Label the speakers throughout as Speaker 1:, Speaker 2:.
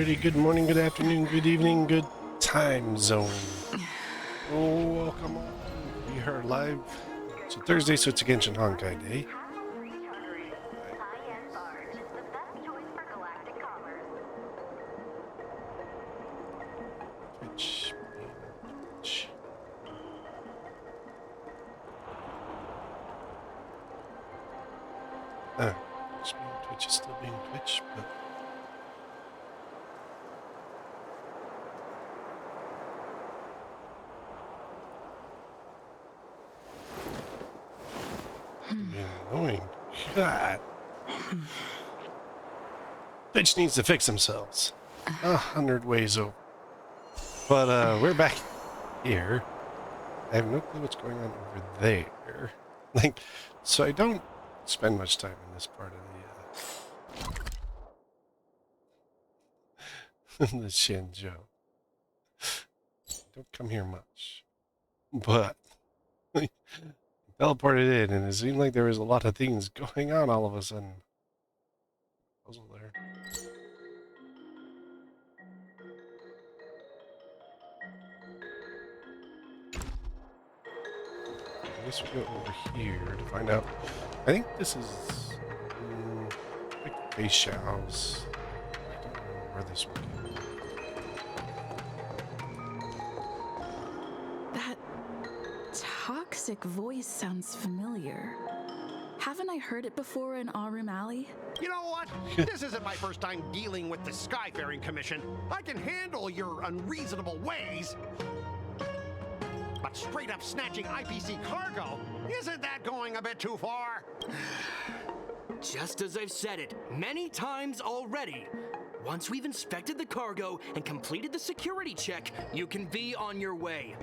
Speaker 1: everybody. Good morning, good afternoon, good evening, good time zone. Oh, welcome on. We are live. It's a Thursday, so it's against Honkai Day. Twitch. Twitch is still being Twitch, but annoying. God. Twitch needs to fix themselves. 100 ways over. But we're back here. I have no clue what's going on over there. So I don't spend much time in this part of the the XianZhou. Don't come here much. But teleported in, and it seemed like there was a lot of things going on all of a sudden. Puzzle there. I guess we go over here to find out. I think this is like Beishou's. I don't know where this one is.
Speaker 2: That toxic voice sounds familiar. Haven't I heard it before in Arum Alley?
Speaker 3: You know what? This isn't my first time dealing with the Skyfaring Commission. I can handle your unreasonable ways. But straight up snatching IPC cargo, isn't that going a bit too far?
Speaker 4: Just as I've said it many times already. Once we've inspected the cargo and completed the security check, you can be on your way.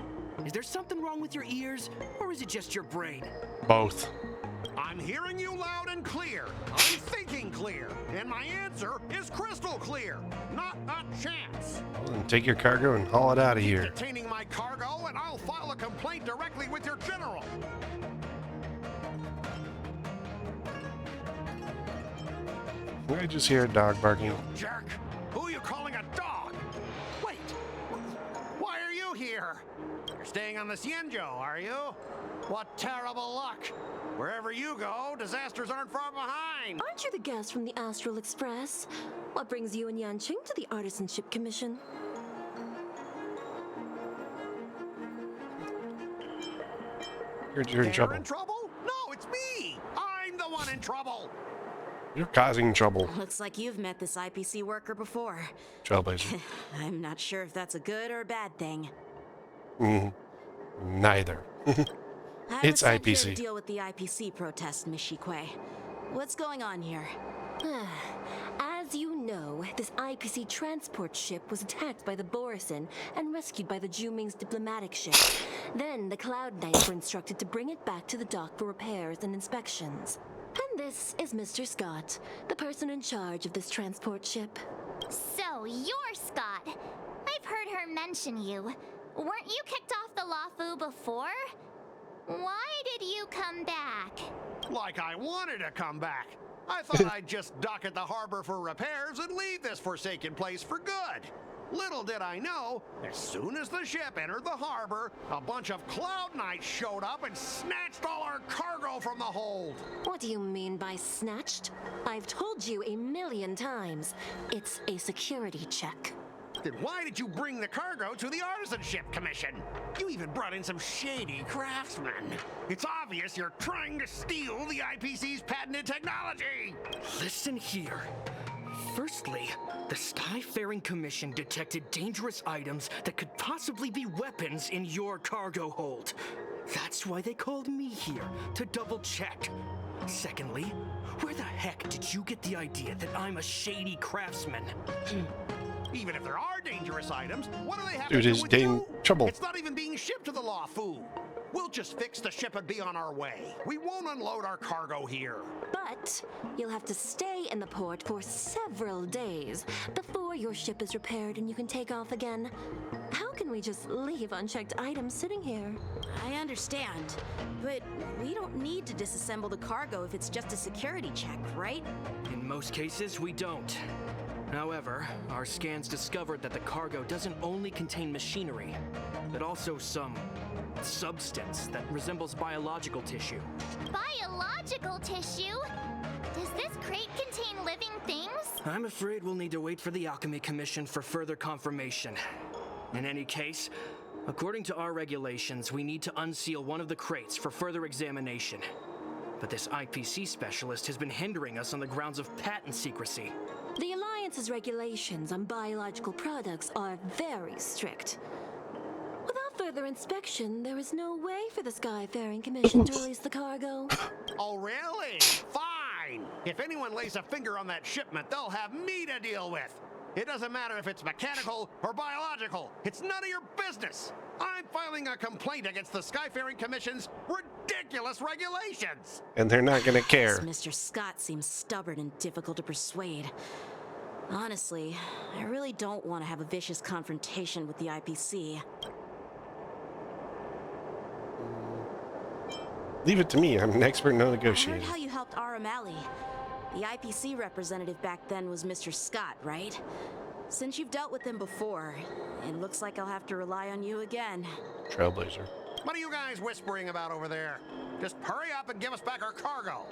Speaker 4: Is there something wrong with your ears, or is it just your brain?
Speaker 1: Both.
Speaker 3: I'm hearing you loud and clear. I'm thinking clear. And my answer is crystal clear. Not a chance.
Speaker 1: Well, then take your cargo and haul it out of here.
Speaker 3: Detaining my cargo, and I'll file a complaint directly with your general.
Speaker 1: I just hear a dog barking.
Speaker 3: Jerk! Who are you calling a dog? Wait, why are you here? You're staying on the XianZhou, are you? What terrible luck! Wherever you go, disasters aren't far behind.
Speaker 5: Aren't you the guest from the Astral Express? What brings you and Yaoqing to the Artisanship Commission?
Speaker 1: You're in trouble.
Speaker 3: In trouble? No, it's me! I'm the one in trouble!
Speaker 1: You're causing trouble.
Speaker 6: Looks like you've met this IPC worker before.
Speaker 1: Trailblaze.
Speaker 6: I'm not sure if that's a good or a bad thing.
Speaker 1: Neither. It's
Speaker 6: I was sent here
Speaker 1: IPC.
Speaker 6: to deal with the IPC protest, Miss Shikue. What's going on here?
Speaker 5: As you know, this IPC transport ship was attacked by the Borisin and rescued by the Zhuming's diplomatic ship. Then the Cloud Knights were instructed to bring it back to the dock for repairs and inspections. And this is Mr. Scott, the person in charge of this transport ship.
Speaker 7: So, you're Scott. I've heard her mention you. Weren't you kicked off the LuoFu before? Why did you come back?
Speaker 3: Like I wanted to come back. I thought I'd just dock at the harbor for repairs and leave this forsaken place for good. Little did I know, as soon as the ship entered the harbor, a bunch of Cloud Knights showed up and snatched all our cargo from the hold.
Speaker 5: What do you mean by snatched? I've told you 1,000,000 times. It's a security check.
Speaker 3: Then why did you bring the cargo to the Artisanship Commission? You even brought in some shady craftsmen. It's obvious you're trying to steal the IPC's patented technology.
Speaker 4: Listen here. Firstly, the Skyfaring Commission detected dangerous items that could possibly be weapons in your cargo hold. That's why they called me here, to double check. Secondly, where the heck did you get the idea that I'm a shady craftsman?
Speaker 3: Even if there are dangerous items, what do they have
Speaker 1: Dude
Speaker 3: to do
Speaker 1: is
Speaker 3: with
Speaker 1: in
Speaker 3: you?
Speaker 1: trouble.
Speaker 3: It's not even being shipped to the LuoFu. We'll just fix the ship and be on our way. We won't unload our cargo here.
Speaker 5: But you'll have to stay in the port for several days before your ship is repaired and you can take off again. How can we just leave unchecked items sitting here?
Speaker 6: I understand, but we don't need to disassemble the cargo if it's just a security check, right?
Speaker 4: In most cases, we don't. However, our scans discovered that the cargo doesn't only contain machinery, but also some substance that resembles biological tissue.
Speaker 7: Biological tissue? Does this crate contain living things?
Speaker 4: I'm afraid we'll need to wait for the Alchemy Commission for further confirmation. In any case, according to our regulations, we need to unseal one of the crates for further examination. But this IPC specialist has been hindering us on the grounds of patent secrecy.
Speaker 5: The Alliance's regulations on biological products are very strict. Without further inspection, there is no way for the Skyfaring Commission to release the cargo.
Speaker 3: Oh, really? Fine! If anyone lays a finger on that shipment, they'll have me to deal with. It doesn't matter if it's mechanical or biological. It's none of your business. I'm filing a complaint against the Skyfaring Commission's ridiculous regulations.
Speaker 1: And they're not gonna care.
Speaker 6: This Mr. Scott seems stubborn and difficult to persuade. Honestly, I really don't want to have a vicious confrontation with the IPC.
Speaker 1: Leave it to me. I'm an expert no
Speaker 6: I heard
Speaker 1: negotiator.
Speaker 6: how you helped O'Malley. The IPC representative back then was Mr. Scott, right? Since you've dealt with him before, it looks like I'll have to rely on you again.
Speaker 1: Trailblazer.
Speaker 3: What are you guys whispering about over there? Just hurry up and give us back our cargo.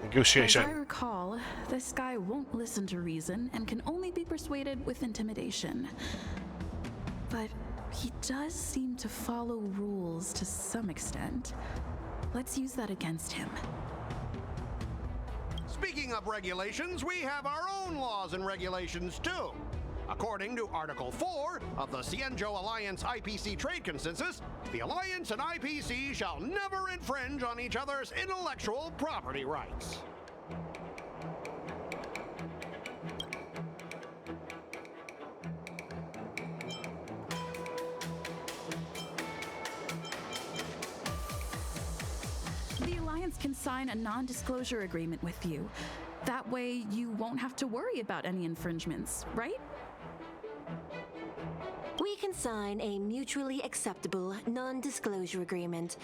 Speaker 2: As I
Speaker 1: Negotiation.
Speaker 2: recall, this guy won't listen to reason and can only be persuaded with intimidation. But he does seem to follow rules to some extent. Let's use that against him.
Speaker 3: Speaking of regulations, we have our own laws and regulations too. According to Article 4 of the XianZhou Alliance IPC Trade Consensus, the Alliance and IPC shall never infringe on each other's intellectual property rights.
Speaker 2: The Alliance can sign a non-disclosure agreement with you. That way, you won't have to worry about any infringements, right?
Speaker 5: We can sign a mutually acceptable non-disclosure agreement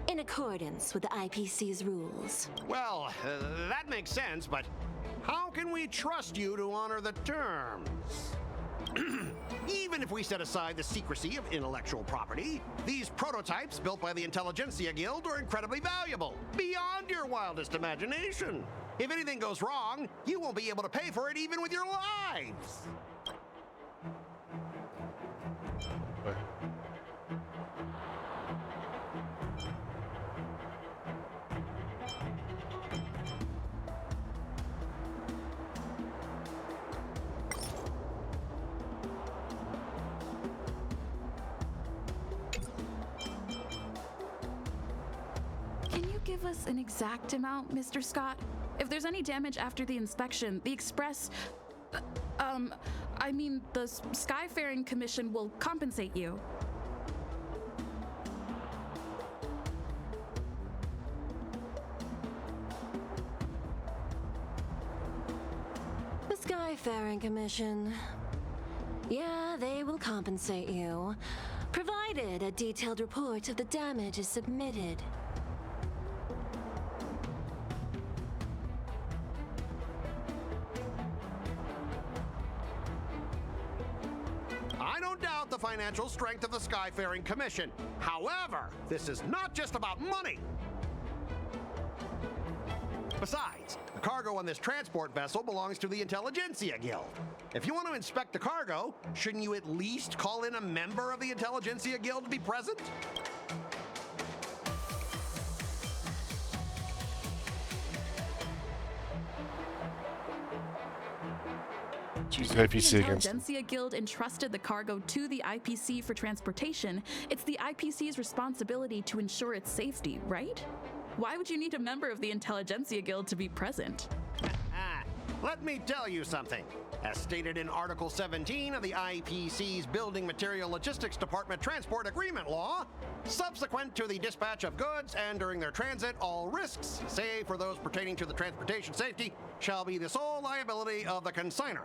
Speaker 5: in accordance with the IPC's rules.
Speaker 3: Well, that makes sense, but how can we trust you to honor the terms? Even if we set aside the secrecy of intellectual property, these prototypes built by the Intelligentsia Guild are incredibly valuable, beyond your wildest imagination. If anything goes wrong, you won't be able to pay for it even with your lives.
Speaker 2: Can you give us an exact amount, Mr. Scott? If there's any damage after the inspection, the Express... the Skyfaring Commission will compensate you.
Speaker 5: The Skyfaring Commission. Yeah, they will compensate you, provided a detailed report of the damage is submitted.
Speaker 3: I don't doubt the financial strength of the Skyfaring Commission. However, this is not just about money. Besides, the cargo on this transport vessel belongs to the Intelligentsia Guild. If you want to inspect the cargo, shouldn't you at least call in a member of the Intelligentsia Guild to be present?
Speaker 1: Choose
Speaker 2: If the
Speaker 1: IPC against.
Speaker 2: Intelligentsia Guild entrusted the cargo to the IPC for transportation, it's the IPC's responsibility to ensure its safety, right? Why would you need a member of the Intelligentsia Guild to be present?
Speaker 3: Let me tell you something. As stated in Article 17 of the IPC's Building Material Logistics Department Transport Agreement Law, subsequent to the dispatch of goods and during their transit, all risks, save for those pertaining to the transportation safety, shall be the sole liability of the consignor.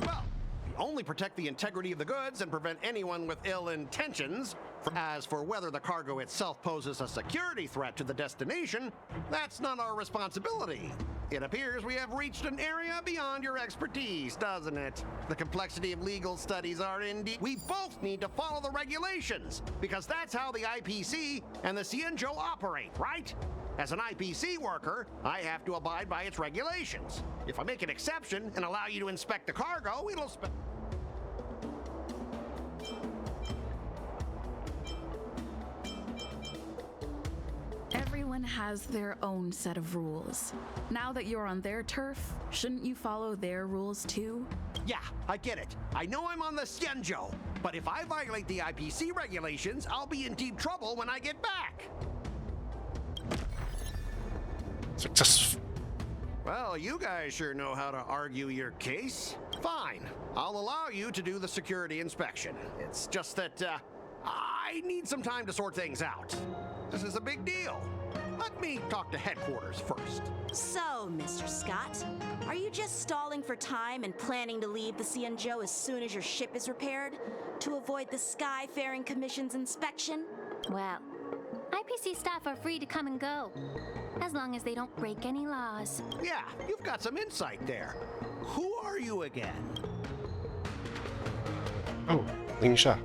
Speaker 3: Well, we only protect the integrity of the goods and prevent anyone with ill intentions. As for whether the cargo itself poses a security threat to the destination, that's not our responsibility. It appears we have reached an area beyond your expertise, doesn't it? The complexity of legal studies are indeed... We both need to follow the regulations, because that's how the IPC and the XianZhou operate, right? As an IPC worker, I have to abide by its regulations. If I make an exception and allow you to inspect the cargo, it'll...
Speaker 2: Everyone has their own set of rules. Now that you're on their turf, shouldn't you follow their rules too?
Speaker 3: Yeah, I get it. I know I'm on the XianZhou, but if I violate the IPC regulations, I'll be in deep trouble when I get back.
Speaker 1: Success.
Speaker 3: Well, you guys sure know how to argue your case. Fine, I'll allow you to do the security inspection. It's just that, I need some time to sort things out. This is a big deal. Let me talk to headquarters first.
Speaker 6: So, Mr. Scott, are you just stalling for time and planning to leave the XianZhou as soon as your ship is repaired to avoid the Skyfaring Commission's inspection?
Speaker 8: Well, IPC staff are free to come and go, as long as they don't break any laws.
Speaker 3: Yeah, you've got some insight there. Who are you again?
Speaker 1: Oh, Ling Sha.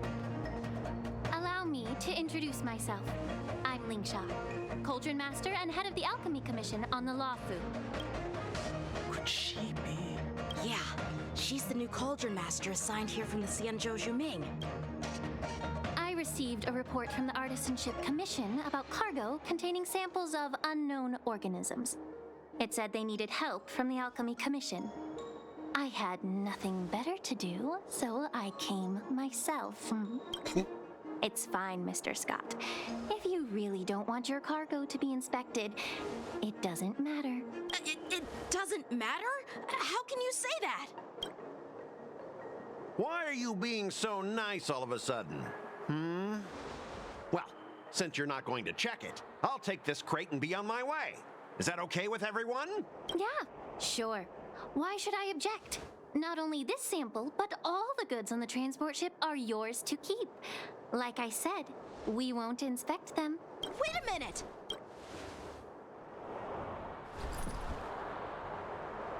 Speaker 8: Allow me to introduce myself. I'm Ling Sha, Cauldron Master and head of the Alchemy Commission on the LuoFu.
Speaker 4: Could she be?
Speaker 6: Yeah, she's the new Cauldron Master assigned here from the XianZhou Zhuming.
Speaker 8: I received a report from the Artisan Ship Commission about cargo containing samples of unknown organisms. It said they needed help from the Alchemy Commission. I had nothing better to do, so I came myself. It's fine, Mr. Scott. If you really don't want your cargo to be inspected, it doesn't matter.
Speaker 6: It doesn't matter? How can you say that?
Speaker 3: Why are you being so nice all of a sudden? Well, since you're not going to check it, I'll take this crate and be on my way. Is that okay with everyone?
Speaker 8: Yeah, sure. Why should I object? Not only this sample, but all the goods on the transport ship are yours to keep. Like I said, we won't inspect them.
Speaker 6: Wait a minute!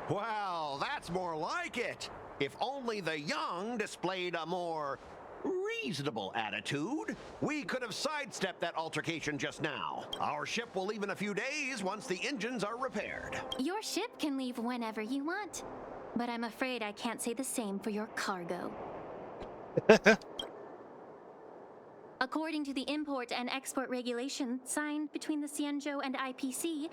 Speaker 3: Well, that's more like it. If only the young displayed a more reasonable attitude, we could have sidestepped that altercation just now. Our ship will leave in a few days once the engines are repaired.
Speaker 8: Your ship can leave whenever you want, but I'm afraid I can't say the same for your cargo. According to the import and export regulation signed between the XianZhou and IPC,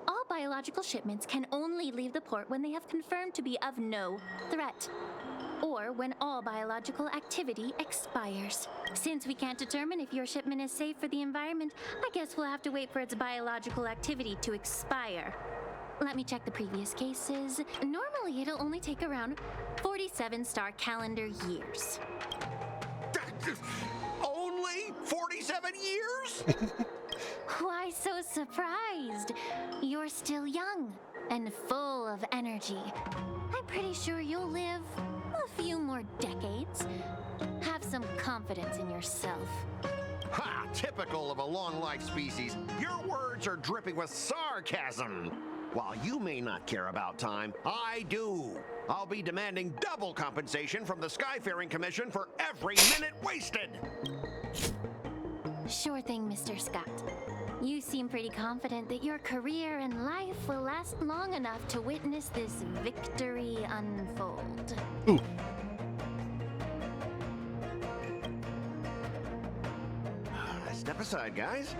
Speaker 8: all biological shipments can only leave the port when they have confirmed to be of no threat, or when all biological activity expires. Since we can't determine if your shipment is safe for the environment, I guess we'll have to wait for its biological activity to expire. Let me check the previous cases. Normally, it'll only take around 47 star calendar years.
Speaker 3: Only 47 years?
Speaker 8: Why so surprised? You're still young and full of energy. I'm pretty sure you'll live a few more decades. Have some confidence in yourself.
Speaker 3: Ha! Typical of a long-life species. Your words are dripping with sarcasm. While you may not care about time, I do. I'll be demanding double compensation from the Skyfaring Commission for every minute wasted.
Speaker 8: Sure thing, Mr. Scott. You seem pretty confident that your career and life will last long enough to witness this victory unfold.
Speaker 1: Ooh.
Speaker 3: Step aside, guys.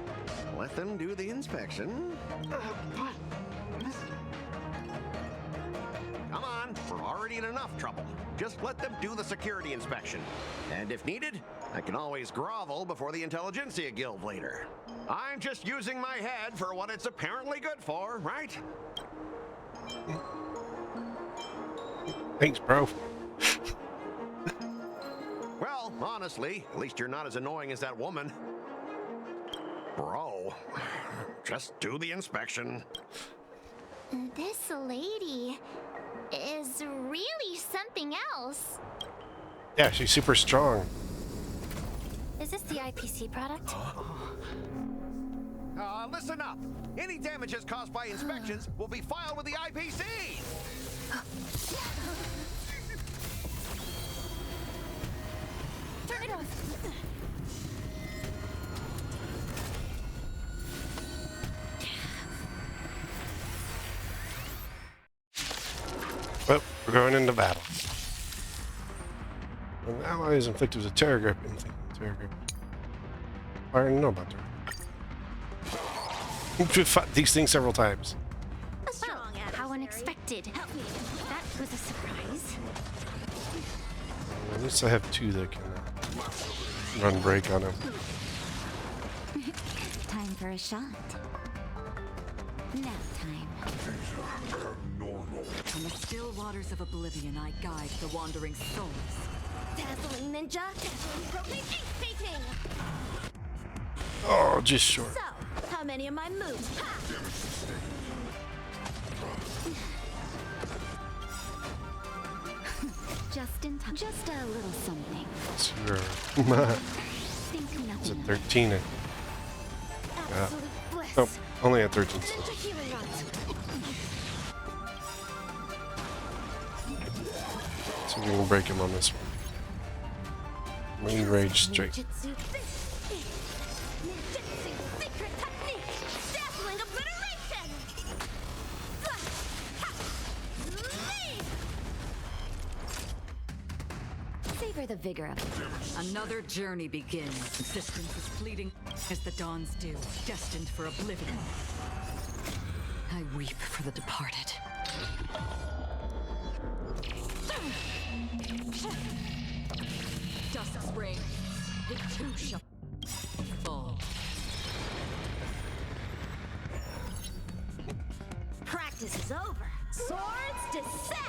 Speaker 3: Let them do the inspection. Come on, we're already in enough trouble. Just let them do the security inspection. And if needed, I can always grovel before the Intelligentsia Guild later. I'm just using my head for what it's apparently good for, right?
Speaker 1: Thanks, bro.
Speaker 3: Well, honestly, at least you're not as annoying as that woman. Bro, just do the inspection.
Speaker 7: This lady is really something else.
Speaker 1: Yeah, she's super strong.
Speaker 8: Is this the IPC product?
Speaker 3: Listen up. Any damages caused by inspections will be filed with the IPC.
Speaker 8: Turn it off.
Speaker 1: Well, we're going into battle. When the ally is inflicted with a terror grip, I already know about terror. We've fought these things several times.
Speaker 8: A strong how unexpected. That was a surprise.
Speaker 1: At least I have two that can run break on him.
Speaker 8: Time for a shot. Nap time.
Speaker 9: From the still waters of oblivion, I guide the wandering souls.
Speaker 5: Dazzling ninja, dazzling propane ink painting.
Speaker 1: Oh, just short.
Speaker 5: So, how many of my moves? Ha!
Speaker 8: Just in time. Just a little something.
Speaker 1: Sure.
Speaker 8: Think
Speaker 1: Is
Speaker 8: nothing
Speaker 1: it
Speaker 8: of it.
Speaker 1: 13?
Speaker 5: Absolute bliss.
Speaker 1: Nope, only at 13 still.
Speaker 5: Ninja healing runs.
Speaker 1: So we can break him on this one. Moon Rage straight.
Speaker 5: Ninjutsu. Ninjutsu secret technique. Dazzling obliteration.
Speaker 8: Savor the vigor of it.
Speaker 9: Another journey begins. Existence is fleeting as the dawns do, destined for oblivion. I weep for the departed. Dust ring, it too shall fall.
Speaker 5: Practice is over. Swords descend.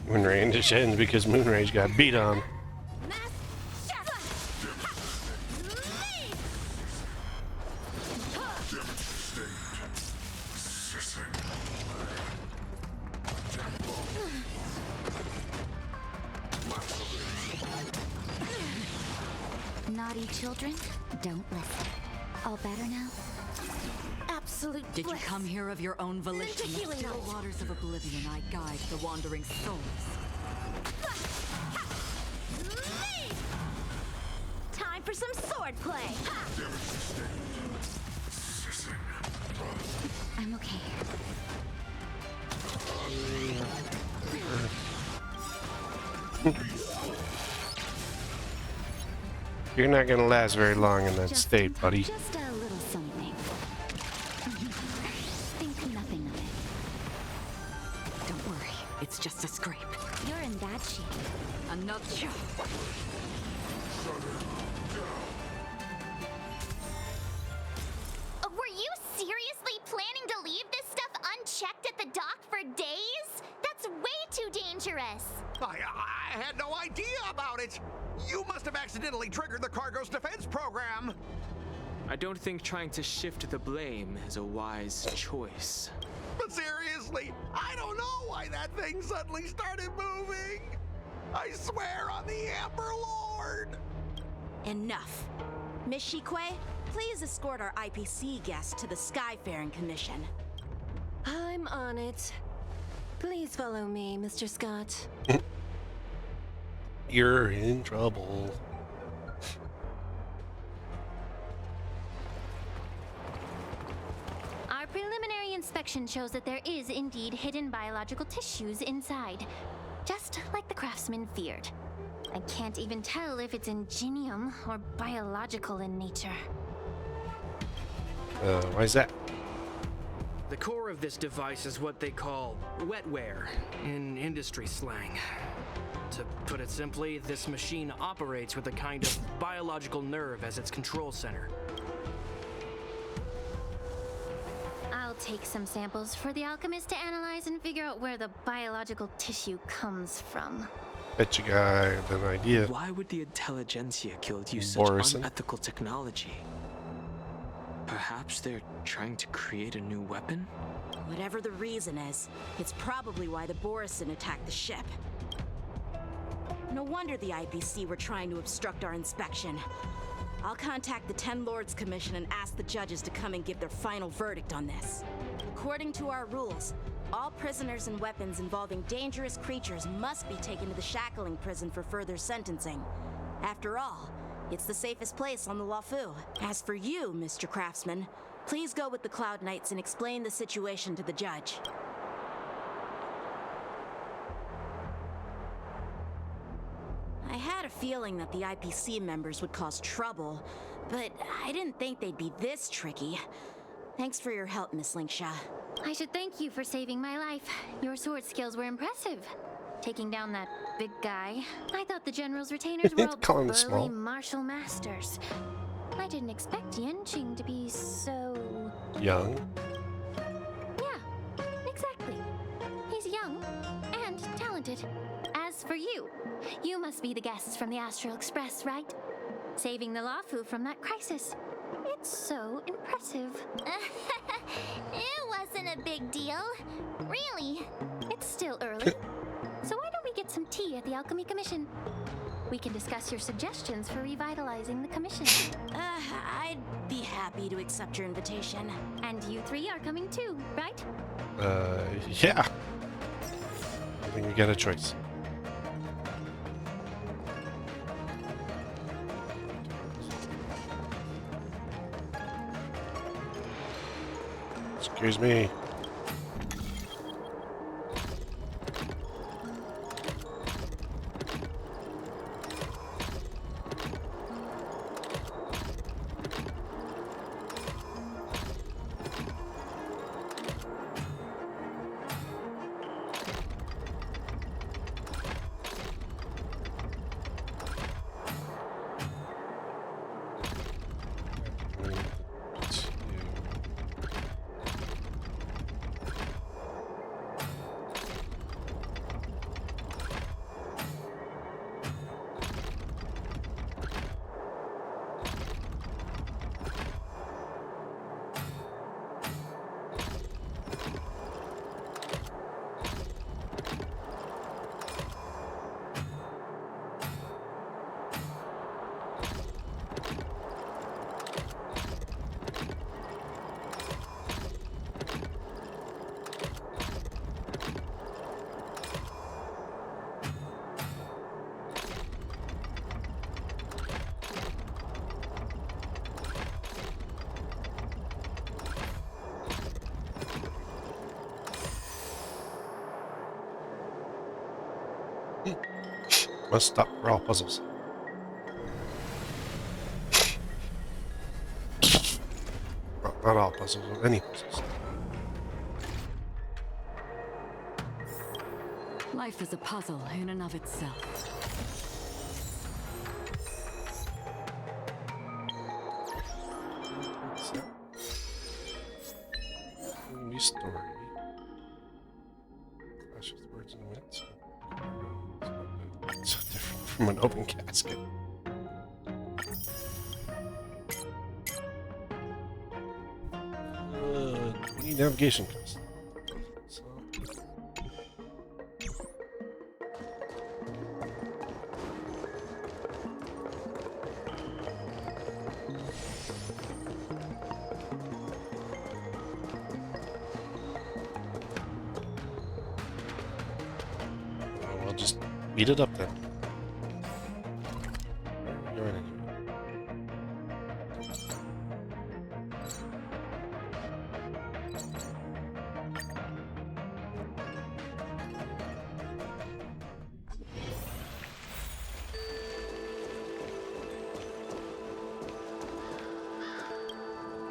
Speaker 1: Moon Rage descends because Moon Rage got beat on.
Speaker 5: Mass shadow. Leap.
Speaker 8: Naughty children, don't listen. All better now?
Speaker 5: Absolute
Speaker 9: Did you
Speaker 5: bliss.
Speaker 9: come here of your own volition?
Speaker 5: Ninja
Speaker 9: The
Speaker 5: healing
Speaker 9: still
Speaker 5: knife.
Speaker 9: waters of oblivion, I guide the wandering souls.
Speaker 5: Leap. Time for some sword play. Ha!
Speaker 8: I'm okay.
Speaker 1: You're not gonna last very long in that
Speaker 8: Just
Speaker 1: state,
Speaker 8: in time.
Speaker 1: buddy.
Speaker 8: Just a little something. Think nothing of it.
Speaker 9: Don't worry, it's just a scrape.
Speaker 8: You're in bad shape.
Speaker 9: Another.
Speaker 7: Were you seriously planning to leave this stuff unchecked at the dock for days? That's way too dangerous.
Speaker 3: I had no idea about it. You must have accidentally triggered the cargo's defense program.
Speaker 10: I don't think trying to shift the blame is a wise choice.
Speaker 3: But seriously, I don't know why that thing suddenly started moving. I swear on the Amber Lord.
Speaker 6: Enough. Miss Shikwe, please escort our IPC guest to the Skyfaring Commission.
Speaker 5: I'm on it. Please follow me, Mr. Scott.
Speaker 1: You're in trouble.
Speaker 8: Our preliminary inspection shows that there is indeed hidden biological tissues inside, just like the craftsman feared. I can't even tell if it's ingenium or biological in nature.
Speaker 1: Why is that?
Speaker 4: The core of this device is what they call wetware in industry slang. To put it simply, this machine operates with a kind of biological nerve as its control center.
Speaker 8: I'll take some samples for the alchemist to analyze and figure out where the biological tissue comes from.
Speaker 1: Bet you guy had an idea.
Speaker 10: Why would the intelligentsia guild use such
Speaker 1: Borison.
Speaker 10: unethical technology? Perhaps they're trying to create a new weapon?
Speaker 6: Whatever the reason is, it's probably why the Borison attacked the ship. No wonder the IPC were trying to obstruct our inspection. I'll contact the Ten Lords Commission and ask the judges to come and give their final verdict on this. According to our rules, all prisoners and weapons involving dangerous creatures must be taken to the shackling prison for further sentencing. After all, it's the safest place on the LuoFu. As for you, Mr. Craftsman, please go with the Cloud Knights and explain the situation to the judge. I had a feeling that the IPC members would cause trouble, but I didn't think they'd be this tricky. Thanks for your help, Miss Linksha.
Speaker 8: I should thank you for saving my life. Your sword skills were impressive. Taking down that big guy. I thought the General's retainers were all
Speaker 1: Call him
Speaker 8: burly
Speaker 1: small.
Speaker 8: martial masters. I didn't expect XianZhou to be so...
Speaker 1: Young.
Speaker 8: Yeah, exactly. He's young and talented. As for you, you must be the guests from the Astral Express, right? Saving the LuoFu from that crisis. It's so impressive.
Speaker 7: It wasn't a big deal. Really.
Speaker 8: It's still early. So why don't we get some tea at the Alchemy Commission? We can discuss your suggestions for revitalizing the commission.
Speaker 6: I'd be happy to accept your invitation.
Speaker 8: And you three are coming too, right?
Speaker 1: Yeah. I think we got a choice. Excuse me. Must stop for all puzzles. Well, not all puzzles, but any puzzles.
Speaker 9: Life is a puzzle in and of itself.
Speaker 1: New story. Clash with words and wits. So different from an open casket. We need navigation costs. So. We'll just beat it up then. You're in anyway.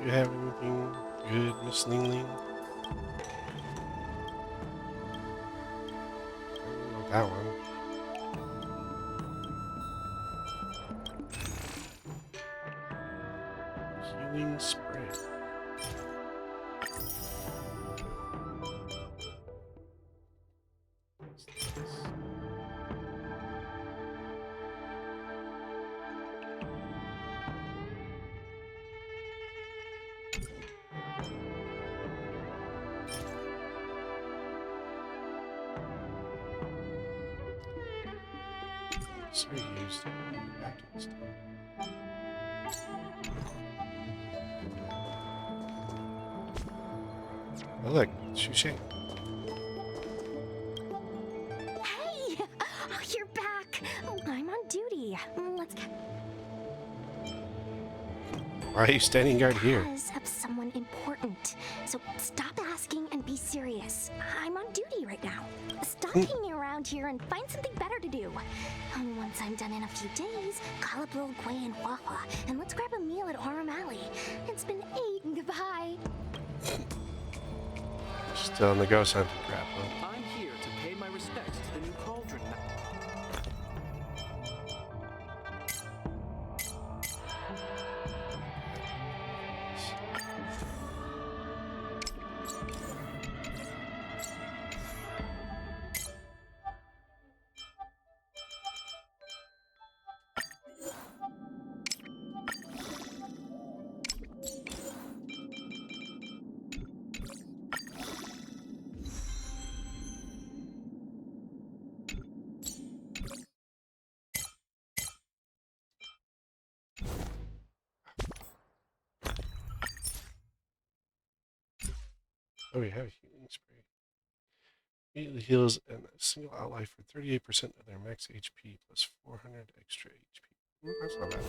Speaker 1: You have anything good, Miss Ling Ling? I don't know that one. Healing spray. What's this? So used. Back to this. Oh look, Shushay.
Speaker 5: Hey! Oh, you're back. I'm on duty. Let's go.
Speaker 1: Why are you standing guard here?
Speaker 5: Because of someone important. So stop asking and be serious. I'm on duty right now. Stop hanging around here and find something better to do. Once I'm done in a few days, call up Roll Quay and Wawa, and let's grab a meal at Aurum Alley. It's been 8. Goodbye.
Speaker 1: Still in the ghost hunting crap, huh?
Speaker 4: I'm here to pay my respects to the new cauldron.
Speaker 1: Oh, we have a healing spray. Immediately heals and a single ally for 38% of their max HP plus 400 extra HP. Ooh, that's not bad.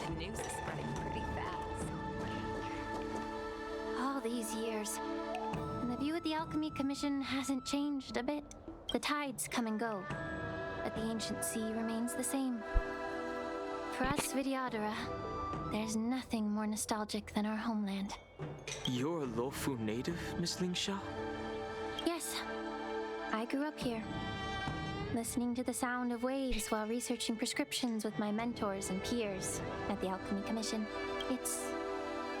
Speaker 9: The news is spreading pretty fast.
Speaker 8: All these years, and the view of the Alchemy Commission hasn't changed a bit. The tides come and go, but the ancient sea remains the same. For us Vidyadhara, there's nothing more nostalgic than our homeland.
Speaker 10: You're a LuoFu native, Miss Lingsha?
Speaker 8: Yes, I grew up here, listening to the sound of waves while researching prescriptions with my mentors and peers at the Alchemy Commission. It's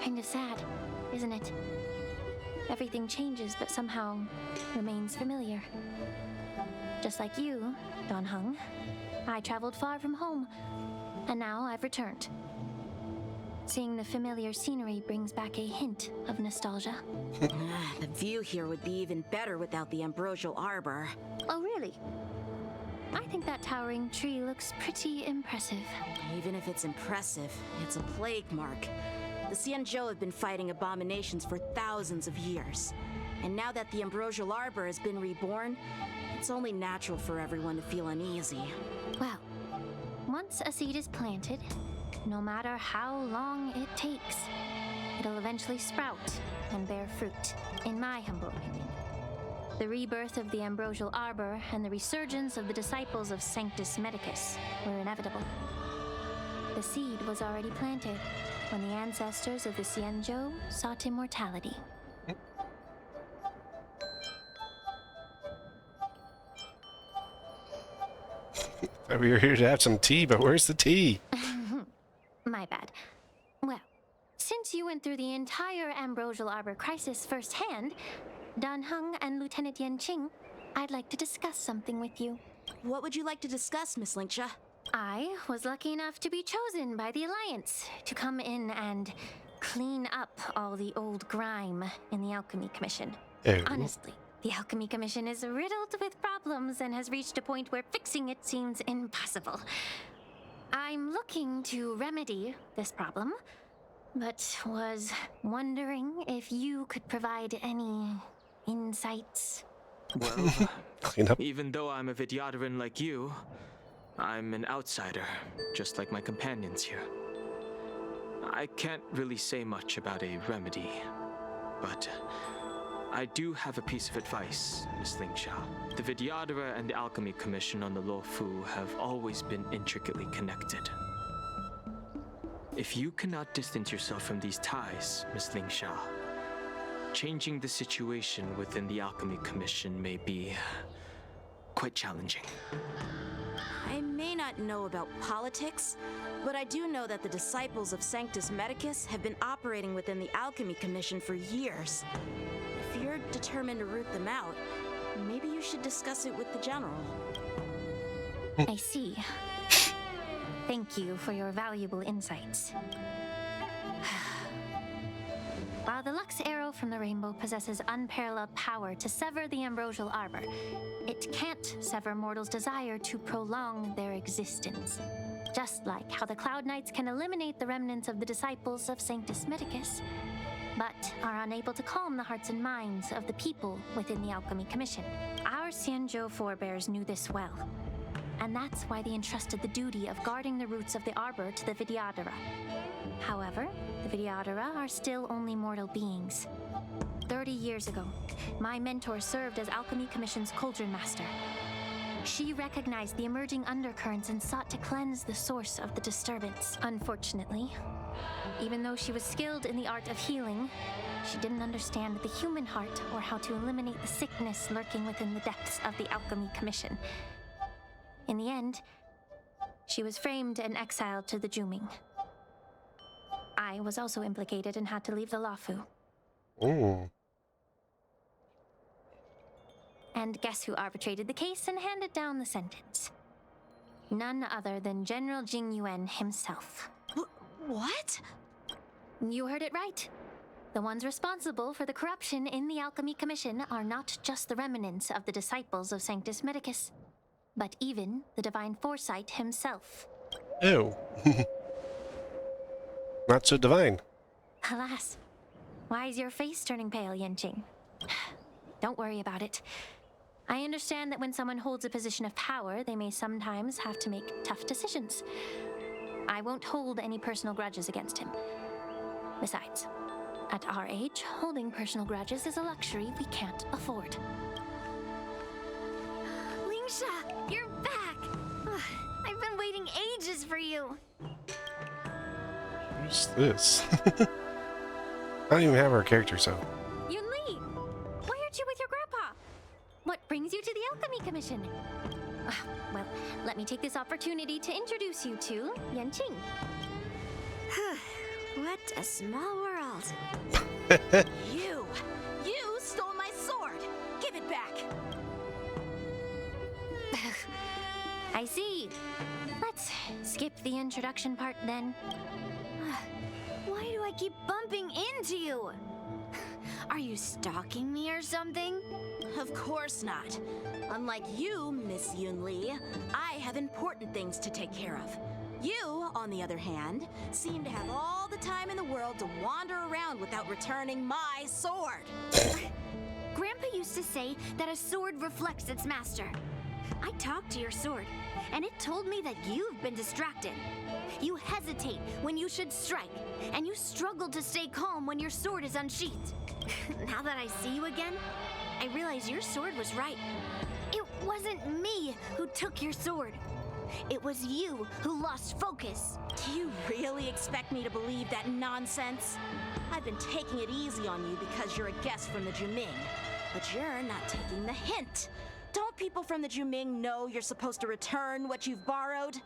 Speaker 8: kind of sad, isn't it? Everything changes but somehow remains familiar. Just like you, Don Hung, I traveled far from home, and now I've returned. Seeing the familiar scenery brings back a hint of nostalgia.
Speaker 6: The view here would be even better without the ambrosial arbor.
Speaker 8: Oh, really? I think that towering tree looks pretty impressive.
Speaker 6: Even if it's impressive, it's a plague mark. The XianZhou have been fighting abominations for thousands of years. And now that the ambrosial arbor has been reborn, it's only natural for everyone to feel uneasy.
Speaker 8: Well, once a seed is planted, no matter how long it takes, it'll eventually sprout and bear fruit, in my humble opinion. The rebirth of the ambrosial arbor and the resurgence of the disciples of Sanctus Medicus were inevitable. The seed was already planted when the ancestors of the XianZhou sought immortality.
Speaker 1: Thought we were here to have some tea, but where's the tea?
Speaker 8: My bad. Well, since you went through the entire ambrosial arbor crisis firsthand, Dan Hung and Lieutenant Yanqing, I'd like to discuss something with you.
Speaker 6: What would you like to discuss, Miss Lingsha?
Speaker 8: I was lucky enough to be chosen by the Alliance to come in and clean up all the old grime in the Alchemy Commission.
Speaker 1: Oh.
Speaker 8: Honestly, the Alchemy Commission is riddled with problems and has reached a point where fixing it seems impossible. I'm looking to remedy this problem, but was wondering if you could provide any insights.
Speaker 10: Well,
Speaker 1: Clean up.
Speaker 10: even though I'm a Vidyadharan like you, I'm an outsider, just like my companions here. I can't really say much about a remedy, but I do have a piece of advice, Miss Lingsha. The Vidyadhara and the Alchemy Commission on the LuoFu have always been intricately connected. If you cannot distance yourself from these ties, Miss Lingsha, changing the situation within the Alchemy Commission may be quite challenging.
Speaker 6: I may not know about politics, but I do know that the disciples of Sanctus Medicus have been operating within the Alchemy Commission for years. If you're determined to root them out, maybe you should discuss it with the General.
Speaker 8: I see. Thank you for your valuable insights. While the Lux Arrow from the Rainbow possesses unparalleled power to sever the ambrosial arbor, it can't sever mortals' desire to prolong their existence. Just like how the Cloud Knights can eliminate the remnants of the disciples of Sanctus Medicus, but are unable to calm the hearts and minds of the people within the Alchemy Commission. Our XianZhou forebears knew this well, and that's why they entrusted the duty of guarding the roots of the arbor to the Vidyadhara. However, the Vidyadhara are still only mortal beings. 30 years ago, my mentor served as Alchemy Commission's Cauldron Master. She recognized the emerging undercurrents and sought to cleanse the source of the disturbance. Unfortunately, even though she was skilled in the art of healing, she didn't understand the human heart or how to eliminate the sickness lurking within the depths of the Alchemy Commission. In the end, she was framed and exiled to the Zhuming. I was also implicated and had to leave the LuoFu.
Speaker 1: Oh.
Speaker 8: And guess who arbitrated the case and handed down the sentence? None other than General Jing Yuan himself.
Speaker 6: What?
Speaker 8: You heard it right. The ones responsible for the corruption in the Alchemy Commission are not just the remnants of the disciples of Sanctus Medicus, but even the Divine Foresight himself.
Speaker 1: Oh. Not so divine.
Speaker 8: Alas, why is your face turning pale, Yanqing? Don't worry about it. I understand that when someone holds a position of power, they may sometimes have to make tough decisions. I won't hold any personal grudges against him. Besides, at our age, holding personal grudges is a luxury we can't afford.
Speaker 6: Lingsha, you're back! I've been waiting ages for you.
Speaker 1: Who's this? I don't even have our character, so.
Speaker 8: Yunli, why aren't you with your grandpa? What brings you to the Alchemy Commission? Well, let me take this opportunity to introduce you to Yanqing.
Speaker 6: What a small world. You stole my sword! Give it back!
Speaker 8: I see. Let's skip the introduction part then.
Speaker 6: Why do I keep bumping into you? Are you stalking me or something? Of course not. Unlike you, Miss Yunli, I have important things to take care of. You, on the other hand, seem to have all the time in the world to wander around without returning my sword.
Speaker 11: Grandpa used to say that a sword reflects its master. I talked to your sword, and it told me that you've been distracted. You hesitate when you should strike, and you struggle to stay calm when your sword is unsheathed. Now that I see you again, I realize your sword was right. It wasn't me who took your sword. It was you who lost focus.
Speaker 6: Do you really expect me to believe that nonsense? I've been taking it easy on you because you're a guest from the Zhuming, but you're not taking the hint. Don't people from the Zhuming know you're supposed to return what you've borrowed?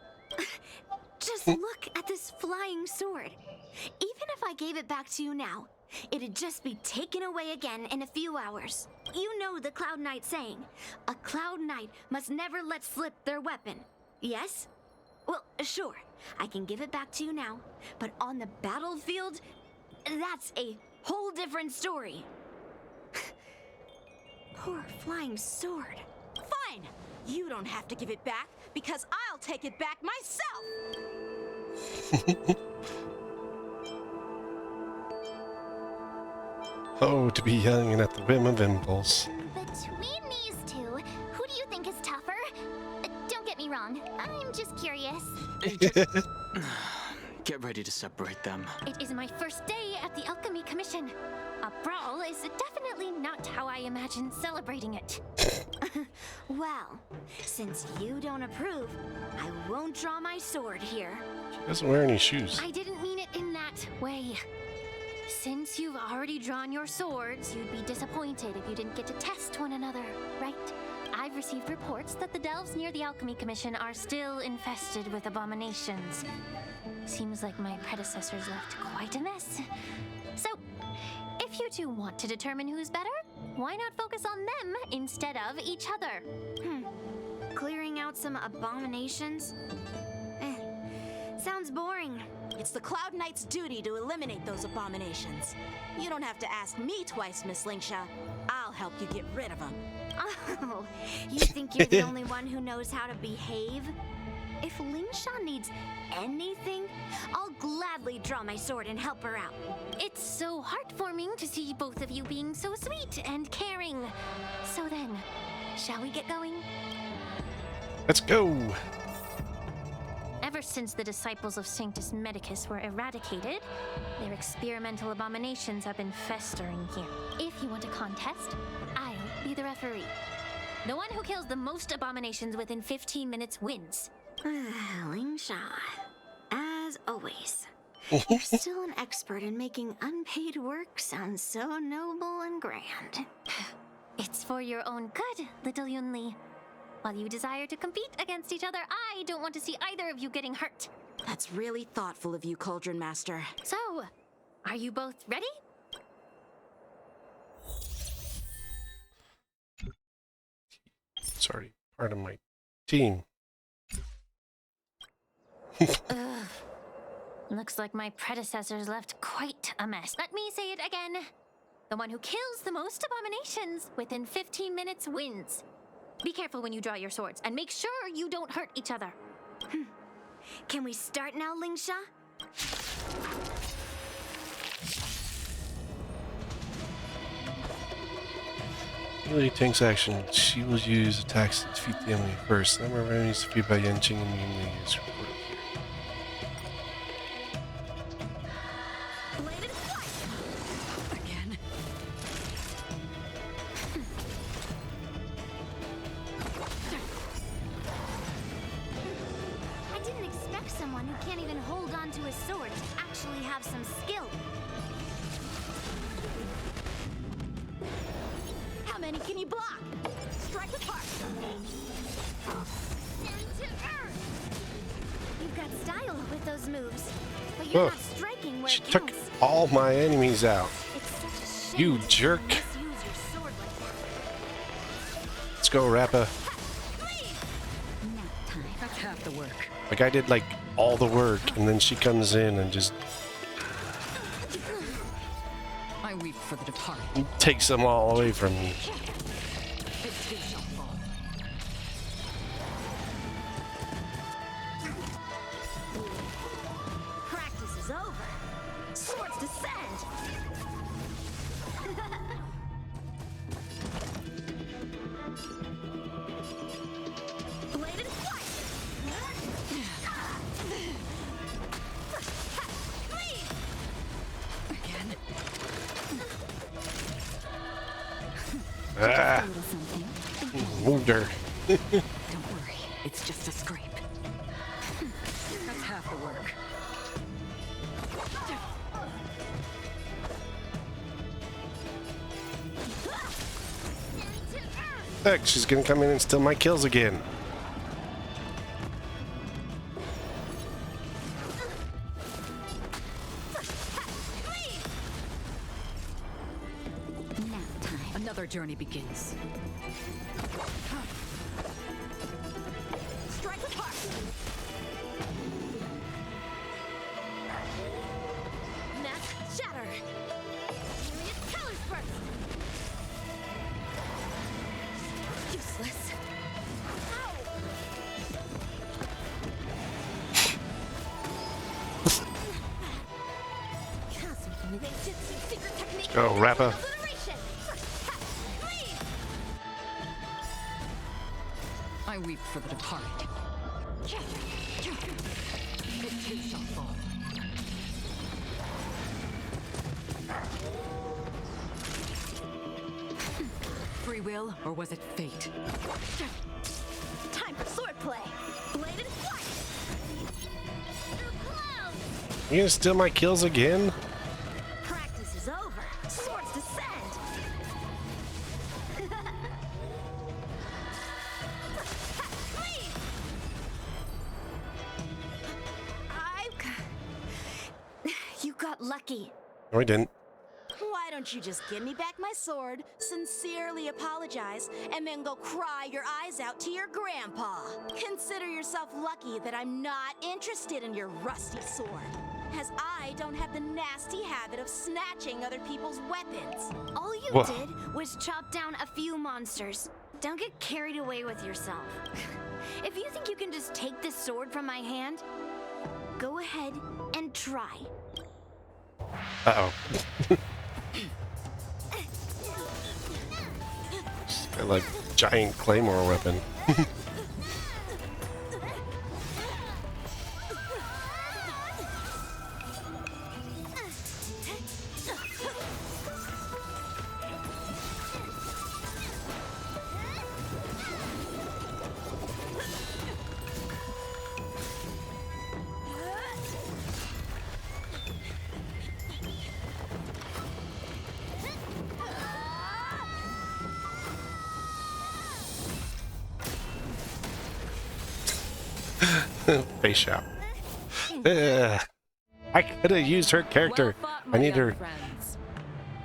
Speaker 11: Just look at this flying sword. Even if I gave it back to you now, it'd just be taken away again in a few hours. You know the Cloud Knight saying, a Cloud Knight must never let slip their weapon. Yes? Well, sure, I can give it back to you now, but on the battlefield, that's a whole different story. Poor flying sword.
Speaker 6: Fine! You don't have to give it back, because I'll take it back myself!
Speaker 1: Oh, to be young and at the whim of impulse.
Speaker 7: Between these two, who do you think is tougher? Don't get me wrong, I'm just curious.
Speaker 10: Get ready to separate them.
Speaker 8: It is my first day at the Alchemy Commission. A brawl is definitely not how I imagine celebrating it.
Speaker 11: Well, since you don't approve, I won't draw my sword here.
Speaker 1: She doesn't wear any shoes.
Speaker 8: I didn't mean it in that way. Since you've already drawn your swords, you'd be disappointed if you didn't get to test one another, right? I've received reports that the delves near the Alchemy Commission are still infested with abominations. Seems like my predecessors left quite a mess. So, if you two want to determine who's better, why not focus on them instead of each other?
Speaker 11: Clearing out some abominations? Sounds boring.
Speaker 6: It's the Cloud Knight's duty to eliminate those abominations. You don't have to ask me twice, Miss Lingsha. I'll help you get rid of them.
Speaker 11: Oh, you think you're the only one who knows how to behave? If Lingsha needs anything, I'll gladly draw my sword and help her out.
Speaker 8: It's so heartwarming to see both of you being so sweet and caring. So then, shall we get going?
Speaker 1: Let's go.
Speaker 8: Ever since the disciples of Sanctus Medicus were eradicated, their experimental abominations have been festering here. If you want a contest, I'll be the referee. The one who kills the most abominations within 15 minutes wins.
Speaker 11: Lingsha, as always. You're still an expert in making unpaid work sound so noble and grand.
Speaker 8: It's for your own good, little Yunli. While you desire to compete against each other, I don't want to see either of you getting hurt.
Speaker 6: That's really thoughtful of you, Cauldron Master.
Speaker 8: So, are you both ready?
Speaker 1: It's already part of my team.
Speaker 8: Ugh. Looks like my predecessors left quite a mess. Let me say it again. The one who kills the most abominations within 15 minutes wins. Be careful when you draw your swords, and make sure you don't hurt each other.
Speaker 11: Can we start now, Lingsha?
Speaker 1: Really takes action. She will use attacks to defeat the enemy first. The number of enemies defeated by Yanqing and Yunli is recorded here.
Speaker 9: Again.
Speaker 11: I didn't expect someone who can't even hold on to his sword to actually have some skill.
Speaker 6: How many can you block? Strike with heart.
Speaker 11: Into earth! You've got style with those moves, but you're not striking where
Speaker 1: She
Speaker 11: it
Speaker 1: took
Speaker 11: counts.
Speaker 1: all my enemies out.
Speaker 11: It's such a shame
Speaker 1: You
Speaker 11: to
Speaker 1: jerk.
Speaker 11: misuse your sword like that.
Speaker 1: Let's go, Rappa.
Speaker 9: Nap time. That's half the work.
Speaker 1: Like I did like all the work, and then she comes in and just
Speaker 9: I weep for the departed.
Speaker 1: takes them all away from me.
Speaker 9: It too shall fall.
Speaker 11: Practice is over. Swords descend. Bladed flight.
Speaker 9: Again.
Speaker 1: Ah,
Speaker 11: A little something.
Speaker 1: wound her.
Speaker 9: Don't worry. It's just a scrape. That's half the work.
Speaker 1: Heck, she's gonna come in and steal my kills again.
Speaker 11: Nap time.
Speaker 9: Another journey begins.
Speaker 6: Strike with heart.
Speaker 11: Nest shatter. Myriad colors burst. Useless.
Speaker 1: Go, Rappa.
Speaker 9: I weep for the departed. It too shall fall. Free will, or was it fate?
Speaker 11: Time for swordplay. Bladed flight.
Speaker 1: You gonna steal my kills again?
Speaker 11: Practice is over. Swords descend. You got lucky.
Speaker 1: No, I didn't.
Speaker 6: Why don't you just give me back my sword, sincerely apologize, and then go cry your eyes out to your grandpa? Consider yourself lucky that I'm not interested in your rusty sword, as I don't have the nasty habit of snatching other people's weapons.
Speaker 11: All you
Speaker 1: Whoa.
Speaker 11: did was chop down a few monsters. Don't get carried away with yourself. If you think you can just take this sword from my hand, go ahead and try.
Speaker 1: Uh-oh. She's got like giant claymore weapon. Face out. I could have used her character. I need her.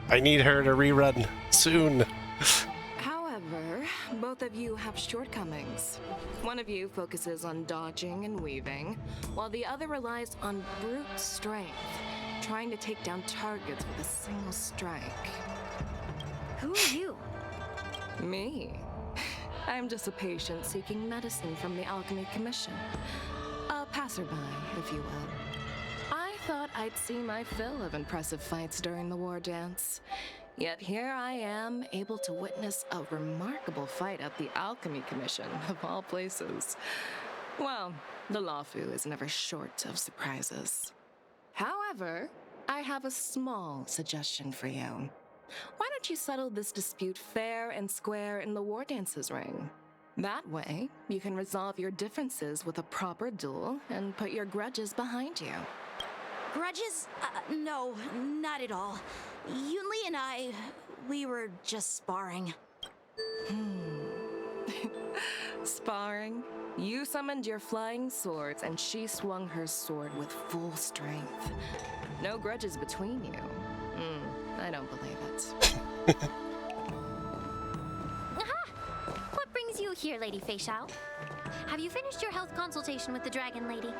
Speaker 1: I need her to rerun soon.
Speaker 12: However, both of you have shortcomings. One of you focuses on dodging and weaving, while the other relies on brute strength, trying to take down targets with a single strike.
Speaker 11: Who are you?
Speaker 12: Me? I'm just a patient seeking medicine from the Alchemy Commission. A passerby, if you will. I thought I'd see my fill of impressive fights during the Wardance. Yet here I am, able to witness a remarkable fight at the Alchemy Commission, of all places. Well, the LuoFu is never short of surprises. However, I have a small suggestion for you. Why don't you settle this dispute fair and square in the Wardance's ring? That way, you can resolve your differences with a proper duel and put your grudges behind you.
Speaker 6: Grudges? No, not at all. Yunli and I, we were just sparring.
Speaker 12: Sparring? You summoned your flying swords and she swung her sword with full strength. No grudges between you. I don't believe it.
Speaker 8: Aha! What brings you here, Lady Feixiao? Have you finished your health consultation with the Dragon Lady?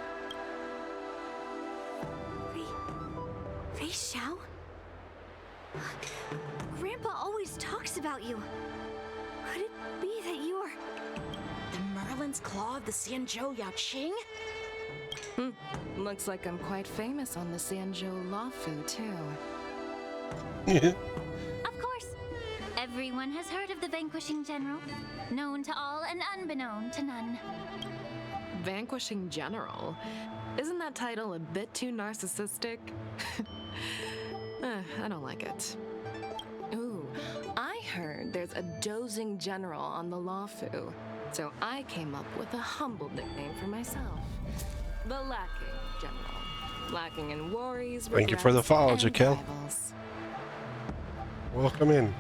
Speaker 11: Feixiao? Grandpa always talks about you. Could it be that you're...
Speaker 6: The Merlin's Claw of the XianZhou Yaoqing?
Speaker 12: Looks like I'm quite famous on the XianZhou LuoFu, too.
Speaker 8: Of course. Everyone has heard of the Vanquishing General. Known to all and unbeknown to none.
Speaker 12: Vanquishing General? Isn't that title a bit too narcissistic? I don't like it. Ooh, I heard there's a dozing general on the LuoFu, so I came up with a humble nickname for myself. The Lacking General. Lacking in worries,
Speaker 1: Thank you for the follow,
Speaker 12: and
Speaker 1: Jaquel.
Speaker 12: rivals.
Speaker 1: Welcome in.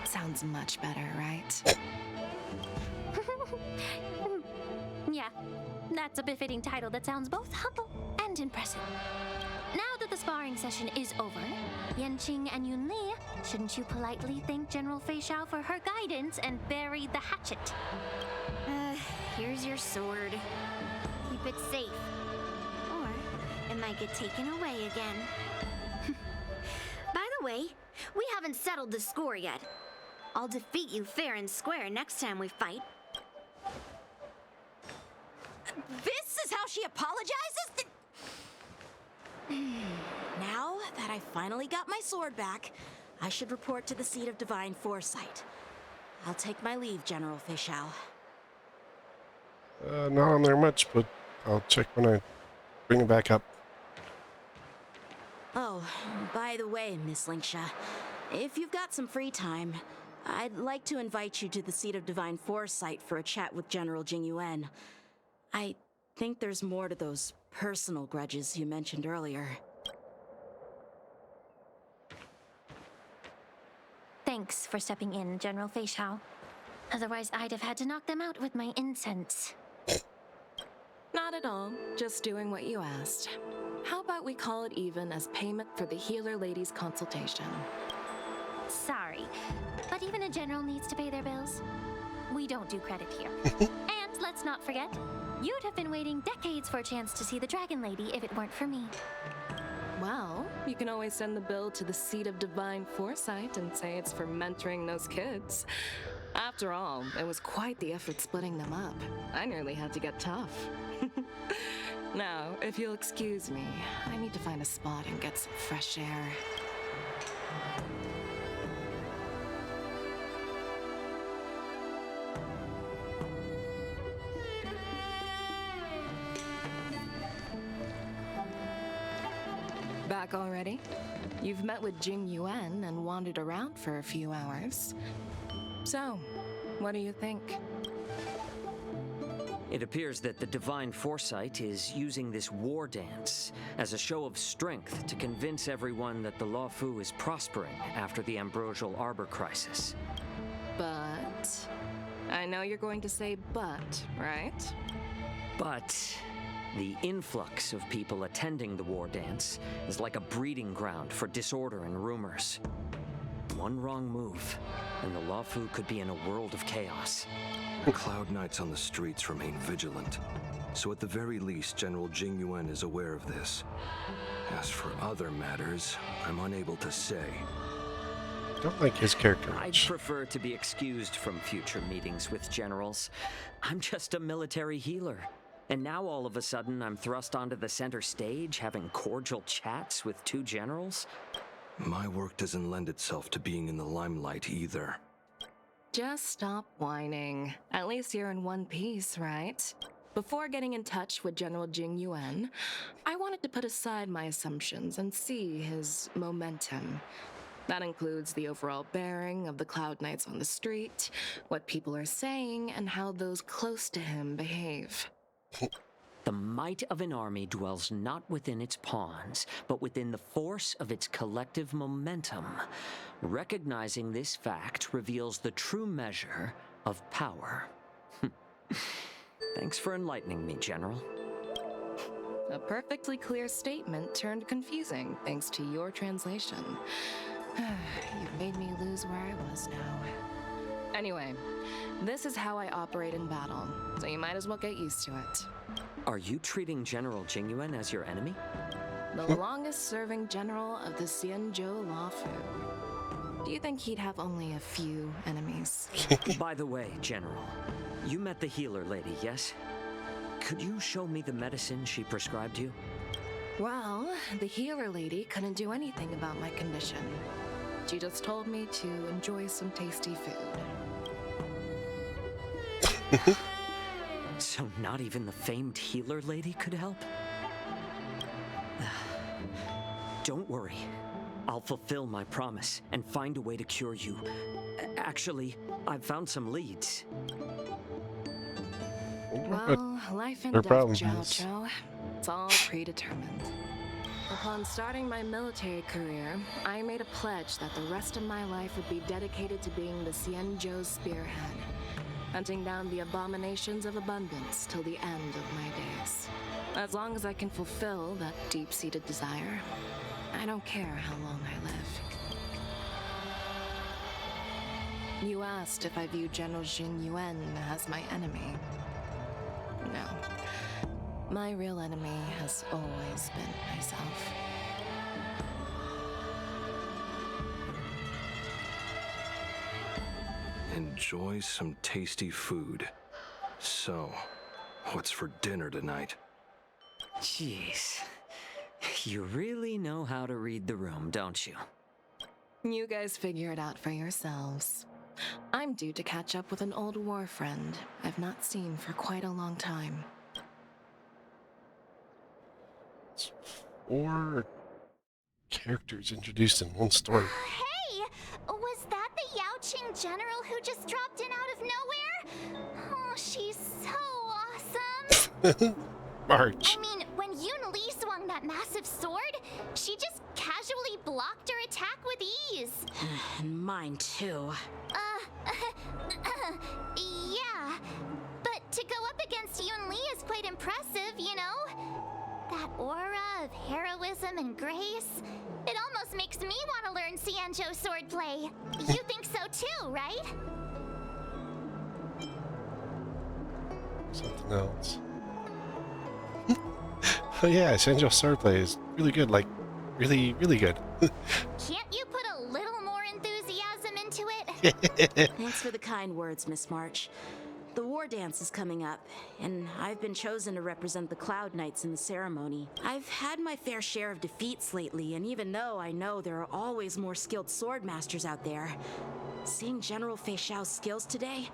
Speaker 12: Sounds much better, right?
Speaker 8: Yeah, that's a befitting title that sounds both humble and impressive. Now that the sparring session is over, Yanqing and Yunli, shouldn't you politely thank General Feixiao for her guidance and bury the hatchet?
Speaker 11: Here's your sword. Keep it safe. Or it might get taken away again. By the way, we haven't settled the score yet. I'll defeat you fair and square next time we fight.
Speaker 6: This is how she apologizes? Now that I finally got my sword back, I should report to the seat of divine foresight. I'll take my leave, General Feixiao.
Speaker 1: Not on there much, but I'll check when I bring it back up.
Speaker 6: Oh, by the way, Miss Linksha, if you've got some free time, I'd like to invite you to the seat of divine foresight for a chat with General Jingyuan. I think there's more to those personal grudges you mentioned earlier.
Speaker 8: Thanks for stepping in, General Feixiao. Otherwise, I'd have had to knock them out with my incense.
Speaker 12: Not at all. Just doing what you asked. How about we call it even as payment for the healer lady's consultation?
Speaker 8: Sorry, but even a general needs to pay their bills. We don't do credit here. And let's not forget, you'd have been waiting decades for a chance to see the Dragon Lady if it weren't for me.
Speaker 12: Well, you can always send the bill to the Seat of Divine Foresight and say it's for mentoring those kids. After all, it was quite the effort splitting them up. I nearly had to get tough. Now, if you'll excuse me, I need to find a spot and get some fresh air. Back already? You've met with Jing Yuan and wandered around for a few hours. So, what do you think?
Speaker 13: It appears that the Divine Foresight is using this Wardance as a show of strength to convince everyone that the LuoFu is prospering after the Ambrosial Arbor crisis.
Speaker 12: But... I know you're going to say but, right?
Speaker 13: But the influx of people attending the Wardance is like a breeding ground for disorder and rumors. One wrong move, and the LuoFu could be in a world of chaos.
Speaker 14: The Cloud Knights on the streets remain vigilant, so at the very least, General Jing Yuan is aware of this. As for other matters, I'm unable to say.
Speaker 1: Don't like his character
Speaker 13: I'd
Speaker 1: much.
Speaker 13: prefer to be excused from future meetings with generals. I'm just a military healer. And now all of a sudden I'm thrust onto the center stage having cordial chats with two generals?
Speaker 14: My work doesn't lend itself to being in the limelight either.
Speaker 12: Just stop whining. At least you're in one piece, right? Before getting in touch with General Jing Yuan, I wanted to put aside my assumptions and see his momentum. That includes the overall bearing of the Cloud Knights on the street, what people are saying, and how those close to him behave.
Speaker 13: The might of an army dwells not within its pawns, but within the force of its collective momentum. Recognizing this fact reveals the true measure of power. Thanks for enlightening me, General.
Speaker 12: A perfectly clear statement turned confusing thanks to your translation. You've made me lose where I was now. Anyway, this is how I operate in battle, so you might as well get used to it.
Speaker 13: Are you treating General Jing Yuan as your enemy?
Speaker 12: The longest-serving general of the XianZhou LuoFu. Do you think he'd have only a few enemies?
Speaker 13: By the way, General, you met the healer lady, yes? Could you show me the medicine she prescribed you?
Speaker 12: Well, the healer lady couldn't do anything about my condition. She just told me to enjoy some tasty food.
Speaker 13: So not even the famed healer lady could help? Don't worry. I'll fulfill my promise and find a way to cure you. Actually, I've found some leads.
Speaker 12: Well, life and
Speaker 1: Their
Speaker 12: death,
Speaker 1: problems.
Speaker 12: XianZhou. It's all predetermined. Upon starting my military career, I made a pledge that the rest of my life would be dedicated to being the XianZhou spearhead, hunting down the abominations of abundance till the end of my days. As long as I can fulfill that deep-seated desire, I don't care how long I live. You asked if I view General Jing Yuan as my enemy. No. My real enemy has always been myself.
Speaker 14: Enjoy some tasty food. So, what's for dinner tonight?
Speaker 13: Jeez. You really know how to read the room, don't you?
Speaker 12: You guys figure it out for yourselves. I'm due to catch up with an old war friend I've not seen for quite a long time.
Speaker 1: 4 characters introduced in one story.
Speaker 7: Hey! Was that the Yaoqing general who just dropped in out of nowhere? Oh, she's so awesome!
Speaker 1: March.
Speaker 7: I mean, when Yun Li swung that massive sword, she just casually blocked her attack with ease.
Speaker 6: And mine too.
Speaker 7: Yeah. But to go up against Yun Li is quite impressive, you know? That aura of heroism and grace, it almost makes me want to learn XianZhou swordplay. You think so too, right?
Speaker 1: Something else. Oh yeah, XianZhou swordplay is really good, like really, really good.
Speaker 7: Can't you put a little more enthusiasm into it?
Speaker 6: Thanks for the kind words, Miss March. The Wardance is coming up, and I've been chosen to represent the Cloud Knights in the ceremony. I've had my fair share of defeats lately, and even though I know there are always more skilled sword masters out there, seeing General Fei Xiao's skills today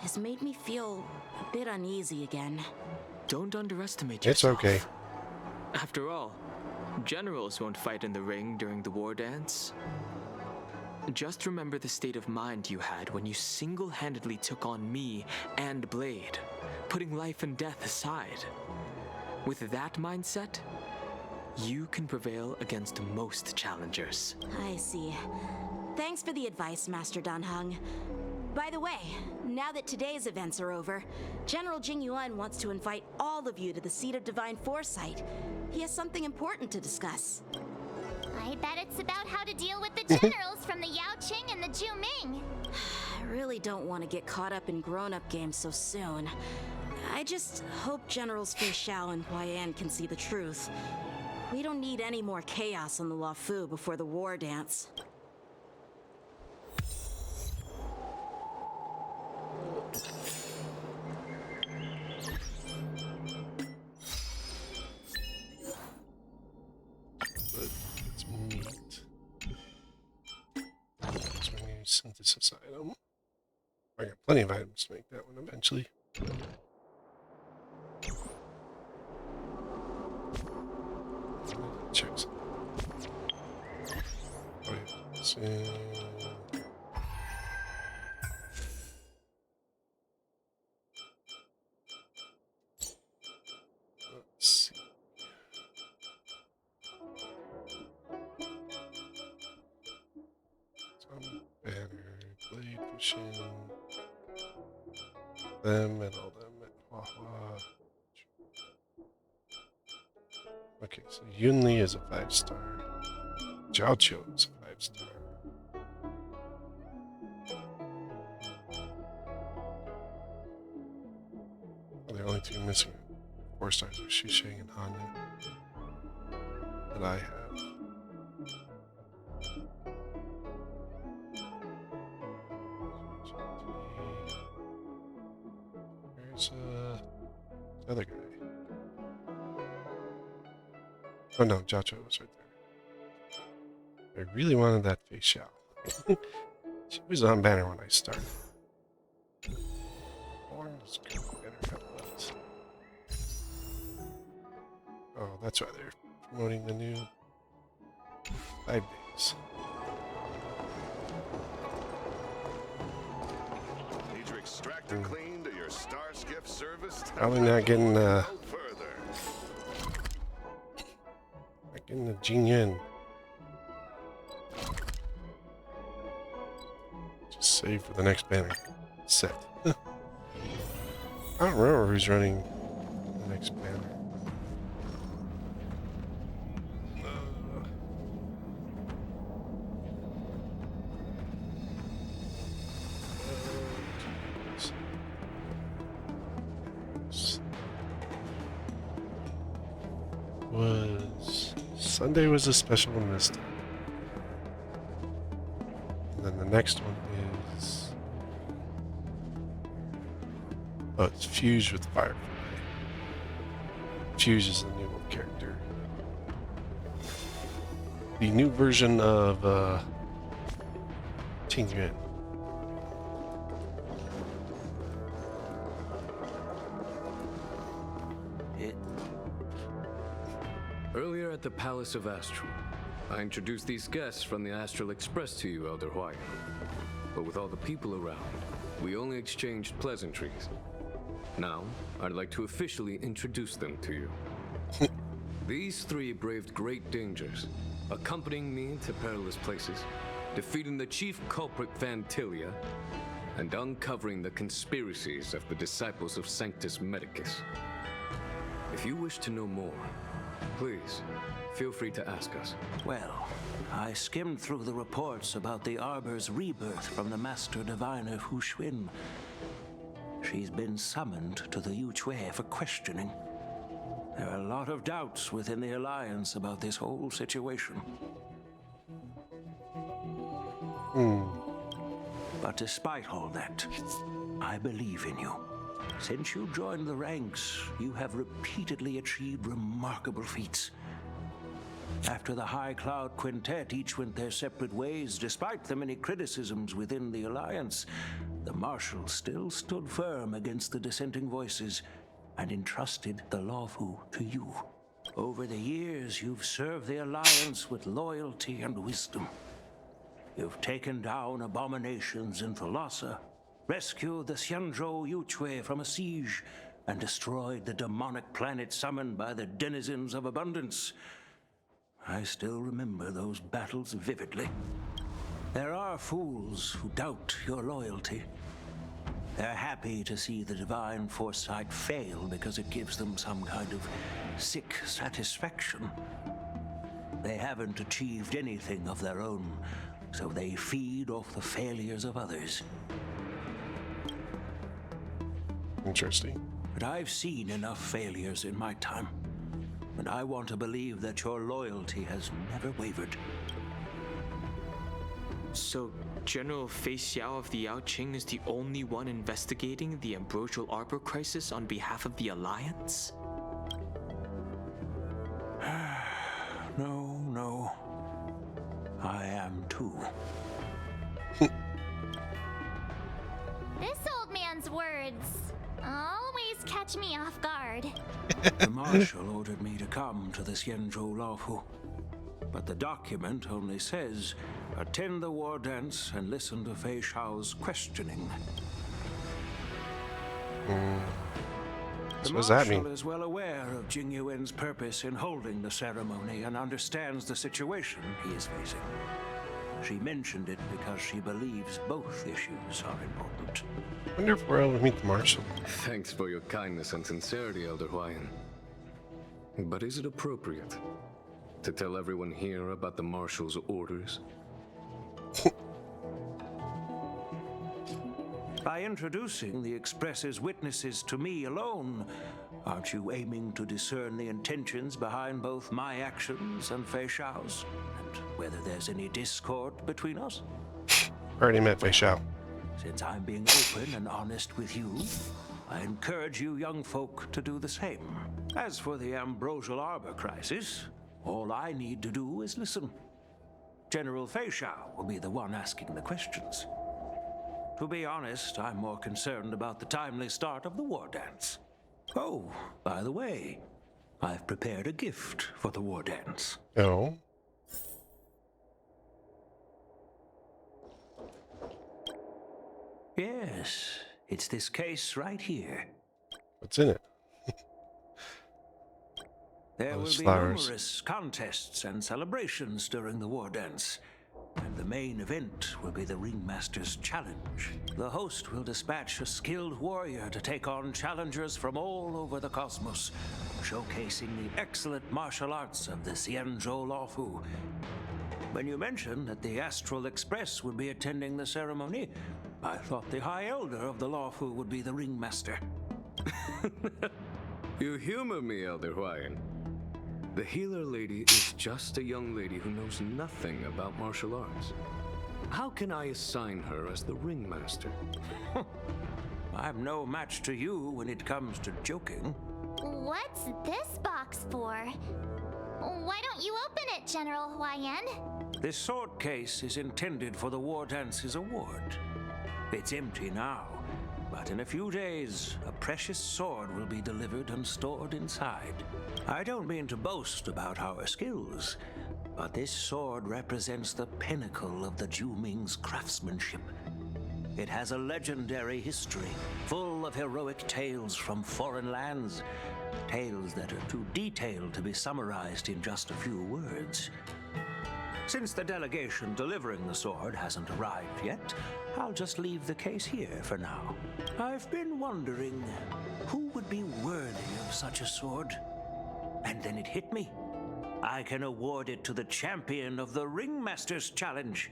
Speaker 6: has made me feel a bit uneasy again.
Speaker 10: Don't underestimate
Speaker 1: It's
Speaker 10: yourself.
Speaker 1: okay.
Speaker 10: After all, generals won't fight in the ring during the war dance. Just remember the state of mind you had when you single-handedly took on me and Blade, putting life and death aside. With that mindset, you can prevail against most challengers.
Speaker 6: I see. Thanks for the advice, Master Danheng. By the way, now that today's events are over, General Jingyuan wants to invite all of you to the Seat of Divine Foresight. He has something important to discuss.
Speaker 7: I bet it's about how to deal with the generals from the Yaoqing and the Zhuming.
Speaker 6: I really don't want to get caught up in grown-up games so soon. I just hope Generals Fei Xiao and Huaiyan can see the truth. We don't need any more chaos on the LuoFu before the war dance.
Speaker 1: Synthesis item. I got plenty of items to make that one eventually. Check some. Oh, yeah. So, let's see. Banner, blade pushing them and all them at Hua. Okay, so Yunli is a 5-star. Jiaoqiu is a 5-star. The only two missing 4-stars are Shisheng and Hanyu that I have. There's the other guy. Oh no, Jiaoqiu was right there. I really wanted that Fei Xiao. She was on banner when I started. Oh, that's why they're promoting the new 5 days.
Speaker 15: Need your extractor cleaned or your star skiff serviced?
Speaker 1: Probably not getting
Speaker 15: further.
Speaker 1: Not getting the Jingyuan. Just save for the next banner set. I don't remember who's running the next banner. Sunday was a special one this time. And then the next one is... oh, it's Fuse with Firefly. Fuse is the new character. The new version of Jingyuan.
Speaker 16: Earlier at the Palace of Astral, I introduced these guests from the Astral Express to you, Elder Huaiyan. But with all the people around, we only exchanged pleasantries. Now, I'd like to officially introduce them to you. These 3 braved great dangers, accompanying me to perilous places, defeating the chief culprit Vantilia, and uncovering the conspiracies of the disciples of Sanctus Medicus. If you wish to know more, Please, feel free to ask us.
Speaker 17: Well, I skimmed through the reports about the Arbor's rebirth from the Master Diviner Fu Xuan. She's been summoned to the Yuchue for questioning. There are a lot of doubts within the Alliance about this whole situation. But despite all that, I believe in you. Since you joined the ranks, you have repeatedly achieved remarkable feats. After the High Cloud Quintet each went their separate ways, despite the many criticisms within the Alliance, the Marshal still stood firm against the dissenting voices and entrusted the LuoFu to you. Over the years, you've served the Alliance with loyalty and wisdom. You've taken down abominations in Thalassa, rescued the XianZhou Yuchue from a siege, and destroyed the demonic planet summoned by the denizens of abundance. I still remember those battles vividly. There are fools who doubt your loyalty. They're happy to see the divine foresight fail because it gives them some kind of sick satisfaction. They haven't achieved anything of their own, so they feed off the failures of others.
Speaker 1: Interesting.
Speaker 17: But I've seen enough failures in my time, and I want to believe that your loyalty has never wavered.
Speaker 10: So, General Fei Xiao of the Yaoqing is the only one investigating the Ambrosial Arbor crisis on behalf of the Alliance?
Speaker 17: No. I am too.
Speaker 7: This old man's words always catch me off guard.
Speaker 17: The Marshal ordered me to come to the XianZhou LuoFu, but the document only says, attend the Wardance and listen to Fei Xiao's questioning.
Speaker 1: So what does that mean?
Speaker 17: The Marshal is well aware of Jing Yuan's purpose in holding the ceremony and understands the situation he is facing. She mentioned it because she believes both issues are important.
Speaker 1: I wonder if we're able to meet the Marshal.
Speaker 16: Thanks for your kindness and sincerity, Elder Huayan. But is it appropriate to tell everyone here about the Marshal's orders?
Speaker 17: By introducing the Express's witnesses to me alone, aren't you aiming to discern the intentions behind both my actions and Fei Xiao's? And whether there's any discord between us?
Speaker 1: Already met Fei Xiao.
Speaker 17: Since I'm being open and honest with you, I encourage you young folk to do the same. As for the Ambrosial Arbor crisis, all I need to do is listen. General Fei Xiao will be the one asking the questions. To be honest, I'm more concerned about the timely start of the Wardance. Oh, by the way, I've prepared a gift for the Wardance.
Speaker 1: Oh.
Speaker 17: Yes, it's this case right here.
Speaker 1: What's in it?
Speaker 17: There will be numerous contests and celebrations during the Wardance, and the main event will be the Ringmaster's Challenge. The host will dispatch a skilled warrior to take on challengers from all over the cosmos, showcasing the excellent martial arts of the XianZhou LuoFu. When you mentioned that the Astral Express would be attending the ceremony, I thought the High Elder of the LuoFu would be the Ringmaster.
Speaker 16: You humor me, Elder Huayan. The healer lady is just a young lady who knows nothing about martial arts. How can I assign her as the ringmaster?
Speaker 17: I'm no match to you when it comes to joking.
Speaker 7: What's this box for? Why don't you open it, General Huayan?
Speaker 17: This sword case is intended for the Wardance's award. It's empty now, but in a few days, a precious sword will be delivered and stored inside. I don't mean to boast about our skills, but this sword represents the pinnacle of the Zhuming's craftsmanship. It has a legendary history, full of heroic tales from foreign lands, tales that are too detailed to be summarized in just a few words. Since the delegation delivering the sword hasn't arrived yet, I'll just leave the case here for now. I've been wondering, who would be worthy of such a sword? and then it hit me. I can award it to the champion of the Ringmaster's Challenge.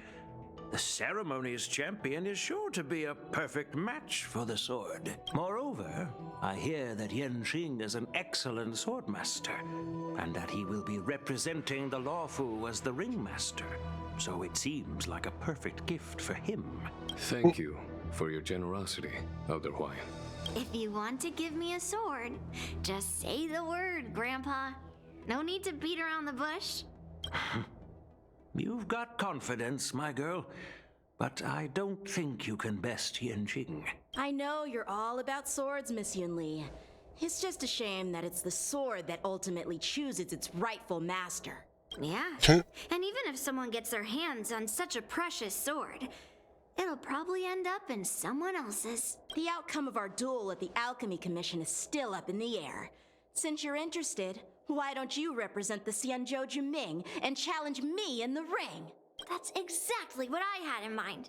Speaker 17: The ceremony's champion is sure to be a perfect match for the sword. Moreover, I hear that XianZhou is an excellent swordmaster, and that he will be representing the LuoFu as the Ringmaster. So it seems like a perfect gift for him.
Speaker 16: Thank you for your generosity, Elder Huayan.
Speaker 11: If you want to give me a sword, just say the word, Grandpa. No need to beat around the bush.
Speaker 17: You've got confidence, my girl, but I don't think you can best XianZhou.
Speaker 6: I know you're all about swords, Miss Yunli. It's just a shame that it's the sword that ultimately chooses its rightful master.
Speaker 11: Yeah, and even if someone gets their hands on such a precious sword, it'll probably end up in someone else's.
Speaker 6: The outcome of our duel at the Alchemy Commission is still up in the air. Since you're interested, why don't you represent the XianZhou Zhuming and challenge me in the ring?
Speaker 11: That's exactly what I had in mind.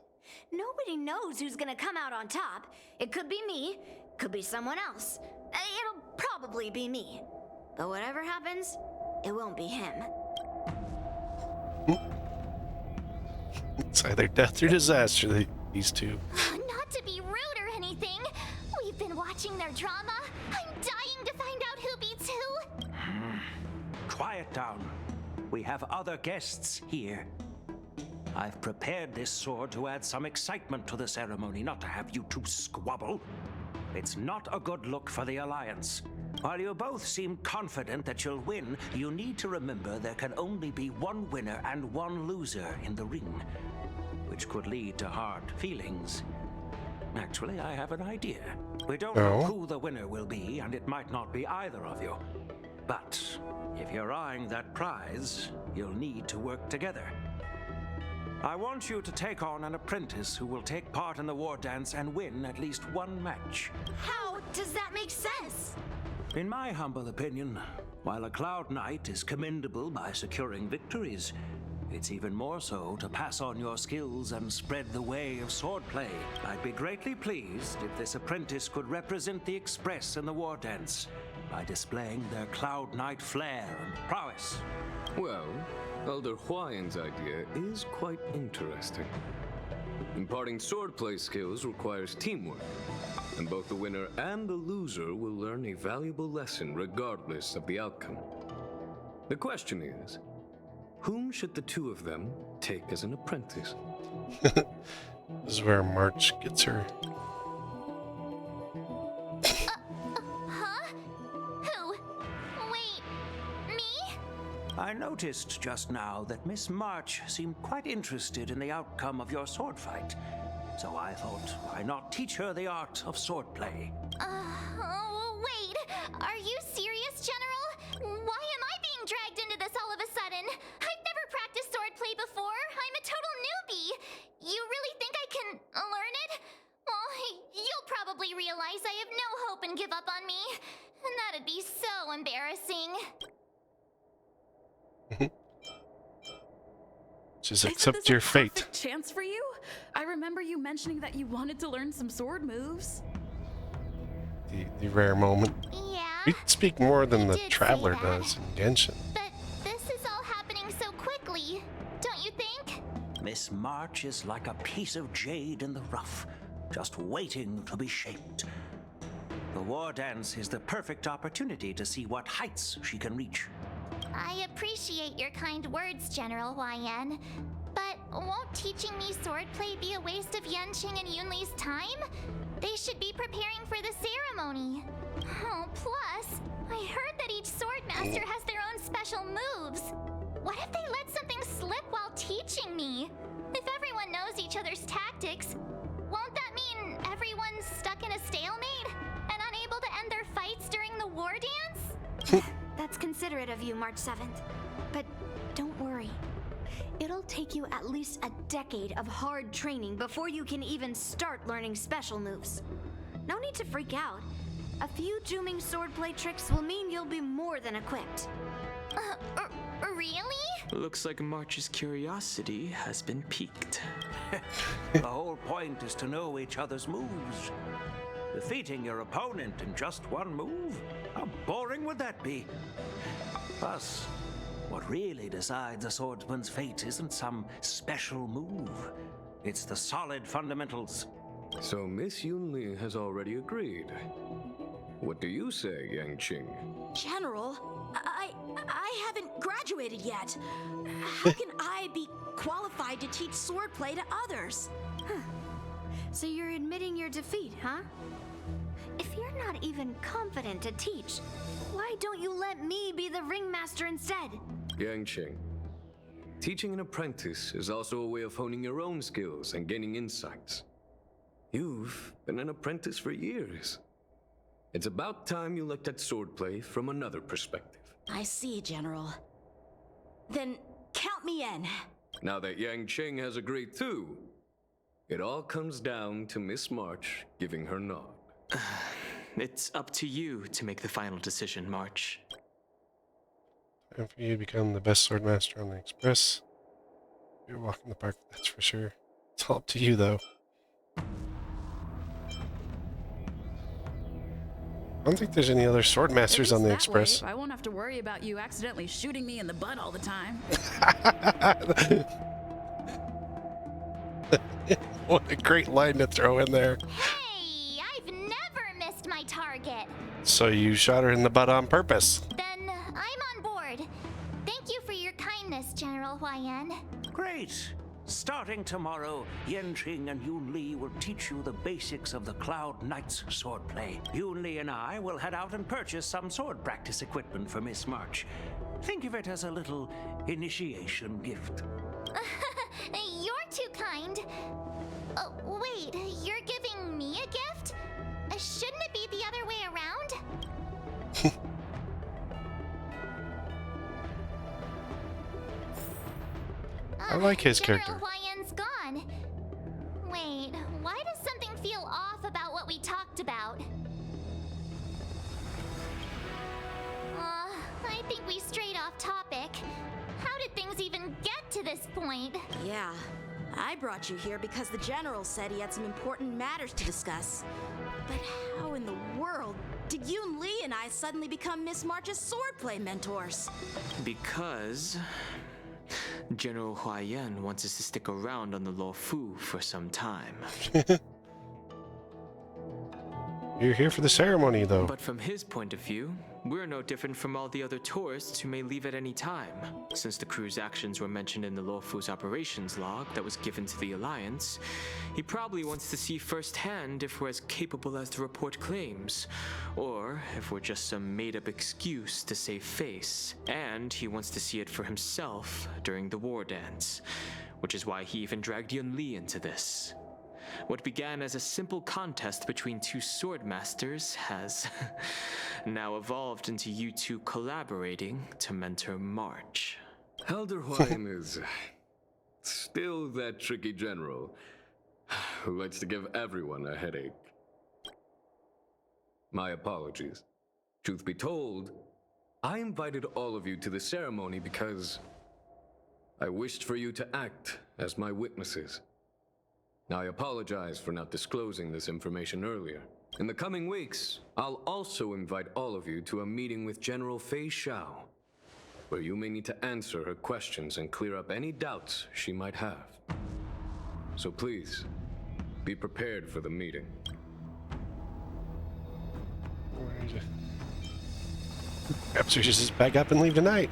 Speaker 11: Nobody knows who's gonna come out on top. It could be me, could be someone else. It'll probably be me. But whatever happens, it won't be him.
Speaker 1: It's either death or disaster, these two.
Speaker 7: Not to be rude or anything. We've been watching their drama. I'm dying to find out who beats who.
Speaker 17: Quiet down. We have other guests here. I've prepared this sword to add some excitement to the ceremony, not to have you two squabble. It's not a good look for the Alliance. While you both seem confident that you'll win, you need to remember there can only be one winner and one loser in the ring, which could lead to hard feelings. Actually, I have an idea. We don't know who the winner will be, and it might not be either of you. But if you're eyeing that prize, you'll need to work together. I want you to take on an apprentice who will take part in the Wardance and win at least one match.
Speaker 11: How does that make sense?
Speaker 17: In my humble opinion, while a Cloud Knight is commendable by securing victories, it's even more so to pass on your skills and spread the way of swordplay. I'd be greatly pleased if this apprentice could represent the Express in the Wardance by displaying their Cloud Knight flair and prowess.
Speaker 16: Well, Elder Huayan's idea is quite interesting. Imparting swordplay skills requires teamwork, and both the winner and the loser will learn a valuable lesson regardless of the outcome. The question is, whom should the two of them take as an apprentice?
Speaker 1: This is where March gets her.
Speaker 7: Huh? Who? Wait, me?
Speaker 17: I noticed just now that Miss March seemed quite interested in the outcome of your sword fight. So I thought, why not teach her the art of swordplay?
Speaker 7: Wait. Are you serious, General? Why am I being dragged into this all of a sudden? I've never practiced swordplay before. I'm a total newbie. You really think I can learn it? Well, you'll probably realize I have no hope and give up on me. And that'd be so embarrassing.
Speaker 1: Just accept your fate.
Speaker 2: Perfect chance for you? I remember you mentioning that you wanted to learn some sword moves.
Speaker 1: The rare moment.
Speaker 7: Yeah.
Speaker 1: We speak more than the
Speaker 7: did say
Speaker 1: Traveler
Speaker 7: that.
Speaker 1: does in Genshin.
Speaker 7: But this is all happening so quickly, don't you think?
Speaker 17: Miss March is like a piece of jade in the rough, just waiting to be shaped. The Wardance is the perfect opportunity to see what heights she can reach.
Speaker 7: I appreciate your kind words, General Huayan. But won't teaching me swordplay be a waste of Yanqing and Yunli's time? They should be preparing for the ceremony. Oh, plus, I heard that each swordmaster has their own special moves. What if they let something slip while teaching me? If everyone knows each other's tactics, won't that mean everyone's stuck in a stalemate and unable to end their fights during the war dance?
Speaker 11: That's considerate of you, March 7th. But don't worry. It'll take you at least a decade of hard training before you can even start learning special moves. No need to freak out. A few Zhuming swordplay tricks will mean you'll be more than equipped.
Speaker 7: Really?
Speaker 10: Looks like March's curiosity has been piqued.
Speaker 17: The whole point is to know each other's moves. Defeating your opponent in just one move? How boring would that be? Plus, what really decides a swordsman's fate isn't some special move. It's the solid fundamentals.
Speaker 16: So Miss Yunli has already agreed. What do you say, Yaoqing?
Speaker 6: General, I haven't graduated yet. How can I be qualified to teach swordplay to others?
Speaker 11: So you're admitting your defeat, huh? If you're not even confident to teach, why don't you let me be the ringmaster instead?
Speaker 16: Yaoqing, teaching an apprentice is also a way of honing your own skills and gaining insights. You've been an apprentice for years. It's about time you looked at swordplay from another perspective.
Speaker 6: I see, General. Then count me in.
Speaker 16: Now that Yaoqing has agreed too, it all comes down to Miss March giving her nod.
Speaker 10: It's up to you to make the final decision, March.
Speaker 1: Time for you to become the best swordmaster on the Express. You're walking the park, that's for sure. It's all up to you, though. I don't think there's any other swordmasters on the Express.
Speaker 2: I won't have to worry about you accidentally shooting me in the butt all the time.
Speaker 1: What a great line to throw in there.
Speaker 7: Hey, I've never missed my target.
Speaker 1: So you shot her in the butt on purpose.
Speaker 7: Then I'm on board. Thank you for your kindness, General Huaiyan.
Speaker 17: Great! Starting tomorrow, Yanqing and Yunli will teach you the basics of the Cloud Knight's swordplay. Yunli and I will head out and purchase some sword practice equipment for Miss March. Think of it as a little initiation gift.
Speaker 7: You're too kind. Wait, you're giving me a gift? Shouldn't it be the other way around?
Speaker 1: I like his
Speaker 7: General
Speaker 1: character.
Speaker 7: Huaiyan's gone. Wait, why does something feel off about what we talked about? I think we strayed off topic. How did things even get to this point?
Speaker 6: Yeah, I brought you here because the General said he had some important matters to discuss. But how in the world did Yunli and I suddenly become Miss March's swordplay mentors?
Speaker 10: Because General Huaiyan wants us to stick around on the LuoFu for some time.
Speaker 1: You're here for the ceremony, though.
Speaker 10: But from his point of view, we're no different from all the other tourists who may leave at any time. Since the crew's actions were mentioned in the LuoFu's operations log that was given to the Alliance, he probably wants to see firsthand if we're as capable as the report claims, or if we're just some made-up excuse to save face. And he wants to see it for himself during the Wardance, which is why he even dragged Yunli into this. What began as a simple contest between two swordmasters has now evolved into you two collaborating to mentor March.
Speaker 16: Elder Huaiyan is still that tricky general who likes to give everyone a headache. My apologies. Truth be told, I invited all of you to the ceremony because I wished for you to act as my witnesses. I apologize for not disclosing this information earlier. In the coming weeks, I'll also invite all of you to a meeting with General Fei Xiao, where you may need to answer her questions and clear up any doubts she might have. So please, be prepared for the meeting.
Speaker 1: Perhaps we should just pack up and leave tonight.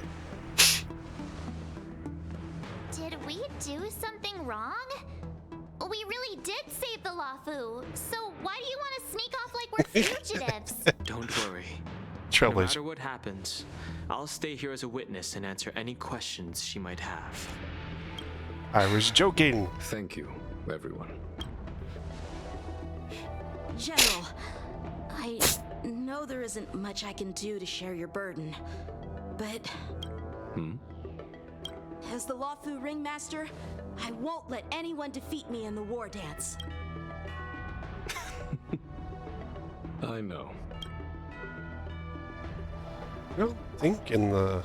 Speaker 7: Did we do something wrong? We really did save the LuoFu, so why do you want to sneak off like we're fugitives?
Speaker 10: Don't worry.
Speaker 1: Trailblaze.
Speaker 10: No matter what happens, I'll stay here as a witness and answer any questions she might have.
Speaker 1: I was joking.
Speaker 16: Thank you, everyone.
Speaker 6: General, I know there isn't much I can do to share your burden, but as the LuoFu ringmaster, I won't let anyone defeat me in the Wardance.
Speaker 16: I know.
Speaker 1: I don't think in the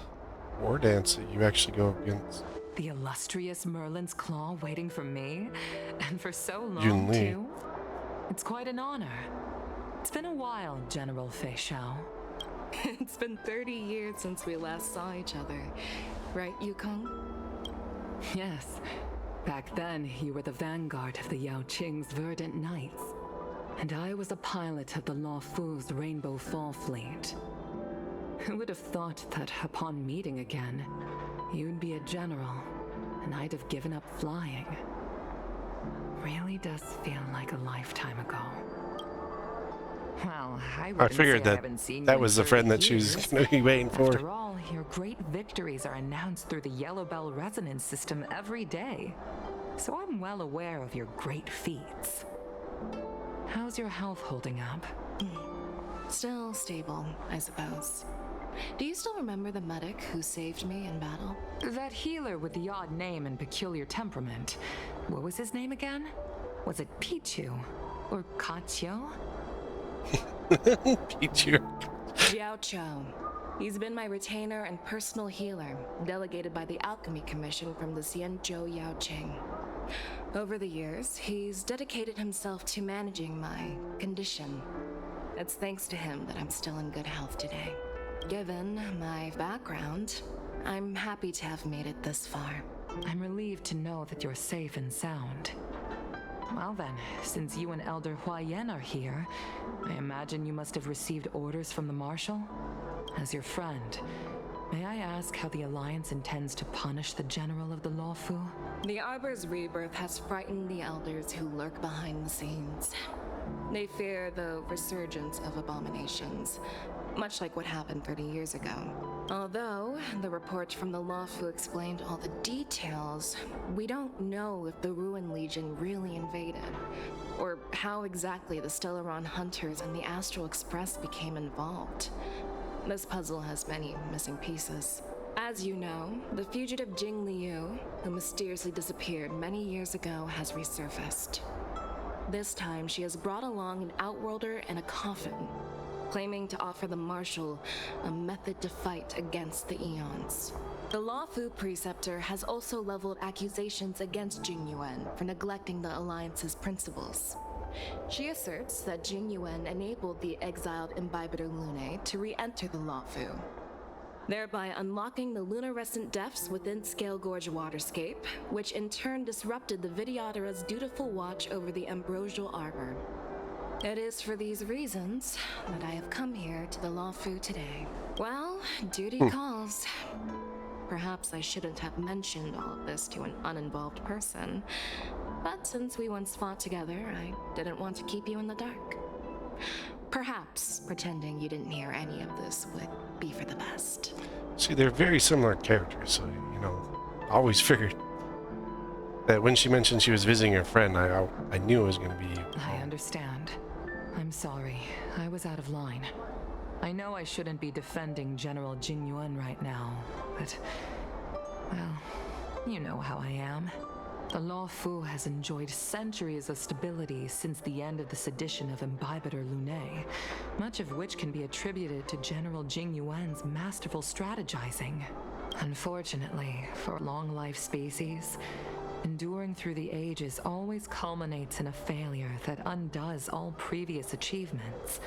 Speaker 1: Wardance that you actually go against
Speaker 18: The illustrious Merlin's claw waiting for me, and for so long,
Speaker 1: Yunli.
Speaker 18: too. It's quite an honor. It's been a while, General Fei Xiao.
Speaker 12: It's been 30 years since we last saw each other. Right, Yukong?
Speaker 18: Yes. Back then, you were the vanguard of the Yaoqing's Verdant Knights. And I was a pilot of the LuoFu's Rainbow Fall Fleet. Who would have thought that upon meeting again, you'd be a general, and I'd have given up flying? Really does feel like a lifetime ago. Well,
Speaker 1: I figured that was the friend that she was going to be waiting for.
Speaker 18: After all, your great victories are announced through the Yellow Bell resonance system every day. So I'm well aware of your great feats. How's your health holding up?
Speaker 12: Still stable, I suppose. Do you still remember the medic who saved me in battle?
Speaker 18: That healer with the odd name and peculiar temperament. What was his name again? Was it Pichu? Or Kachio?
Speaker 1: Pichu.
Speaker 12: XianZhou. He's been my retainer and personal healer, delegated by the Alchemy Commission from the XianZhou LuoFu. Over the years, he's dedicated himself to managing my condition. It's thanks to him that I'm still in good health today. Given my background, I'm happy to have made it this far.
Speaker 18: I'm relieved to know that you're safe and sound. Well then, since you and Elder Huayan are here, I imagine you must have received orders from the Marshal? As your friend, may I ask how the Alliance intends to punish the General of the LuoFu?
Speaker 12: The Arbor's rebirth has frightened the elders who lurk behind the scenes. They fear the resurgence of abominations, much like what happened 30 years ago. Although the report from the LuoFu explained all the details, we don't know if the Ruin Legion really invaded, or how exactly the Stellaron Hunters and the Astral Express became involved. This puzzle has many missing pieces. As you know, the fugitive Jing Liu, who mysteriously disappeared many years ago, has resurfaced. This time, she has brought along an Outworlder and a coffin, claiming to offer the Marshal a method to fight against the Eons. The LuoFu Preceptor has also leveled accusations against Jing Yuan for neglecting the Alliance's principles. She asserts that Jing Yuan enabled the exiled Imbibitor Lunae to re-enter the LuoFu, thereby unlocking the lunarescent depths within Scale Gorge Waterscape, which in turn disrupted the Vidyadhara's dutiful watch over the Ambrosial Arbor. It is for these reasons that I have come here to the LuoFu today. Well, duty calls. Perhaps I shouldn't have mentioned all of this to an uninvolved person, but since we once fought together, I didn't want to keep you in the dark. Perhaps pretending you didn't hear any of this would be for the best.
Speaker 1: See, they're very similar characters, so, you know, I always figured that when she mentioned she was visiting her friend, I knew it was going to be you.
Speaker 18: I understand. I'm sorry. I was out of line. I know I shouldn't be defending General Jing Yuan right now, but, well, you know how I am. The LuoFu has enjoyed centuries of stability since the end of the sedition of Imbibitor Lunae, much of which can be attributed to General Jing Yuan's masterful strategizing. Unfortunately, for long-life species, enduring through the ages always culminates in a failure that undoes all previous achievements,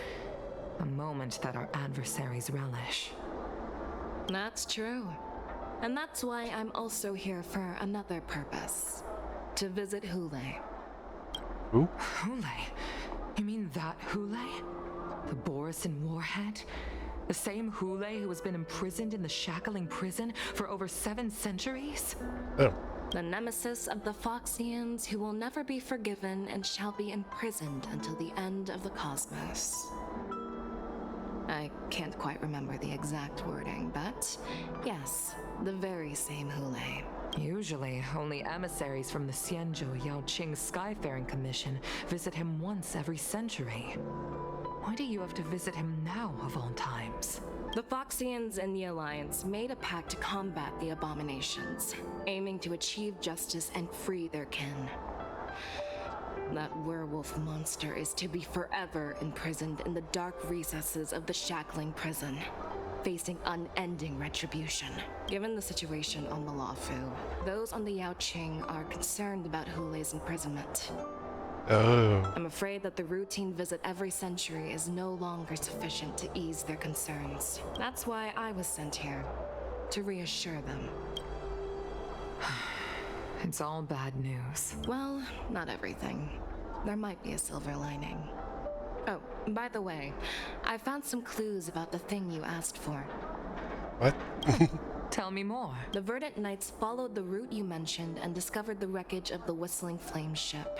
Speaker 18: a moment that our adversaries relish.
Speaker 12: That's true. And that's why I'm also here for another purpose. To visit Hule.
Speaker 1: Who?
Speaker 18: Hule? You mean that Hule? The Borisin Warhead? The same Hule who has been imprisoned in the Shackling prison for over 7 centuries?
Speaker 1: Oh.
Speaker 12: The nemesis of the Foxians who will never be forgiven and shall be imprisoned until the end of the cosmos. I can't quite remember the exact wording, but yes, the very same Hule.
Speaker 18: Usually, only emissaries from the XianZhou LuoFu Skyfaring Commission visit him once every century. Why do you have to visit him now, of all times?
Speaker 12: The Foxians and the Alliance made a pact to combat the abominations, aiming to achieve justice and free their kin. That werewolf monster is to be forever imprisoned in the dark recesses of the Shackling prison, facing unending retribution. Given the situation on the LuoFu, those on the Yaoqing are concerned about Hule's imprisonment.
Speaker 1: Oh.
Speaker 12: I'm afraid that the routine visit every century is no longer sufficient to ease their concerns. That's why I was sent here, to reassure them.
Speaker 18: It's all bad news.
Speaker 12: Well, not everything. There might be a silver lining. Oh, by the way, I found some clues about the thing you asked for.
Speaker 1: What?
Speaker 18: Tell me more.
Speaker 12: The Verdant Knights followed the route you mentioned and discovered the wreckage of the Whistling Flame ship.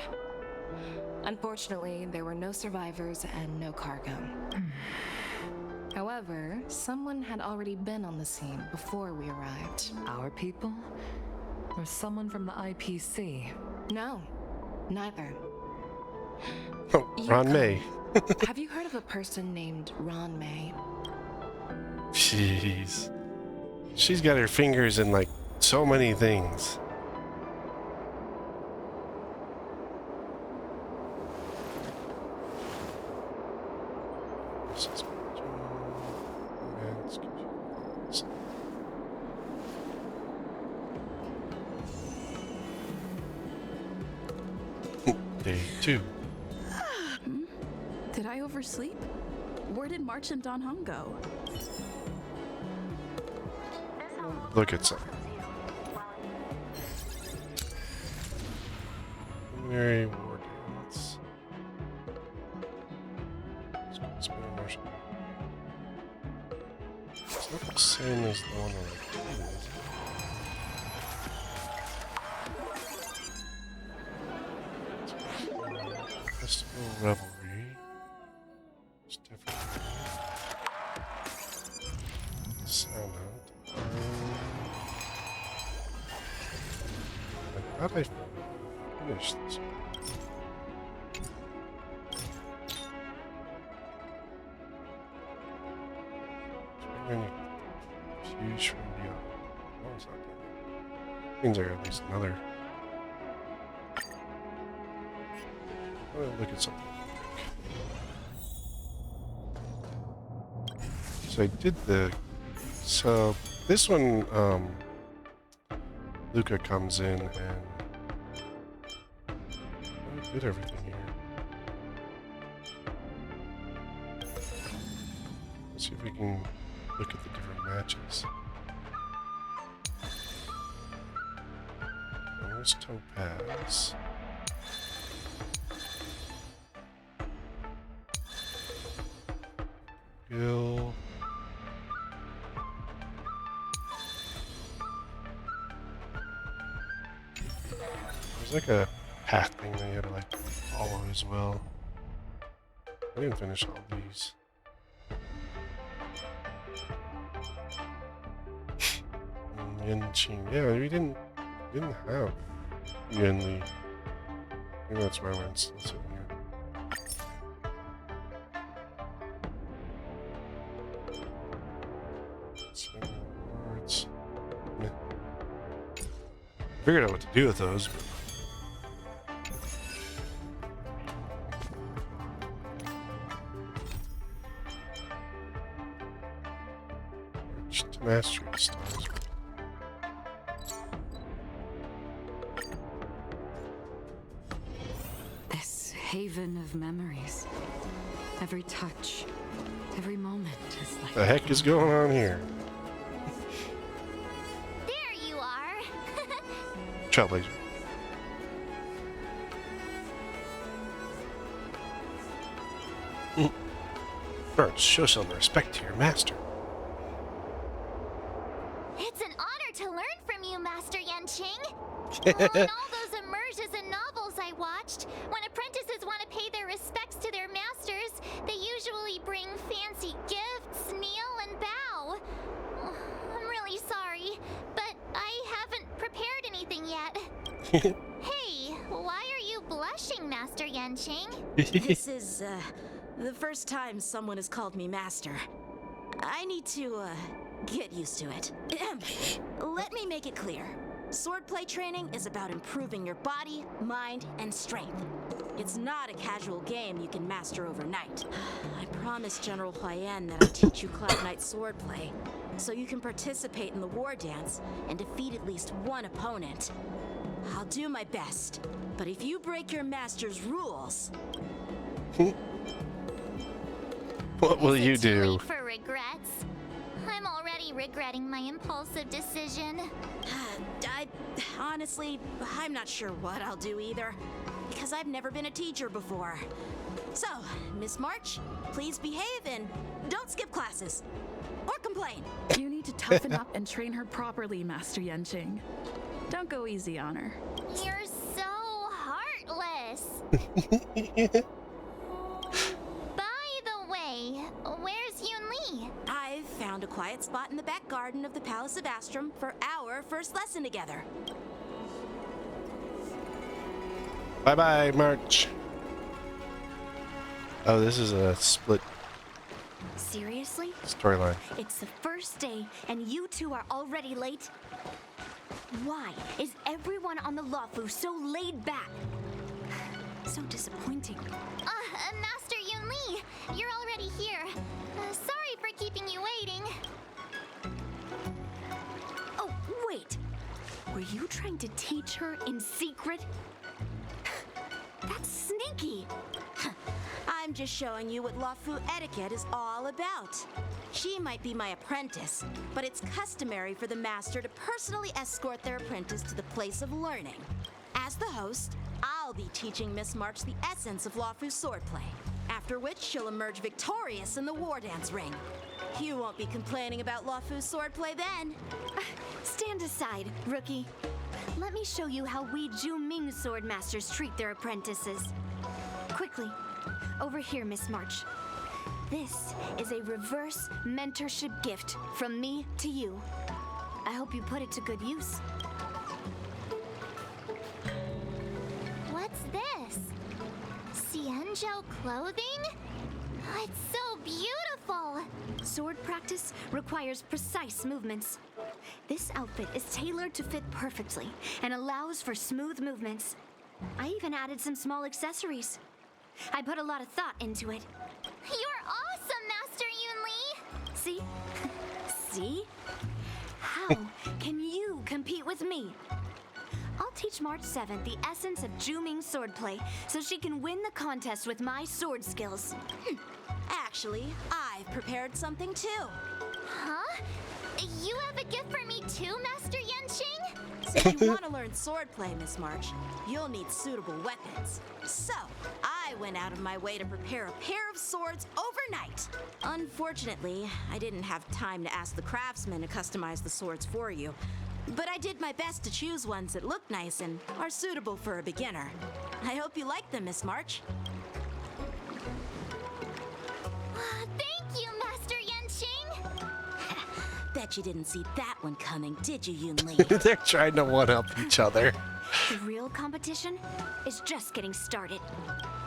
Speaker 12: Unfortunately, there were no survivors and no cargo. However, someone had already been on the scene before we arrived.
Speaker 18: Our people? Or someone from the IPC?
Speaker 12: No, neither.
Speaker 1: Oh, Ron May.
Speaker 12: Have you heard of a person named Ron May?
Speaker 1: Jeez. She's got her fingers in like so many things. Day 2.
Speaker 2: Did I oversleep? Where did March and Don Hung go?
Speaker 1: Look at something. Very Wardance. It's not the same as the one I did, is it? Festival Revelry. It's different. Sound Hunt. I thought I finished this one. Fuse from beyond. No, it's not that. Means I got at least another. I'm gonna look at something quick. So I did the. So this one, Luca comes in and I did everything here. Let's see if we can look at the different matches. There's Topaz. Bill. There's like a path thing that you had to like follow as well. I didn't finish all these. Yanqing. Yeah, we didn't have Yanli. Maybe that's why I'm still sitting here. Figured out what to do with those, but to mastery stars.
Speaker 9: This haven of memories. Every touch, every moment is like...
Speaker 1: The heck is going on here?
Speaker 7: There you are.
Speaker 1: Trailblazer. First, show some respect to your master.
Speaker 7: It's an honor to learn from you, Master Yanqing. In all those immersions and novels I watched, when apprentices want to pay their respects to their masters, they usually bring fancy gifts, kneel, and bow. I'm really sorry, but I haven't prepared anything yet. Hey, why are you blushing, Master Yanqing?
Speaker 6: This is, the first time someone has called me master. I need to, get used to it. Let me make it clear. Swordplay training is about improving your body, mind, and strength. It's not a casual game you can master overnight. I promised General Huaiyan that I'd teach you Cloud Knight swordplay. so you can participate in the Wardance and defeat at least one opponent. I'll do my best, but if you break your master's rules...
Speaker 1: What will you
Speaker 7: Too
Speaker 1: do?
Speaker 7: late for regrets. I'm already regretting my impulsive decision.
Speaker 6: Honestly, I'm not sure what I'll do either, because I've never been a teacher before. So, Miss March, please behave and don't skip classes. Or complain.
Speaker 2: You need to toughen up and train her properly, Master Yanqing. Don't go easy on her.
Speaker 7: You're so heartless. By the way, where's Yunli?
Speaker 6: I've found a quiet spot in the back garden of the Palace of Astrum for our first lesson together.
Speaker 1: Bye-bye, March. Oh, this is a split
Speaker 11: Seriously?
Speaker 1: storyline.
Speaker 11: It's the first day, and you two are already late? Why is everyone on the LuoFu so laid back? So disappointing.
Speaker 7: Master Yunli, you're already here. Sorry for keeping you waiting.
Speaker 11: Oh, wait. Were you trying to teach her in secret? That's sneaky.
Speaker 6: I'm just showing you what LuoFu etiquette is all about. She might be my apprentice, but it's customary for the master to personally escort their apprentice to the place of learning. As the host, I'll be teaching Miss March the essence of LuoFu swordplay, after which she'll emerge victorious in the Wardance ring. You won't be complaining about LuoFu swordplay then.
Speaker 11: Stand aside, rookie. Let me show you how we Zhuming sword masters treat their apprentices. Quickly, over here, Miss March. This is a reverse mentorship gift from me to you. I hope you put it to good use.
Speaker 7: What's this? XianZhou clothing? It's so beautiful!
Speaker 11: Sword practice requires precise movements. This outfit is tailored to fit perfectly and allows for smooth movements. I even added some small accessories. I put a lot of thought into it.
Speaker 7: You're awesome, Master Yunli!
Speaker 11: See? See? How can you compete with me? I'll teach March 7th the essence of Zhuming swordplay so she can win the contest with my sword skills.
Speaker 6: Actually, I've prepared something too.
Speaker 7: Huh? You have a gift for me too, Master Yanqing?
Speaker 6: If you want to learn swordplay, Miss March, you'll need suitable weapons. So, I went out of my way to prepare a pair of swords overnight. Unfortunately, I didn't have time to ask the craftsman to customize the swords for you. But I did my best to choose ones that look nice and are suitable for a beginner. I hope you like them, Miss March.
Speaker 7: Thank you, Master Yanqing!
Speaker 6: Bet you didn't see that one coming, did you, Yunli?
Speaker 1: They're trying to one-up each other.
Speaker 11: The real competition is just getting started.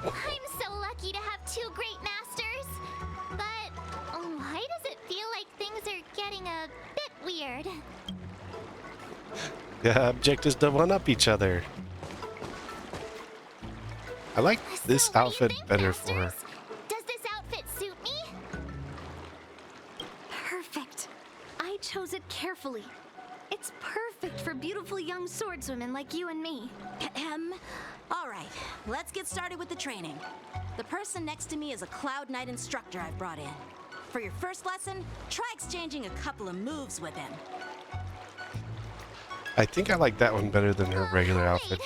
Speaker 7: I'm so lucky to have two great masters. But why does it feel like things are getting a bit weird?
Speaker 1: The object is to one-up each other. I like this outfit better for her.
Speaker 7: Does this outfit suit me?
Speaker 11: Perfect. I chose it carefully. It's perfect for beautiful young swordswomen like you and me.
Speaker 6: All right, let's get started with the training. The person next to me is a Cloud Knight instructor I've brought in. For your first lesson, try exchanging a couple of moves with him.
Speaker 1: I think I like that one better than her regular outfit.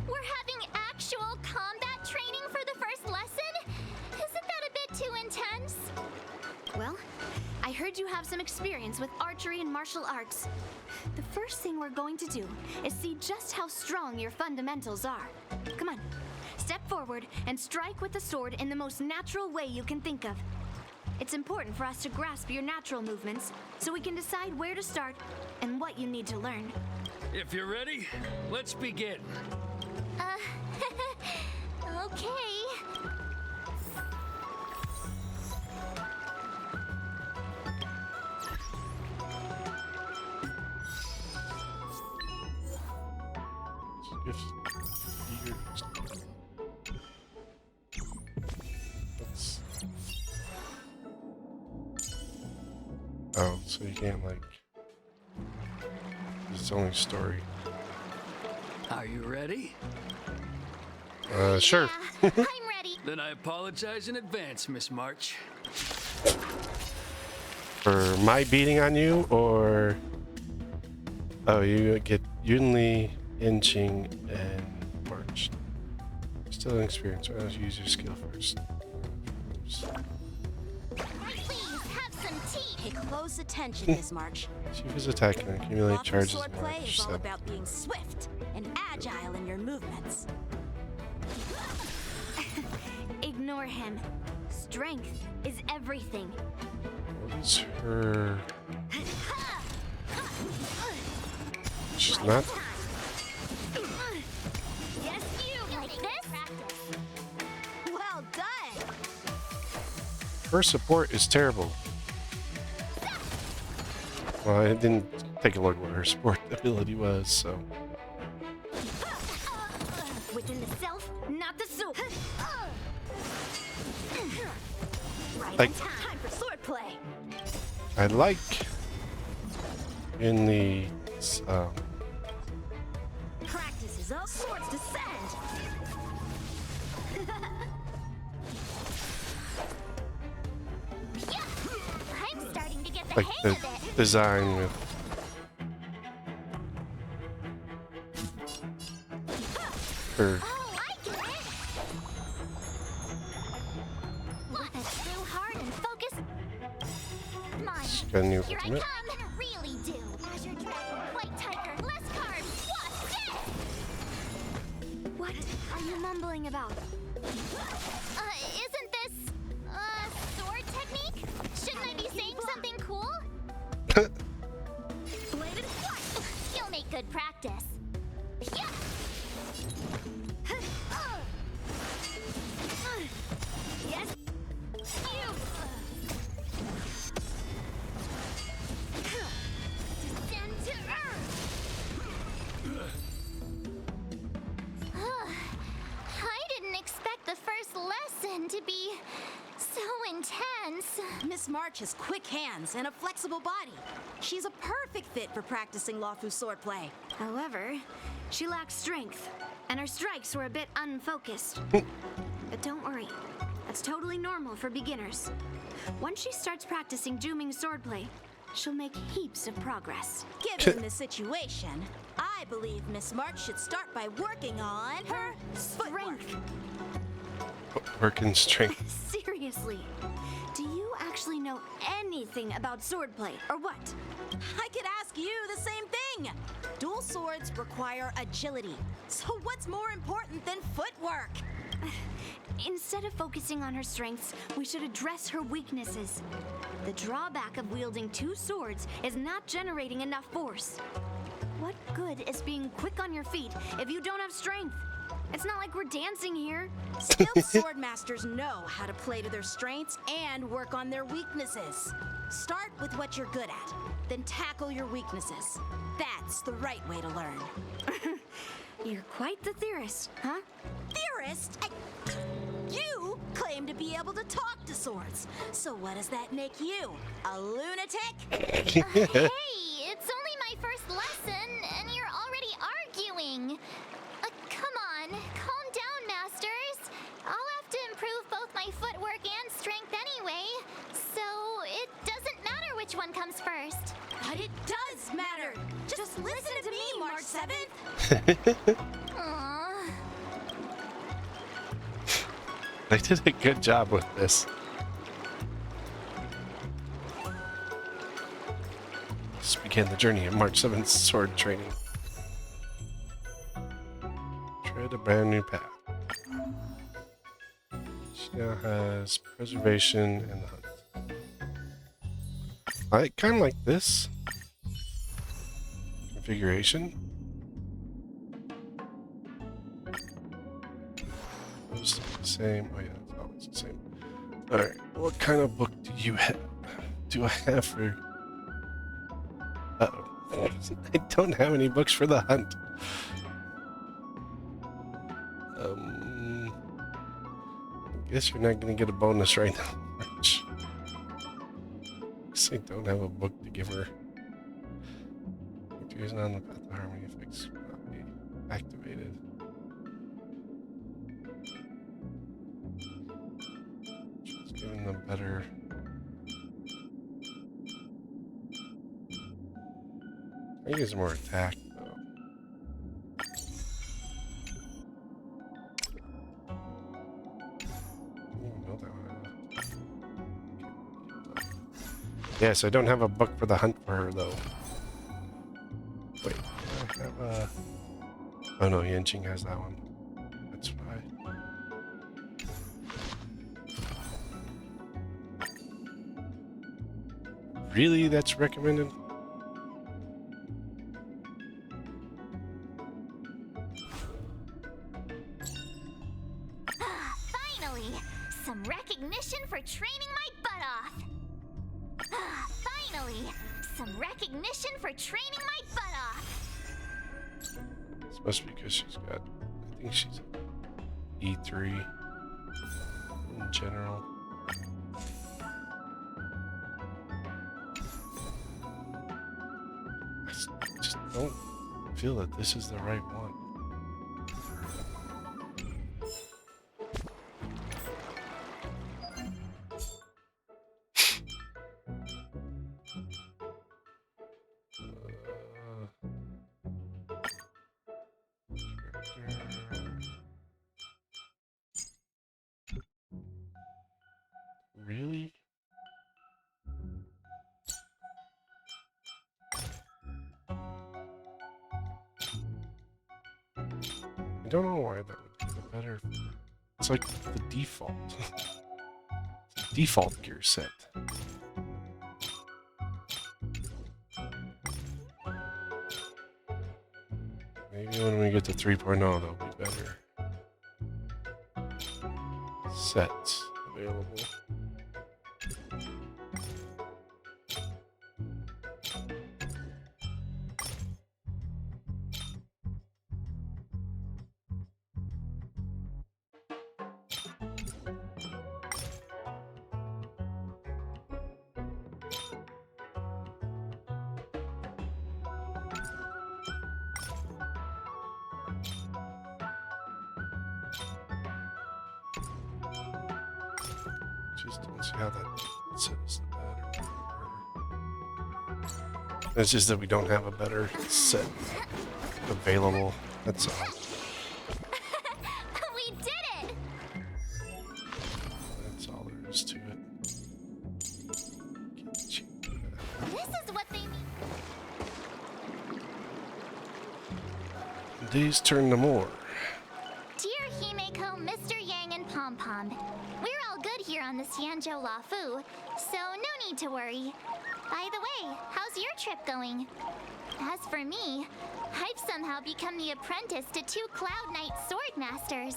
Speaker 7: We're having actual combat training for the first lesson? Isn't that a bit too intense?
Speaker 11: Well, I heard you have some experience with archery and martial arts. The first thing we're going to do is see just how strong your fundamentals are. Come on, step forward and strike with the sword in the most natural way you can think of. It's important for us to grasp your natural movements so we can decide where to start and what you need to learn.
Speaker 19: If you're ready, let's begin.
Speaker 7: Okay.
Speaker 1: Oh, so you can't like. It's only story.
Speaker 19: Are you ready?
Speaker 1: Sure.
Speaker 7: I'm ready.
Speaker 19: Then I apologize in advance, Miss March.
Speaker 1: For my beating on you, or oh, you get Yunli, Yanqing, and March. Still inexperienced. I'll use your skill first.
Speaker 11: Please have some tea. Pay close attention, Miss March.
Speaker 1: Chief is attacking and accumulate charges.
Speaker 11: Swordplay is all
Speaker 1: 7.
Speaker 11: about being swift and agile in your movements. Ignore him. Strength is everything.
Speaker 1: What is her? She's not.
Speaker 11: Yes, you like this? Well done.
Speaker 1: Her support is terrible. Well, I didn't take a look at what her support ability was, so.
Speaker 11: Within the self, not the soul. Right
Speaker 1: Like-
Speaker 11: on time for swordplay.
Speaker 1: I like in the
Speaker 11: Practice is all swords descend.
Speaker 7: I'm starting to get the
Speaker 1: like
Speaker 7: hang
Speaker 1: the
Speaker 7: of it.
Speaker 1: design with her.
Speaker 7: Oh, I get it. Want to screw hard and focus? Mine.
Speaker 1: Got a new
Speaker 7: Here I
Speaker 1: ultimate.
Speaker 7: come. Really do. Azure Dragon, White Tiger, less carbs. What's this?
Speaker 11: What are you mumbling about?
Speaker 7: Isn't this sword technique? Shouldn't I be saying something cool? Bladed what? You'll make good practice. Yeah.
Speaker 11: Yes. You.
Speaker 7: Descend to earth. I didn't expect the first lesson to be so intense.
Speaker 6: Miss March has quick hands and a flexible body. She's a perfect fit for practicing LuoFu swordplay.
Speaker 11: However, she lacks strength, and her strikes were a bit unfocused. But don't worry, that's totally normal for beginners. Once she starts practicing Zhuming swordplay, she'll make heaps of progress.
Speaker 6: Given the situation, I believe Miss March should start by working on her strength.
Speaker 1: Working strength.
Speaker 11: Seriously, do you actually know anything about swordplay, or what?
Speaker 6: I could ask you the same thing. Dual swords require agility. So what's more important than footwork?
Speaker 11: Instead of focusing on her strengths, we should address her weaknesses. The drawback of wielding two swords is not generating enough force. What good is being quick on your feet if you don't have strength? It's not like we're dancing here.
Speaker 6: Skilled sword masters know how to play to their strengths and work on their weaknesses. Start with what you're good at, then tackle your weaknesses. That's the right way to learn.
Speaker 11: You're quite the theorist, huh?
Speaker 6: Theorist? You claim to be able to talk to swords. So what does that make you? A lunatic?
Speaker 7: Hey, it's only my first lesson, and you're already arguing. Come on, calm down, masters. I'll have to improve both my footwork and strength anyway, so it doesn't matter which one comes first.
Speaker 6: But it does matter. Just listen to me, March 7th.
Speaker 7: Aww.
Speaker 1: They did a good job with this. Let's begin the journey of March 7th sword training. Tread a brand new path. She now has preservation and the hunt. I kind of like this configuration. Those look the same. Oh yeah, it's always the same. All right, what kind of book do you have? Do I have for? Uh-oh. I don't have any books for the hunt. I guess you're not gonna get a bonus right now. guess I don't have a book to give her. Victory is not on the path of harmony. Effects will not be activated. She's giving them better. I use more attack though. Know that one. Yes, I don't have a book for the hunt for her though. Wait, I have a... Oh no, Yanqing has that one. That's why. Really? That's recommended?
Speaker 7: Finally! Some recognition for training my butt off! Finally! Some recognition for training my butt off!
Speaker 1: It's must be because she's got... I think she's E3 in general. I just don't feel that this is the right one. Really? I don't know why that would be the better. It's like the default. It's a default gear set. Maybe when we get to 3.0, they'll be better. Sets available. Just don't see how that sets the better. It's just that we don't have a better set available. That's all.
Speaker 7: We did it!
Speaker 1: That's all there is to it.
Speaker 7: This is what they mean.
Speaker 1: These turn to more.
Speaker 7: Dear Himeko, Mr. Yang, and Pom Pom, we're all good here on the XianZhou LuoFu, so no need to worry. By the way, how's your trip going? As for me, I've somehow become the apprentice to 2 Cloud Knight sword masters,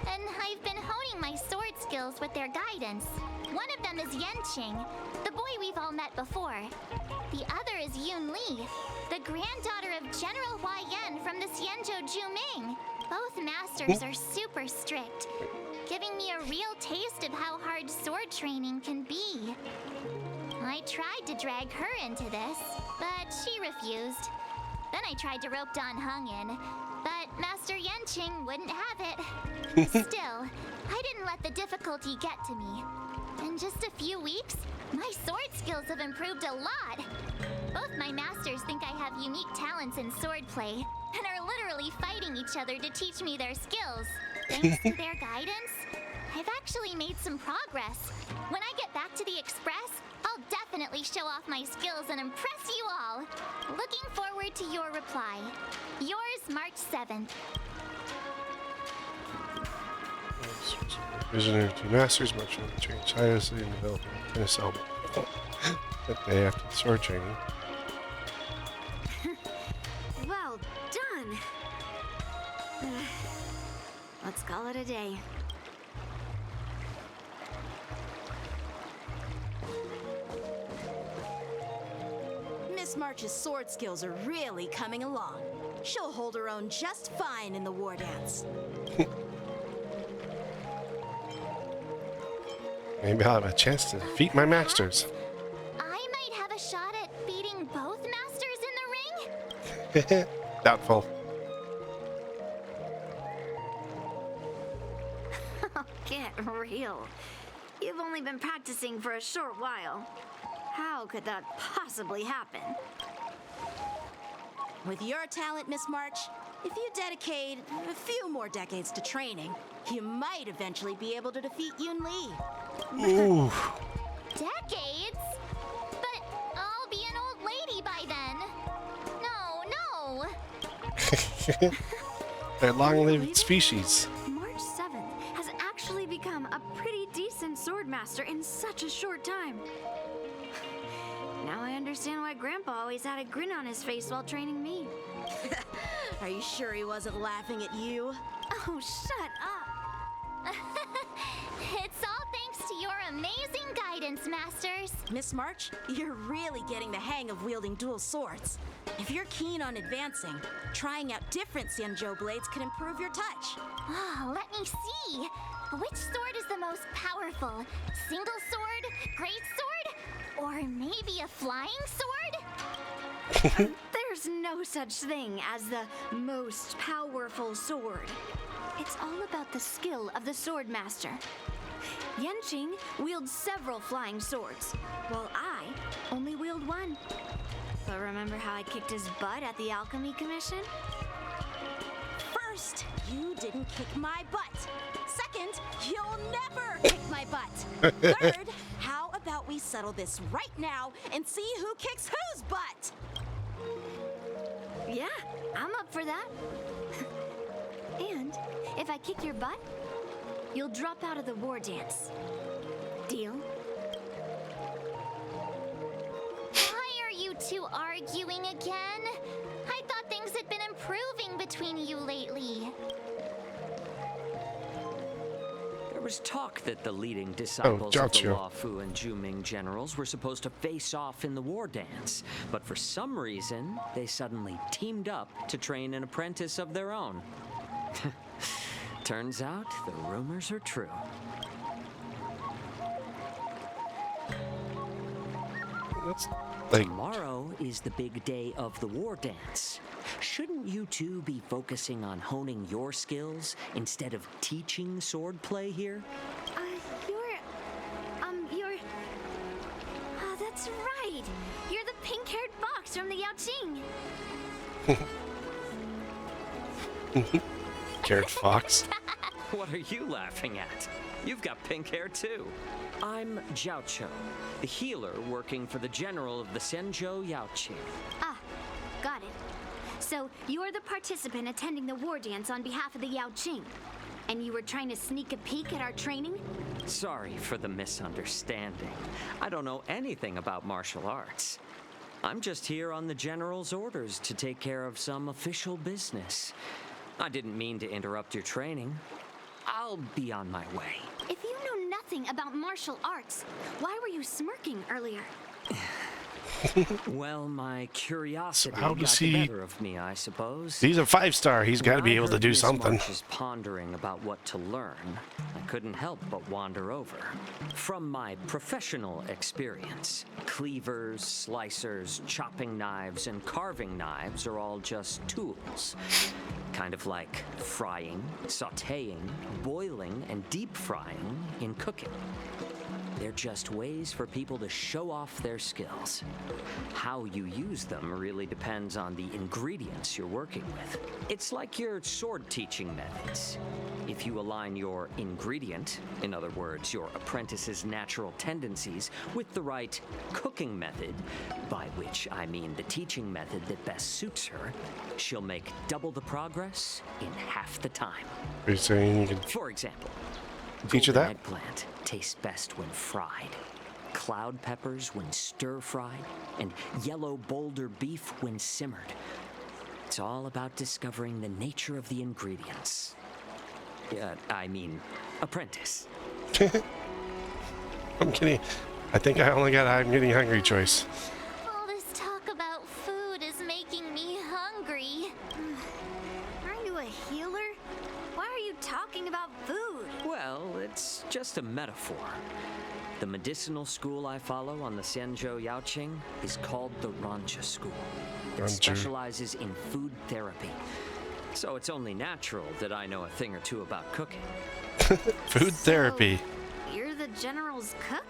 Speaker 7: and I've been honing my sword skills with their guidance. One of them is Yanqing, the boy we've all met before. The other is Yun Li, the granddaughter of General Yan from the XianZhou Zhuming. Both masters are super strict, giving me a real taste of how hard sword training can be. I tried to drag her into this, but she refused. Then I tried to rope Dan Heng in, but Master Yanqing wouldn't have it. Still, I didn't let the difficulty get to me. In just a few weeks, my sword skills have improved a lot. Both my masters think I have unique talents in swordplay, and are literally fighting each other to teach me their skills. Thanks to their guidance, I've actually made some progress. When I get back to the Express, I'll definitely show off my skills and impress you all. Looking forward to your reply. Yours, March 7th.
Speaker 1: Vision of 2 masters, much of the training tirelessly in developing a tennis elbow. That day after the sword training.
Speaker 11: Well done. Let's call it a day.
Speaker 6: Miss March's sword skills are really coming along. She'll hold her own just fine in the Wardance.
Speaker 1: Maybe I'll have a chance to defeat my masters.
Speaker 7: I might
Speaker 1: Doubtful.
Speaker 11: Get real. You've only been practicing for a short while. How could that possibly happen?
Speaker 6: With your talent, Miss March, if you dedicate a few more decades to training, you might eventually be able to defeat Yun Li.
Speaker 1: Ooh.
Speaker 7: Decades? But I'll be an old lady by then. No.
Speaker 1: They're long-lived species.
Speaker 11: March 7th has actually become a pretty decent swordmaster in such a short time. Now I understand why Grandpa always had a grin on his face while training me.
Speaker 6: Are you sure he wasn't laughing at you?
Speaker 11: Oh, shut up.
Speaker 7: It's all thanks to your amazing guidance, Masters.
Speaker 6: Miss March, you're really getting the hang of wielding dual swords. If you're keen on advancing, trying out different XianZhou blades could improve your touch.
Speaker 7: Oh, let me see. Which sword is the most powerful? Single sword? Great sword? Or maybe a flying sword?
Speaker 11: There's no such thing as the most powerful sword. It's all about the skill of the swordmaster. Yaoqing wields several flying swords, while I only wield one. But remember how I kicked his butt at the Alchemy Commission?
Speaker 6: First, you didn't kick my butt. Second, you'll never kick my butt. Third, how about we settle this right now and see who kicks whose butt?
Speaker 11: Yeah, I'm up for that. And if I kick your butt, you'll drop out of the Wardance. Deal?
Speaker 7: Why are you two arguing again? I thought things had been improving between you lately.
Speaker 13: There was talk that the leading disciples of the LuoFu and Zhuming generals were supposed to face off in the Wardance, but for some reason, they suddenly teamed up to train an apprentice of their own. Turns out the rumors are true. Tomorrow is the big day of the Wardance. Shouldn't you two be focusing on honing your skills instead of teaching swordplay here?
Speaker 11: Oh, that's right. You're the pink-haired fox from the Yaoqing.
Speaker 1: Carrot fox.
Speaker 13: What are you laughing at? You've got pink hair too. I'm XianZhou, the healer working for the general of the XianZhou Yaoqing.
Speaker 11: Ah, got it. So you're the participant attending the Wardance on behalf of the Yaoqing. And you were trying to sneak a peek at our training?
Speaker 13: Sorry for the misunderstanding. I don't know anything about martial arts. I'm just here on the general's orders to take care of some official business. I didn't mean to interrupt your training. I'll be on my way.
Speaker 11: If you know nothing about martial arts, why were you smirking earlier?
Speaker 13: Well, my curiosity
Speaker 1: how
Speaker 13: got
Speaker 1: does
Speaker 13: the
Speaker 1: he-
Speaker 13: better of me, I suppose.
Speaker 1: He's a 5-star. He's got to be able to do
Speaker 13: Miss
Speaker 1: something.
Speaker 13: March is pondering about what to learn. I couldn't help but wander over. From my professional experience, cleavers, slicers, chopping knives, and carving knives are all just tools. Kind of like frying, sautéing, boiling, and deep frying in cooking. They're just ways for people to show off their skills. How you use them really depends on the ingredients you're working with. It's like your sword teaching methods. If you align your ingredient, in other words, your apprentice's natural tendencies, with the right cooking method, by which I mean the teaching method that best suits her, she'll make double the progress in half the time.
Speaker 1: Are you saying you can
Speaker 13: For example,
Speaker 1: teach her
Speaker 13: golden
Speaker 1: that?
Speaker 13: eggplant tastes best when fried, cloud peppers when stir-fried, and yellow boulder beef when simmered. It's all about discovering the nature of the ingredients. I mean, apprentice.
Speaker 1: I'm kidding. I think I only got I'm getting hungry choice.
Speaker 7: All this talk about food is making me hungry.
Speaker 11: Aren't you a healer? Why are you talking about food?
Speaker 13: Well, it's just a metaphor. The medicinal school I follow on the XianZhou LuoFu is called the Rancha School. It specializes in food therapy. So it's only natural that I know a thing or two about cooking.
Speaker 1: Food therapy.
Speaker 11: You're the General's cook?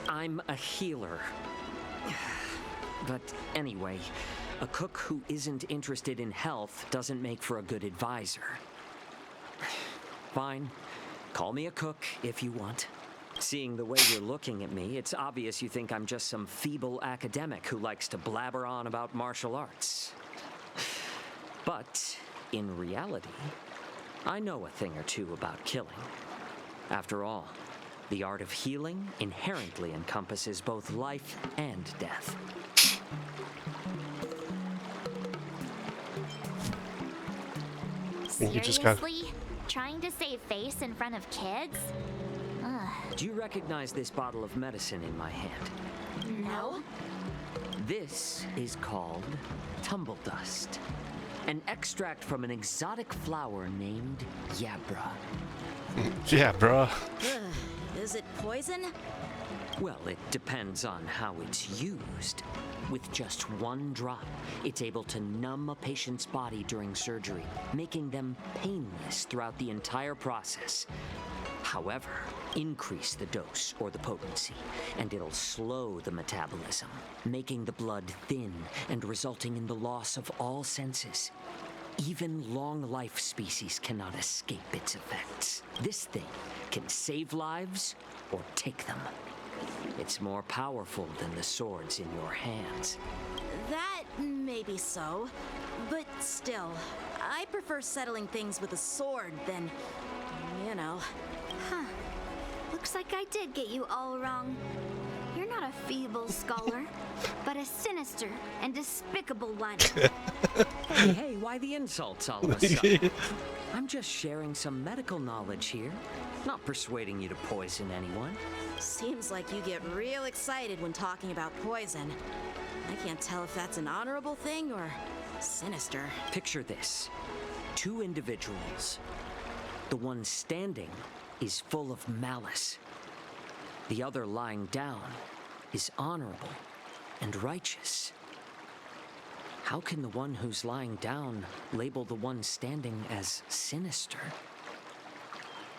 Speaker 13: I'm a healer. But anyway, a cook who isn't interested in health doesn't make for a good advisor. Fine. Call me a cook if you want. Seeing the way you're looking at me, it's obvious you think I'm just some feeble academic who likes to blabber on about martial arts. But in reality, I know a thing or two about killing. After all, the art of healing inherently encompasses both life and death.
Speaker 7: Seriously? Trying to save face in front of kids? Ugh.
Speaker 13: Do you recognize this bottle of medicine in my hand?
Speaker 7: No.
Speaker 13: This is called tumble dust, an extract from an exotic flower named Yabra.
Speaker 1: Yeah, bruh.
Speaker 6: Is it poison?
Speaker 13: Well, it depends on how it's used. With just one drop, it's able to numb a patient's body during surgery, making them painless throughout the entire process. However, increase the dose or the potency, and it'll slow the metabolism, making the blood thin and resulting in the loss of all senses. Even long-life species cannot escape its effects. This thing can save lives or take them. It's more powerful than the swords in your hands.
Speaker 6: That may be so, but still, I prefer settling things with a sword than, you know.
Speaker 11: Huh. Looks like I did get you all wrong. You're not a feeble scholar, but a sinister and despicable one.
Speaker 13: Hey, why the insults all of a sudden? I'm just sharing some medical knowledge here, not persuading you to poison anyone.
Speaker 6: Seems like you get real excited when talking about poison. I can't tell if that's an honorable thing or sinister.
Speaker 13: Picture this. Two individuals. The one standing is full of malice. The other lying down is honorable and righteous. How can the one who's lying down label the one standing as sinister?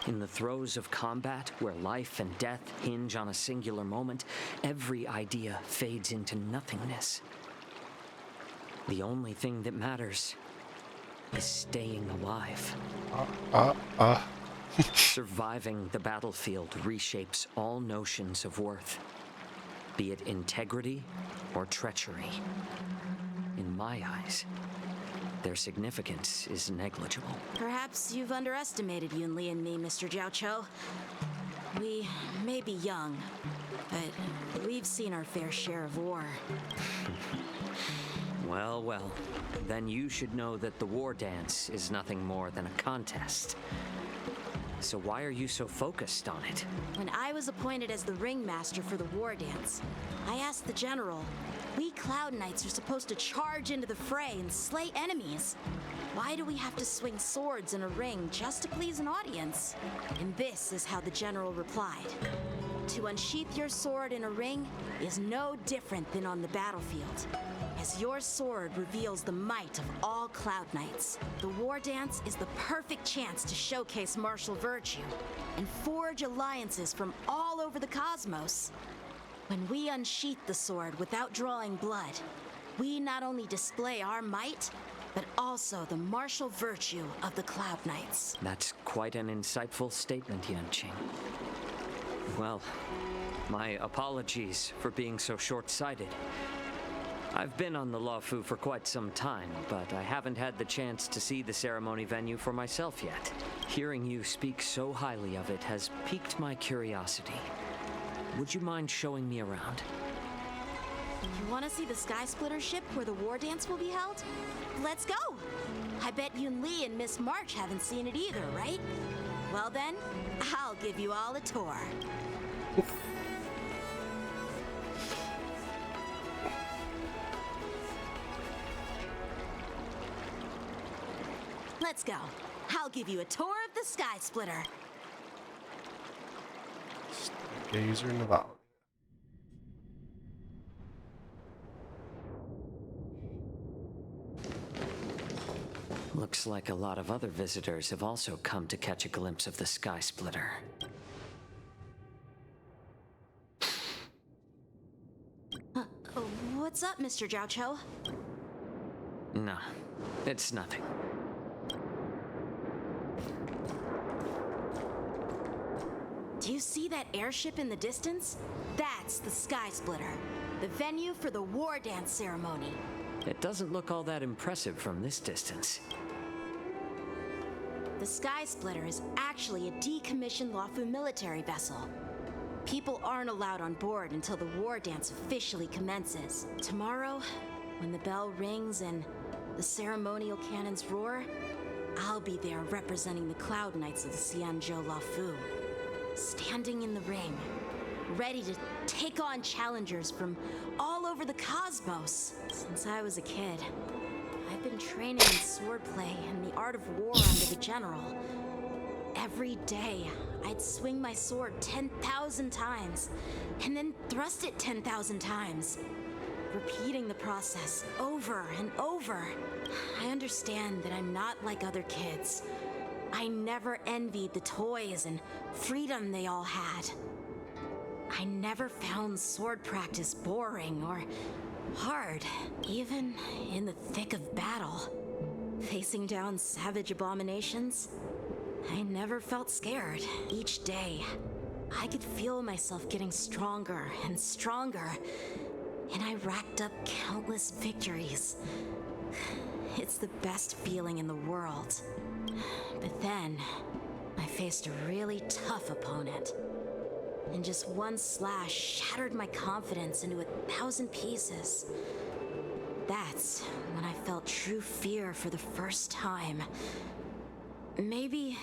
Speaker 13: In the throes of combat, where life and death hinge on a singular moment, every idea fades into nothingness. The only thing that matters is staying alive. Surviving the battlefield reshapes all notions of worth, be it integrity or treachery. In my eyes, their significance is negligible.
Speaker 6: Perhaps you've underestimated Yunli and me, Mr. Jiaoqiu. We may be young, but we've seen our fair share of war.
Speaker 13: Well, well, then you should know that the Wardance is nothing more than a contest. So why are you so focused on it?
Speaker 6: When I was appointed as the ringmaster for the Wardance, I asked the general, we Cloud Knights are supposed to charge into the fray and slay enemies. Why do we have to swing swords in a ring just to please an audience? And this is how the general replied. To unsheath your sword in a ring is no different than on the battlefield, as your sword reveals the might of all Cloud Knights. The Wardance is the perfect chance to showcase martial virtue and forge alliances from all over the cosmos. When we unsheath the sword without drawing blood, we not only display our might, but also the martial virtue of the Cloud Knights.
Speaker 13: That's quite an insightful statement, Yanqing. Well, my apologies for being so short-sighted. I've been on the LuoFu for quite some time, but I haven't had the chance to see the ceremony venue for myself yet. Hearing you speak so highly of it has piqued my curiosity. Would you mind showing me around?
Speaker 6: You want to see the Sky Splitter ship where the Wardance will be held? Let's go! I bet Yunli and Miss March haven't seen it either, right? Well then, I'll give you all a tour. Let's go. I'll give you a tour of the Sky Splitter.
Speaker 1: Gazer in the valley.
Speaker 13: Looks like a lot of other visitors have also come to catch a glimpse of the Sky Splitter.
Speaker 6: What's up, Mr. Yaoqing?
Speaker 13: No, it's nothing.
Speaker 6: Do you see that airship in the distance? That's the Sky Splitter, the venue for the Wardance ceremony.
Speaker 13: It doesn't look all that impressive from this distance.
Speaker 6: The Sky Splitter is actually a decommissioned LuoFu military vessel. People aren't allowed on board until the Wardance officially commences. Tomorrow, when the bell rings and the ceremonial cannons roar, I'll be there representing the Cloud Knights of the XianZhou LuoFu, standing in the ring, ready to take on challengers from all over the cosmos. Since I was a kid, I've been training in swordplay and the art of war under the general. Every day, I'd swing my sword 10,000 times, and then thrust it 10,000 times, repeating the process over and over. I understand that I'm not like other kids. I never envied the toys and freedom they all had. I never found sword practice boring or hard, even in the thick of battle. Facing down savage abominations, I never felt scared. Each day, I could feel myself getting stronger and stronger, and I racked up countless victories. It's the best feeling in the world. But then, I faced a really tough opponent, and just one slash shattered my confidence into 1,000 pieces. That's when I felt true fear for the first time. Maybe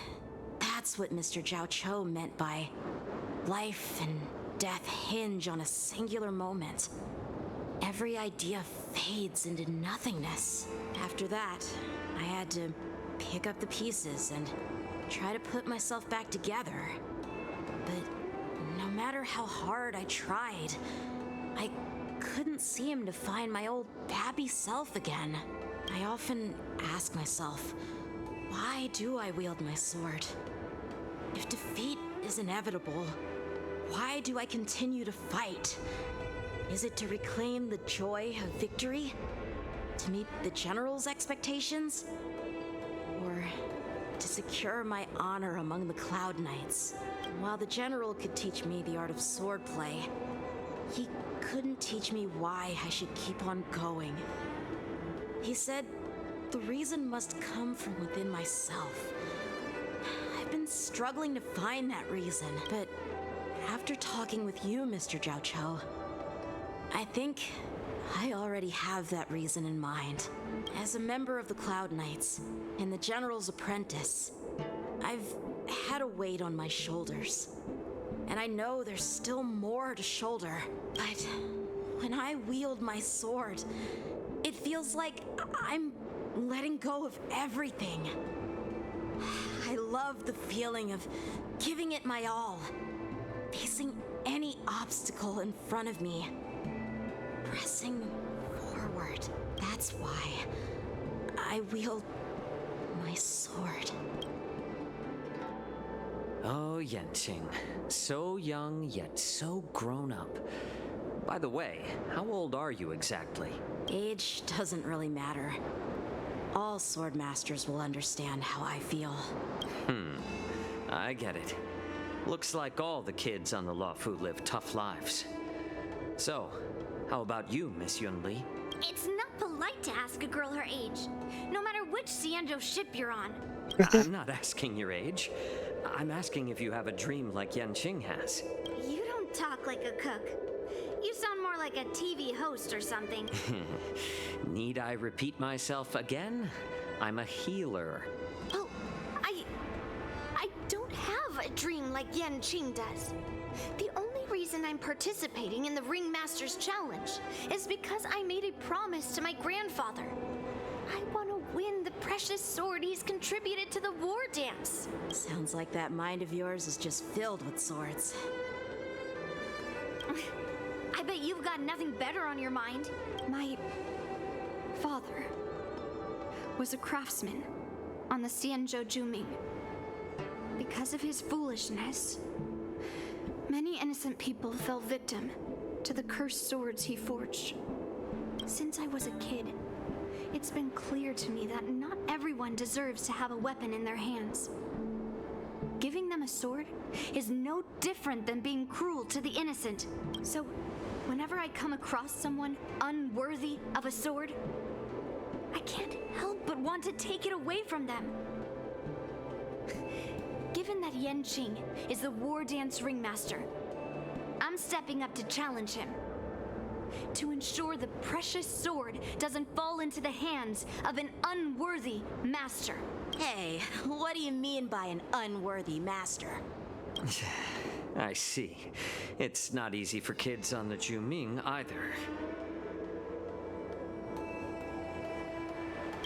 Speaker 6: that's what Mr. Yaoqing meant by life and death hinge on a singular moment. Every idea fades into nothingness. After that, I had to pick up the pieces and try to put myself back together. But no matter how hard I tried, I couldn't seem to find my old Babby self again. I often ask myself, why do I wield my sword? If defeat is inevitable, why do I continue to fight? Is it to reclaim the joy of victory? To meet the general's expectations? Or to secure my honor among the Cloud Knights? While the general could teach me the art of swordplay, he couldn't teach me why I should keep on going. He said the reason must come from within myself. I've been struggling to find that reason, but after talking with you, Mr. Yaoqing, I think I already have that reason in mind. As a member of the Cloud Knights and the General's apprentice, I've had a weight on my shoulders. And I know there's still more to shoulder, but when I wield my sword, it feels like I'm letting go of everything. I love the feeling of giving it my all, facing any obstacle in front of me, pressing forward. That's why I wield my sword.
Speaker 13: Oh, Yaoqing. So young, yet so grown up. By the way, how old are you exactly?
Speaker 6: Age doesn't really matter. All sword masters will understand how I feel.
Speaker 13: I get it. Looks like all the kids on the LuoFu live tough lives. So, how about you, Miss Yunli?
Speaker 11: It's not polite to ask a girl her age, no matter which XianZhou ship you're on.
Speaker 13: I'm not asking your age. I'm asking if you have a dream like Yaoqing has.
Speaker 11: You don't talk like a cook. You sound more like a TV host or something.
Speaker 13: Need I repeat myself again? I'm a healer.
Speaker 11: Oh, I don't have a dream like Yaoqing does. The only reason I'm participating in the Ringmaster's Challenge is because I made a promise to my grandfather. I want to win the precious sword he's contributed to the Wardance.
Speaker 6: Sounds like that mind of yours is just filled with swords.
Speaker 11: I bet you've got nothing better on your mind.
Speaker 20: My father was a craftsman.
Speaker 11: on the XianZhou Zhuming. Because of his foolishness, many innocent people fell victim to the cursed swords he forged. Since I was a kid, it's been clear to me that not everyone deserves to have a weapon in their hands. Giving them a sword is no different than being cruel to the innocent. So, whenever I come across someone unworthy of a sword, I can't help but want to take it away from them. Given that Yaoqing is the Wardance ringmaster, I'm stepping up to challenge him. To ensure the precious sword doesn't fall into the hands of an unworthy master.
Speaker 6: Hey, what do you mean by an unworthy master?
Speaker 13: I see. It's not easy for kids on the Zhuming either.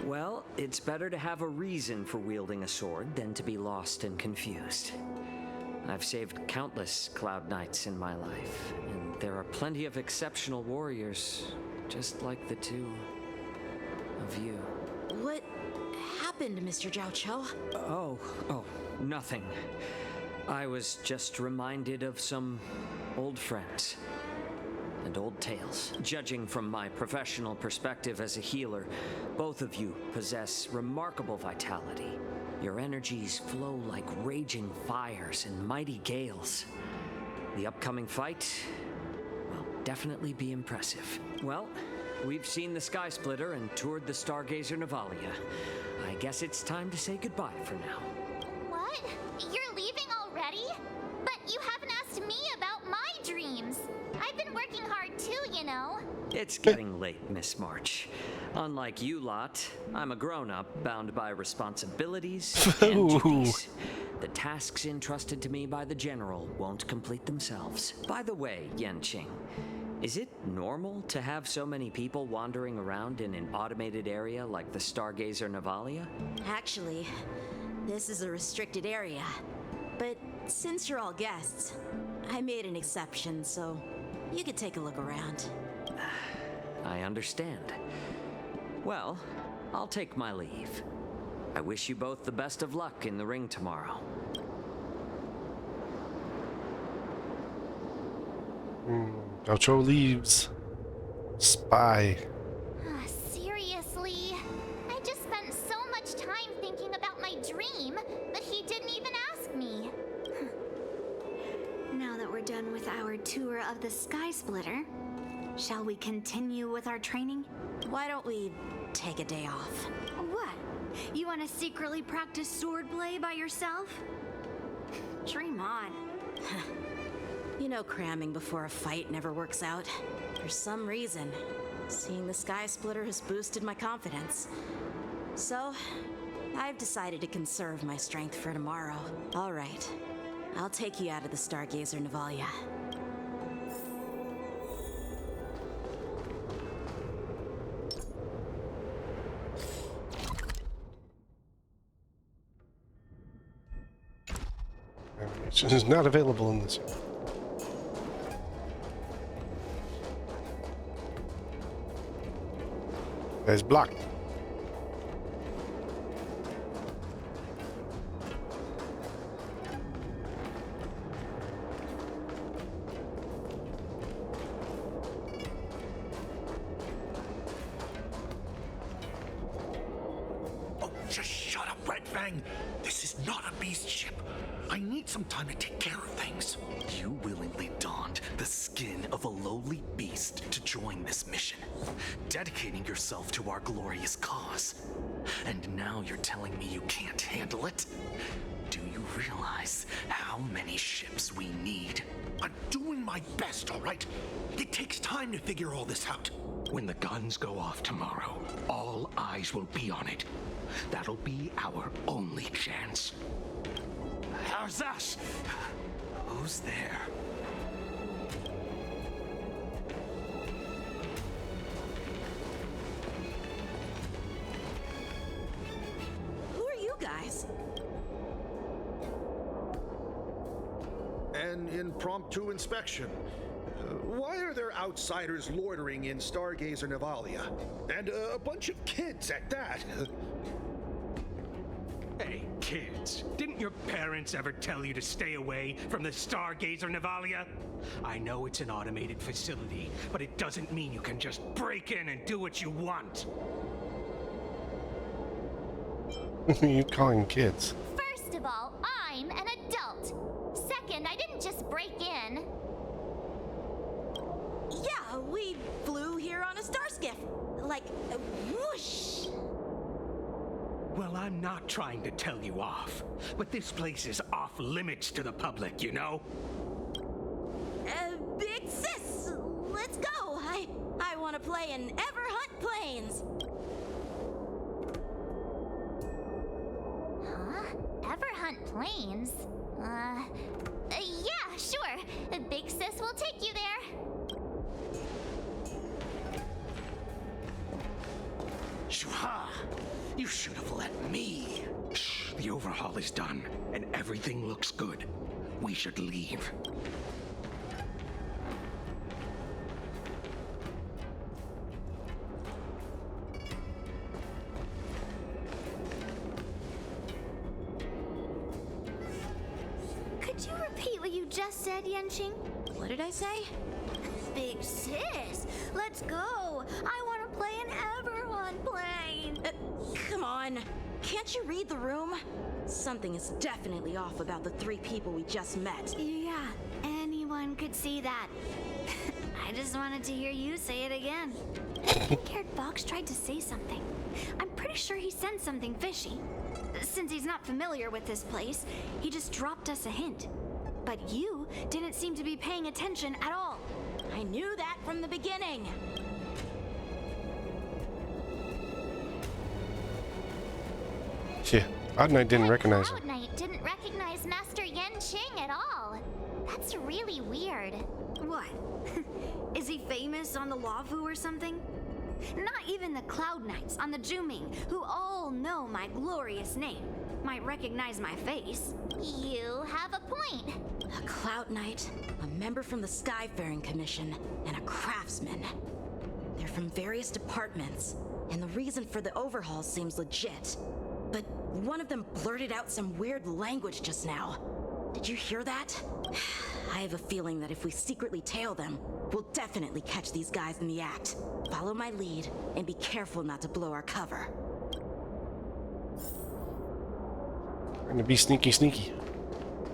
Speaker 13: Well, it's better to have a reason for wielding a sword than to be lost and confused. I've saved countless Cloud Knights in my life, and there are plenty of exceptional warriors, just like the two of you.
Speaker 6: What happened, Mr. Zhao Chou?
Speaker 13: Oh, nothing. I was just reminded of some old friends and old tales. Judging from my professional perspective as a healer, both of you possess remarkable vitality. Your energies flow like raging fires and mighty gales. The upcoming fight will definitely be impressive. Well, we've seen the Sky Splitter and toured the Stargazer Navalia. I guess it's time to say goodbye for now.
Speaker 7: What? You're leaving already? But you haven't asked me about my dreams. I've been working hard too, you know.
Speaker 13: It's getting late, Miss March. Unlike you lot, I'm a grown-up bound by responsibilities and duties. The tasks entrusted to me by the General won't complete themselves. By the way, Yaoqing, is it normal to have so many people wandering around in an automated area like the Stargazer Navalia?
Speaker 6: Actually, this is a restricted area. But since you're all guests, I made an exception, so you could take a look around.
Speaker 13: I understand. Well, I'll take my leave. I wish you both the best of luck in the ring tomorrow.
Speaker 1: Zhao Chou leaves. Spy.
Speaker 7: Seriously? I just spent so much time thinking about my dream, but he didn't even ask me.
Speaker 11: Now that we're done with our tour of the Sky Splitter, shall we continue with our training?
Speaker 6: Why don't we take a day off?
Speaker 11: What? You want to secretly practice swordplay by yourself? Dream on.
Speaker 6: You know, cramming before a fight never works out. For some reason, seeing the Sky Splitter has boosted my confidence. So, I've decided to conserve my strength for tomorrow. All right, I'll take you out of the Stargazer Navalia.
Speaker 1: It is not available in this. It's blocked.
Speaker 20: Oh, just shut up, Red Fang. This is not a beast ship. I need some time to take care of things. You willingly donned the skin of a lowly beast to join this mission, dedicating yourself to our glorious cause. And now you're telling me you can't handle it? Do you realize how many ships we need? I'm doing my best, all right? It takes time to figure all this out. When the guns go off tomorrow, all eyes will be on it. That'll be our only chance. How's that? Who's there?
Speaker 6: Who are you guys?
Speaker 21: An impromptu inspection. Why are there outsiders loitering in Stargazer Navalia? And a bunch of kids at that.
Speaker 4: Your parents ever tell you to stay away from the Stargazer, Navalia? I know it's an automated facility, but it doesn't mean you can just break in and do what you want.
Speaker 1: You calling kids?
Speaker 7: First of all, I'm an adult. Second, I didn't just break in.
Speaker 6: Yeah, we flew here on a star skiff. Like, whoosh!
Speaker 4: Well, I'm not trying to tell you off, but this place is off limits to the public, you know?
Speaker 6: Big sis, let's go. I want to play in Ever Hunt Planes.
Speaker 7: Huh? Ever hunt planes? Yeah, sure. Big sis will take you there.
Speaker 4: Shuha! You should have let me. Shh, the overhaul is done, and everything looks good. We should leave.
Speaker 11: Could you repeat what you just said, Yaoqing?
Speaker 6: What did I say?
Speaker 11: Big sis, let's go. I want to play an Everhunt plane.
Speaker 6: Come on. Can't you read the room? Something is definitely off about the three people we just met.
Speaker 11: Yeah, anyone could see that. I just wanted to hear you say it again. The pink-haired fox tried to say something. I'm pretty sure he sensed something fishy. Since he's not familiar with this place, he just dropped us a hint. But you didn't seem to be paying attention at all.
Speaker 6: I knew that from the beginning.
Speaker 1: Yeah, Cloud Knight didn't recognize him.
Speaker 7: Cloud Knight didn't recognize Master Yanqing at all. That's really weird.
Speaker 11: What? Is he famous on the LuoFu or something? Not even the Cloud Knights on the Zhuming, who all know my glorious name, might recognize my face.
Speaker 7: You have a point.
Speaker 6: A Cloud Knight, a member from the Skyfaring Commission, and a craftsman. They're from various departments, and the reason for the overhaul seems legit. But one of them blurted out some weird language just now. Did you hear that? I have a feeling that if we secretly tail them, we'll definitely catch these guys in the act. Follow my lead, and be careful not to blow our cover.
Speaker 1: We're gonna be sneaky, sneaky.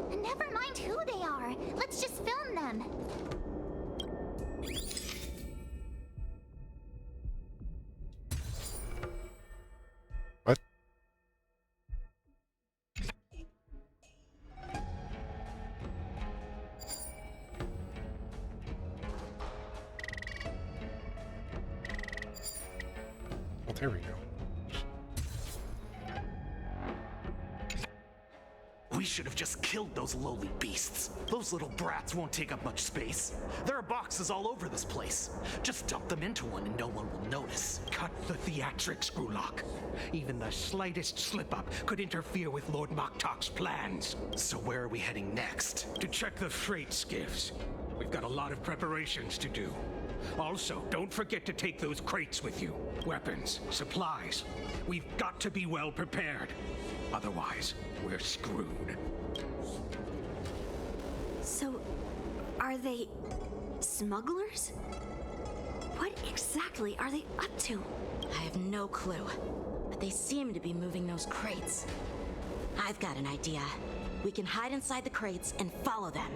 Speaker 7: Never mind who they are. Let's just film them.
Speaker 1: What? Oh, there we go.
Speaker 20: We should have just killed those lowly beasts. Those little brats won't take up much space. There are boxes all over this place. Just dump them into one and no one will notice.
Speaker 4: Cut the theatrics, Grulok. Even the slightest slip-up could interfere with Lord Moktok's plans.
Speaker 20: So where are we heading next?
Speaker 4: To check the freight skiffs. We've got a lot of preparations to do. Also, don't forget to take those crates with you. Weapons, supplies. We've got to be well prepared. Otherwise, we're screwed.
Speaker 11: So, are they smugglers? What exactly are they up to?
Speaker 6: I have no clue, but they seem to be moving those crates. I've got an idea. We can hide inside the crates and follow them.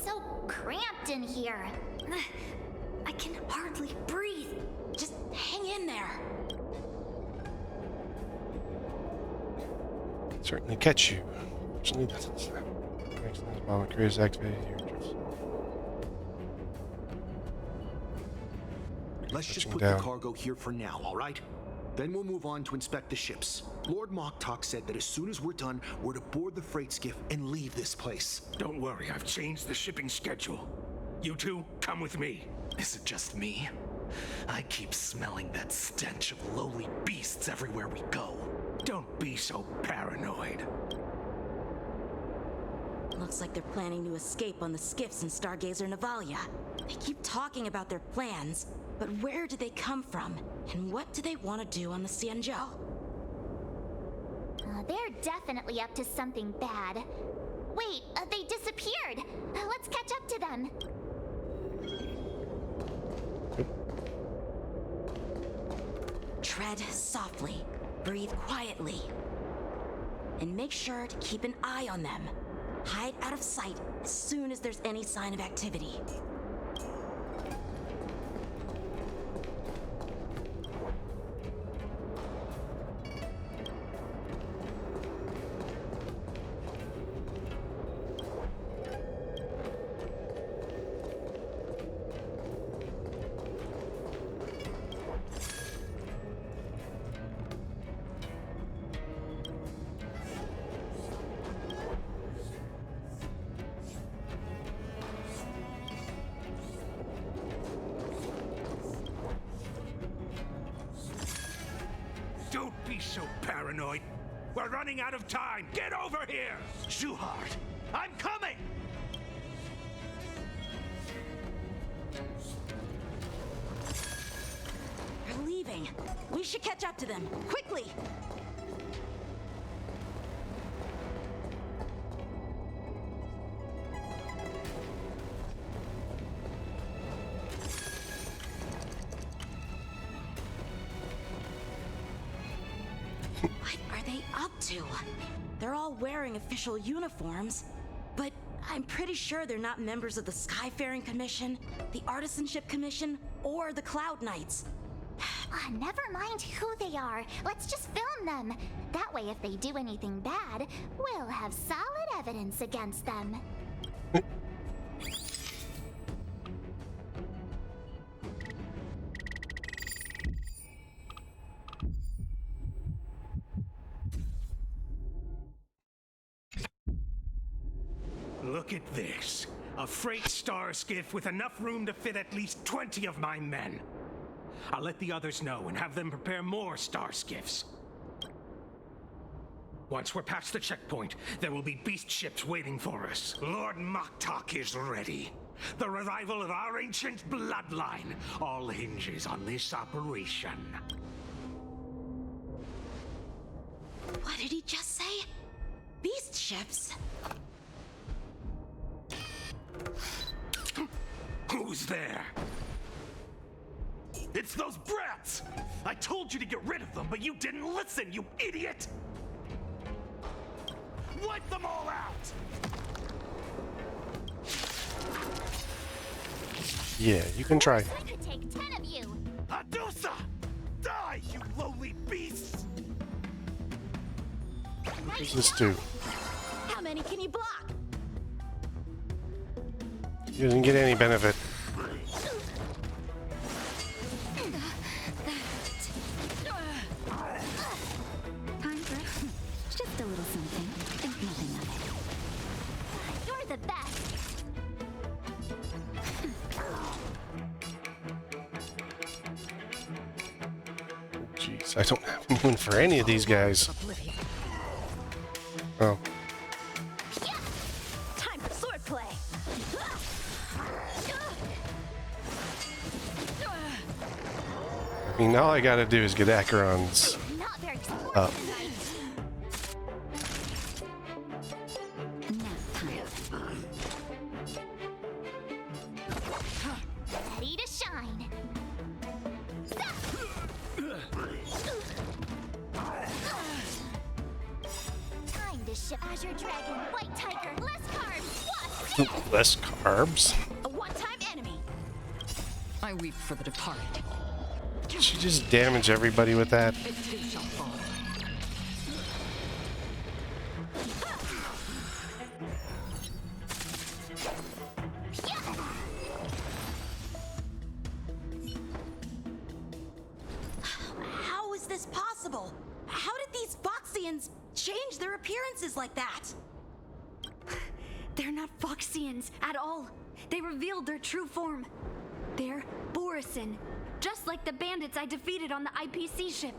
Speaker 7: So cramped in here.
Speaker 11: I can hardly breathe.
Speaker 6: Just hang in there.
Speaker 1: Certainly catch you. Fortunately, doesn't snap. Excellent. Bomb crews activated here.
Speaker 21: Let's just
Speaker 1: Touching
Speaker 21: put
Speaker 1: down.
Speaker 21: the cargo here for now, all right? Then we'll move on to inspect the ships. Lord Moktok said that as soon as we're done, we're to board the freight skiff and leave this place.
Speaker 4: Don't worry, I've changed the shipping schedule. You two, come with me.
Speaker 20: Is it just me? I keep smelling that stench of lowly beasts everywhere we go.
Speaker 4: Don't be so paranoid.
Speaker 6: Looks like they're planning to escape on the skiffs in Stargazer Navalia. They keep talking about their plans, but where do they come from? And what do they want to do on the XianZhou?
Speaker 7: They're definitely up to something bad. Wait, they disappeared. Let's catch up to them.
Speaker 6: Tread softly, breathe quietly, and make sure to keep an eye on them. Hide out of sight as soon as there's any sign of activity.
Speaker 20: Don't be so paranoid. We're running out of time. Get over here! Shuhart, I'm coming!
Speaker 6: They're leaving. We should catch up to them, quickly! What are they up to? They're all wearing official uniforms, but I'm pretty sure they're not members of the Skyfaring Commission, the Artisanship Commission, or the Cloud Knights.
Speaker 7: Never mind who they are. Let's just film them. That way, if they do anything bad, we'll have solid evidence against them.
Speaker 20: Look at this. A freight star skiff with enough room to fit at least 20 of my men. I'll let the others know and have them prepare more star skiffs. Once we're past the checkpoint, there will be beast ships waiting for us. Lord Moktok is ready. The revival of our ancient bloodline all hinges on this operation.
Speaker 6: What did he just say? Beast ships?
Speaker 20: Who's there? It's those brats! I told you to get rid of them, but you didn't listen, you idiot! Wipe them all out!
Speaker 1: Yeah, you can try.
Speaker 7: I could take 10 of you!
Speaker 20: Adusa! Die, you lowly beasts!
Speaker 1: What does this do?
Speaker 6: How many can you block?
Speaker 1: He doesn't get any benefit.
Speaker 11: Time for just a little something. Think nothing of it.
Speaker 7: You're the best!
Speaker 1: Jeez, I don't have room for any of these guys. Oh.
Speaker 6: Time for swordplay!
Speaker 1: I mean, all I gotta do is get Acheron's
Speaker 7: Not very
Speaker 1: up.
Speaker 7: Ready to shine! Time to ship Azure Dragon, White Tiger, less carbs! What?
Speaker 1: Less carbs?
Speaker 6: A one-time enemy!
Speaker 9: I weep for the departed.
Speaker 1: Did she just damage everybody with that?
Speaker 9: It too shall fall.
Speaker 6: How is this possible? How did these Foxians change their appearances like that?
Speaker 11: They're not Foxians at all. They revealed their true form. They're Borisin, just like the bandits I defeated on the IPC ship.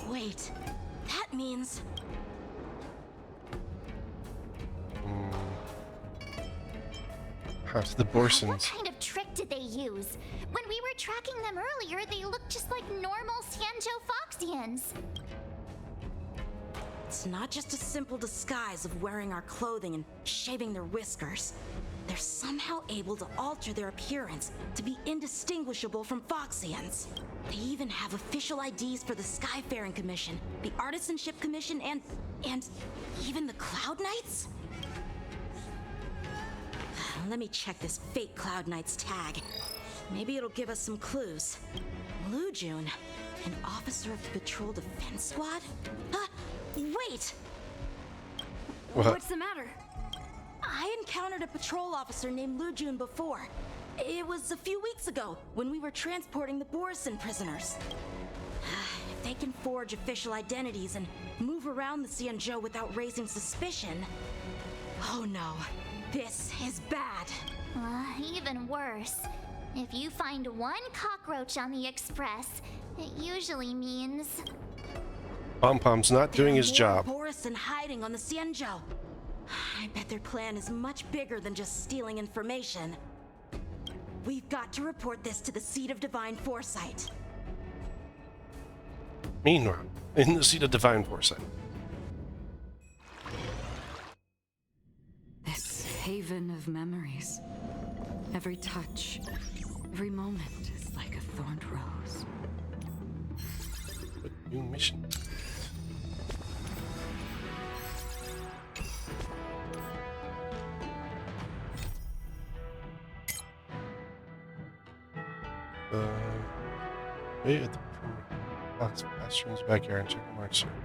Speaker 6: Wait, that means...
Speaker 1: How to the
Speaker 7: What
Speaker 1: Borsons.
Speaker 7: kind of trick did they use? When we were tracking them earlier, they looked just like normal XianZhou Foxians.
Speaker 6: It's not just a simple disguise of wearing our clothing and shaving their whiskers. They're somehow able to alter their appearance to be indistinguishable from Foxians. They even have official IDs for the Skyfaring Commission, the Artisanship Commission, and even the Cloud Knights? Let me check this fake Cloud Knight's tag. Maybe it'll give us some clues. Lujun, an officer of the Patrol Defense Squad? Wait!
Speaker 1: What?
Speaker 6: What's the matter? I encountered a patrol officer named Lujun before. It was a few weeks ago when we were transporting the Borison prisoners. If they can forge official identities and move around the XianZhou without raising suspicion... Oh no, this is bad.
Speaker 7: Even worse. If you find one cockroach on the Express, it usually means...
Speaker 1: Pom Pom's not doing his job.
Speaker 6: Borison hiding on the XianZhou. I bet their plan is much bigger than just stealing information. We've got to report this to the Seat of Divine Foresight.
Speaker 1: Meanwhile, in the Seat of Divine Foresight.
Speaker 9: This haven of memories. Every touch, every moment is like a thorned rose.
Speaker 1: What new mission? Wait at the Bastion's backyard and check the march circle.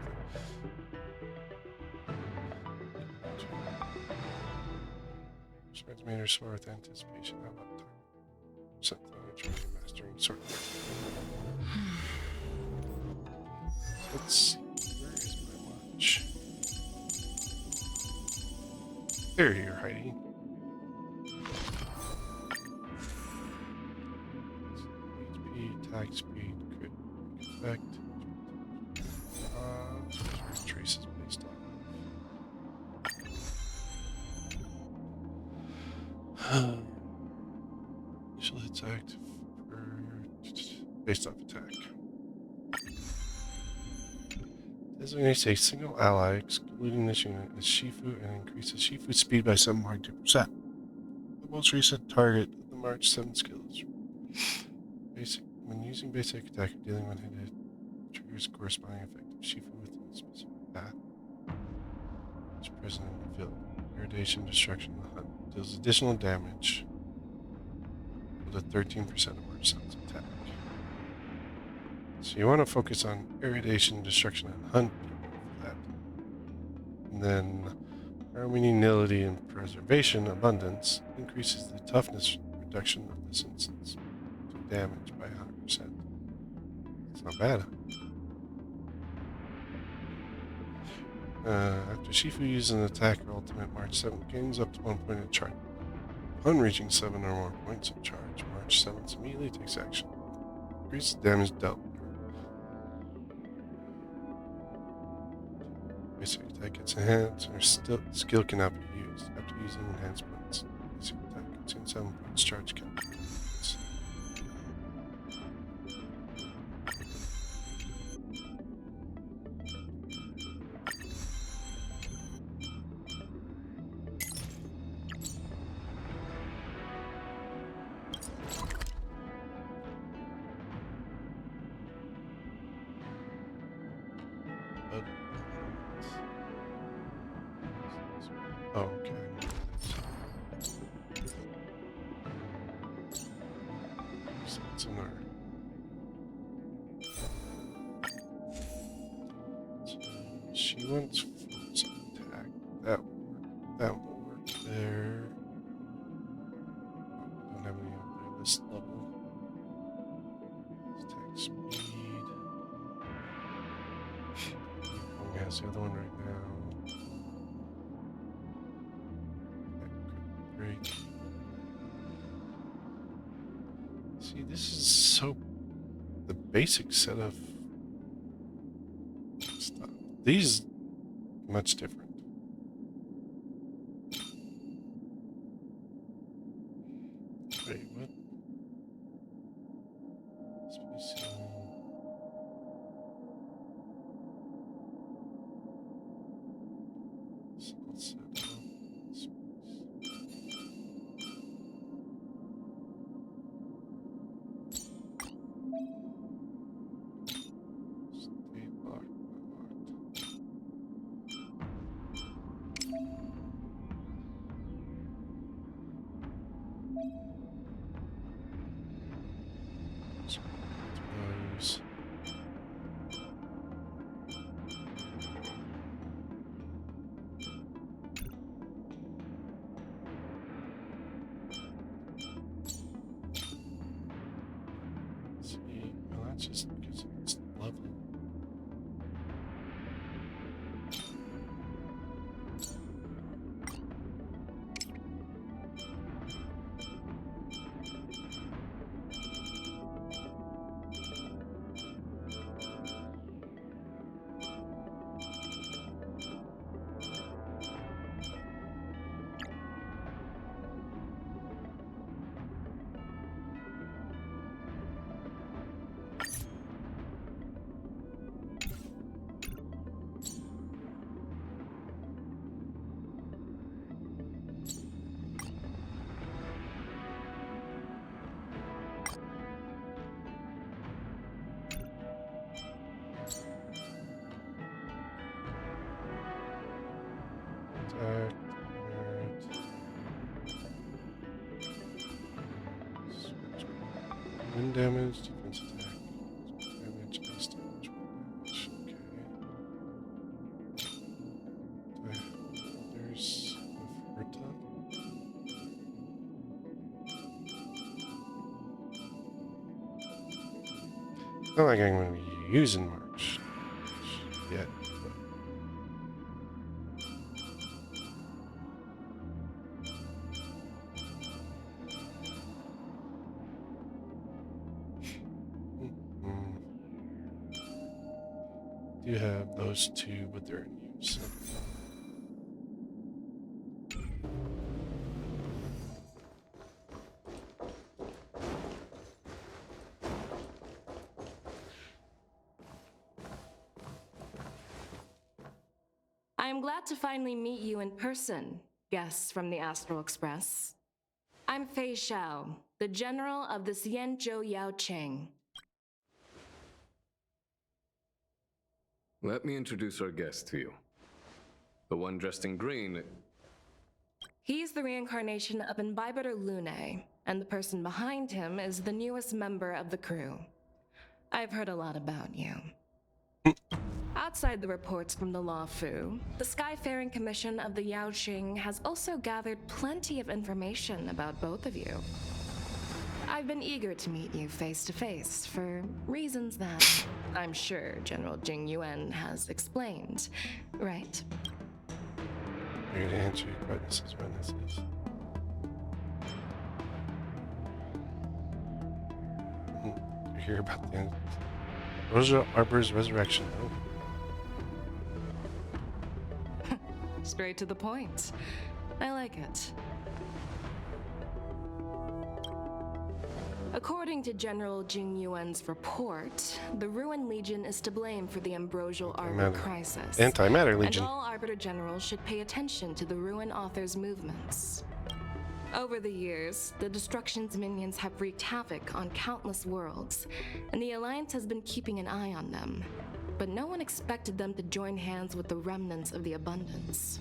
Speaker 1: Transmitter sword with anticipation. How about time? Something training mastering sword. Let's see. Where is my watch? There you're hiding. Attack speed, crit effect. Traces based on. Initial hits active based off attack. Designates a single ally, excluding this unit, as Shifu and increases Shifu's speed by 7.2%. The most recent target of the March 7 skills. When using basic attack or dealing one hit, triggers corresponding effect of Shifu within a specific path. It's present in the field. Irradiation, destruction, the hunt. Deals additional damage with a 13% of March 7's attack. So you want to focus on irradiation, destruction, and hunt for that. And then harmony, nility, and preservation, abundance, increases the toughness reduction of this instance to damage by 100%. It's not bad. After Shifu uses an attack or ultimate, March 7 gains up to 1 point of charge. Upon reaching 7 or more points of charge, March 7 immediately takes action. Increases damage dealt. Basic attack gets enhanced, or skill cannot be used. After using enhancements, basic attack consumes 7 points charge count. Oh, okay. So it's in our... So she wants force attack. That will work there. Don't have any up there this level. Attack speed. Only has the other one right now. Break. See, this is so the basic set of stuff. These much different. Wait, what? Just because it's level. Wind damage, defense attack, damage, ice damage, wind damage. Okay. There's Verta. Not like I'm going to be using March yet. You have those two, but they're in use.
Speaker 12: I am glad to finally meet you in person, guests from the Astral Express. I'm Fei Xiao, the general of the XianZhou LuoFu.
Speaker 16: Let me introduce our guest to you. The one dressed in green.
Speaker 12: He's the reincarnation of Imbibitor Lune, and the person behind him is the newest member of the crew. I've heard a lot about you. Outside the reports from the LuoFu, the Skyfaring Commission of the Yaoqing has also gathered plenty of information about both of you. I've been eager to meet you face to face for reasons that I'm sure General Jing Yuan has explained, right?
Speaker 1: You're gonna answer your questions when this is. You hear about the Rosa Arbor's resurrection, though.
Speaker 12: Straight to the point. I like it. According to General Jing Yuan's report, the Ruin Legion is to blame for the Ambrosial Arbor crisis.
Speaker 1: Antimatter Legion.
Speaker 12: And all Arbiter Generals should pay attention to the Ruin Author's movements. Over the years, the Destruction's minions have wreaked havoc on countless worlds, and the Alliance has been keeping an eye on them. But no one expected them to join hands with the remnants of the Abundance.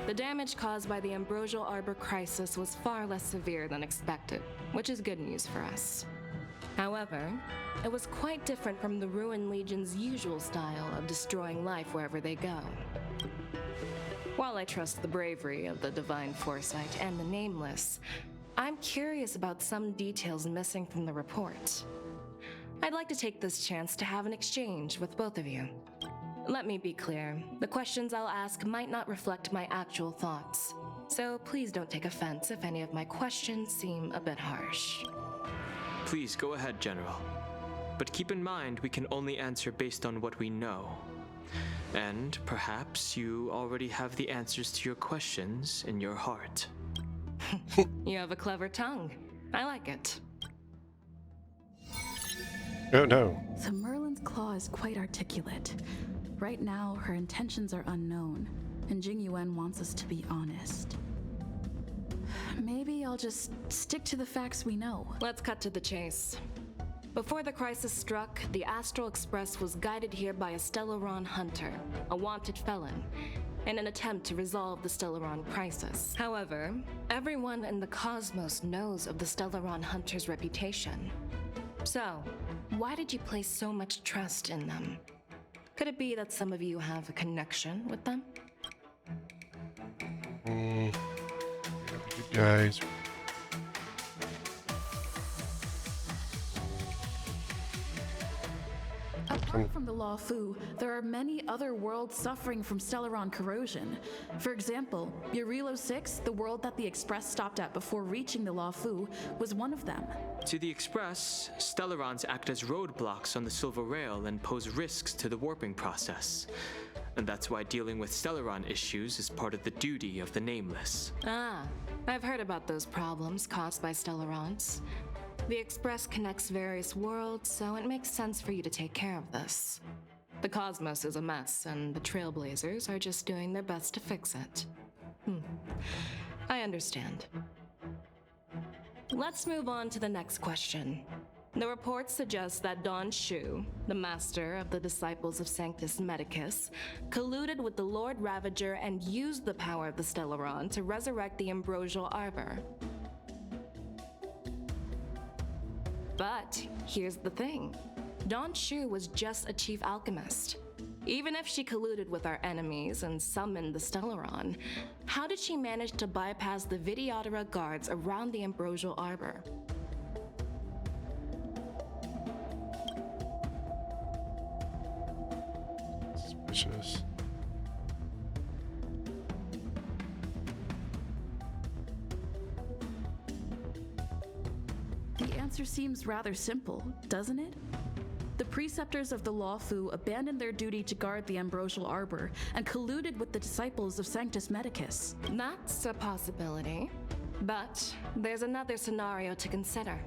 Speaker 12: The damage caused by the Ambrosial Arbor crisis was far less severe than expected, which is good news for us. However, it was quite different from the Ruin Legion's usual style of destroying life wherever they go. While I trust the bravery of the Divine Foresight and the Nameless, I'm curious about some details missing from the report. I'd like to take this chance to have an exchange with both of you. Let me be clear, the questions I'll ask might not reflect my actual thoughts, so please don't take offense if any of my questions seem a bit harsh.
Speaker 10: Please go ahead, General. But keep in mind we can only answer based on what we know. And perhaps you already have the answers to your questions in your heart.
Speaker 12: You have a clever tongue. I like it.
Speaker 1: Oh no.
Speaker 2: So Merlin's claw is quite articulate. Right now, her intentions are unknown, and Jing Yuan wants us to be honest. Maybe I'll just stick to the facts we know.
Speaker 12: Let's cut to the chase. Before the crisis struck, the Astral Express was guided here by a Stellaron hunter, a wanted felon, in an attempt to resolve the Stellaron crisis. However, everyone in the cosmos knows of the Stellaron hunter's reputation. So, why did you place so much trust in them? Could it be that some of you have a connection with them?
Speaker 1: Good guys.
Speaker 2: Apart from the LuoFu, there are many other worlds suffering from Stellaron corrosion. For example, Eurilo 6, the world that the Express stopped at before reaching the LuoFu, was one of them.
Speaker 10: To the Express, Stellarons act as roadblocks on the Silver Rail and pose risks to the warping process. And that's why dealing with Stellaron issues is part of the duty of the Nameless.
Speaker 12: Ah, I've heard about those problems caused by Stellarons. The Express connects various worlds, so it makes sense for you to take care of this. The cosmos is a mess, and the Trailblazers are just doing their best to fix it. I understand. Let's move on to the next question. The report suggests that Don Shu, the master of the Disciples of Sanctus Medicus, colluded with the Lord Ravager and used the power of the Stellaron to resurrect the Ambrosial Arbor. But here's the thing. Don Shu was just a chief alchemist. Even if she colluded with our enemies and summoned the Stellaron, how did she manage to bypass the Videodora guards around the Ambrosial Arbor?
Speaker 1: Suspicious.
Speaker 2: The answer seems rather simple, doesn't it? The preceptors of the LuoFu abandoned their duty to guard the Ambrosial Arbor and colluded with the disciples of Sanctus Medicus.
Speaker 12: That's a possibility. But there's another scenario to consider.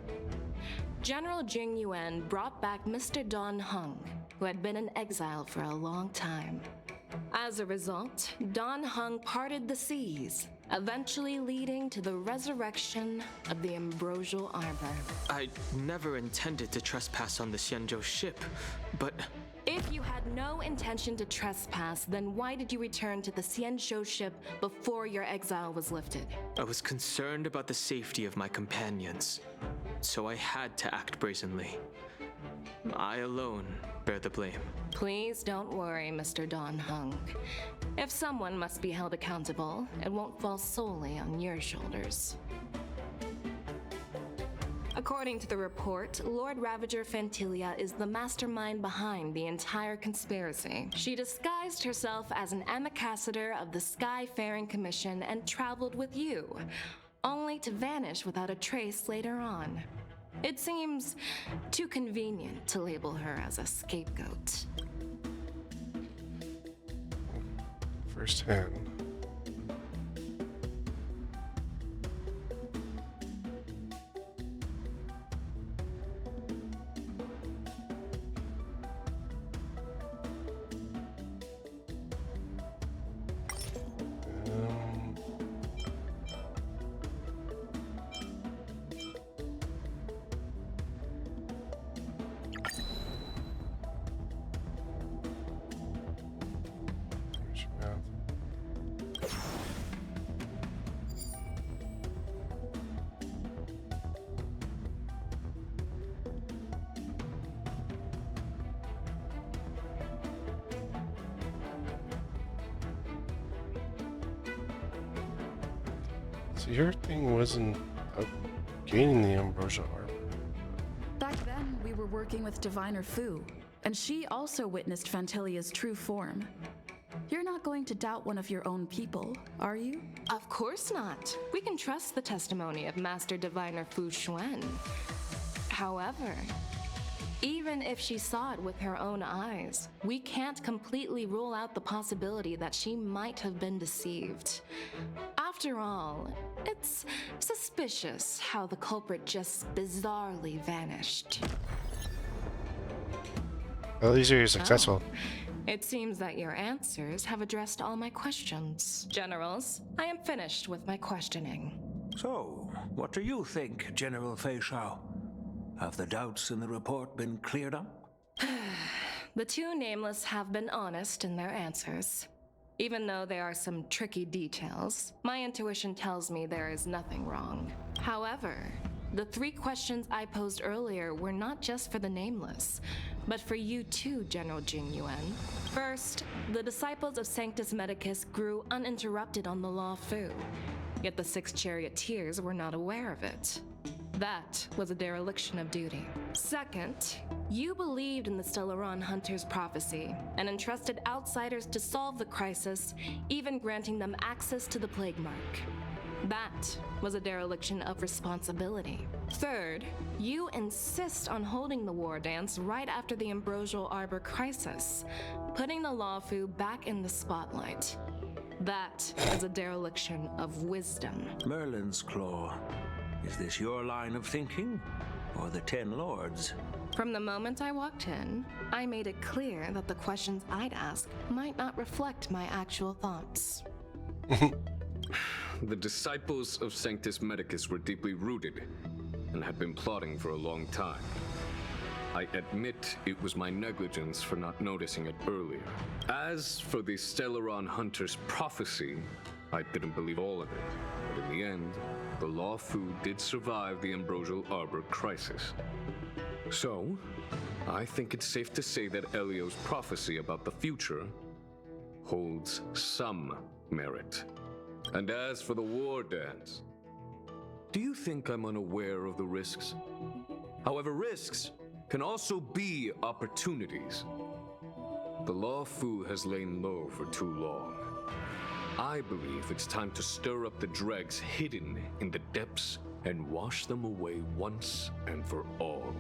Speaker 12: General Jing Yuan brought back Mr. Don Hung, who had been in exile for a long time. As a result, Don Hung parted the seas, eventually leading to the resurrection of the Ambrosial Arbor.
Speaker 10: I never intended to trespass on the XianZhou ship, but...
Speaker 12: If you had no intention to trespass, then why did you return to the XianZhou ship before your exile was lifted?
Speaker 10: I was concerned about the safety of my companions, so I had to act brazenly. I alone bear the blame.
Speaker 12: Please don't worry, Mr. Don Hung. If someone must be held accountable, it won't fall solely on your shoulders. According to the report, Lord Ravager Fantilia is the mastermind behind the entire conspiracy. She disguised herself as an ambassador of the Skyfaring Commission and traveled with you, only to vanish without a trace later on. It seems too convenient to label her as a scapegoat.
Speaker 1: First hand. So your thing wasn't gaining the Ambrosial Arbor.
Speaker 2: Back then, we were working with Diviner Fu, and she also witnessed Fantilia's true form. You're not going to doubt one of your own people, are you?
Speaker 12: Of course not. We can trust the testimony of Master Diviner Fu Xuan. However, even if she saw it with her own eyes, we can't completely rule out the possibility that she might have been deceived. After After all, it's suspicious how the culprit just bizarrely vanished.
Speaker 1: Well, these are successful.
Speaker 12: It seems that your answers have addressed all my questions. Generals, I am finished with my questioning.
Speaker 17: So, what do you think, General Fei Shao? Have the doubts in the report been cleared up?
Speaker 12: The two nameless have been honest in their answers. Even though there are some tricky details, my intuition tells me there is nothing wrong. However, the 3 questions I posed earlier were not just for the nameless, but for you too, General Jingyuan. First, the disciples of Sanctus Medicus grew uninterrupted on the LuoFu, yet the 6 charioteers were not aware of it. That was a dereliction of duty. Second, you believed in the Stellaron Hunter's prophecy and entrusted outsiders to solve the crisis, even granting them access to the plague mark. That was a dereliction of responsibility. Third, you insist on holding the Wardance right after the Ambrosial Arbor crisis, putting the LuoFu back in the spotlight. That is a dereliction of wisdom.
Speaker 17: Merlin's Claw. Is this your line of thinking, or the 10 Lords?
Speaker 12: From the moment I walked in, I made it clear that the questions I'd ask might not reflect my actual thoughts.
Speaker 16: The disciples of Sanctus Medicus were deeply rooted and had been plotting for a long time. I admit it was my negligence for not noticing it earlier. As for the Stellaron Hunter's prophecy, I didn't believe all of it. But in the end, the LuoFu did survive the Ambrosial Arbor crisis. So, I think it's safe to say that Elio's prophecy about the future holds some merit. And as for the Wardance, do you think I'm unaware of the risks? However, risks can also be opportunities. The LuoFu has lain low for too long. I believe it's time to stir up the dregs hidden in the depths and wash them away once and for all.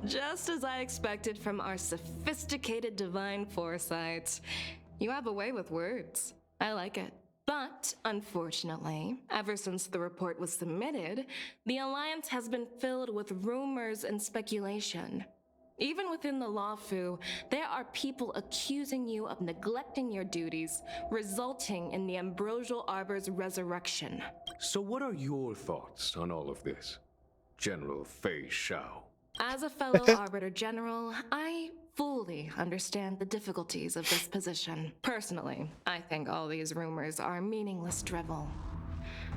Speaker 12: Just as I expected from our sophisticated divine foresight. You have a way with words. I like it. But, unfortunately, ever since the report was submitted, the Alliance has been filled with rumors and speculation. Even within the LuoFu, there are people accusing you of neglecting your duties, resulting in the Ambrosial Arbor's resurrection.
Speaker 16: So what are your thoughts on all of this, General Fei Shao?
Speaker 12: As a fellow Arbiter General, I fully understand the difficulties of this position. Personally, I think all these rumors are meaningless drivel.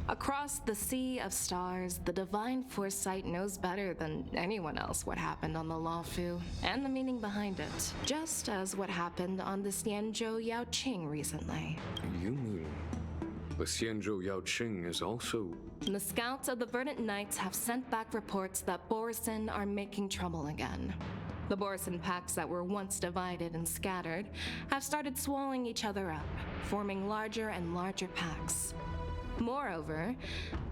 Speaker 12: Across the sea of stars, the divine foresight knows better than anyone else what happened on the LuoFu and the meaning behind it, just as what happened on the XianZhou Yaoqing recently.
Speaker 16: You mean the XianZhou Yaoqing is also...
Speaker 12: The scouts of the Verdant Knights have sent back reports that Borisin are making trouble again. The Borisin packs that were once divided and scattered have started swallowing each other up, forming larger and larger packs. Moreover,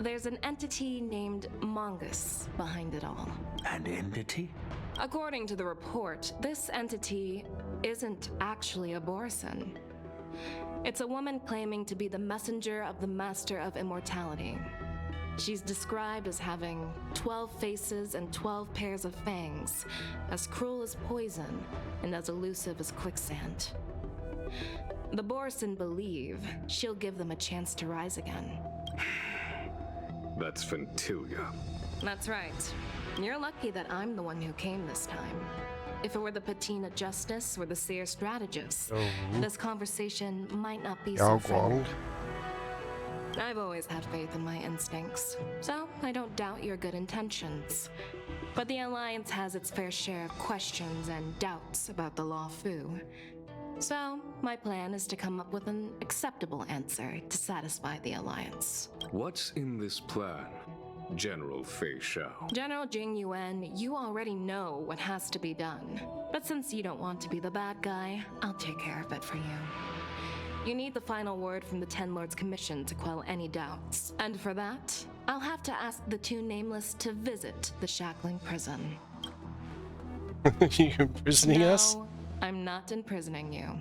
Speaker 12: there's an entity named Mongus behind it all.
Speaker 17: An entity?
Speaker 12: According to the report, this entity isn't actually a Borisin. It's a woman claiming to be the messenger of the Master of Immortality. She's described as having 12 faces and 12 pairs of fangs, as cruel as poison and as elusive as quicksand. The Borisin believe she'll give them a chance to rise again.
Speaker 16: That's Ventilia.
Speaker 12: That's right. You're lucky that I'm the one who came this time. If it were the Patina Justice or the Seer Strategist, this conversation might not be so friendly. I've always had faith in my instincts, so I don't doubt your good intentions. But the Alliance has its fair share of questions and doubts about the LuoFu. So, my plan is to come up with an acceptable answer to satisfy the Alliance.
Speaker 16: What's in this plan, General Fei Shao?
Speaker 12: General Jingyuan, you already know what has to be done. But since you don't want to be the bad guy, I'll take care of it for you. You need the final word from the Ten Lords Commission to quell any doubts. And for that, I'll have to ask the two nameless to visit the Shackling prison.
Speaker 1: You imprisoning us?
Speaker 12: No, I'm not imprisoning you.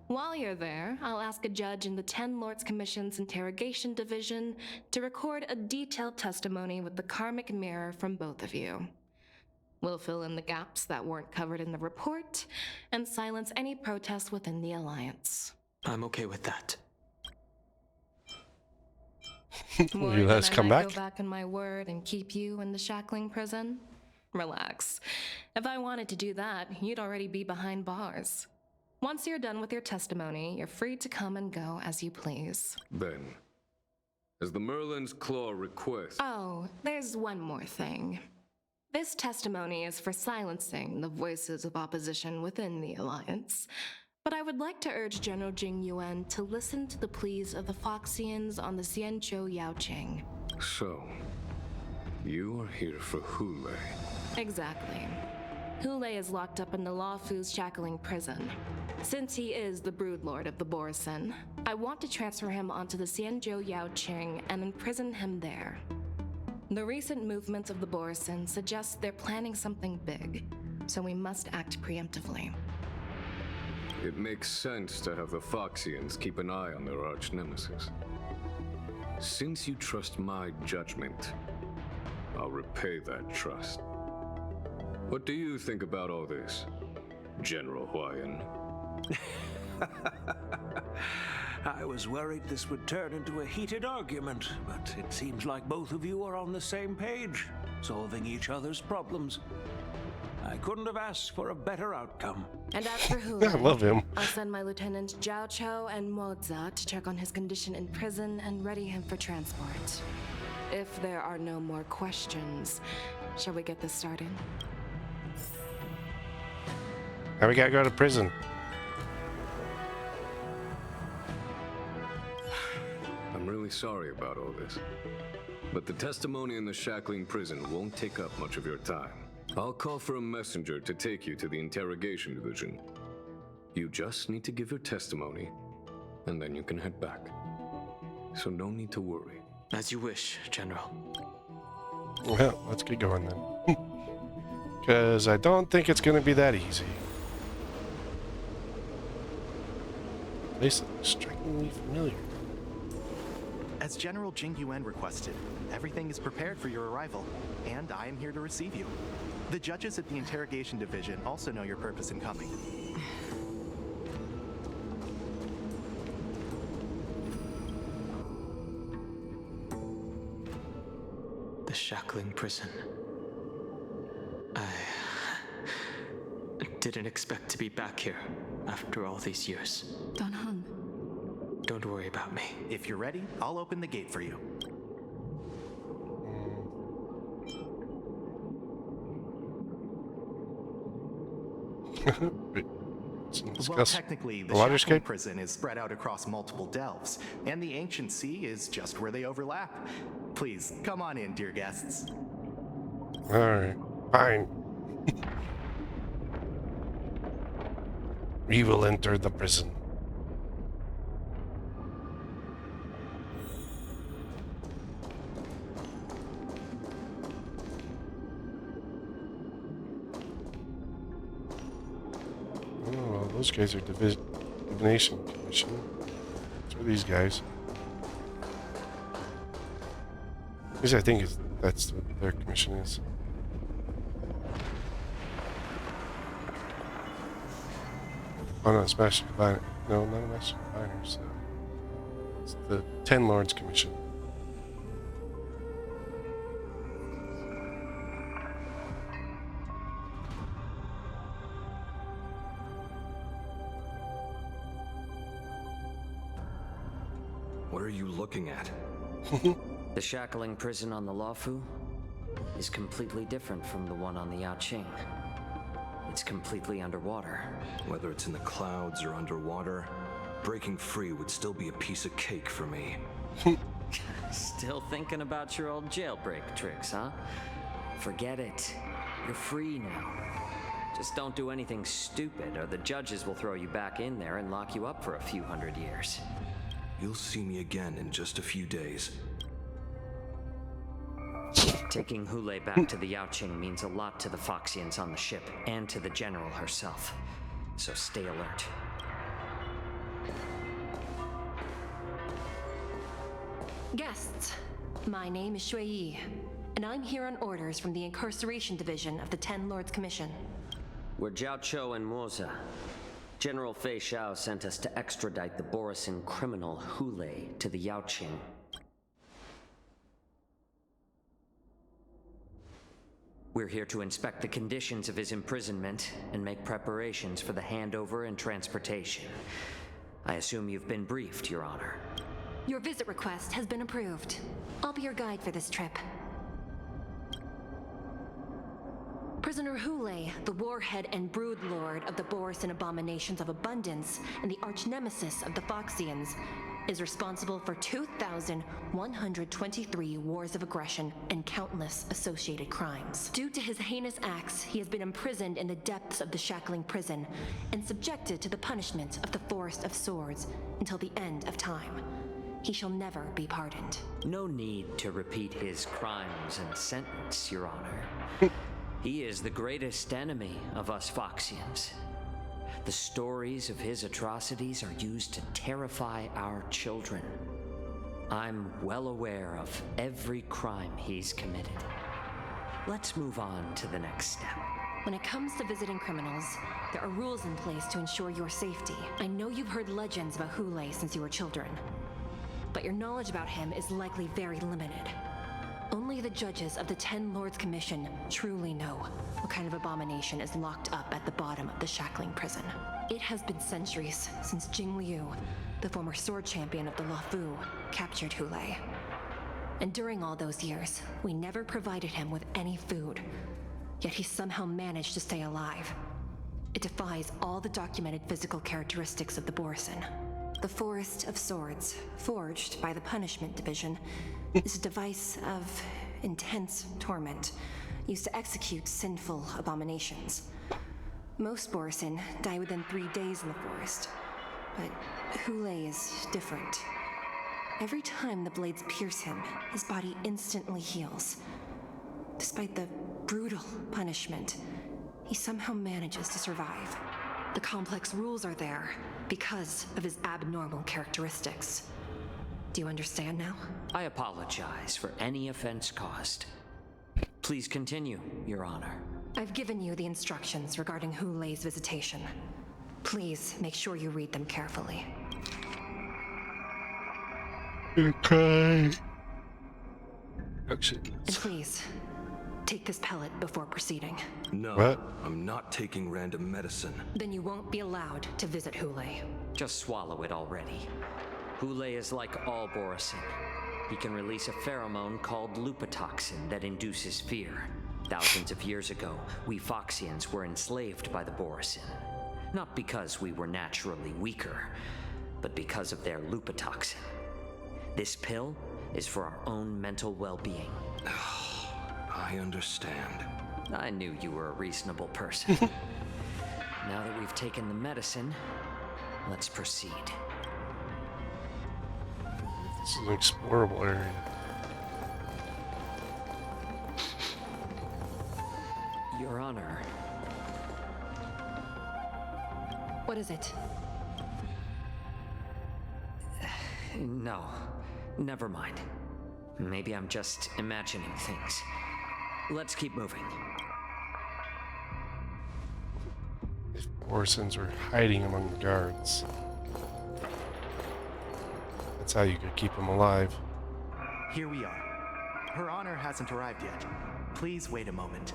Speaker 12: While you're there, I'll ask a judge in the 10 Lords Commission's Interrogation Division to record a detailed testimony with the karmic mirror from both of you. We'll fill in the gaps that weren't covered in the report and silence any protests within the Alliance.
Speaker 10: I'm okay with that.
Speaker 12: Worried
Speaker 1: Let us
Speaker 12: that I
Speaker 1: come
Speaker 12: might
Speaker 1: back?
Speaker 12: go back on my word and keep you in the shackling prison? Relax. If I wanted to do that, you'd already be behind bars. Once you're done with your testimony, you're free to come and go as you please.
Speaker 16: Then, as the Merlin's Claw requests...
Speaker 12: Oh, there's one more thing. This testimony is for silencing the voices of opposition within the Alliance. But I would like to urge General Jing Yuan to listen to the pleas of the Foxians on the XianZhou Yaoqing.
Speaker 16: So, you are here for Hule.
Speaker 12: Exactly. Hule is locked up in the LuoFu's shackling prison. Since he is the broodlord of the Borisin, I want to transfer him onto the XianZhou Yaoqing and imprison him there. The recent movements of the Borisin suggest they're planning something big, so we must act preemptively.
Speaker 16: It makes sense to have the Foxians keep an eye on their arch-nemesis. Since you trust my judgment, I'll repay that trust. What do you think about all this, General Huayan?
Speaker 17: I was worried this would turn into a heated argument, but it seems like both of you are on the same page, solving each other's problems. I couldn't have asked for a better outcome.
Speaker 12: And as for Hule,
Speaker 1: I love him.
Speaker 12: I'll send my lieutenants Zhao Cho and Moza to check on his condition in prison and ready him for transport. If there are no more questions, shall we get this started?
Speaker 1: Now we gotta go to prison.
Speaker 16: I'm really sorry about all this, but the testimony in the shackling prison won't take up much of your time. I'll call for a messenger to take you to the interrogation division. You just need to give your testimony, and then you can head back. So no need to worry.
Speaker 10: As you wish, General.
Speaker 1: Well, let's get going then. Because I don't think it's gonna be that easy. This looks strikingly familiar.
Speaker 3: As General Jing Yuan requested, everything is prepared for your arrival, and I am here to receive you. The judges at the Interrogation Division also know your purpose in coming.
Speaker 10: The shackling prison. I didn't expect to be back here after all these years.
Speaker 2: Don Hung.
Speaker 10: Don't worry about me.
Speaker 3: If you're ready, I'll open the gate for you. Well, technically, the shackling prison is spread out across multiple delves, and the ancient sea is just where they overlap. Please, come on in, dear guests.
Speaker 1: Alright, fine. We will enter the prison. Oh, well, those guys are Divination Commission. So are these guys. At least I think that's what their commission is. Oh no, it's Master Diviner. No, not a Master Diviner, so it's the 10 Lords Commission.
Speaker 14: What are you looking at?
Speaker 13: The shackling prison on the LuoFu is completely different from the one on the Yaoqing. It's completely underwater.
Speaker 14: Whether it's in the clouds or underwater, breaking free would still be a piece of cake for me.
Speaker 13: Still thinking about your old jailbreak tricks, huh? Forget it. You're free now. Just don't do anything stupid, or the judges will throw you back in there and lock you up for a few hundred years.
Speaker 14: You'll see me again in just a few days.
Speaker 13: Taking Hule back to the Yaoqing means a lot to the Foxians on the ship, and to the General herself. So stay alert.
Speaker 12: Guests, my name is Shui Yi, and I'm here on orders from the Incarceration Division of the Ten Lords Commission.
Speaker 13: We're Jiaozhou and Moza. General Fei Xiao sent us to extradite the Borisin criminal Hu Lei to the Yaoqing. We're here to inspect the conditions of his imprisonment and make preparations for the handover and transportation. I assume you've been briefed, Your Honor.
Speaker 12: Your visit request has been approved. I'll be your guide for this trip. Prisoner Hu Lei, the warhead and brood lord of the Borisin Abominations of Abundance and the arch-nemesis of the Foxians, is responsible for 2,123 wars of aggression and countless associated crimes. Due to his heinous acts, he has been imprisoned in the depths of the Shackling Prison and subjected to the punishment of the Forest of Swords until the end of time. He shall never be pardoned.
Speaker 13: No need to repeat his crimes and sentence, Your Honor. He is the greatest enemy of us Foxians. The stories of his atrocities are used to terrify our children. I'm well aware of every crime he's committed. Let's move on to the next step.
Speaker 12: When it comes to visiting criminals, there are rules in place to ensure your safety. I know you've heard legends about Hu Lei since you were children, but your knowledge about him is likely very limited. Only the judges of the Ten Lords Commission truly know what kind of abomination is locked up at the bottom of the Shackling Prison. It has been centuries since Jing Liu, the former sword champion of the LuoFu, captured Hu Lei. And during all those years, we never provided him with any food, yet he somehow managed to stay alive. It defies all the documented physical characteristics of the Borisin. The Forest of Swords, forged by the Punishment Division, is a device of intense torment, used to execute sinful abominations. Most Borisin die within 3 days in the forest, but Hu Lei is different. Every time the blades pierce him, his body instantly heals. Despite the brutal punishment, he somehow manages to survive. The complex rules are there because of his abnormal characteristics. Do you understand now?
Speaker 13: I apologize for any offense caused. Please continue, Your Honor.
Speaker 12: I've given you the instructions regarding Hu Lei's visitation. Please make sure you read them carefully.
Speaker 1: Okay.
Speaker 12: And please, take this pellet before proceeding.
Speaker 14: No,
Speaker 1: what?
Speaker 14: I'm not taking random medicine.
Speaker 12: Then you won't be allowed to visit Hu Lei.
Speaker 13: Just swallow it already. Hu Lei is like all Borisin. He can release a pheromone called lupatoxin that induces fear. Thousands of years ago, we Foxians were enslaved by the Borisin. Not because we were naturally weaker, but because of their lupatoxin. This pill is for our own mental well-being.
Speaker 14: I understand.
Speaker 13: I knew you were a reasonable person. Now that we've taken the medicine, let's proceed.
Speaker 1: This is an explorable area.
Speaker 13: Your Honor.
Speaker 12: What is it?
Speaker 13: No, never mind. Maybe I'm just imagining things. Let's keep moving.
Speaker 1: If Borisins were hiding among the guards, that's how you could keep them alive.
Speaker 3: Here we are. Her Honor hasn't arrived yet. Please wait a moment.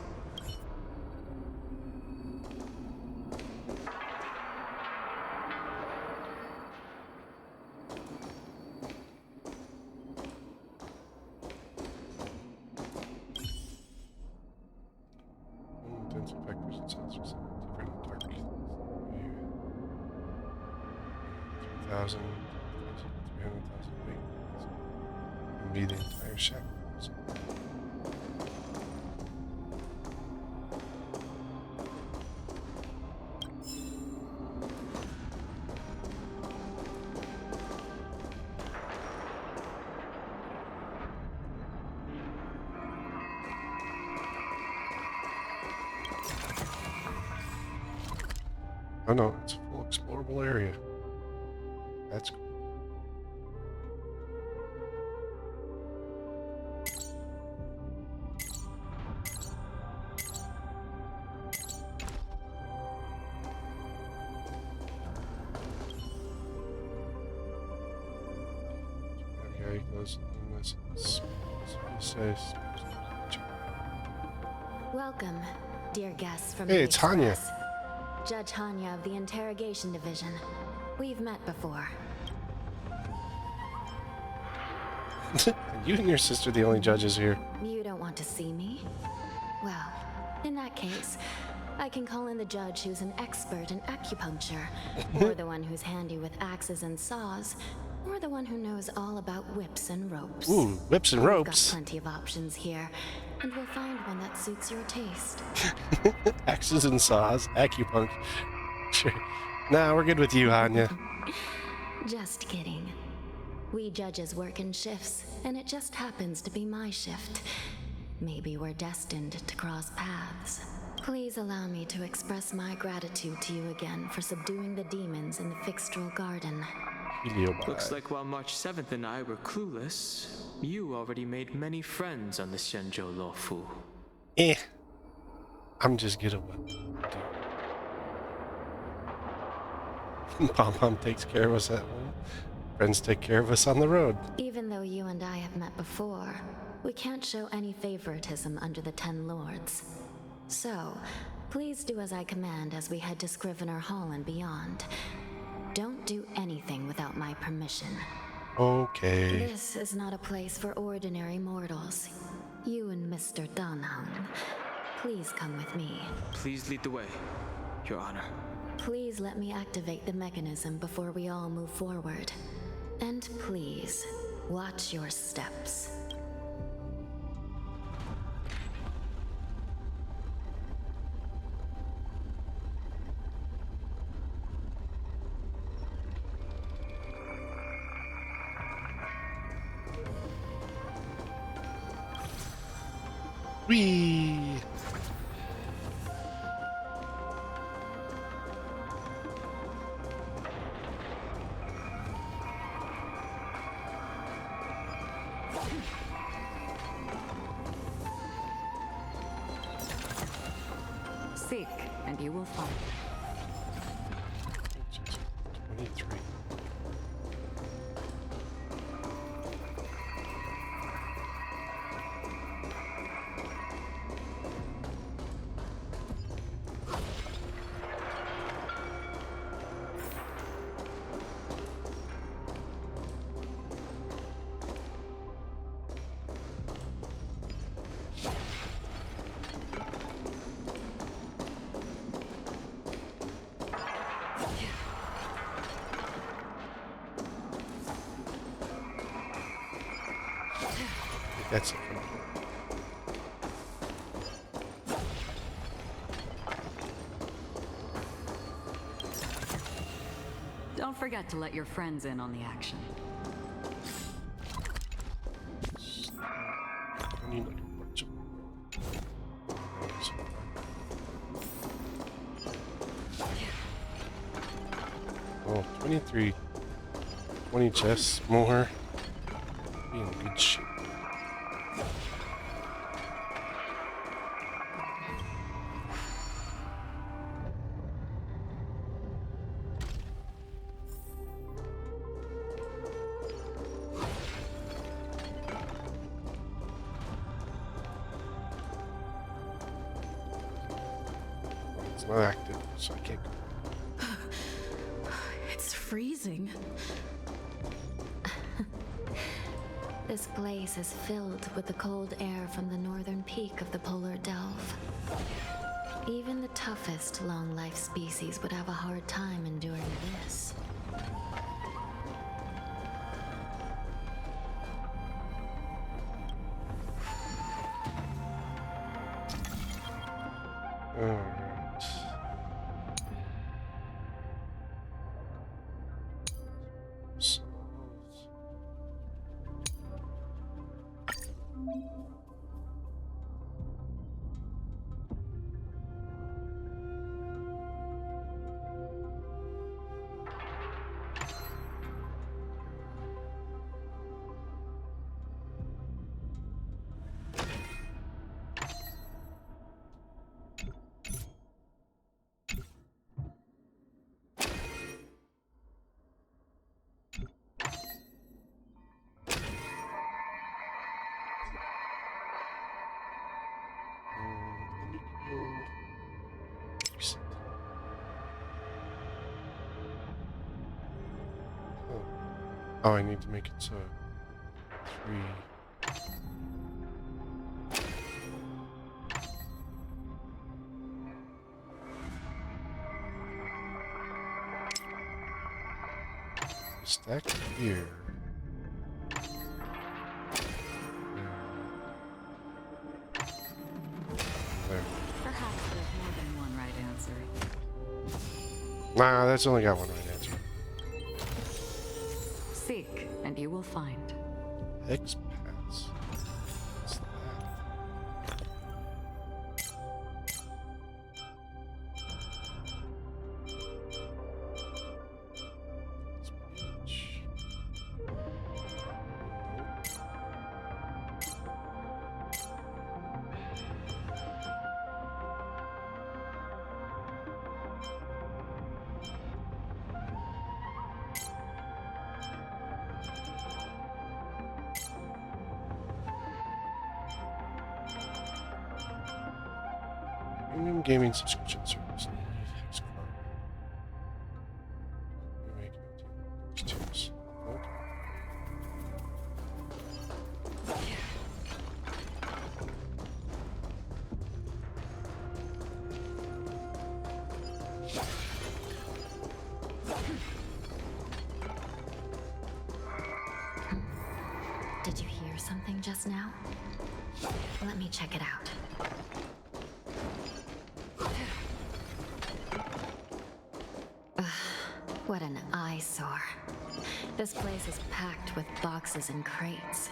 Speaker 1: Be the entire shack. Oh no, it's a full explorable area. That's cool. way goes unless it's supposed to.
Speaker 5: Welcome, dear guests from
Speaker 1: Hey,
Speaker 5: the
Speaker 1: it's Hanya.
Speaker 5: Express. Judge Hanya of the Interrogation Division. We've met before.
Speaker 1: You and your sister the only judges here.
Speaker 5: You don't want to see me? Well, in that case, I can call in the judge who's an expert in acupuncture, or the one who's handy with axes and saws, or the one who knows all about whips and ropes.
Speaker 1: Ooh, whips and
Speaker 5: We've
Speaker 1: ropes.
Speaker 5: got plenty of options here, and we'll find one that suits your taste.
Speaker 1: Axes and saws, acupuncture. Sure. Nah, we're good with you, Hanya.
Speaker 5: Just kidding. We judges work in shifts, and it just happens to be my shift. Maybe we're destined to cross paths. Please allow me to express my gratitude to you again for subduing the demons in the Fixtral Garden.
Speaker 10: Looks like while March 7th and I were clueless, you already made many friends on the XianZhou LuoFu.
Speaker 1: I'm just gonna do. Pom Pom takes care of us at home. Friends take care of us on the road.
Speaker 5: Even though you and I have met before, we can't show any favoritism under the 10 Lords. So, please do as I command as we head to Scrivener Hall and beyond. Don't do anything without my permission.
Speaker 1: Okay.
Speaker 5: This is not a place for ordinary mortals. You and Mr. Danhung, please come with me.
Speaker 10: Please lead the way, Your Honor.
Speaker 5: Please let me activate the mechanism before we all move forward. And please, watch your steps.
Speaker 1: Whee!
Speaker 9: Seek, and you will find.
Speaker 1: 23. That's it.
Speaker 9: Don't forget to let your friends in on the action.
Speaker 1: I need like a bunch of... Oh, 23. 20 chests more. Be in good shape. It's not active, so I can't go.
Speaker 2: It's freezing.
Speaker 5: This place is filled with the cold air from the northern peak of the polar delve. Even the toughest long-life species would have a hard time enduring this.
Speaker 1: Alright. Oh, I need to make it so 3. Stack here.
Speaker 9: Perhaps there's more than one right answer.
Speaker 1: Nah, that's only got one right answer.
Speaker 9: Seek, and you will find.
Speaker 1: X pass. What's that? Premium gaming subscription service.
Speaker 5: Did you hear something just now? Let me check it out. Ugh, what an eyesore. This place is packed with boxes and crates.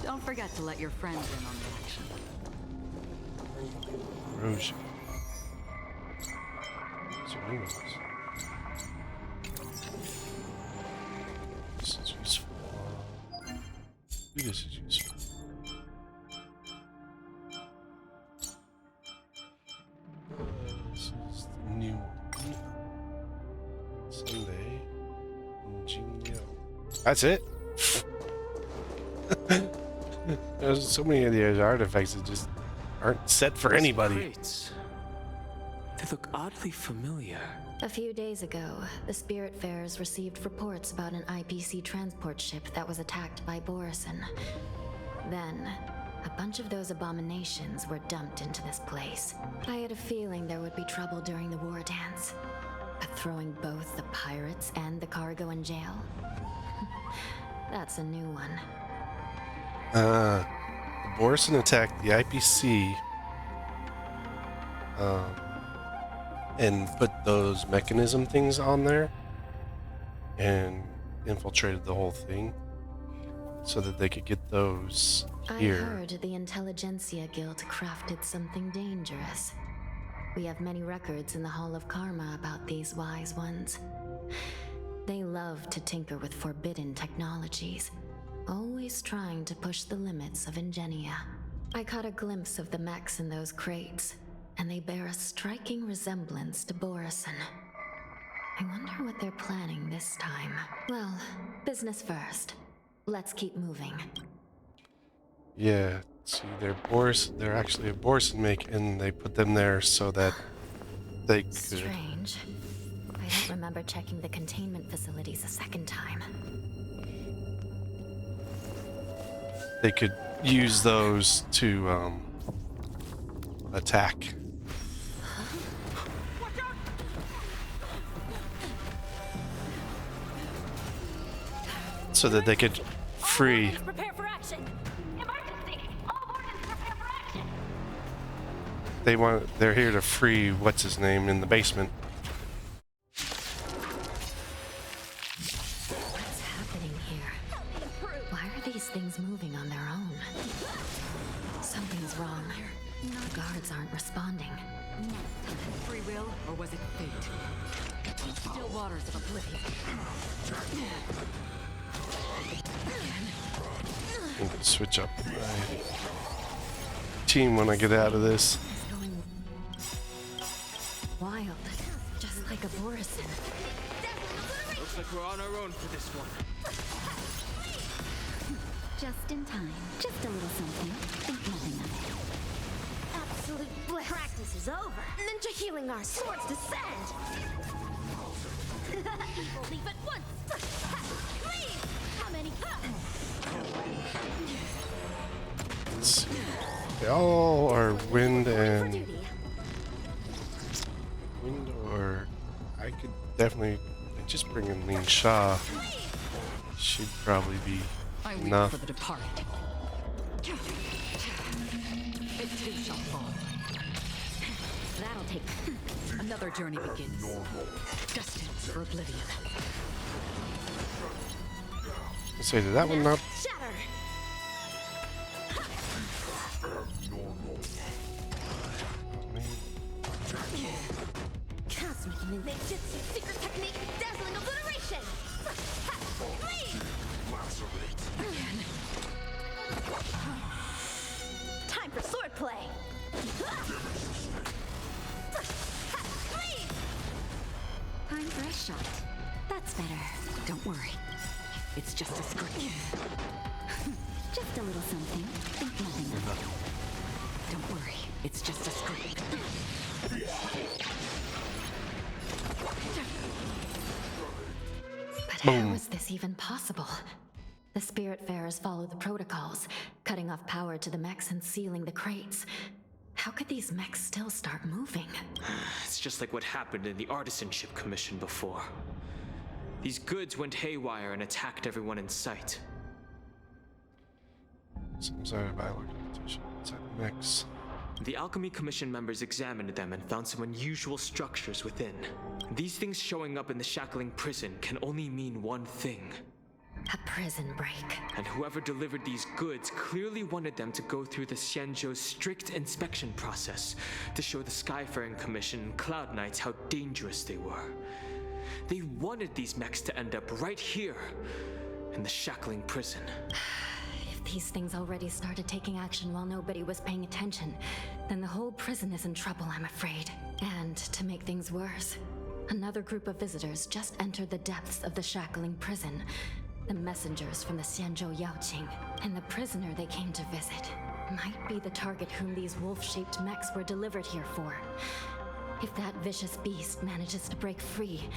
Speaker 9: Don't forget to let your friends in on the action.
Speaker 1: Rouge. This is useful. This is useful. This is the new one. Sunday. Genial. That's it. There's so many of these artifacts that just aren't set for anybody.
Speaker 10: Crates. They look oddly familiar.
Speaker 5: A few days ago, the Spiritfarers received reports about an IPC transport ship that was attacked by Borison. Then, a bunch of those abominations were dumped into this place. I had a feeling there would be trouble during the Wardance. But throwing both the pirates and the cargo in jail? That's a new one.
Speaker 1: Borison attacked the IPC and put those mechanism things on there and infiltrated the whole thing so that they could get those here.
Speaker 5: I heard the Intelligentsia Guild crafted something dangerous. We have many records in the Hall of Karma about these wise ones. They love to tinker with forbidden technologies, always trying to push the limits of Ingenia. I caught a glimpse of the mechs in those crates, and they bear a striking resemblance to Borison. I wonder what they're planning this time. Well, business first. Let's keep moving.
Speaker 1: Yeah, see, they're actually a Borison make, and they put them there so that they could...
Speaker 5: Strange. I don't remember checking the containment facilities a second time.
Speaker 1: They could use those to attack. So that they could free.
Speaker 7: Prepare for action. Emergency. All Wardens prepare for action.
Speaker 1: They're here to free what's his name in the basement.
Speaker 5: What's happening here? Why are these things moving on their own? Something's wrong. The guards aren't responding.
Speaker 9: Free will, or was it fate? Still waters of oblivion.
Speaker 1: I'm gonna switch up my team when I get out of this.
Speaker 5: It's going wild, just like a Borison.
Speaker 10: Looks like we're on our own for this one.
Speaker 11: Just in time. Just a little something. Think nothing of it.
Speaker 6: Absolute bliss. Practice is over.
Speaker 11: Ninja healing arts.
Speaker 6: Swords descend.
Speaker 11: Evil leap at once. Please. How many?
Speaker 1: Let's see. They all are wind and or I could definitely just bring in Ling Sha. Should probably be
Speaker 9: I wait
Speaker 1: enough.
Speaker 9: for the departed. It too shall fall.
Speaker 11: That'll take.
Speaker 9: Another journey begins. Destined for oblivion.
Speaker 1: I say, did that one not?
Speaker 6: Shatter.
Speaker 11: Cosmic ninjutsu secret technique. Dazzling obliteration.
Speaker 6: Time for swordplay.
Speaker 11: Time for a shot. That's better.
Speaker 9: Don't worry. It's just a scream.
Speaker 11: Just a little something. Think nothing of it.
Speaker 9: Don't worry. It's just a scream.
Speaker 11: But how is this even possible? The Spiritfarers follow the protocols, cutting off power to the mechs and sealing the crates. How could these mechs still start moving?
Speaker 10: It's just like what happened in the Artisanship Commission before. These goods went haywire and attacked everyone in sight.
Speaker 1: Some sort of biological mutation inside the mix.
Speaker 10: The Alchemy Commission members examined them and found some unusual structures within. These things showing up in the shackling prison can only mean one thing.
Speaker 11: A prison break.
Speaker 10: And whoever delivered these goods clearly wanted them to go through the XianZhou's strict inspection process to show the Skyfaring Commission and Cloud Knights how dangerous they were. They wanted these mechs to end up right here, in the shackling prison.
Speaker 11: If these things already started taking action while nobody was paying attention, then the whole prison is in trouble, I'm afraid. And to make things worse, another group of visitors just entered the depths of the shackling prison. The messengers from the XianZhou Yaoqing, and the prisoner they came to visit might be the target whom these wolf-shaped mechs were delivered here for. If that vicious beast manages to break free,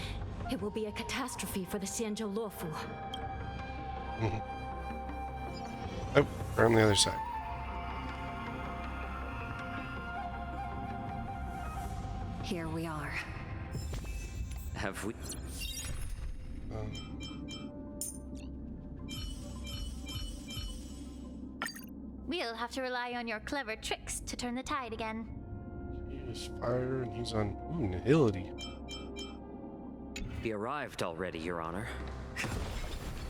Speaker 11: it will be a catastrophe for the XianZhou LuoFu.
Speaker 1: Oh, we're on the other side.
Speaker 12: Here we are.
Speaker 13: Have we?
Speaker 7: We'll have to rely on your clever tricks to turn the tide again.
Speaker 1: He is fire and he's on nihility.
Speaker 13: We arrived already, Your Honor.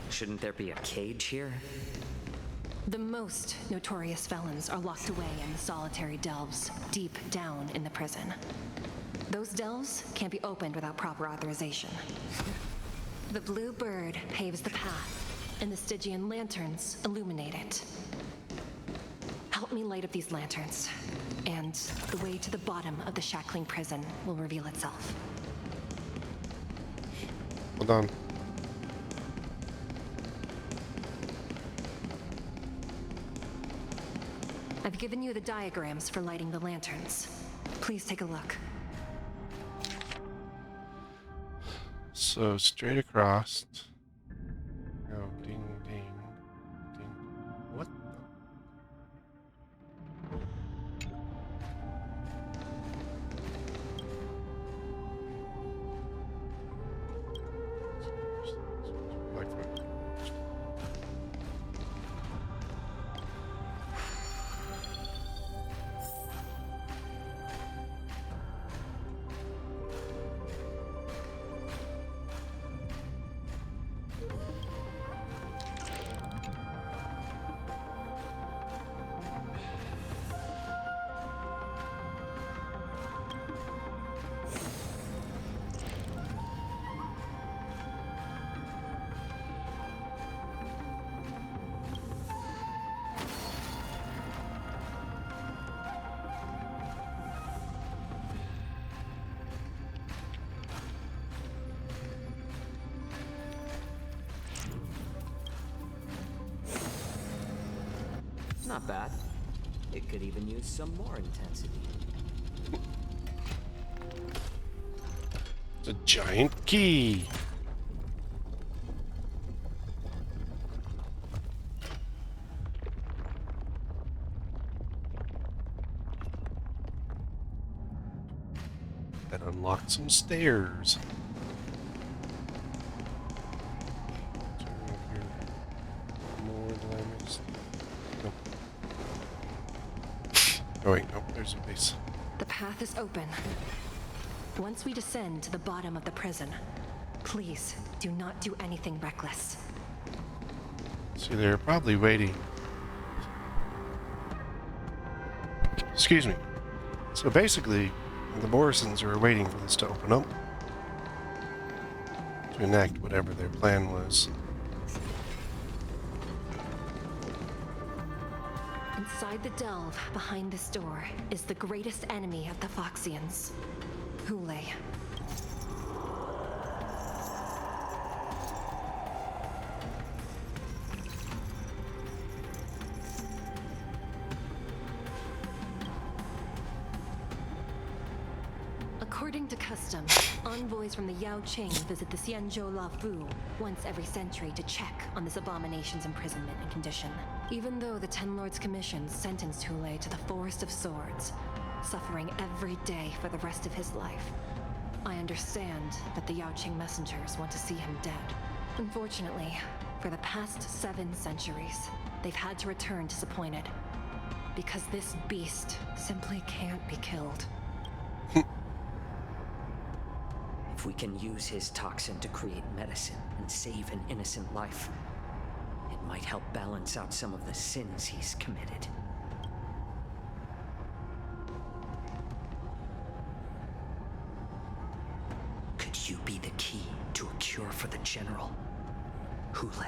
Speaker 13: Shouldn't there be a cage here?
Speaker 12: The most notorious felons are locked away in the solitary delves, deep down in the prison. Those delves can't be opened without proper authorization. The blue bird paves the path, and the Stygian lanterns illuminate it. Help me light up these lanterns, and the way to the bottom of the shackling prison will reveal itself.
Speaker 1: Hold on.
Speaker 12: I've given you the diagrams for lighting the lanterns. Please take a look.
Speaker 1: So straight across. Oh, ding, ding, ding. What? Like what?
Speaker 13: Not bad. It could even use some more intensity.
Speaker 1: It's a giant key. That unlocked some stairs. More than I missed. Nope. Oh wait, nope, there's a base.
Speaker 8: The path is open. Once we descend to the bottom of the prison, please do not do anything reckless.
Speaker 1: See, they're probably waiting. Excuse me. So basically, the Borisons are waiting for this to open up to enact whatever their plan was.
Speaker 8: Inside the delve, behind this door, is the greatest enemy of the Foxians, Hule. According to custom, envoys from the Yaoqing visit the XianZhou LuoFu once every century to check on this abomination's imprisonment and condition. Even though the Ten Lords Commission sentenced Hule to the Forest of Swords, suffering every day for the rest of his life, I understand that the Yaoqing messengers want to see him dead. Unfortunately, for the past 7 centuries, they've had to return disappointed, because this beast simply can't be killed.
Speaker 13: If we can use his toxin to create medicine and save an innocent life, it might help balance out some of the sins he's committed. Could you be the key to a cure for the General, Hule?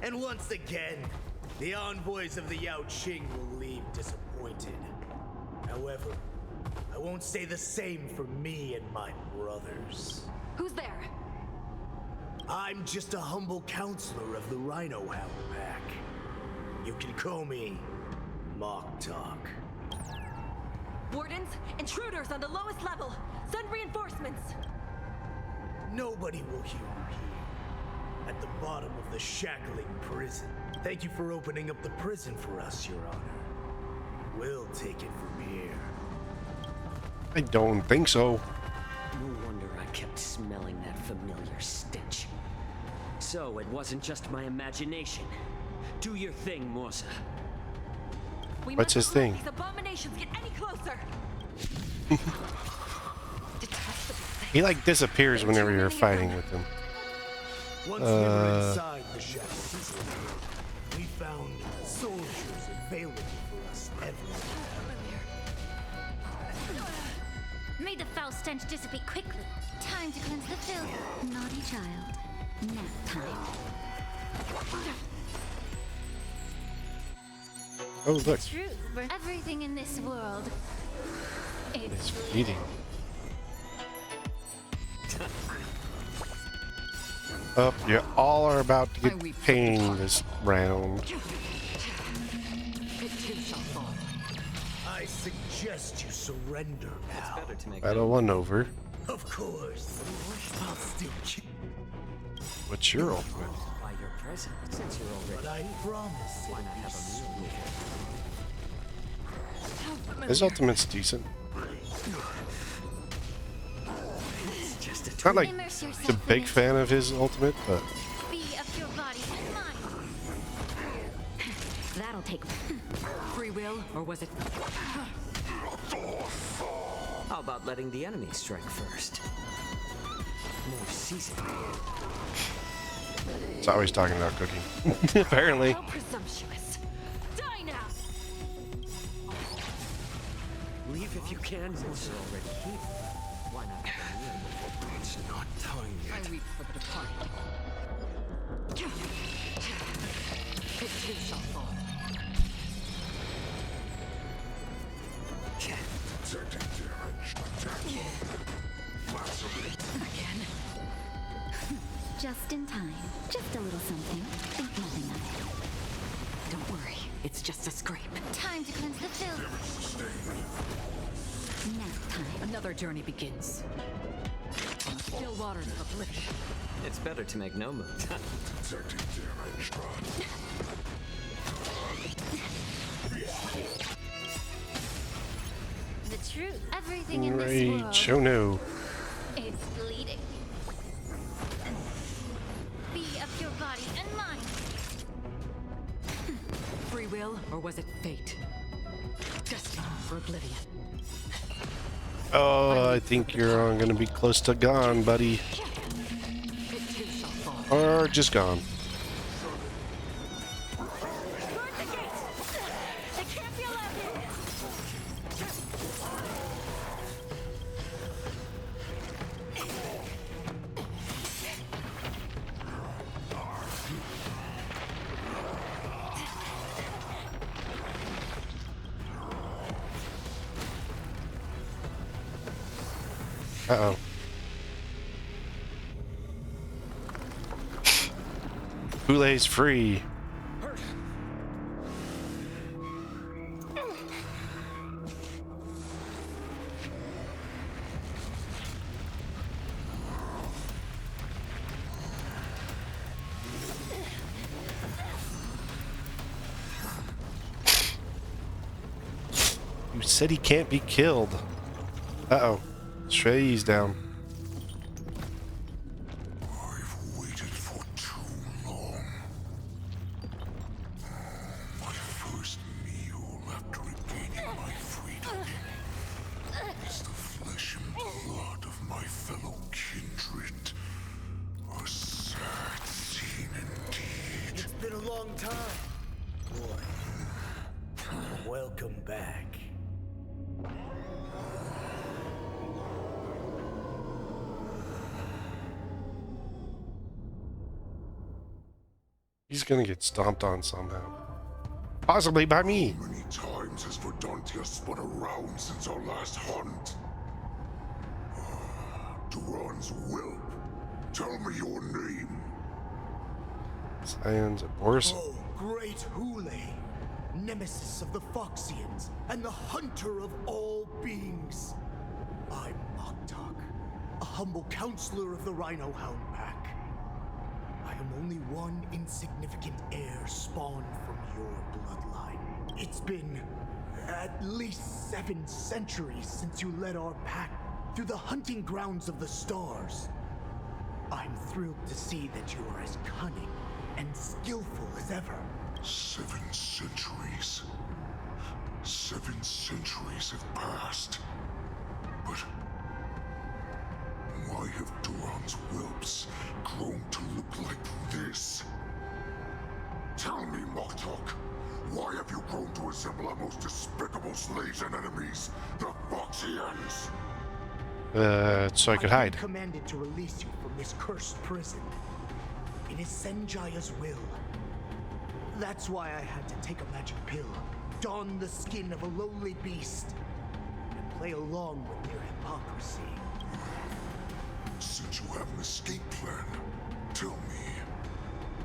Speaker 22: And once again, the envoys of the Yaoqing will leave disappointed. However, I won't say the same for me and my brothers.
Speaker 8: Who's there?
Speaker 22: I'm just a humble counselor of the Rhino Hound Pack. You can call me Mock Talk.
Speaker 8: Wardens, intruders on the lowest level! Send reinforcements!
Speaker 22: Nobody will hear you here, at the bottom of the shackling prison. Thank you for opening up the prison for us, Your Honor. We'll take it from here.
Speaker 1: I don't think so.
Speaker 13: No wonder I kept smelling that familiar stench. So it wasn't just my imagination. Do your thing, Morsa.
Speaker 1: What's his thing?
Speaker 8: These abominations get any closer.
Speaker 1: He like disappears whenever you're fighting with him.
Speaker 22: Once we were inside the shack, we found soldiers available for us everywhere.
Speaker 11: May the foul stench dissipate quickly. Time to cleanse the filth. Naughty child. Nap time.
Speaker 1: Oh, look.
Speaker 11: Truth. Everything in this world
Speaker 1: It's eating. Up, you all are about to get pain this round.
Speaker 22: I suggest you surrender now.
Speaker 1: Battle 1 over.
Speaker 22: Of course. I'll still keep.
Speaker 1: What's your ultimate?
Speaker 13: By your present, since you're already.
Speaker 22: But I promise.
Speaker 13: Why not have a meal?
Speaker 1: His ultimate's decent. Not like a big fan of his ultimate, but
Speaker 11: be of your body and mind.
Speaker 8: That'll take
Speaker 9: free will, or was it?
Speaker 13: How about letting the enemy strike first? More seasoning.
Speaker 1: it's always talking about cooking. Apparently.
Speaker 8: How presumptuous. Die now!
Speaker 13: Leave if you can, since you're already here. Why not have a meal?
Speaker 14: It's not time yet.
Speaker 9: I weep for the departed. It too shall fall.
Speaker 15: Detecting damage. Attack. Massive
Speaker 11: Just in time. Just a little something. Think nothing of it.
Speaker 9: Don't worry, it's just a scrape.
Speaker 11: Time to cleanse the filth. Nap time.
Speaker 9: Another journey begins. On the still waters of oblivion.
Speaker 13: It's better to make no move.
Speaker 15: Detecting damage.
Speaker 11: The truth. Everything in this
Speaker 1: Rage.
Speaker 11: world.
Speaker 1: Oh no.
Speaker 11: It's bleeding. Be of your body and mind.
Speaker 9: Free will, or was it fate? Destined for oblivion.
Speaker 1: Oh, I think you're going to be close to gone, buddy. Or just gone. Uh-oh. Goulet's free. You said he can't be killed. Uh-oh. Shrey's down.
Speaker 15: I've waited for too long. My first meal after regaining my freedom is the flesh and blood of my fellow kindred. A sad scene indeed.
Speaker 22: It's been a long time, boy. Welcome back.
Speaker 1: He's gonna get stomped on somehow. Possibly by me.
Speaker 15: How many times has Verdantia spun around since our last hunt? Duran's whelp. Tell me your name.
Speaker 1: XianZhou.
Speaker 22: Oh, great Hule, nemesis of the Foxians and the hunter of all beings. I'm Moktok, a humble counselor of the Rhino Hound Pack. I am only one insignificant heir spawned from your bloodline. It's been at least 7 centuries since you led our pack through the hunting grounds of the stars. I'm thrilled to see that you are as cunning and skillful as ever.
Speaker 15: 7 centuries. 7 centuries have passed. But why have Duran's whelps grown to look like this? Tell me, Moktok, why have you grown to resemble our most despicable slaves and enemies, the Foxians?
Speaker 1: So I could hide.
Speaker 22: I've been commanded to release you from this cursed prison. It is Senjaya's will. That's why I had to take a magic pill, don the skin of a lowly beast, and play along with their hypocrisy.
Speaker 15: Since you have an escape plan, tell me,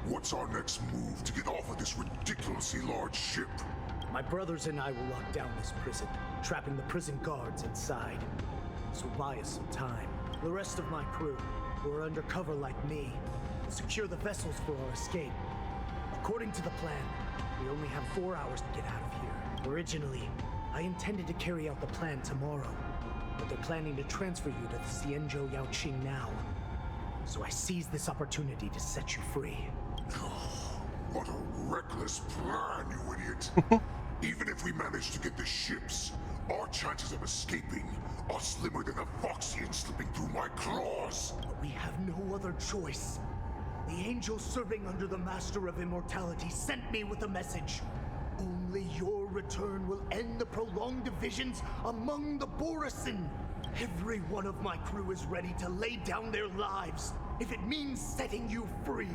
Speaker 15: what's our next move to get off of this ridiculously large ship?
Speaker 22: My brothers and I will lock down this prison, trapping the prison guards inside. So buy us some time. The rest of my crew, who are undercover like me, will secure the vessels for our escape. According to the plan, we only have 4 hours to get out of here. Originally, I intended to carry out the plan tomorrow, but they're planning to transfer you to the XianZhou Yaoqing now. So I seized this opportunity to set you free.
Speaker 15: What a reckless plan, you idiot! Even if we manage to get the ships, our chances of escaping are slimmer than a Foxian slipping through my claws.
Speaker 22: But we have no other choice. The angel serving under the Master of Immortality sent me with a message. Only your return will end the prolonged divisions among the Borisin. Every one of my crew is ready to lay down their lives if it means setting you free.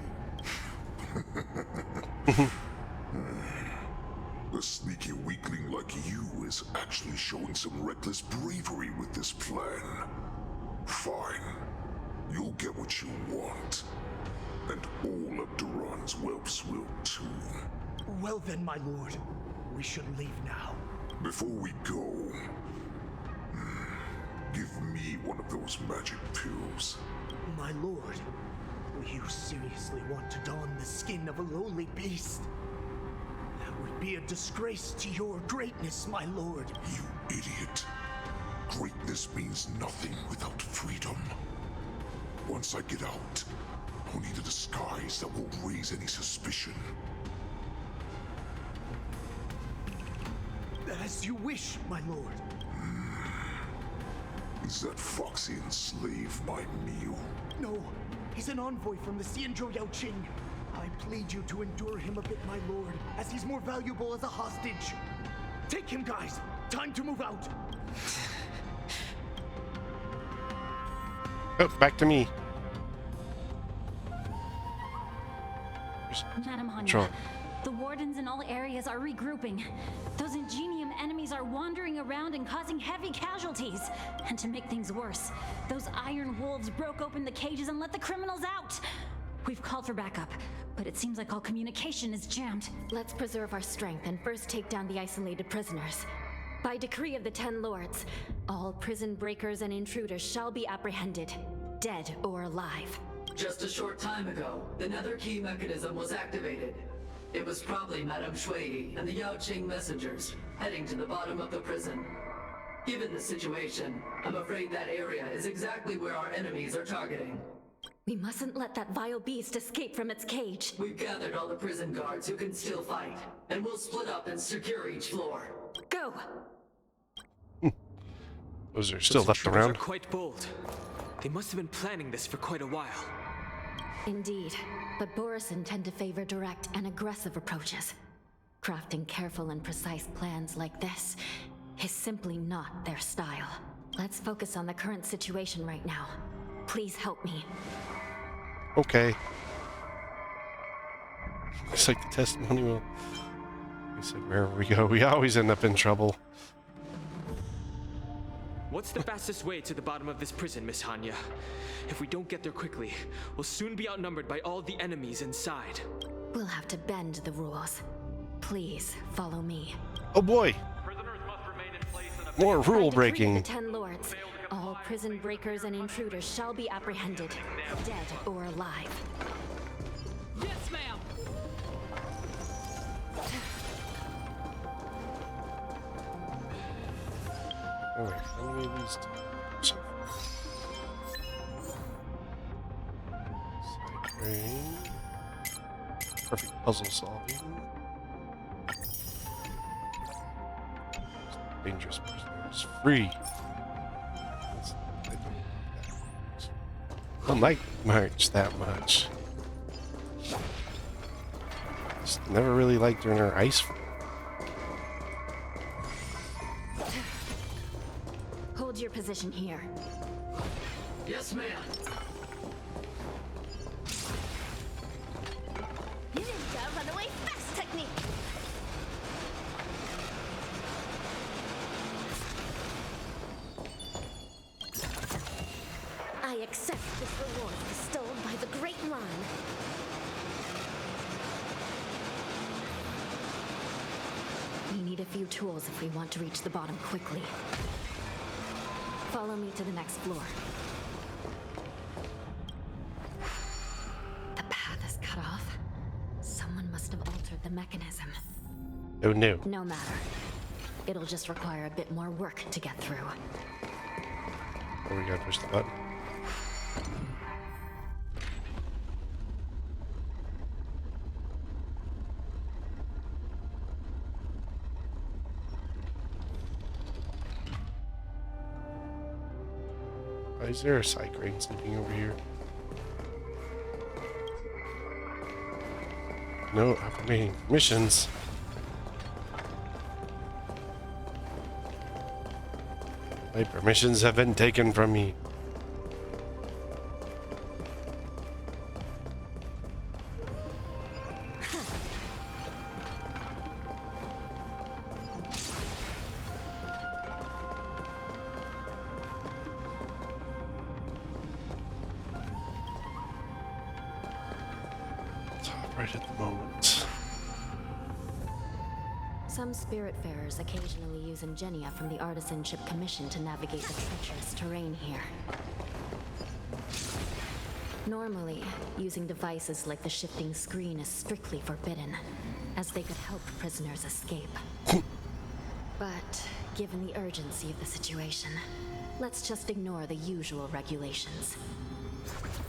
Speaker 15: A sneaky weakling like you is actually showing some reckless bravery with this plan. Fine. You'll get what you want.
Speaker 22: Well then, my lord. We should leave now.
Speaker 15: Before we go, give me one of those magic pills.
Speaker 22: My lord, you seriously want to don the skin of a lowly beast? That would be a disgrace to your greatness, my lord.
Speaker 15: You idiot. Greatness means nothing without freedom. Once I get out, I'll need a disguise that won't raise any suspicion.
Speaker 22: As you wish, my lord.
Speaker 15: Is that Foxian slave my meal?
Speaker 22: No, he's an envoy from the XianZhou LuoFu. I plead you to endure him a bit, my lord, as he's more valuable as a hostage. Take him, guys. Time to move out.
Speaker 1: Oh, back to me.
Speaker 18: Madam Hanya,
Speaker 1: Sure.
Speaker 18: the wardens in all areas are regrouping. Those ingenium enemies are wandering around and causing heavy casualties. And to make things worse, those iron wolves broke open the cages and let the criminals out. We've called for backup, but it seems like all communication is jammed.
Speaker 5: Let's preserve our strength and first take down the isolated prisoners. By decree of the 10 Lords, all prison breakers and intruders shall be apprehended, dead or alive.
Speaker 19: Just a short time ago, the nether key mechanism was activated. It was probably Madame Shui and the Yaoqing messengers heading to the bottom of the prison. Given the situation, I'm afraid that area is exactly where our enemies are targeting.
Speaker 5: We mustn't let that vile beast escape from its cage.
Speaker 19: We've gathered all the prison guards who can still fight, and we'll split up and secure each floor.
Speaker 5: Go!
Speaker 1: Those are still left
Speaker 10: intruders
Speaker 1: around.
Speaker 10: Are quite bold. They must have been planning this for quite a while.
Speaker 5: Indeed, but Borisin tend to favor direct and aggressive approaches. Crafting careful and precise plans like this is simply not their style. Let's focus on the current situation right now. Please help me.
Speaker 1: Okay. It's like the testimony will. He said, wherever we go, we always end up in trouble.
Speaker 10: What's the fastest way to the bottom of this prison, Miss Hanya? If we don't get there quickly, we'll soon be outnumbered by all the enemies inside.
Speaker 5: We'll have to bend the rules. Please follow me.
Speaker 1: Oh boy! More rule breaking.
Speaker 5: The 10 Lords, all prison breakers and intruders shall be apprehended, dead or alive.
Speaker 9: Yes, ma'am.
Speaker 1: Alright, how many of these? Side train. Perfect puzzle solving. Dangerous prisoners free. I don't like March that much. Just never really liked her in her ice form.
Speaker 5: Hold your position here.
Speaker 19: Yes, ma'am.
Speaker 11: Ninja runaway fast technique. I accept this reward bestowed by the Great Line.
Speaker 5: We need a few tools if we want to reach the bottom quickly. Follow me to the next floor. The path is cut off. Someone must have altered the mechanism.
Speaker 1: Oh no.
Speaker 5: No matter. It'll just require a bit more work to get through.
Speaker 1: Oh, we gotta push the button. Why is there a side crane sneaking over here? No remaining missions. My permissions have been taken from me. Top right at the moment.
Speaker 5: Some spiritfarers occasionally use ingenia from the Artisanship Commission to navigate the treacherous terrain here. Normally, using devices like the shifting screen is strictly forbidden, as they could help prisoners escape. But given the urgency of the situation, let's just ignore the usual regulations.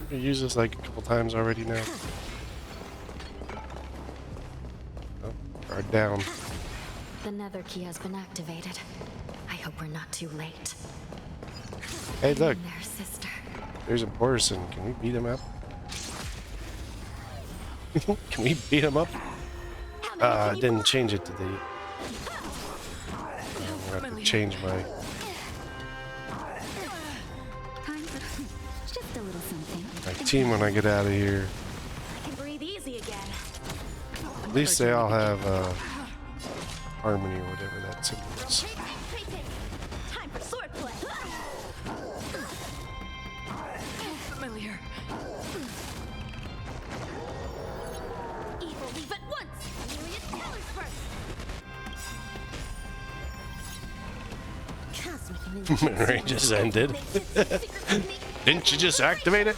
Speaker 1: We've used this like a couple times already now. Oh, guard down.
Speaker 5: The nether key has been activated. I hope we're not too late.
Speaker 1: Hey, look.
Speaker 5: Their sister.
Speaker 1: There's a person. Can we beat him up? Can we beat him up? I didn't change it to the... I'm gonna have to change my...
Speaker 18: Just a little something.
Speaker 1: my team when I get out of here.
Speaker 6: I can breathe easy again.
Speaker 1: At least they all have harmony or whatever that symbol is.
Speaker 6: Time for swordplay.
Speaker 12: Familiar.
Speaker 11: Evil leave at once! Myriad colors first! Cosmic
Speaker 1: Range just ended. Didn't you just activate it?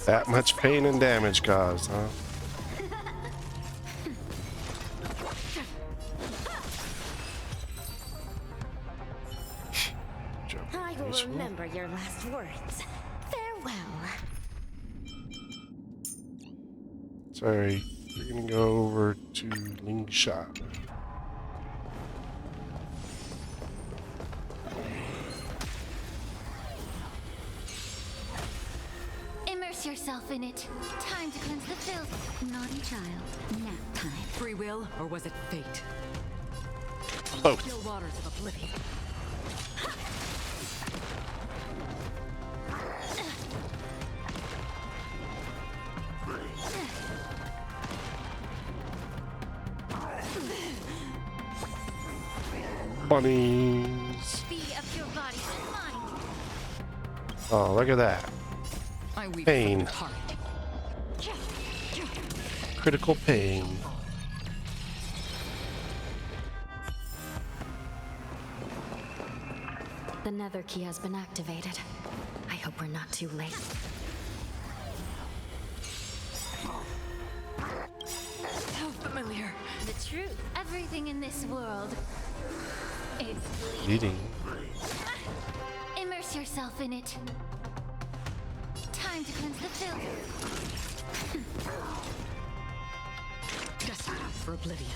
Speaker 1: That much pain and damage caused, huh?
Speaker 11: I will remember your last words. Farewell.
Speaker 1: Sorry, we're gonna go over to Lingsha.
Speaker 11: Immerse yourself in it. Time to cleanse the filth.
Speaker 18: Naughty child. Nap time.
Speaker 9: Free will, or was it fate?
Speaker 1: Both.
Speaker 9: Still waters of oblivion.
Speaker 1: Bunnies.
Speaker 11: Be of your body and mind.
Speaker 1: Oh, look at that.
Speaker 9: I weep
Speaker 1: Pain.
Speaker 9: from the heart.
Speaker 1: Critical pain.
Speaker 5: The nether key has been activated. I hope we're not too late.
Speaker 12: So familiar.
Speaker 11: The truth. Everything in this world is
Speaker 1: Bleeding.
Speaker 11: Immerse yourself in it. Time to cleanse the filth.
Speaker 9: Destined for oblivion.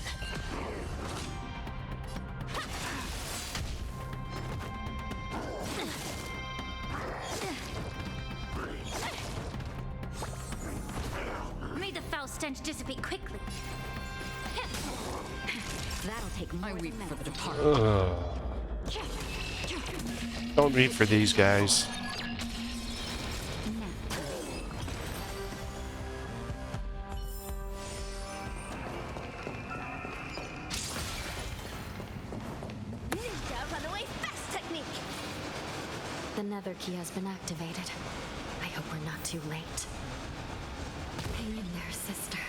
Speaker 11: May the foul stench dissipate quickly.
Speaker 18: That'll take more
Speaker 9: I weep
Speaker 18: than
Speaker 9: for the
Speaker 18: medicine.
Speaker 9: departed.
Speaker 1: Don't read for these guys.
Speaker 11: Ninja runaway fast technique.
Speaker 5: The nether key has been activated. I hope we're not too late. Hang in there, sister.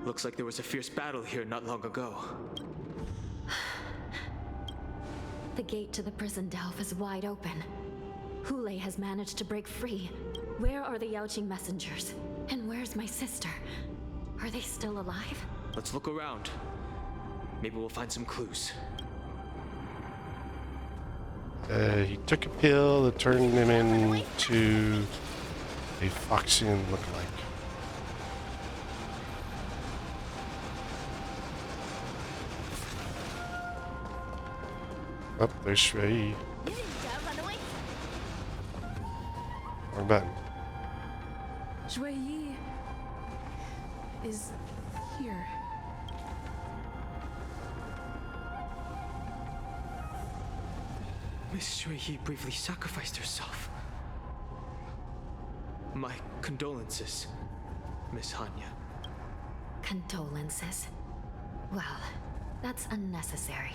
Speaker 10: Looks like there was a fierce battle here not long ago.
Speaker 5: The gate to the prison delve is wide open. Hule has managed to break free. Where are the Yaoqing messengers? And where's my sister? Are they still alive?
Speaker 10: Let's look around. Maybe we'll find some clues.
Speaker 1: He took a pill that turned him into a Foxian lookalike. Oh, there's Shui.
Speaker 11: Ninja runaway.
Speaker 1: Wrong button.
Speaker 2: Shui Yi is here.
Speaker 10: Miss Shui briefly sacrificed herself. My condolences, Miss Hanya.
Speaker 5: Condolences? Well, that's unnecessary.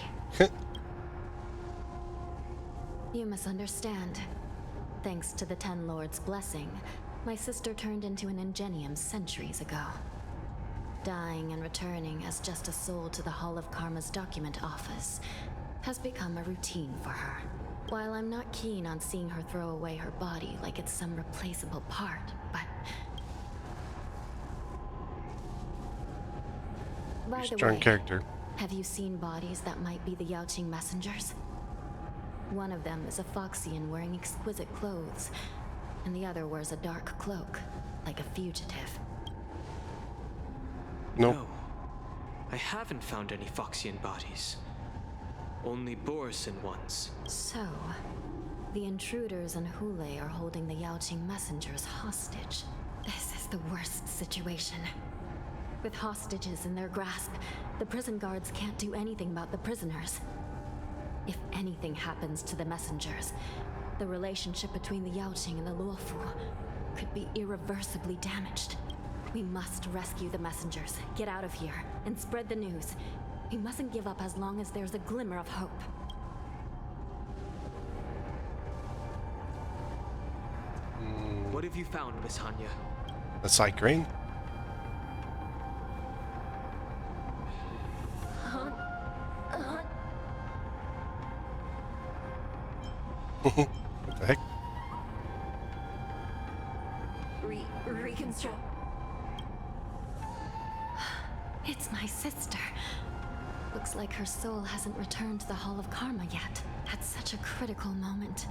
Speaker 5: You misunderstand. Thanks to the Ten Lords' blessing, my sister turned into an Ingenium centuries ago. Dying and returning as just a soul to the Hall of Karma's document office has become a routine for her. While I'm not keen on seeing her throw away her body like it's some replaceable part, but... By the
Speaker 1: Strong
Speaker 5: way,
Speaker 1: character.
Speaker 5: have you seen bodies that might be the Yaoqing messengers? One of them is a Foxian wearing exquisite clothes, and the other wears a dark cloak, like a fugitive.
Speaker 1: Nope.
Speaker 10: No, I haven't found any Foxian bodies. Only Borisin ones.
Speaker 5: So, the intruders and Hule are holding the Yaoqing messengers hostage. This is the worst situation. With hostages in their grasp, the prison guards can't do anything about the prisoners. If anything happens to the messengers, the relationship between the Yaoqing and the Luofu could be irreversibly damaged. We must rescue the messengers, get out of here, and spread the news. We mustn't give up as long as there's a glimmer of hope.
Speaker 10: What have you found, Miss Hanya?
Speaker 1: A psych grain? What the heck?
Speaker 8: Reconstruct.
Speaker 5: It's my sister. Looks like her soul hasn't returned to the Hall of Karma yet. At such a critical moment,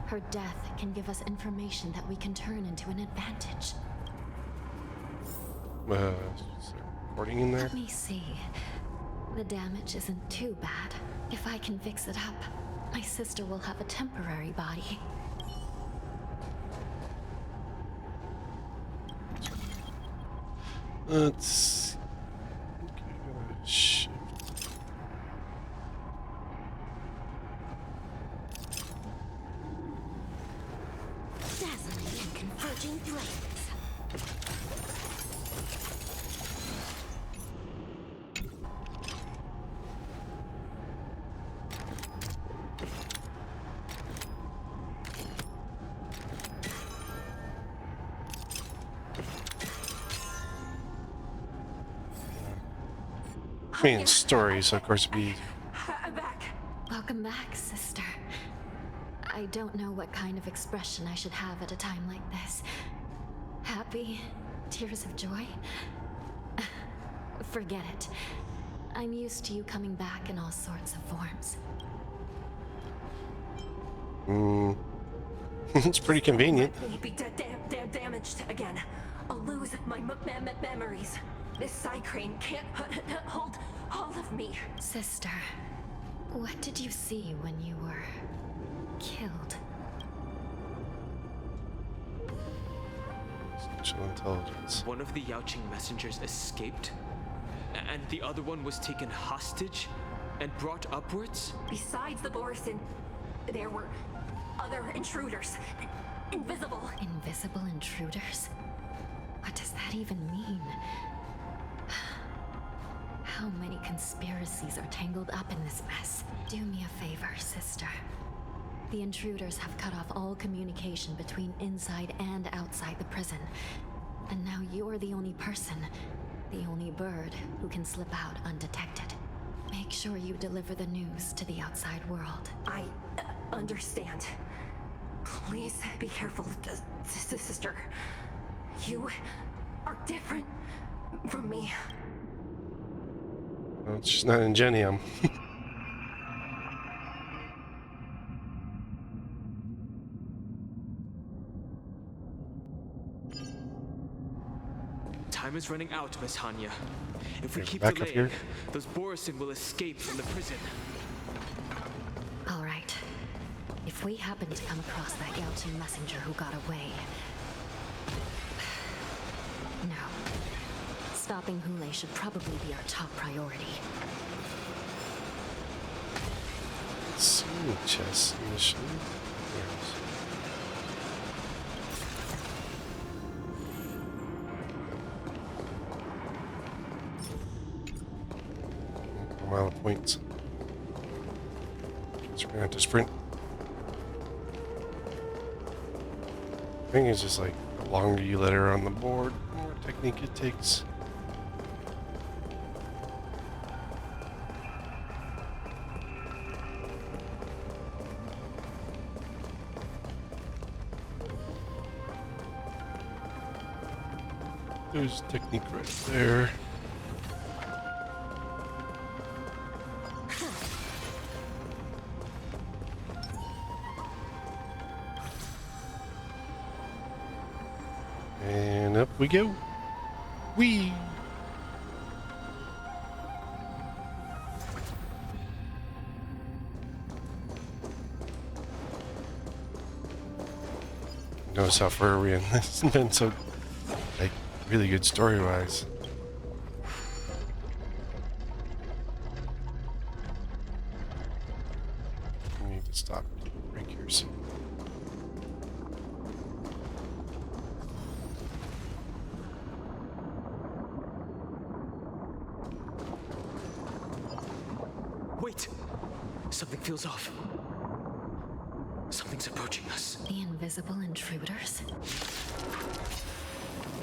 Speaker 5: her death can give us information that we can turn into an advantage.
Speaker 1: Is there recording in there?
Speaker 5: Let me see. The damage isn't too bad. If I can fix it up, my sister will have a temporary body.
Speaker 1: Let's shift.
Speaker 11: Dazzling and converging flames.
Speaker 1: I mean, it's story, so of course it'd be.
Speaker 5: I'm back. Welcome back, sister. I don't know what kind of expression I should have at a time like this. Happy? Tears of joy? Forget it. I'm used to you coming back in all sorts of forms.
Speaker 1: It's pretty convenient.
Speaker 8: Let me be damaged again. I'll lose my memories. This Psycrane can't hold all of me.
Speaker 5: Sister, what did you see when you were killed?
Speaker 1: Social intelligence.
Speaker 10: One of the Yaoqing messengers escaped, and the other one was taken hostage and brought upwards?
Speaker 8: Besides the Borisin, there were other intruders. Invisible.
Speaker 5: Invisible intruders? What does that even mean? How many conspiracies are tangled up in this mess? Do me a favor, sister. The intruders have cut off all communication between inside and outside the prison. And now you're the only person, the only bird, who can slip out undetected. Make sure you deliver the news to the outside world.
Speaker 8: I understand. Please be careful, sister. You are different from me.
Speaker 1: Well, it's just not Ingenium.
Speaker 10: Time is running out, Miss Hanya. If we keep
Speaker 1: back up
Speaker 10: delaying,
Speaker 1: here.
Speaker 10: those Borisin will escape from the prison.
Speaker 5: All right. If we happen to come across that Yaoqing messenger who got away... No. Stopping Hule should probably be our top priority.
Speaker 1: See, chess mission. points. So we're gonna have to sprint. I think it's just like the longer you let her on the board, the more technique it takes. There's technique right there. And up we go. Whee! Notice how far we're in. This has been so, like, really good story-wise. We need to stop right here soon.
Speaker 10: Wait! Something feels off. Something's approaching us.
Speaker 5: The invisible intruders?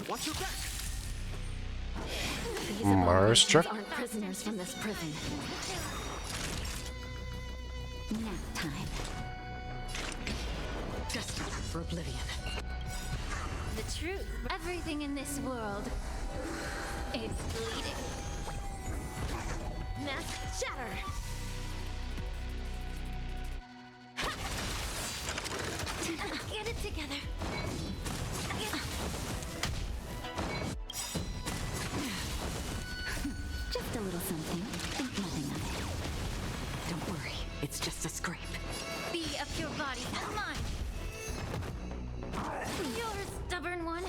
Speaker 10: Watch your back!
Speaker 5: These
Speaker 1: Mars truck?
Speaker 5: aren't prisoners from this prison. Nap time.
Speaker 9: Destined for oblivion.
Speaker 11: The truth. Everything in this world is bleeding. Nest shatter. Get it together.
Speaker 18: Just a little something. Think nothing of it.
Speaker 9: Don't worry, it's just a scrape.
Speaker 11: Be a pure body and mine. You're a stubborn one.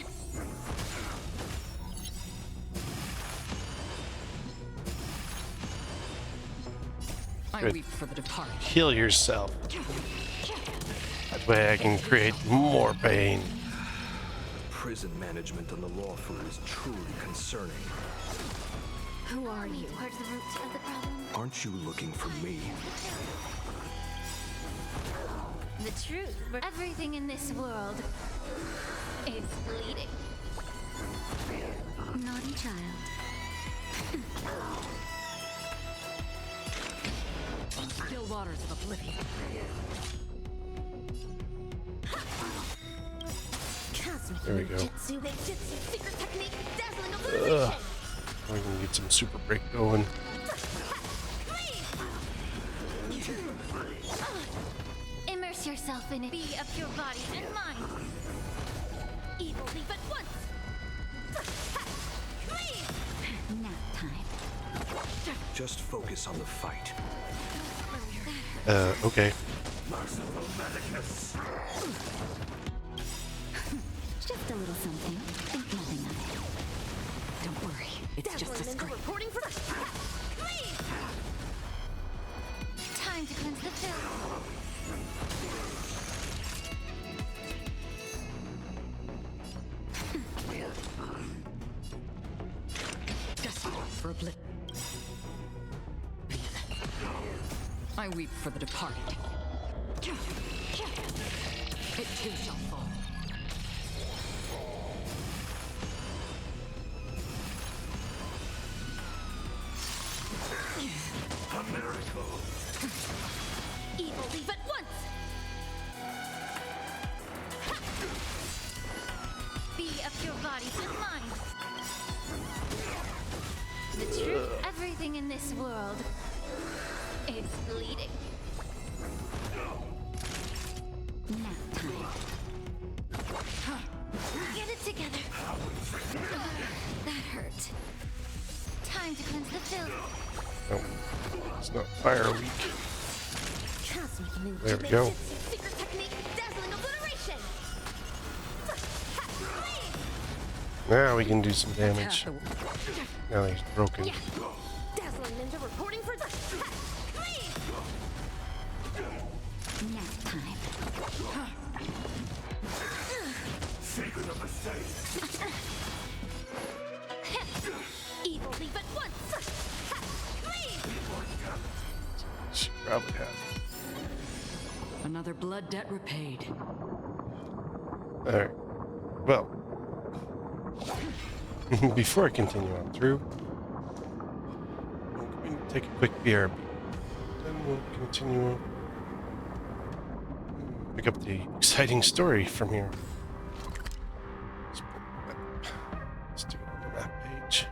Speaker 9: I
Speaker 1: Good.
Speaker 9: weep for the departed.
Speaker 1: Heal yourself. That way I can create more pain.
Speaker 14: Prison management on the LuoFu is truly concerning.
Speaker 5: Who are you?
Speaker 11: Part of the root of the problem.
Speaker 14: Aren't you looking for me?
Speaker 11: The truth. Everything in this world is bleeding.
Speaker 18: Naughty child.
Speaker 9: Still waters of oblivion.
Speaker 1: There we go.
Speaker 11: Jutsu, Jitsu, secret technique, dazzling obliteration.
Speaker 1: We can get some super break going.
Speaker 11: Immerse yourself in it. Be a pure body and mind. Evil leave at once.
Speaker 18: Nap time.
Speaker 14: Just focus on the fight.
Speaker 1: Okay.
Speaker 15: Merciful Medicus.
Speaker 18: Just a little something. Think nothing of it.
Speaker 9: Don't worry, it's just a scrape.
Speaker 11: Reporting for time to cleanse the field.
Speaker 9: Destined for oblivion. I weep for the departed. It too shall fall.
Speaker 15: A miracle.
Speaker 11: Evil leave at once. Be a pure body and mind. The truth. Everything in this world is bleeding.
Speaker 18: Nap time.
Speaker 11: Get it together. That hurt. Time to cleanse the field.
Speaker 1: Nope. It's not fire weak.
Speaker 11: Cosmic ninja.
Speaker 1: There we go.
Speaker 11: Secret technique, dazzling obliteration.
Speaker 1: Now we can do some damage. Now he's broken.
Speaker 11: Dazzling ninja reporting for the
Speaker 18: Nap time.
Speaker 15: Secret of the safe.
Speaker 11: Evil leave at once.
Speaker 1: Probably has.
Speaker 9: Another blood debt repaid.
Speaker 1: Alright. Well, before I continue on through, I'm going to take a quick BRB. Then we'll continue. Pick up the exciting story from here. Let's pull it up. Let's do it on the map page.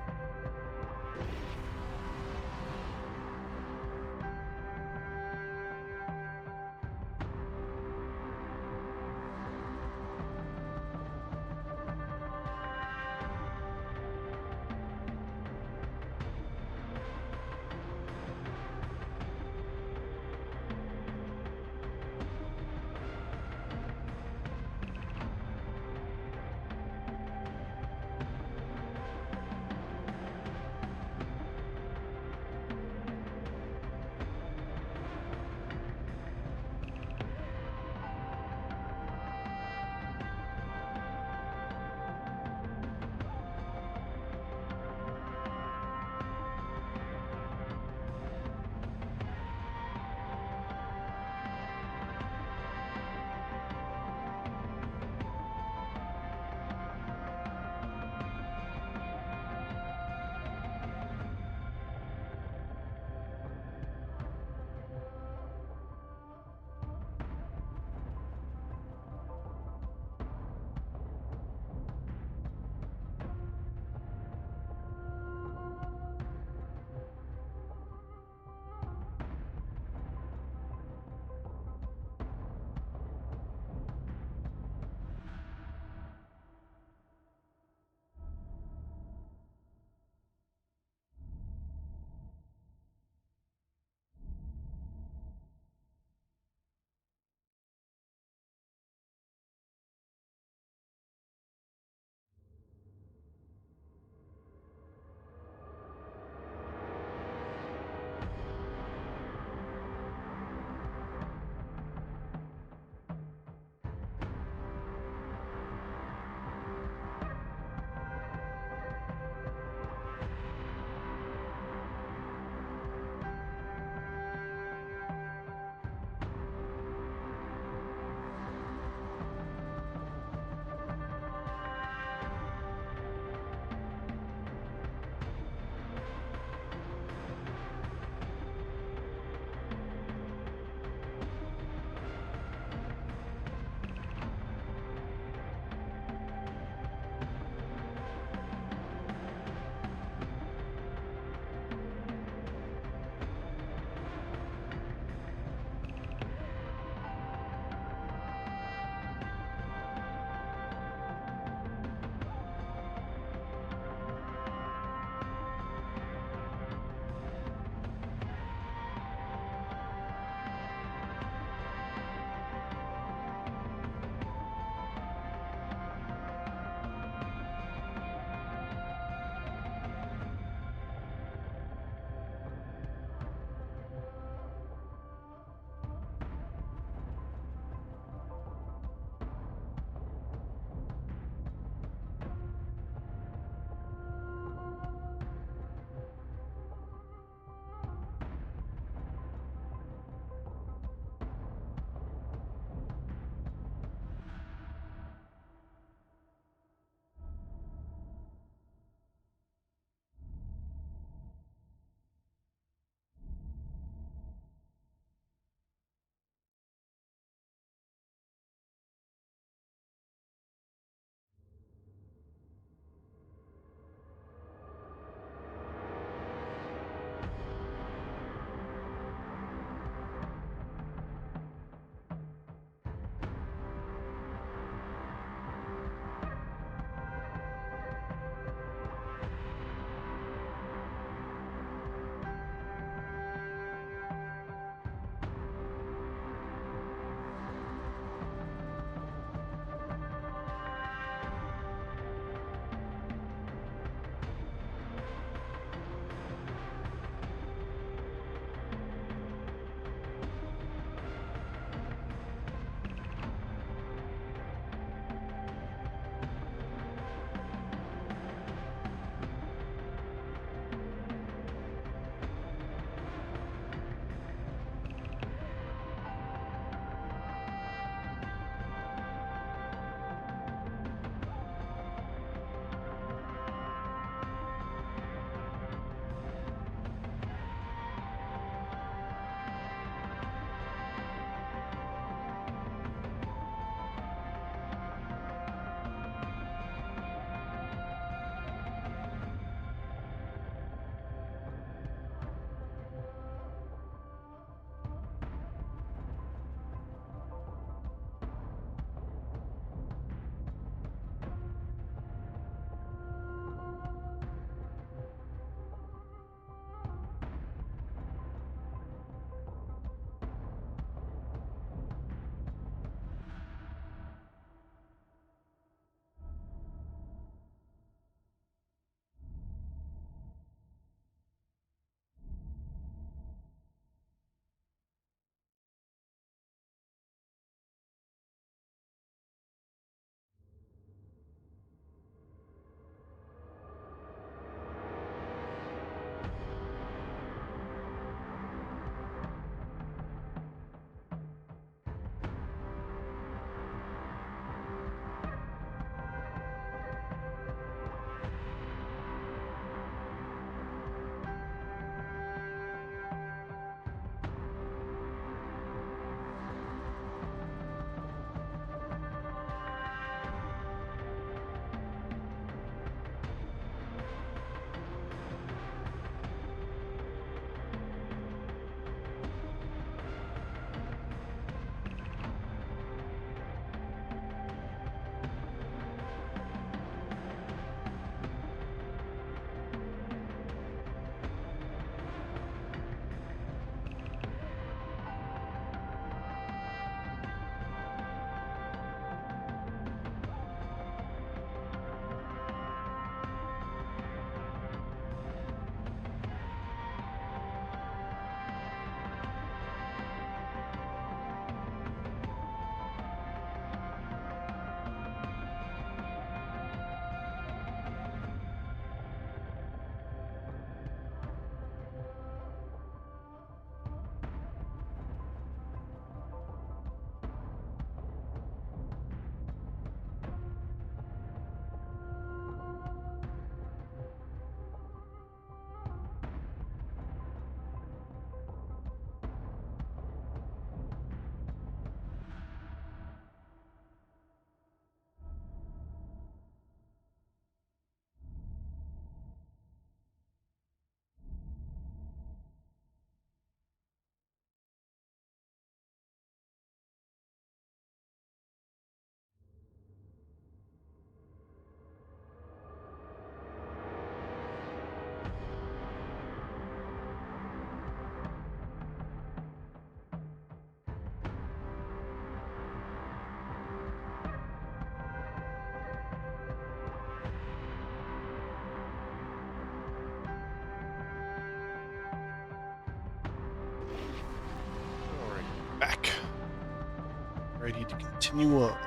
Speaker 1: ready to continue on.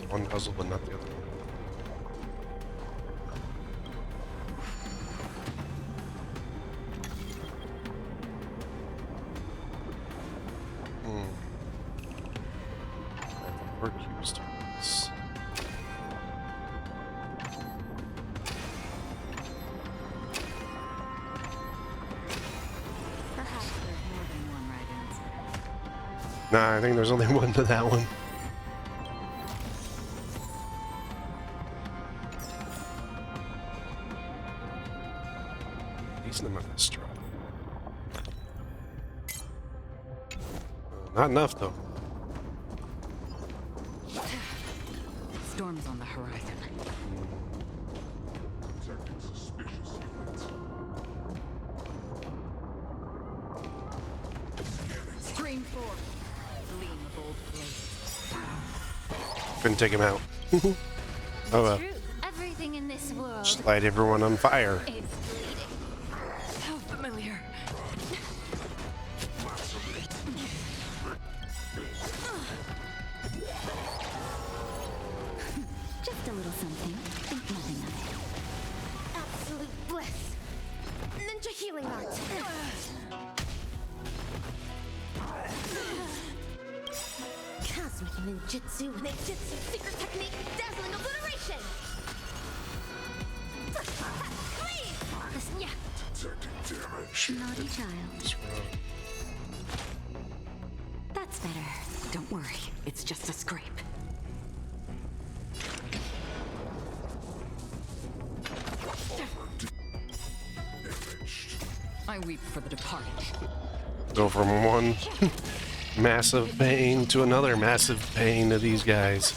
Speaker 1: One puzzle, but not the other one. Or cubes to this.
Speaker 9: Perhaps there's more than one right answer.
Speaker 1: Nah, I think there's only one to that one. These are my best try. Not enough though.
Speaker 9: Storm's on the horizon. Stream forth. Gleam of old blades.
Speaker 1: Couldn't take him out. Oh well.
Speaker 7: Everything in this world.
Speaker 1: Just light everyone on fire.
Speaker 12: How familiar.
Speaker 18: Just a little something. Think nothing of it.
Speaker 11: Absolute bliss. Ninja healing art. Cosmic ninjutsu, ninjutsu, secret technique, dazzling obliteration. Listen, yeah.
Speaker 18: Naughty child. That's better.
Speaker 9: Don't worry, it's just a scrape. I weep for the departed.
Speaker 1: Go from one massive pain to another massive pain to these guys.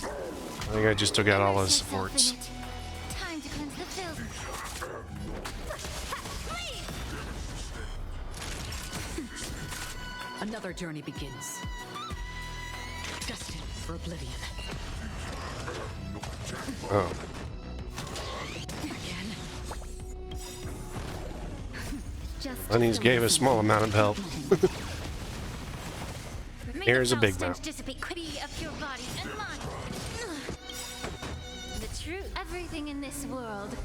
Speaker 1: I think I just took out all his supports.
Speaker 7: Time to cleanse the filth.
Speaker 9: Another journey begins. Destined for oblivion.
Speaker 1: Oh. Honeys gave a small amount of help. Here's a big mouth.
Speaker 7: Dissipate quickly of your body and mind. The truth, everything in this world.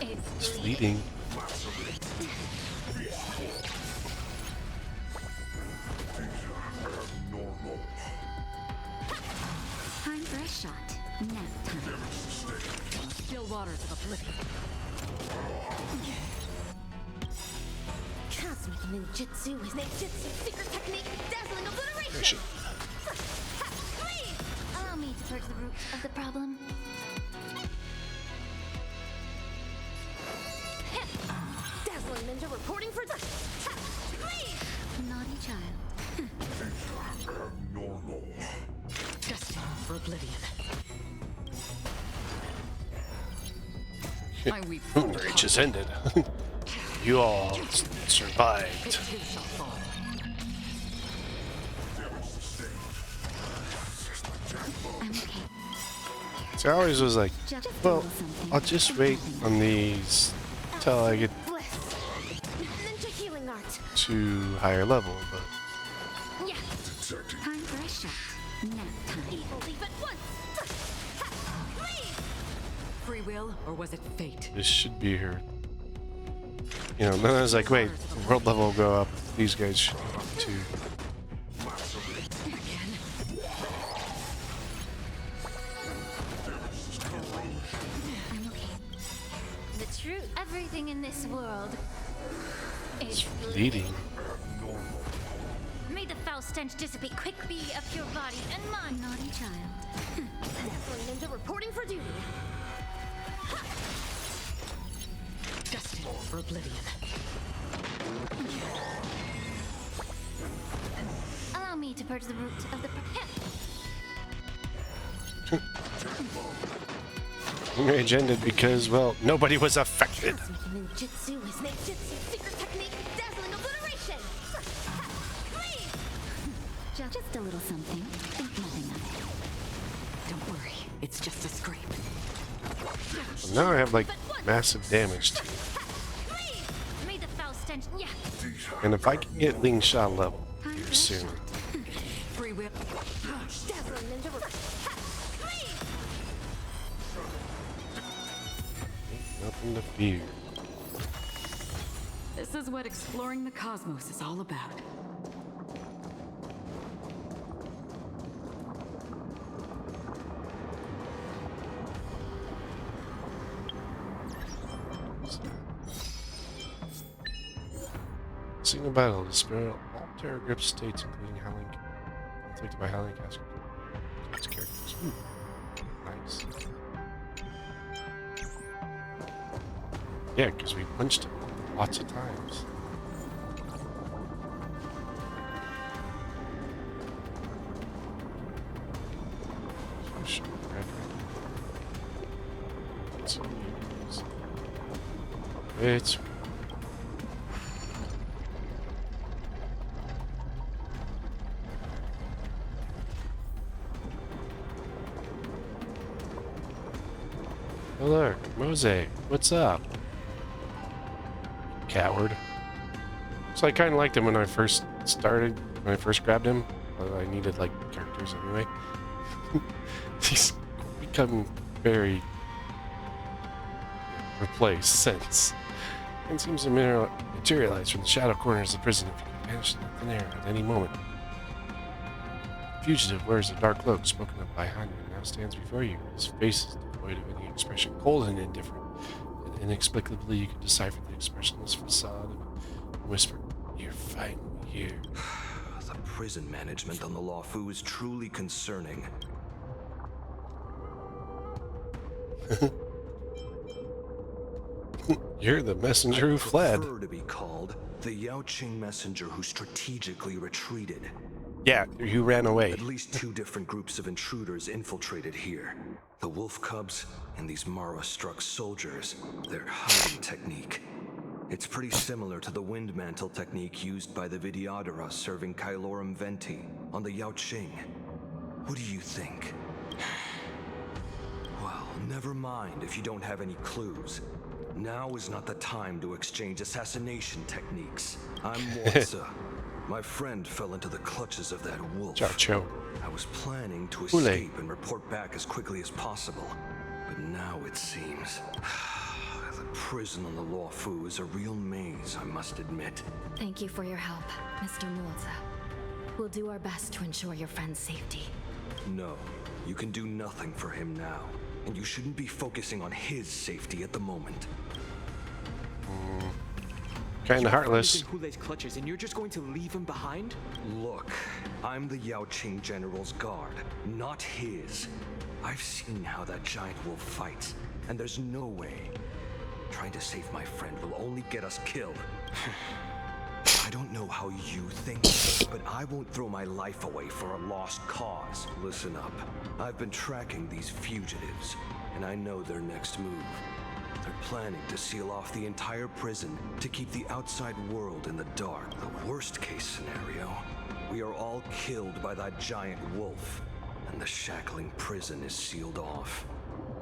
Speaker 1: It's fleeting.
Speaker 18: Time for a shot. Nap time.
Speaker 9: Still waters of oblivion.
Speaker 11: Cosmic ninjutsu is ninjutsu, secret technique, dazzling obliteration.
Speaker 7: Allow me to purge the root of the problem.
Speaker 11: Dazzling ninja reporting for the
Speaker 18: Naughty child.
Speaker 9: Destined for oblivion. I weep for
Speaker 1: Moon Rage has ended. You all survived. So I always was like, well, I'll just wait on these till I get
Speaker 11: ninja healing art.
Speaker 1: to higher level, but
Speaker 11: Yeah.
Speaker 18: Time for a shot. Nap time.
Speaker 11: Evil leave at once.
Speaker 9: Free will, or was it fate?
Speaker 1: this should be here. You know, then I was like, wait, the world level will go up. These guys should go up too.
Speaker 7: The truth, everything in this world.
Speaker 1: It's fleeting.
Speaker 7: May the foul stench dissipate quickly of your body and mind.
Speaker 18: Naughty child.
Speaker 11: Dazzling ninja reporting for duty.
Speaker 9: Destined for oblivion.
Speaker 7: Allow me to purge the root of the
Speaker 1: Moon Rage ended because, well, nobody was affected.
Speaker 11: Ninjutsu is ninjutsu, secret technique, dazzling obliteration.
Speaker 18: Just a little something. Think nothing of it.
Speaker 9: It's just a scrape.
Speaker 1: Well, now I have like massive damage to it.
Speaker 11: May the foul stench. Yeah.
Speaker 1: And if I can get Ling Sha level here soon.
Speaker 9: Free will.
Speaker 1: Nothing to fear.
Speaker 9: This is what exploring the cosmos is all about.
Speaker 1: Signal battle. Dispel all terror grip states, including howling, inflicted by howling casters. Its characters. Ooh. Nice. Yeah, because we punched him lots of times. It's hello, Mose. What's up? Coward. So I kind of liked him when I first started, when I first grabbed him. But I needed like characters anyway. He's become very replaced since, and seems to materialize from the shadow corners of the prison if you can vanish in thin air at any moment. Fugitive wears a dark cloak spoken of by Hanyu and now stands before you. His face is devoid of any expression, cold and indifferent. And inexplicably, you can decipher the expressionless facade and whisper, "You're finally here."
Speaker 14: The prison management on the LuoFu is truly concerning.
Speaker 1: You're the messenger who fled.
Speaker 14: I prefer to be called the Yaoqing messenger who strategically retreated.
Speaker 1: Yeah, you ran away.
Speaker 14: At least two different groups of intruders infiltrated here. The wolf cubs and these Mara-struck soldiers. Their hiding technique. It's pretty similar to the wind mantle technique used by the Vidyadhara serving Kailorum Venti on the Yaoqing. What do you think? Well, never mind if you don't have any clues. Now is not the time to exchange assassination techniques. I'm Moza. My friend fell into the clutches of that wolf.
Speaker 1: Cho.
Speaker 14: I was planning to escape and report back as quickly as possible. But now it seems... the prison on the LuoFu is a real maze, I must admit.
Speaker 5: Thank you for your help, Mr. Moza. We'll do our best to ensure your friend's safety.
Speaker 14: No, you can do nothing for him now. And you shouldn't be focusing on his safety at the moment.
Speaker 1: Kind of heartless.
Speaker 10: In Hule's clutches, and you're just going to leave him behind?
Speaker 14: Look, I'm the Yaoqing General's guard, not his. I've seen how that giant wolf fights, and there's no way. Trying to save my friend will only get us killed. I don't know how you think, but I won't throw my life away for a lost cause. Listen up. I've been tracking these fugitives, and I know their next move. They're planning to seal off the entire prison to keep the outside world in the dark. The worst case scenario, we are all killed by that giant wolf, and the shackling prison is sealed off.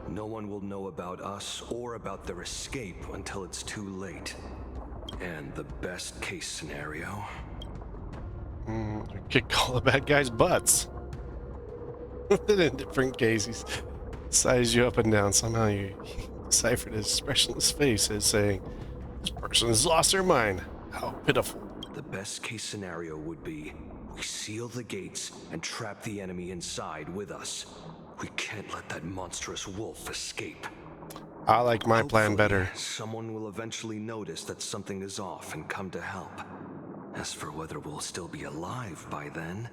Speaker 14: No one will know about us or about their escape until it's too late. And the best case scenario...
Speaker 1: kick all the bad guys' butts. In a different case, he's sized you up and down. Somehow you deciphered his expressionless face as saying, "This person has lost their mind. How pitiful."
Speaker 14: The best case scenario would be, we seal the gates and trap the enemy inside with us. We can't let that monstrous wolf escape.
Speaker 1: I like my plan better.
Speaker 14: Someone will eventually notice that something is off and come to help. As for whether we'll still be alive by then,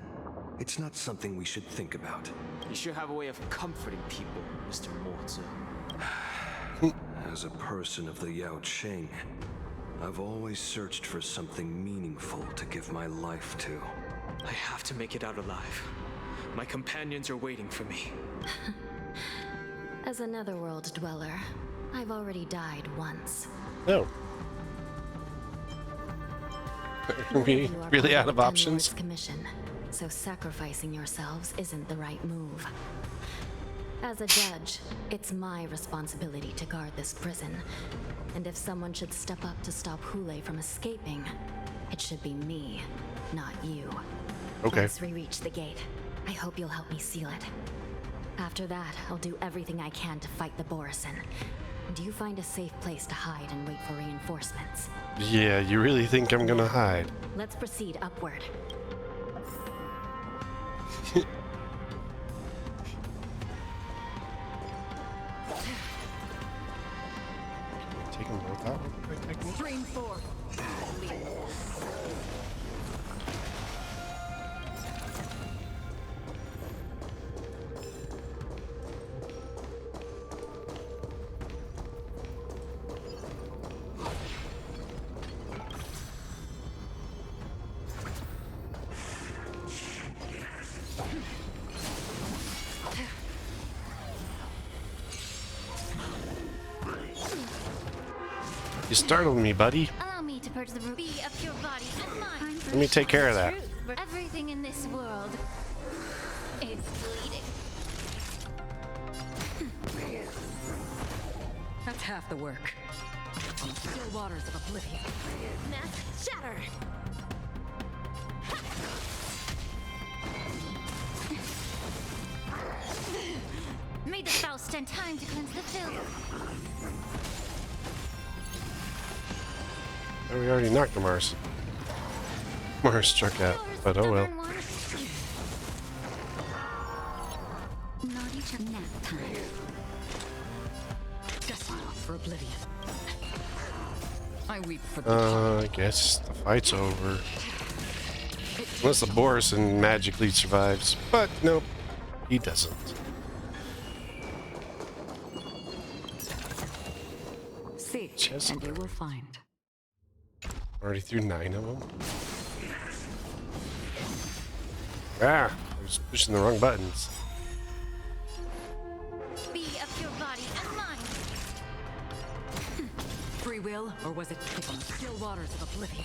Speaker 14: it's not something we should think about.
Speaker 10: You sure have a way of comforting people, Mr. Moza.
Speaker 14: As a person of the Yaoqing, I've always searched for something meaningful to give my life to.
Speaker 10: I have to make it out alive. My companions are waiting for me.
Speaker 5: As a netherworld dweller, I've already died once.
Speaker 1: No. Are we really out of options?
Speaker 5: Commission, so sacrificing yourselves isn't the right move. As a judge, it's my responsibility to guard this prison. And if someone should step up to stop Hule from escaping, it should be me, not you.
Speaker 1: Okay.
Speaker 5: Once we reach the gate, I hope you'll help me seal it. After that, I'll do everything I can to fight the Borisin. And you find a safe place to hide and wait for reinforcements.
Speaker 1: Yeah, you really think I'm gonna hide?
Speaker 5: Let's proceed upward.
Speaker 1: Take them both out with quick technique.
Speaker 9: Stream 4.
Speaker 1: You startled me, buddy.
Speaker 7: Allow me to purge the ruby of your body and mind.
Speaker 1: Let me take care of that.
Speaker 7: Everything in this world is bleeding.
Speaker 9: That's half the work. On the still waters of oblivion.
Speaker 11: Mass shatter.
Speaker 7: May the spell stand time to cleanse the filth.
Speaker 1: Oh, we already knocked the Mars. Mars struck out, but oh well.
Speaker 18: Not each of nap time.
Speaker 9: Destined for oblivion. I weep for the
Speaker 1: I guess the fight's over. Unless the Borisin magically survives. But nope, he doesn't.
Speaker 9: Seek, and you will find.
Speaker 1: Already through 9 of them. Ah, I was pushing the wrong buttons.
Speaker 7: Be of your body and mind.
Speaker 9: Free will, or was it on the still waters of oblivion?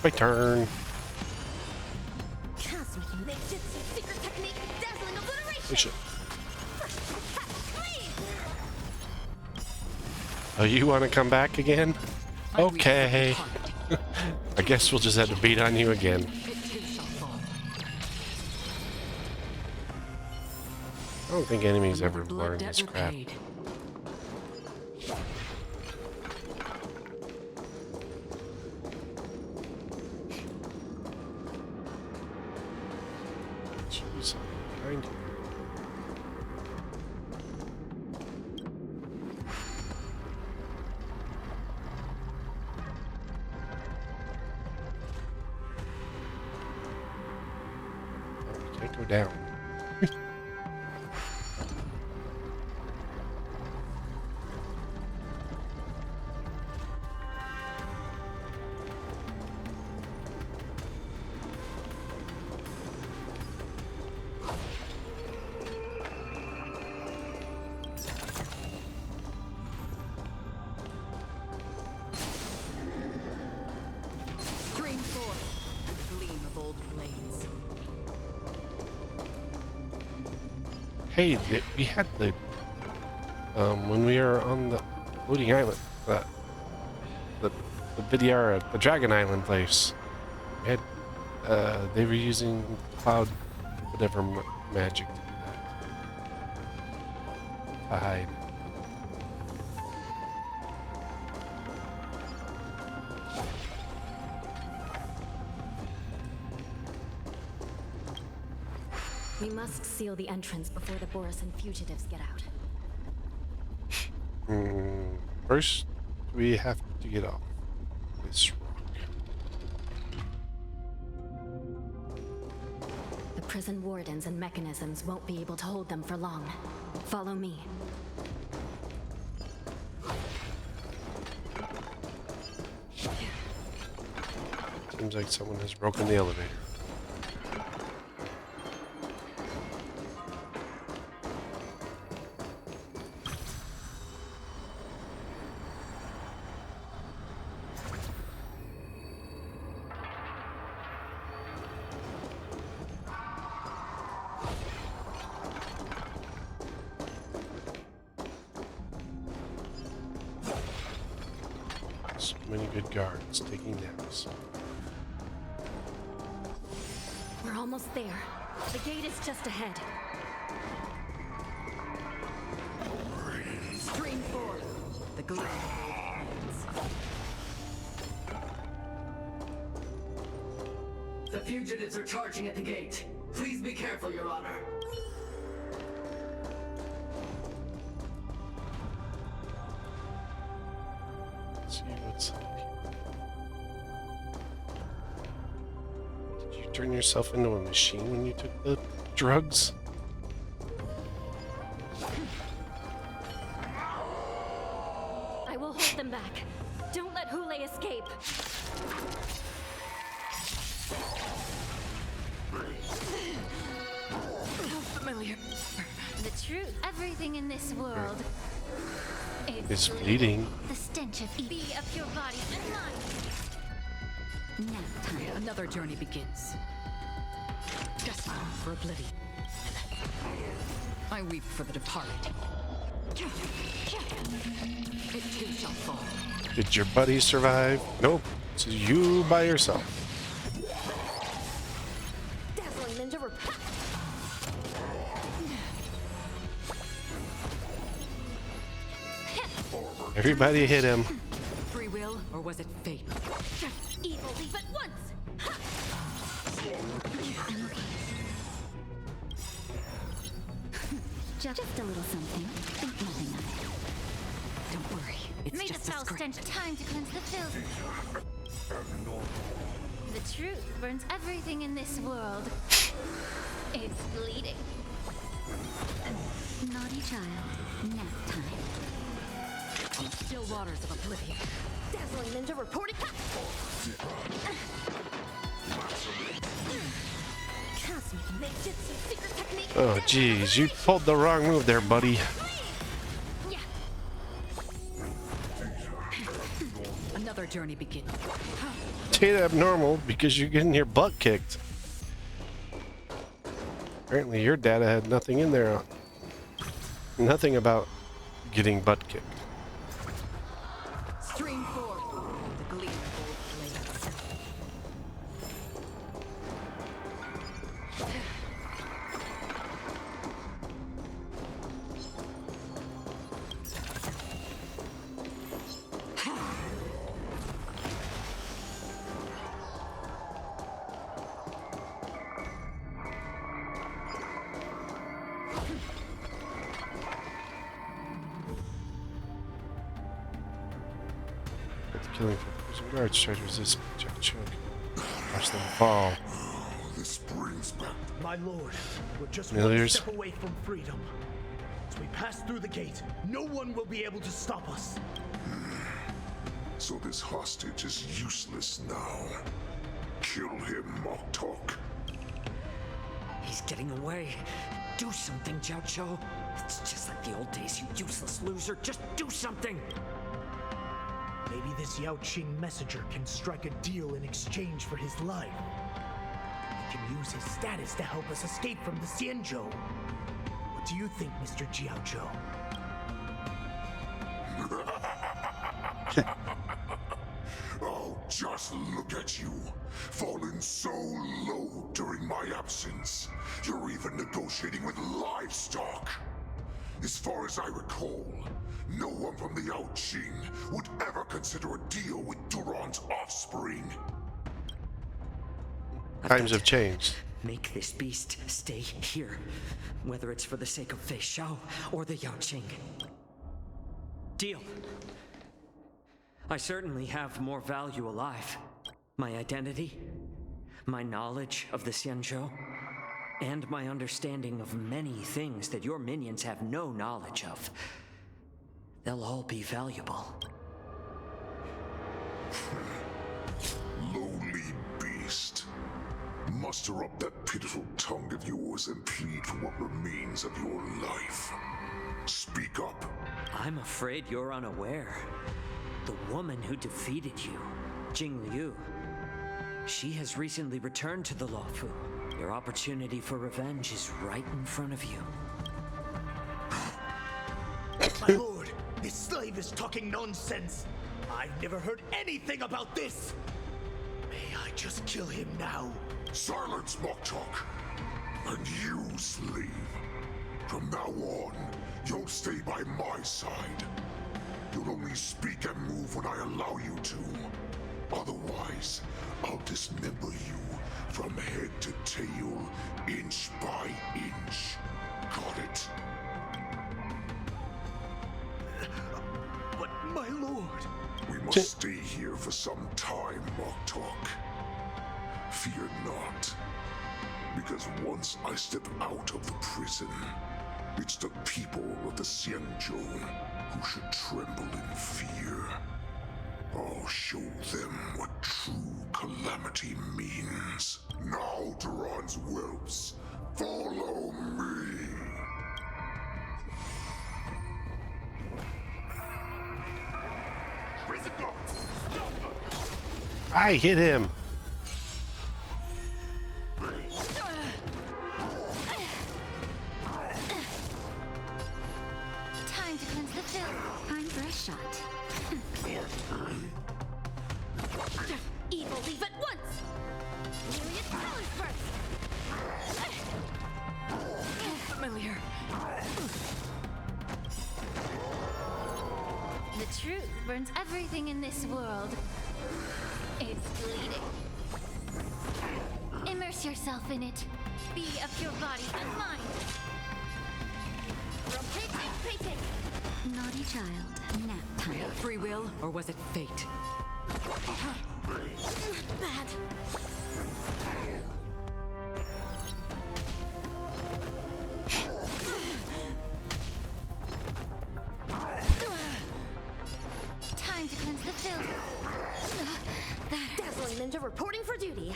Speaker 1: My turn.
Speaker 11: Cosmic ninjutsu, secret technique, dazzling obliteration.
Speaker 1: Oh, shit. Oh, you want to come back again? Okay. I guess we'll just have to beat on you again. I don't think enemies ever learn this crap. Jeez, I'm behind here. Oh, we can't go down.
Speaker 9: Stream 4. The gleam of old blades.
Speaker 1: Hey, we had the when we were on the floating island, the Vidyara, the Dragon Island place. We had they were using cloud, whatever magic to do that. To hide.
Speaker 5: We must seal the entrance before the Borisin fugitives get out.
Speaker 1: First, we have to get off this rock.
Speaker 5: The prison wardens and mechanisms won't be able to hold them for long. Follow me.
Speaker 1: Seems like someone has broken the elevator. So many good guards taking naps.
Speaker 11: We're almost there. The gate is just ahead.
Speaker 9: Stream forth. The gleam.
Speaker 19: The fugitives are charging at the gate. Please be careful, Your Honor.
Speaker 1: Let's see what's up here. Did you turn yourself into a machine when you took the drugs?
Speaker 11: I will hold them back. Don't let Hule escape.
Speaker 12: Familiar.
Speaker 7: The truth. Everything in this world.
Speaker 1: It's bleeding.
Speaker 7: The stench of be of your body and mine.
Speaker 9: Nap time. Another journey begins. Destined for oblivion. I weep for the departed. It too shall fall.
Speaker 1: Did your buddy survive? Nope. It's you by yourself.
Speaker 11: Dazzling ninja repel.
Speaker 1: Everybody hit him.
Speaker 9: Free will, or was it fate?
Speaker 11: Evil leave at once.
Speaker 18: Just a little something. Think nothing of it.
Speaker 9: Don't worry. It's
Speaker 7: May the
Speaker 9: just a
Speaker 7: foul
Speaker 9: script.
Speaker 7: stench time to cleanse the filth. The truth burns everything in this world. It's bleeding.
Speaker 18: Naughty child. Nap time.
Speaker 9: On the still waters of oblivion.
Speaker 11: Dazzling ninja reporting. Cosmic ninjutsu secret technique.
Speaker 1: Oh, geez. You pulled the wrong move there, buddy.
Speaker 9: Another journey begins.
Speaker 1: Ain't abnormal because you're getting your butt kicked. Apparently your data had nothing in there. Nothing about getting butt kicked.
Speaker 9: Stream forth. The gleam of old blades.
Speaker 1: Killing for prison guards try to resist Jack. Watch them fall.
Speaker 15: This brings back.
Speaker 22: My lord, we're just
Speaker 1: Familiars.
Speaker 22: one step away from freedom. As we pass through the gate, no one will be able to stop us.
Speaker 15: So this hostage is useless now. Kill him, Moktok.
Speaker 13: He's getting away. Do something, XianZhou. It's just like the old days, you useless loser. Just do something.
Speaker 22: Maybe this Yaoqing messenger can strike a deal in exchange for his life. He can use his status to help us escape from the XianZhou. What do you think, Mr. XianZhou?
Speaker 15: Oh, just look at you. Fallen so low during my absence. You're even negotiating with livestock. As far as I recall, no one from the Yaoqing would ever consider a deal with Duran's offspring.
Speaker 1: Times have changed.
Speaker 13: Make this beast stay here, whether it's for the sake of Fei Shao or the Yaoqing. Deal. I certainly have more value alive. My identity, my knowledge of the XianZhou, and my understanding of many things that your minions have no knowledge of. They'll all be valuable.
Speaker 15: Lowly beast. Muster up that pitiful tongue of yours and plead for what remains of your life. Speak up.
Speaker 13: I'm afraid you're unaware. The woman who defeated you, Jing Liu, she has recently returned to the LuoFu. Your opportunity for revenge is right in front of you.
Speaker 22: My lord, this slave is talking nonsense. I've never heard anything about this! May I just kill him now?
Speaker 15: Silence, Moktok! And you, slave. From now on, you'll stay by my side. You'll only speak and move when I allow you to. Otherwise, I'll dismember you from head to tail, inch by inch. Got it?
Speaker 22: But my lord...
Speaker 15: We must stay here for some time, Moktok. Fear not. Because once I step out of the prison, it's the people of the XianZhou who should tremble in fear. I'll show them what true calamity means. Now, Duran's whelps, follow me!
Speaker 1: I hit him!
Speaker 11: Time to cleanse the filth. Time for a shot. Evil, leave at once! Myriad colors first!
Speaker 12: Familiar.
Speaker 11: The truth burns everything in this world. It's bleeding. Immerse yourself in it. Be of your body and mind. Rotate. Naughty child, nap time.
Speaker 9: Free will, or was it fate?
Speaker 11: Bad. Time to cleanse the filth. Dazzling ninja reporting for duty.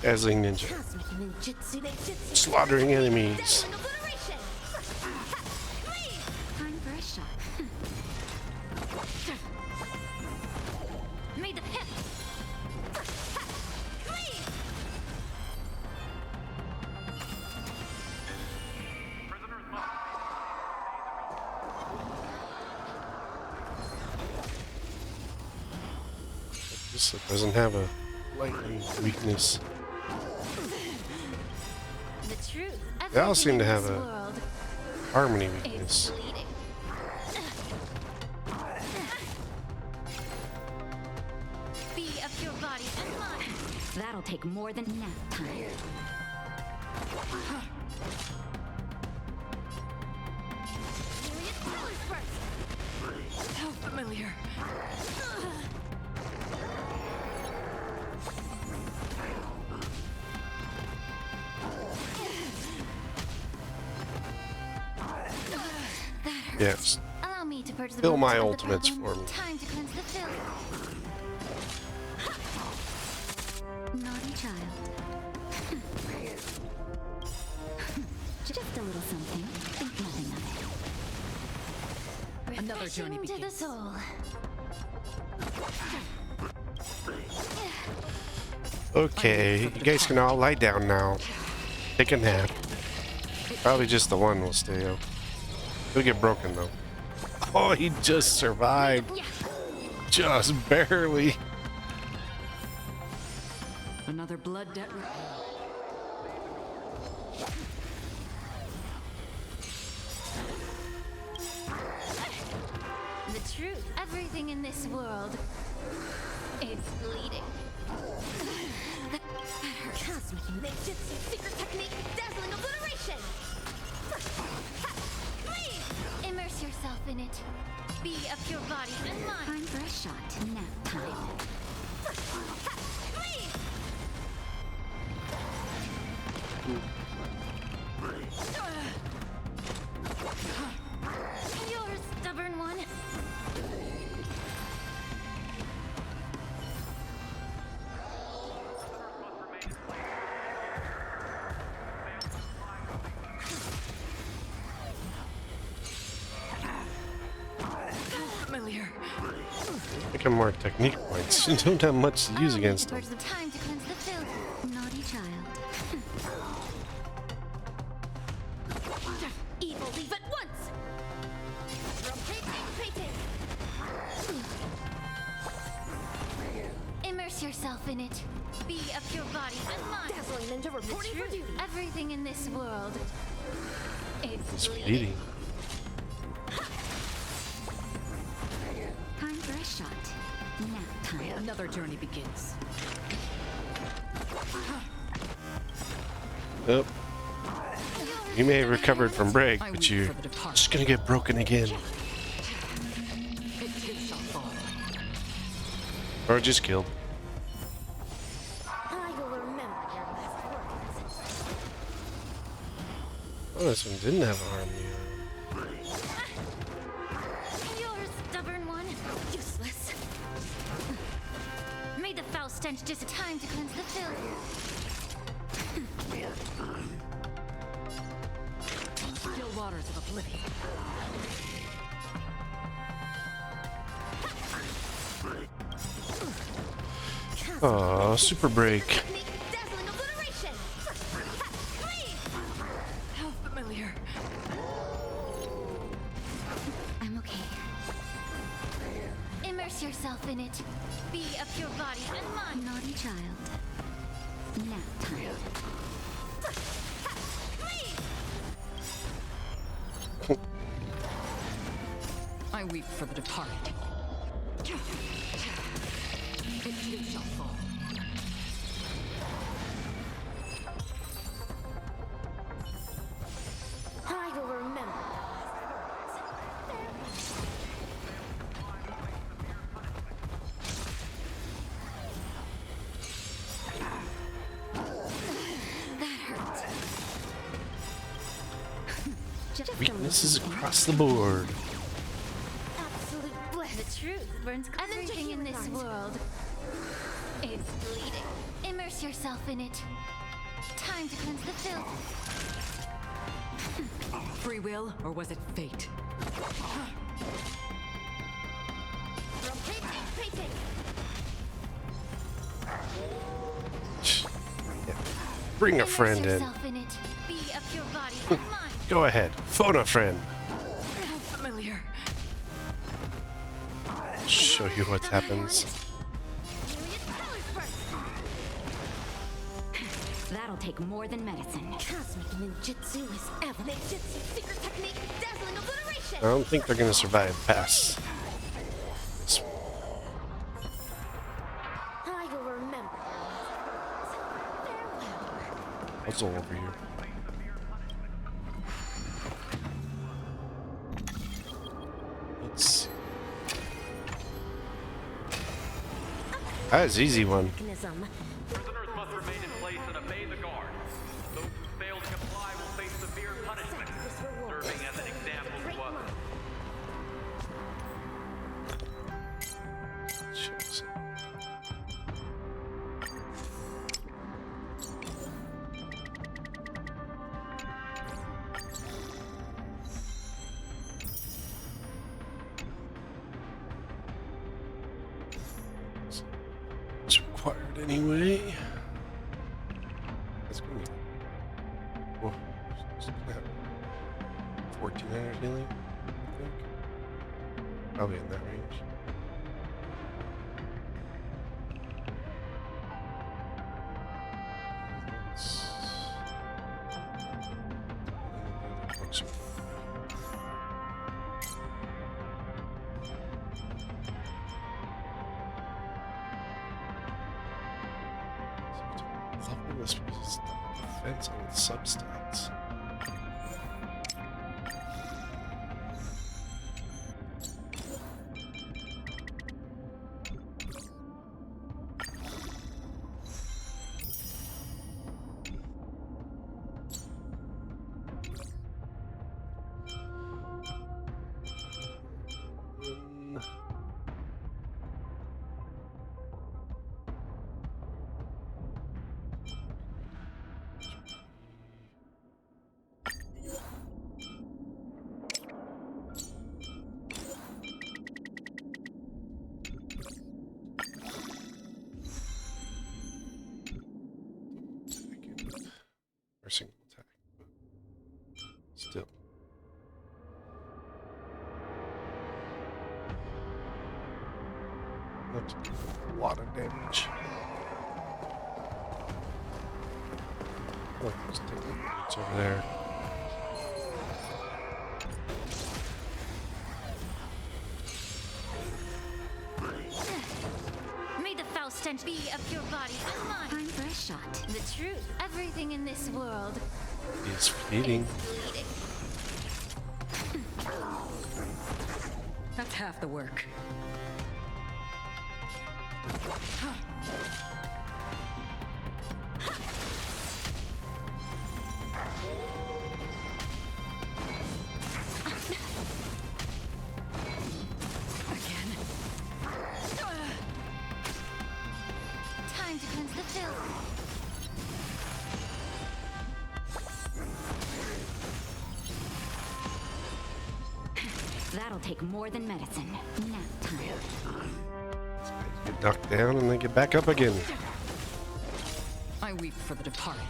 Speaker 1: Dazzling ninja. Slaughtering enemies.
Speaker 11: Time for a shot. Made the hip.
Speaker 1: This doesn't have a lightning weakness.
Speaker 11: The truth.
Speaker 1: They all seem to have
Speaker 11: Everything in
Speaker 1: a
Speaker 11: this world
Speaker 1: harmony
Speaker 11: is
Speaker 1: weakness.
Speaker 11: bleeding. Be of your body and mind.
Speaker 18: That'll take more than nap time.
Speaker 11: Myriad colors first.
Speaker 12: How familiar.
Speaker 1: Yes.
Speaker 11: Allow me to purge the
Speaker 1: Fill my
Speaker 11: root of the
Speaker 1: ultimates
Speaker 11: problem.
Speaker 1: for me.
Speaker 11: Time to cleanse the filth. Naughty child.
Speaker 18: Just a little something. Think nothing of it.
Speaker 9: Another journey
Speaker 11: Refreshing to the
Speaker 9: begins.
Speaker 11: soul.
Speaker 1: Okay, you guys can all lie down now. Take a nap. Probably just the one will stay up. He'll get broken though. Oh, he just survived. Just barely.
Speaker 9: Another blood debt.
Speaker 11: The truth. Everything in this world is bleeding. That cosmic ninjutsu secret technique, dazzling obliteration. Immerse yourself in it. Be of your body and mind.
Speaker 18: Time for a shot. Nap time.
Speaker 11: You're a stubborn one.
Speaker 12: Familiar.
Speaker 1: Make him more technique points. You don't have much to use against him.
Speaker 11: Purge the time to cleanse the filth. Naughty child. Evil, leave at once. Rotate.
Speaker 7: Immerse yourself in it. Be a pure body and mind.
Speaker 11: Dazzling ninja reporting for duty.
Speaker 7: Everything in this world.
Speaker 1: It's bleeding.
Speaker 18: Time for a shot. Nap time.
Speaker 9: Another journey begins.
Speaker 1: Yep. You may have recovered from break, but you're just gonna get broken again. Or just killed.
Speaker 11: I will remember your last words.
Speaker 1: Oh, this one didn't have an arm.
Speaker 7: You're a stubborn one. Useless. May the foul stench just time to cleanse the filth.
Speaker 9: Still waters of oblivion.
Speaker 1: Oh, super break.
Speaker 11: Dazzling obliteration.
Speaker 12: How familiar.
Speaker 7: I'm okay. Immerse yourself in it. Be a pure body and mind.
Speaker 18: Naughty child. Nap time.
Speaker 9: I weep for the departed. It too shall fall.
Speaker 11: I will remember.
Speaker 1: Weaknesses across the board.
Speaker 7: Absolute bliss. The truth burns everything in this world. It's bleeding. Immerse yourself in it. Time to cleanse the filth.
Speaker 9: Free will, or was it fate?
Speaker 1: Bring a friend in.
Speaker 7: Be a pure body and mind.
Speaker 1: Go ahead. Phone a friend.
Speaker 12: How familiar.
Speaker 1: Show you what happens.
Speaker 18: That'll take more than medicine.
Speaker 11: Cosmic ninjutsu is ever. Ninjutsu secret technique. Dazzling obliteration.
Speaker 1: I don't think they're gonna survive past this.
Speaker 11: I will remember.
Speaker 1: Puzzle over here. Let's see. That was an easy one.
Speaker 11: Mechanism.
Speaker 4: Prisoners must remain in place and obey the guard. Those who fail to comply will face severe punishment, serving as an example to others.
Speaker 1: Jeez. It's required anyway. That's gonna be. Whoa. 1400 healing, I think. Probably in that range. Level this is defense on its substats. Single attack, but still. That's a lot of damage. Oh, let's take the boots over there.
Speaker 11: May the foul stench be of your body and mine. I'm Fresh Shot. The truth. Everything in this world
Speaker 1: He's fleeting.
Speaker 11: bleeding.
Speaker 9: That's half the work.
Speaker 11: Time to cleanse the filth. That'll take more than medicine. Nap time.
Speaker 1: Get knocked down and then get back up again.
Speaker 9: I weep for the departed.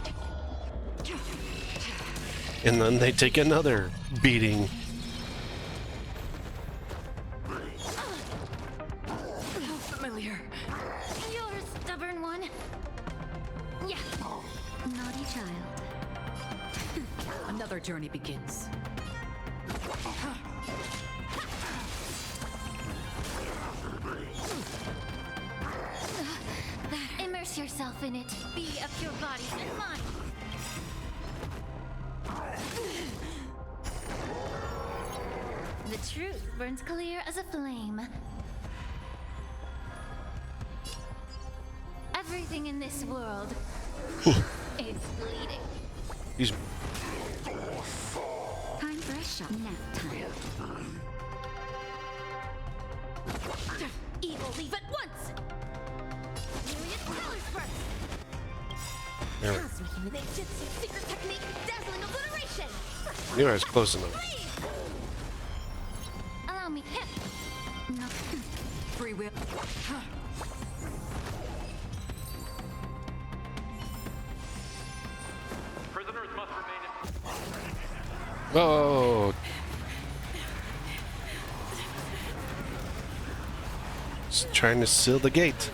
Speaker 1: And then they take another beating.
Speaker 9: How familiar.
Speaker 11: You're a stubborn one. Yeah. Naughty child.
Speaker 9: Another journey begins.
Speaker 11: Immerse yourself in it. Be of your body and mine. The truth burns clear as a flame. Everything in this world is bleeding.
Speaker 1: He's
Speaker 11: Time for a shot. Nap time. Evil, leave at once! Myriad colors first!
Speaker 1: there.
Speaker 11: Cosmic with Ninjutsu secret technique, dazzling obliteration!
Speaker 1: Knew I was close enough.
Speaker 11: Allow me. No.
Speaker 9: Free will.
Speaker 4: Prisoners must remain in...
Speaker 1: Oh. Just trying to seal the gate.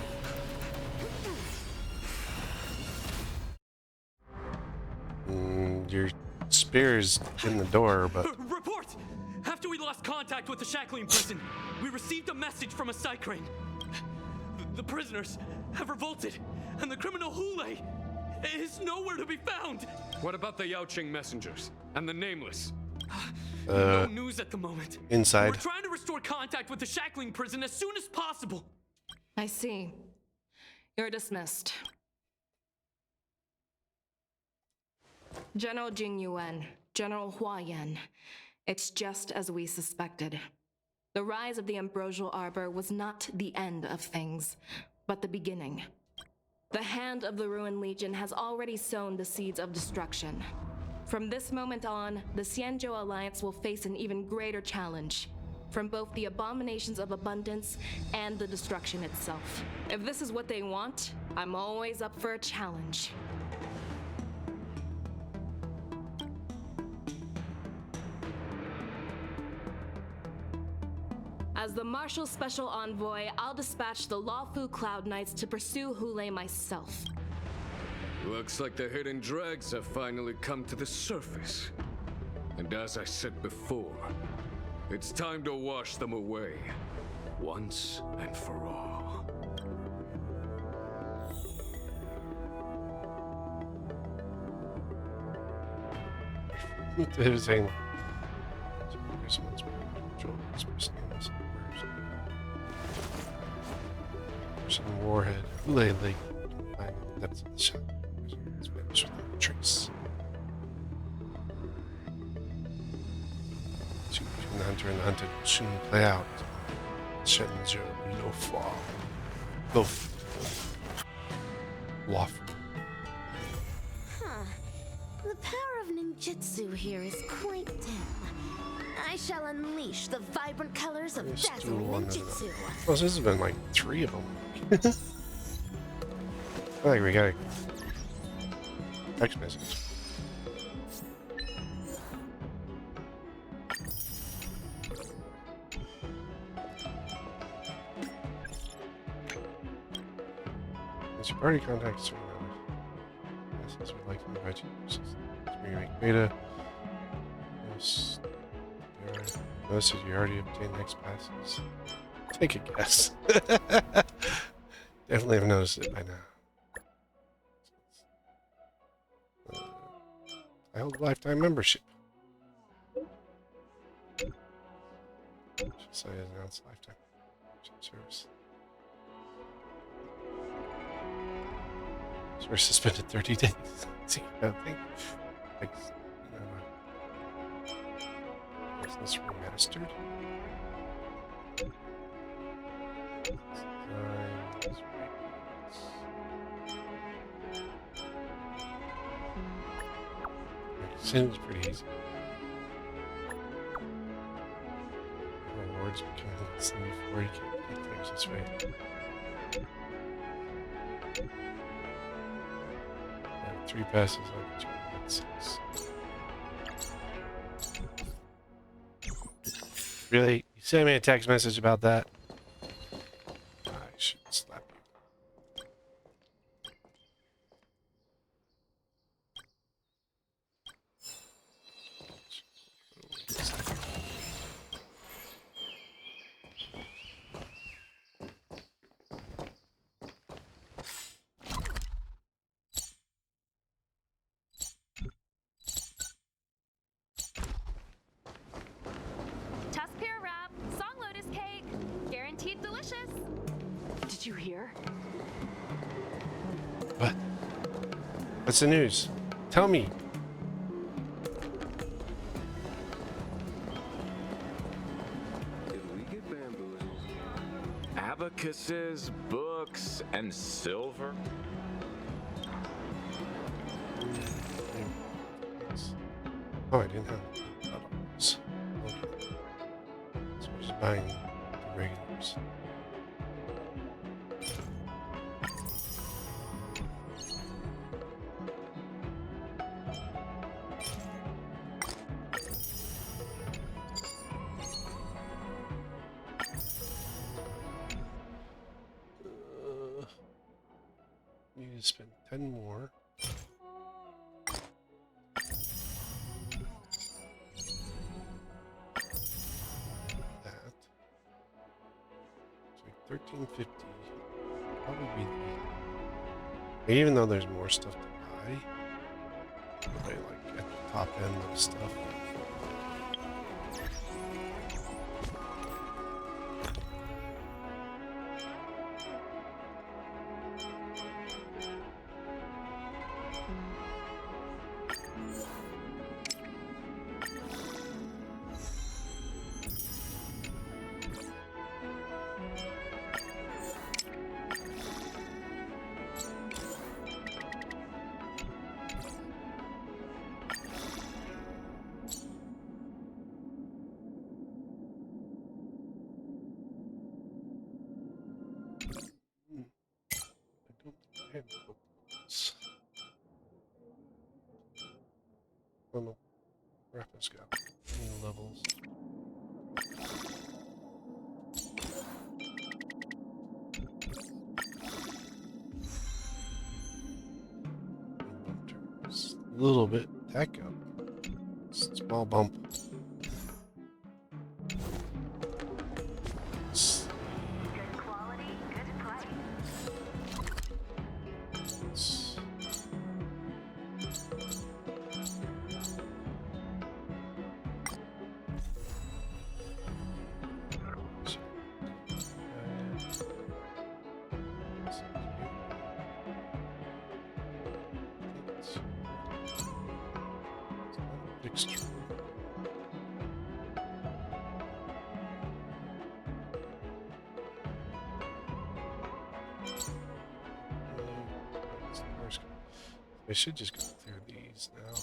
Speaker 1: Your spear is in the door, but
Speaker 10: Report! After we lost contact with the shackling prison, we received a message from a Psycrane. The prisoners have revolted, and the criminal Hule is nowhere to be found.
Speaker 16: What about the Yaoqing messengers and the Nameless?
Speaker 10: No news at the moment.
Speaker 1: inside.
Speaker 10: We're trying to restore contact with the shackling prison as soon as possible.
Speaker 12: I see. You're dismissed. General Jing Yuan, General Hua Yan. It's just as we suspected. The rise of the Ambrosial Arbor was not the end of things, but the beginning. The hand of the Ruined Legion has already sown the seeds of destruction. From this moment on, the XianZhou Alliance will face an even greater challenge, from both the abominations of abundance and the destruction itself. If this is what they want, I'm always up for a challenge. As the Marshal Special Envoy, I'll dispatch the LuoFu Cloud Knights to pursue Hule myself.
Speaker 16: Looks like the hidden dregs have finally come to the surface. And as I said before, it's time to wash them away, once and for all.
Speaker 1: They were saying some warhead. Lately, that's the shot. It's vanished without trace. The hunter and the hunted will soon play out. XianZhou LuoFu. LuoFu.
Speaker 11: Huh. The power of ninjutsu here is quite dim. I shall unleash the vibrant colors of dazzling ninjutsu.
Speaker 1: Oh, this has been like 3 of them. I think we got a text message. Since you've already contacted certain amount of assets, we'd like to invite you to remake beta. Yes. Notice that you already obtained next passes. Take a guess. Definitely have noticed it by now. I hold lifetime membership. Just so I announced lifetime service. So we're suspended 30 days. See, I think. Is this remastered? Seems pretty easy. Rewards become less than before. You can't get things this way. I have 3 passes. I'll get you at 6. Really? You sent me a text message about that? I should slap you.
Speaker 12: Did you hear?
Speaker 1: What? What's the news? Tell me.
Speaker 20: Did we get bamboozled? Abacuses, books, and silver?
Speaker 1: Oh, I didn't have others. Okay. So we're just buying the regulars. Need to spend 10 more. That. So 1350. Probably be the. Even though there's more stuff to buy, probably like at the top end of stuff. Oh no, Rappa's got new levels. A little bit tech up. Small bump. I should just go through these now.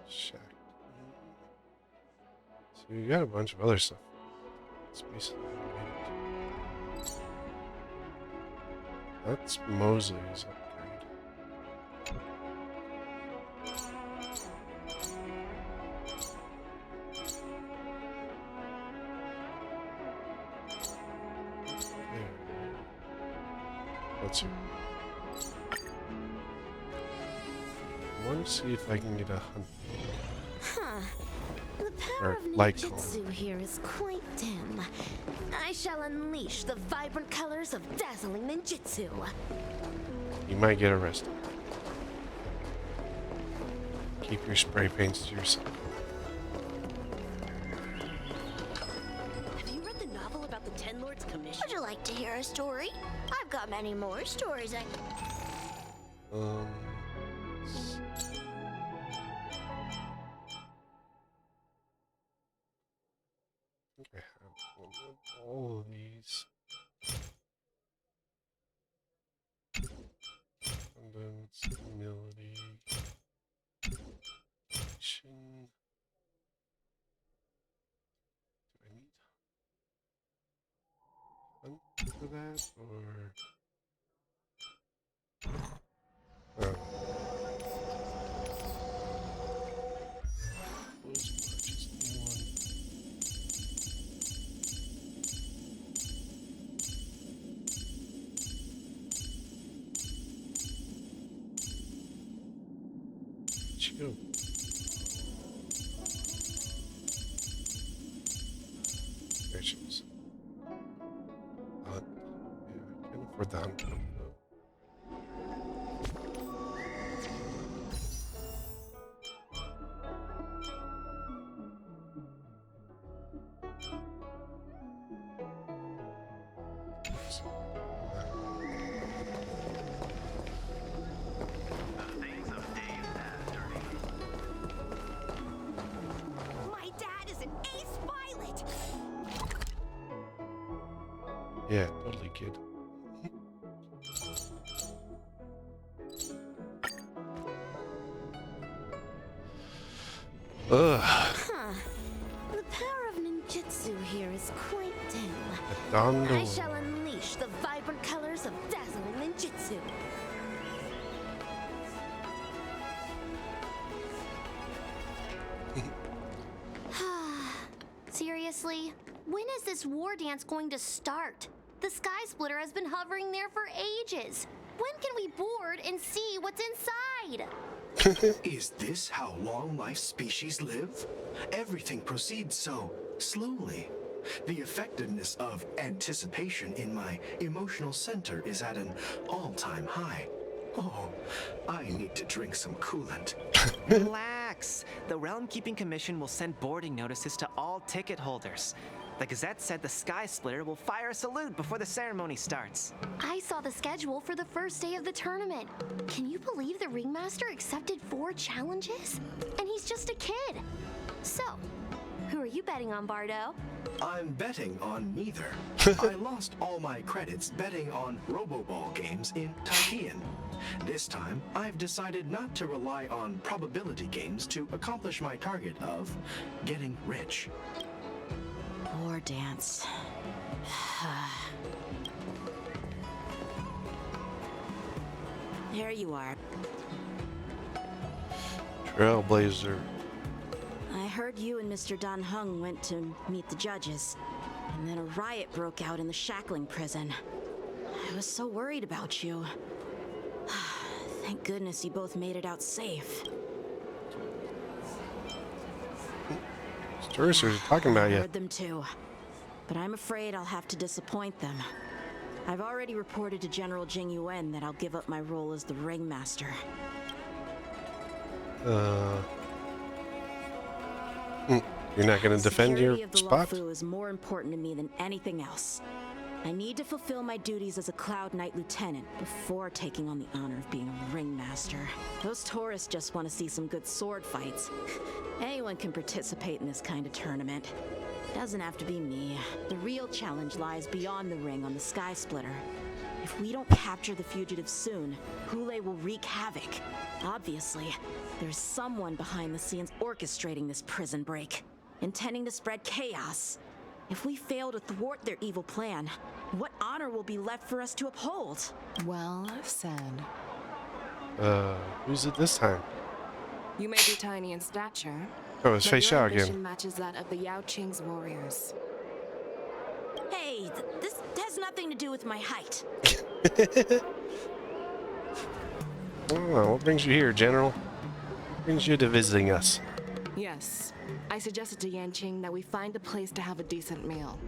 Speaker 1: Shack. So you got a bunch of other stuff. It's basically that's Mosley's upgrade. Jitsu. I want to see if I can get a hunt.
Speaker 11: Huh. The power
Speaker 1: Or
Speaker 11: of
Speaker 1: light
Speaker 11: ninjutsu here is quite dim. I shall unleash the vibrant colors of dazzling ninjutsu.
Speaker 1: You might get arrested. Keep your spray paints to yourself.
Speaker 11: Have you read the novel about the Ten Lords Commission? Would you like to hear a story? I've got many more stories I...
Speaker 1: I have one of all of these. Abundance, humility, action. Do I need hunt for that, or? Oh. Go. There she is. Yeah, I can't afford the hunt. Yeah, totally, kid. Ugh.
Speaker 11: Huh. The power of ninjutsu here is quite dim. I shall unleash the vibrant colors of dazzling ninjutsu.
Speaker 7: Seriously? When is this war dance going to start? The Sky Splitter has been hovering there for ages. When can we board and see what's inside?
Speaker 3: Is this how long life species live? Everything proceeds so slowly. The effectiveness of anticipation in my emotional center is at an all-time high. Oh, I need to drink some coolant.
Speaker 17: Relax. The Realm Keeping Commission will send boarding notices to all ticket holders. The Gazette said the Sky Splitter will fire a salute before the ceremony starts.
Speaker 7: I saw the schedule for the first day of the tournament. Can you believe the Ringmaster accepted 4 challenges? And he's just a kid. So, who are you betting on, Bardo?
Speaker 3: I'm betting on neither. I lost all my credits betting on Roboball games in Taikian. This time, I've decided not to rely on probability games to accomplish my target of getting rich.
Speaker 6: War dance. There you are.
Speaker 1: Trailblazer.
Speaker 6: I heard you and Mr. Dan Heng went to meet the judges, and then a riot broke out in the shackling prison. I was so worried about you. Thank goodness you both made it out safe.
Speaker 1: Tourists are talking about you.
Speaker 6: I heard them too, but I'm afraid I'll have to disappoint them. I've already reported to General Jing Yuan that I'll give up my role as the Ringmaster.
Speaker 1: You're not going to defend your spot?
Speaker 6: Security of the LuoFu is more important to me than anything else. I need to fulfill my duties as a Cloud Knight Lieutenant before taking on the honor of being a Ringmaster. Those tourists just want to see some good sword fights. Anyone can participate in this kind of tournament. Doesn't have to be me. The real challenge lies beyond the ring on the Sky Splitter. If we don't capture the fugitives soon, Hule will wreak havoc. Obviously, there's someone behind the scenes orchestrating this prison break, intending to spread chaos. If we fail to thwart their evil plan, what honor will be left for us to uphold?
Speaker 12: Well said.
Speaker 1: Who's it this time?
Speaker 12: You may be tiny in stature.
Speaker 1: Oh, it's Fei
Speaker 12: but your
Speaker 1: Xiao
Speaker 12: ambition
Speaker 1: again.
Speaker 12: matches that of the Yaoqing's warriors.
Speaker 6: Hey, this has nothing to do with my height.
Speaker 1: Oh, what brings you here, General? What brings you to visiting us?
Speaker 12: Yes, I suggested to Yaoqing that we find a place to have a decent meal.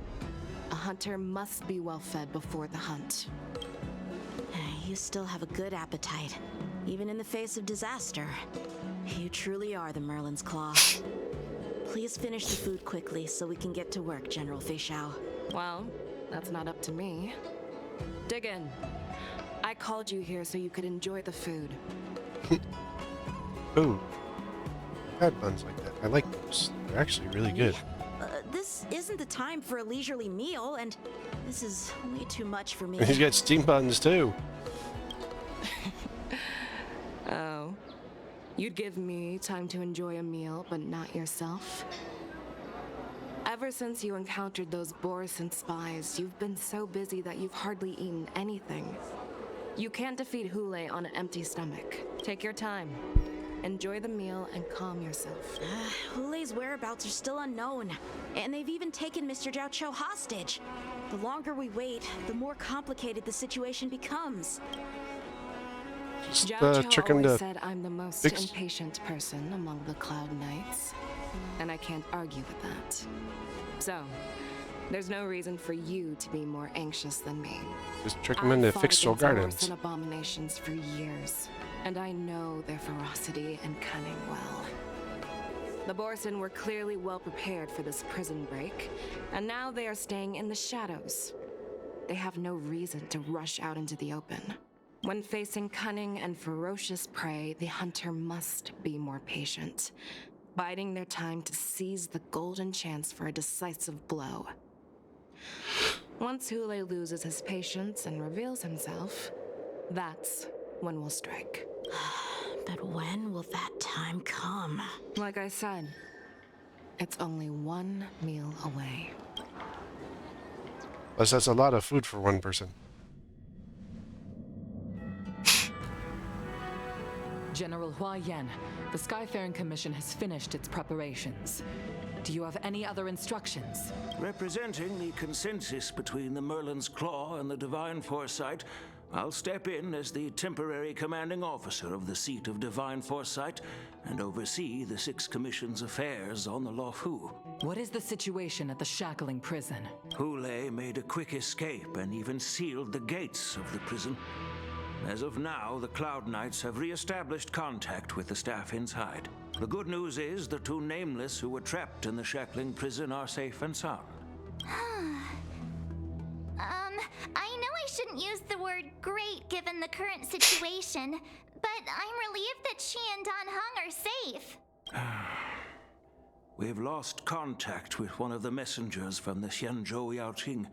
Speaker 12: A hunter must be well fed before the hunt.
Speaker 6: You still have a good appetite, even in the face of disaster. You truly are the Merlin's Claw. Please finish the food quickly so we can get to work, General Fei Xiao.
Speaker 12: Well, that's not up to me. Dig in. I called you here so you could enjoy the food.
Speaker 1: Ooh. I've had buns like that. I like those. They're actually really good.
Speaker 6: This isn't the time for a leisurely meal, and this is way too much for me.
Speaker 1: He's got steam buns too.
Speaker 12: Oh. You'd give me time to enjoy a meal, but not yourself? Ever since you encountered those Borison spies, you've been so busy that you've hardly eaten anything. You can't defeat Hule on an empty stomach. Take your time. Enjoy the meal and calm yourself.
Speaker 6: Hule's whereabouts are still unknown, and they've even taken Mr. Zhao Cho hostage. The longer we wait, the more complicated the situation becomes.
Speaker 1: Just
Speaker 12: Zhao Cho
Speaker 1: chicken
Speaker 12: always
Speaker 1: to
Speaker 12: said I'm the most
Speaker 1: fix.
Speaker 12: impatient person among the Cloud Knights, and I can't argue with that. So, there's no reason for you to be more anxious than me.
Speaker 1: Just trick them into Fixal Gardens.
Speaker 12: And abominations for years, and I know their ferocity and cunning well. The Borison were clearly well prepared for this prison break, and now they are staying in the shadows. They have no reason to rush out into the open. When facing cunning and ferocious prey, the hunter must be more patient, biding their time to seize the golden chance for a decisive blow. Once Hule loses his patience and reveals himself, that's when we'll strike.
Speaker 6: But when will that time come?
Speaker 12: Like I said, it's only one meal away.
Speaker 1: Plus, that's a lot of food for one person.
Speaker 2: General Huaiyan, the Skyfaring Commission has finished its preparations. Do you have any other instructions?
Speaker 21: Representing the consensus between the Merlin's Claw and the Divine Foresight, I'll step in as the temporary commanding officer of the seat of Divine Foresight and oversee the 6 Commission's affairs on the LuoFu.
Speaker 2: What is the situation at the Shackling prison?
Speaker 21: Hule made a quick escape and even sealed the gates of the prison. As of now, the Cloud Knights have re-established contact with the staff inside. The good news is the 2 nameless who were trapped in the Shackling prison are safe and sound.
Speaker 7: I know I shouldn't use the word great given the current situation, but I'm relieved that she and Don Hung are safe.
Speaker 21: We've lost contact with one of the messengers from the XianZhou Yaoqing.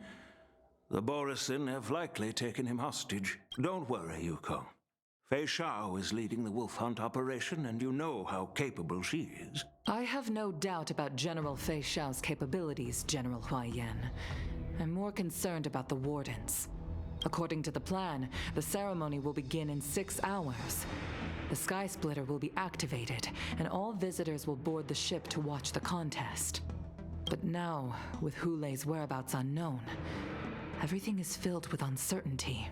Speaker 21: The Borison have likely taken him hostage. Don't worry, Yukong. Fei Xiao is leading the wolf hunt operation, and you know how capable she is.
Speaker 2: I have no doubt about General Fei Xiao's capabilities, General Huaiyan. I'm more concerned about the Wardance. According to the plan, the ceremony will begin in 6 hours. The Sky Splitter will be activated, and all visitors will board the ship to watch the contest. But now, with Hule's whereabouts unknown, everything is filled with uncertainty.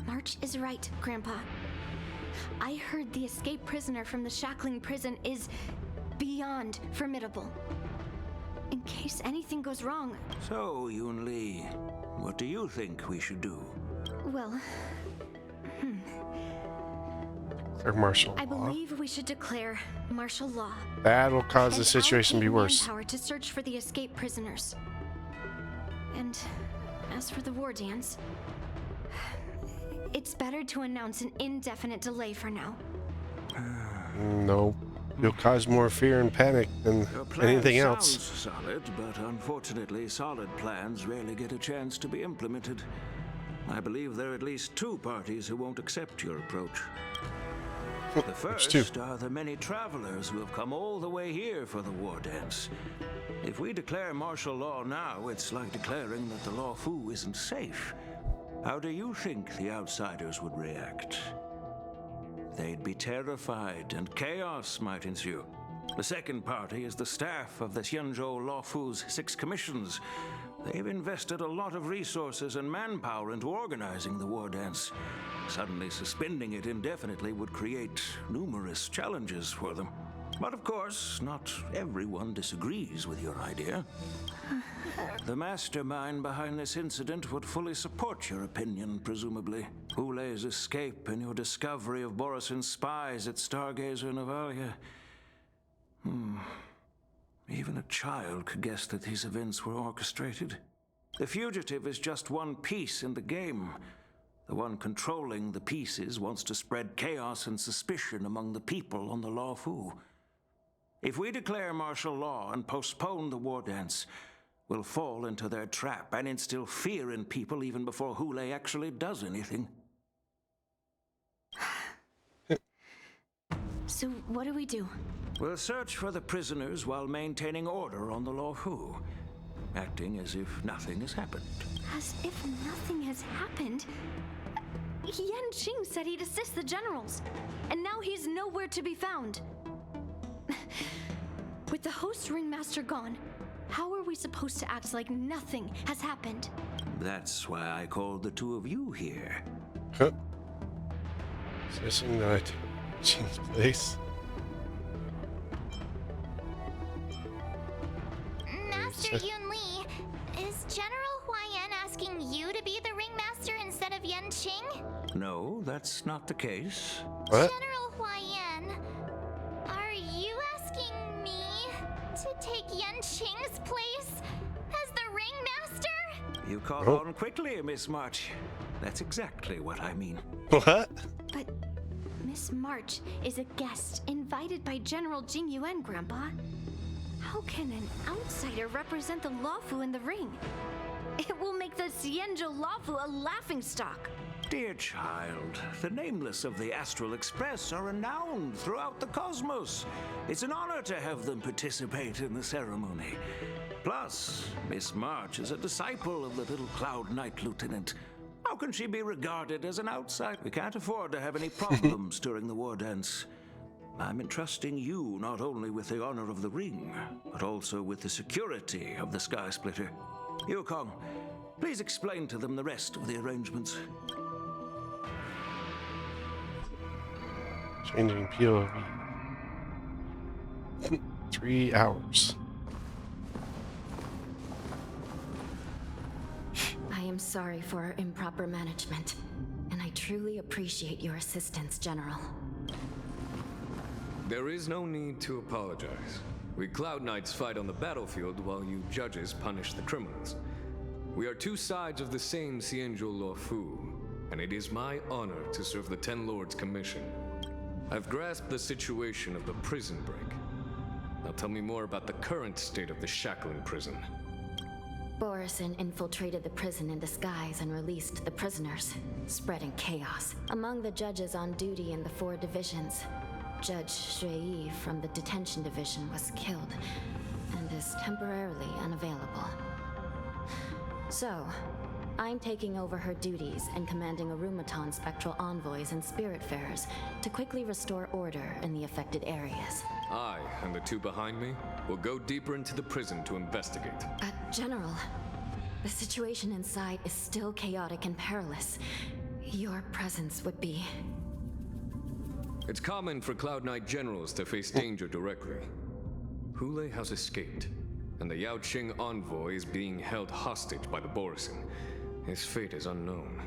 Speaker 11: March is right, Grandpa. I heard the escaped prisoner from the Shackling prison is beyond formidable. In case anything goes wrong...
Speaker 21: So, Yunli, what do you think we should do?
Speaker 11: Well...
Speaker 1: Or martial
Speaker 11: I
Speaker 1: law.
Speaker 11: believe we should declare martial law.
Speaker 1: That will cause the situation to be worse.
Speaker 11: Power to search for the escaped prisoners. And as for the Wardance, it's better to announce an indefinite delay for now.
Speaker 1: No. You'll cause more fear and panic than
Speaker 21: Your plan
Speaker 1: anything
Speaker 21: sounds
Speaker 1: else.
Speaker 21: solid, but unfortunately, solid plans rarely get a chance to be implemented. I believe there are at least 2 parties who won't accept your approach. The first are the many travelers who have come all the way here for the Wardance. If we declare martial law now, it's like declaring that the LuoFu isn't safe. How do you think the outsiders would react? They'd be terrified, and chaos might ensue. The second party is the staff of the XianZhou LuoFu's 6 commissions. They've invested a lot of resources and manpower into organizing the Wardance. Suddenly suspending it indefinitely would create numerous challenges for them. But of course, not everyone disagrees with your idea. The mastermind behind this incident would fully support your opinion, presumably. Hulei's escape and your discovery of Borison's spies at Stargazer Navalia. Even a child could guess that these events were orchestrated. The fugitive is just one piece in the game. The one controlling the pieces wants to spread chaos and suspicion among the people on the LuoFu. If we declare martial law and postpone the Wardance, we'll fall into their trap and instill fear in people even before Hulei actually does anything.
Speaker 11: So what do we do?
Speaker 21: We'll search for the prisoners while maintaining order on the LuoFu, acting as if nothing has happened.
Speaker 11: As if nothing has happened? XianZhou said he'd assist the generals, and now he's nowhere to be found. With the host ringmaster gone, how are we supposed to act like nothing has happened?
Speaker 21: That's why I called the two of you here.
Speaker 1: Huh. Assessing that Jing's place.
Speaker 7: Master Yunli, is General Huaiyan asking you to be the ringmaster instead of XianZhou?
Speaker 21: No, that's not the case.
Speaker 1: What?
Speaker 7: General Huaiyan, are you asking me to take XianZhou's place as the ringmaster?
Speaker 21: You caught on quickly, Miss March. That's exactly what I mean.
Speaker 1: What?
Speaker 11: But Miss March is a guest invited by General Jing Yuan, Grandpa. How can an outsider represent the LuoFu in the ring? It will make the XianZhou LuoFu a laughingstock.
Speaker 21: Dear child, the nameless of the Astral Express are renowned throughout the cosmos. It's an honor to have them participate in the ceremony. Plus, Miss March is a disciple of the little Cloud Knight Lieutenant. How can she be regarded as an outsider? We can't afford to have any problems during the Wardance. I'm entrusting you not only with the honor of the ring, but also with the security of the Sky Splitter. Yaoqing, please explain to them the rest of the arrangements.
Speaker 1: Changing POV. 3 hours.
Speaker 5: I am sorry for our improper management, and I truly appreciate your assistance, General.
Speaker 16: There is no need to apologize. We Cloud Knights fight on the battlefield while you judges punish the criminals. We are two sides of the same XianZhou LuoFu, and it is my honor to serve the Ten Lords' Commission. I've grasped the situation of the prison break. Now tell me more about the current state of the Shackling prison.
Speaker 5: Borison infiltrated the prison in disguise and released the prisoners, spreading chaos. Among the judges on duty in the 4 divisions, Judge Shui from the detention division was killed and is temporarily unavailable. So, I'm taking over her duties and commanding Arumaton spectral envoys and spiritfarers to quickly restore order in the affected areas.
Speaker 16: I and the 2 behind me will go deeper into the prison to investigate.
Speaker 5: But General, the situation inside is still chaotic and perilous. Your presence would be...
Speaker 16: It's common for Cloud Knight generals to face danger directly. Hulei has escaped, and the Yaoqing envoy is being held hostage by the Borison. His fate is unknown.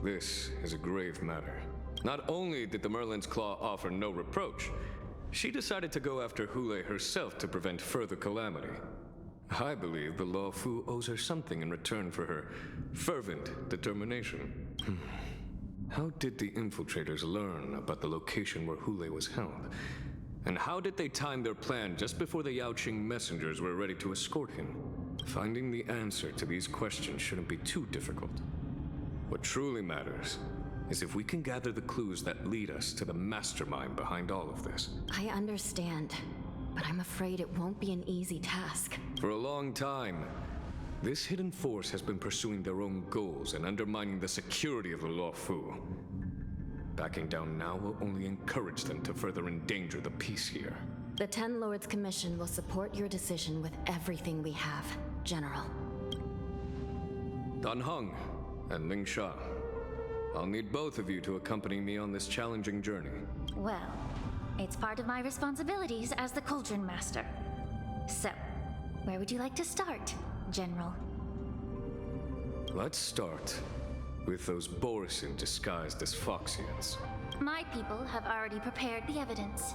Speaker 16: This is a grave matter. Not only did the Merlin's Claw offer no reproach, she decided to go after Hulei herself to prevent further calamity. I believe the LuoFu owes her something in return for her fervent determination. How did the infiltrators learn about the location where Hulei was held? And how did they time their plan just before the Yaoqing messengers were ready to escort him? Finding the answer to these questions shouldn't be too difficult. What truly matters is if we can gather the clues that lead us to the mastermind behind all of this.
Speaker 5: I understand, but I'm afraid it won't be an easy task.
Speaker 16: For a long time, this hidden force has been pursuing their own goals and undermining the security of the LuoFu. Backing down now will only encourage them to further endanger the peace here.
Speaker 5: The Ten Lords Commission will support your decision with everything we have, General.
Speaker 16: Dan Heng and Ling Sha. I'll need both of you to accompany me on this challenging journey.
Speaker 11: Well, it's part of my responsibilities as the Cauldron Master. So, where would you like to start, General?
Speaker 16: Let's start with those Borisin disguised as Foxians.
Speaker 11: My people have already prepared the evidence.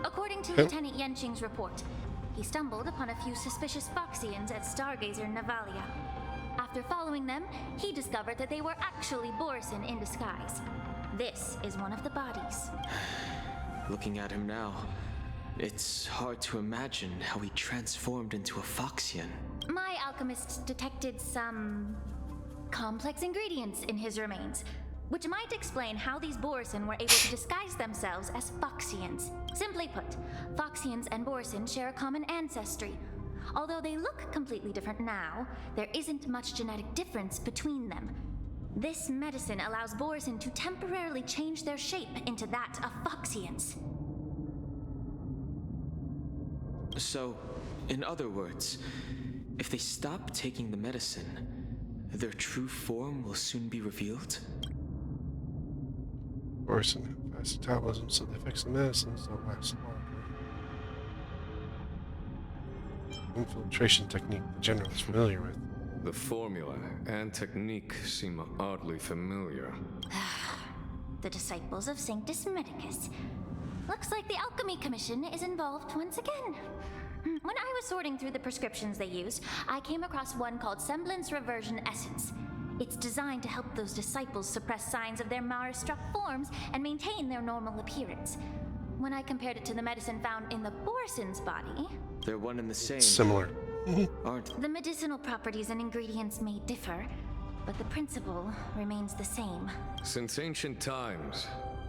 Speaker 11: According to Lieutenant Yaoqing's report, he stumbled upon a few suspicious Foxians at Stargazer Navalia. After following them, he discovered that they were actually Borisin in disguise. This is one of the bodies.
Speaker 10: Looking at him now, it's hard to imagine how he transformed into a Foxian.
Speaker 11: My alchemists detected some complex ingredients in his remains, which might explain how these Borisin were able to disguise themselves as Foxians. Simply put, Foxians and Borisin share a common ancestry. Although they look completely different now, there isn't much genetic difference between them. This medicine allows Borisin to temporarily change their shape into that of Foxians.
Speaker 10: So, in other words, if they stop taking the medicine, their true form will soon be revealed?
Speaker 1: Borisin have fast metabolism, so they fix the medicines don't last longer. Infiltration technique the General is familiar with.
Speaker 16: The formula and technique seem oddly familiar.
Speaker 11: The disciples of Sanctus Medicus. Looks like the Alchemy Commission is involved once again. When I was sorting through the prescriptions they used, I came across one called Semblance Reversion Essence. It's designed to help those disciples suppress signs of their Mara-struck forms and maintain their normal appearance. When I compared it to the medicine found in the Borisin's body...
Speaker 10: They're one and the same.
Speaker 1: Similar.
Speaker 10: Aren't
Speaker 11: The medicinal properties and ingredients may differ, but the principle remains the same.
Speaker 16: Since ancient times,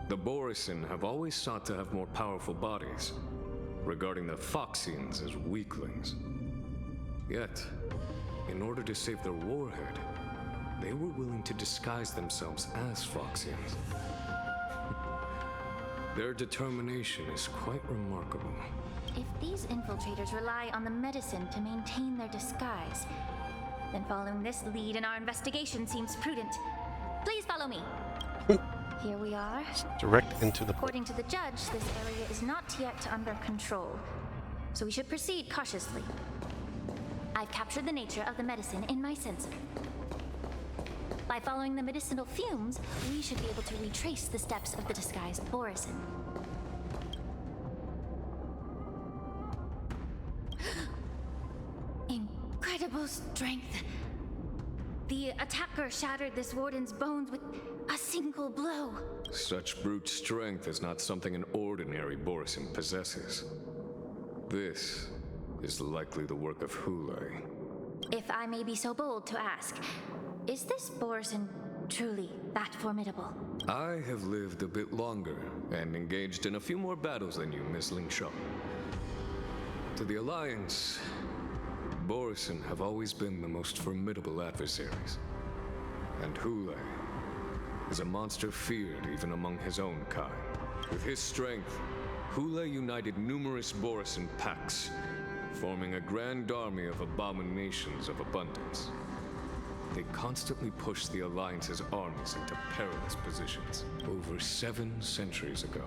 Speaker 16: the Borisin have always sought to have more powerful bodies, regarding the Foxians as weaklings. Yet, in order to save their warhead, they were willing to disguise themselves as Foxians. Their determination is quite remarkable.
Speaker 11: If these infiltrators rely on the medicine to maintain their disguise, then following this lead in our investigation seems prudent. Please follow me. Here we are.
Speaker 1: Direct into the...
Speaker 11: According to the judge, this area is not yet under control, so we should proceed cautiously. I've captured the nature of the medicine in my sensor. By following the medicinal fumes, we should be able to retrace the steps of the disguised Borisin. Incredible strength. The attacker shattered this warden's bones with a single blow.
Speaker 16: Such brute strength is not something an ordinary Borisin possesses. This is likely the work of Hulei.
Speaker 11: If I may be so bold to ask, is this Borisin truly that formidable?
Speaker 16: I have lived a bit longer and engaged in a few more battles than you, Miss Ling Sha. To the Alliance, Borisin have always been the most formidable adversaries. And Hulei is a monster feared even among his own kind. With his strength, Hulei united numerous Borisin packs, forming a grand army of abominations of abundance. They constantly pushed the Alliance's armies into perilous positions. Over 7 centuries ago,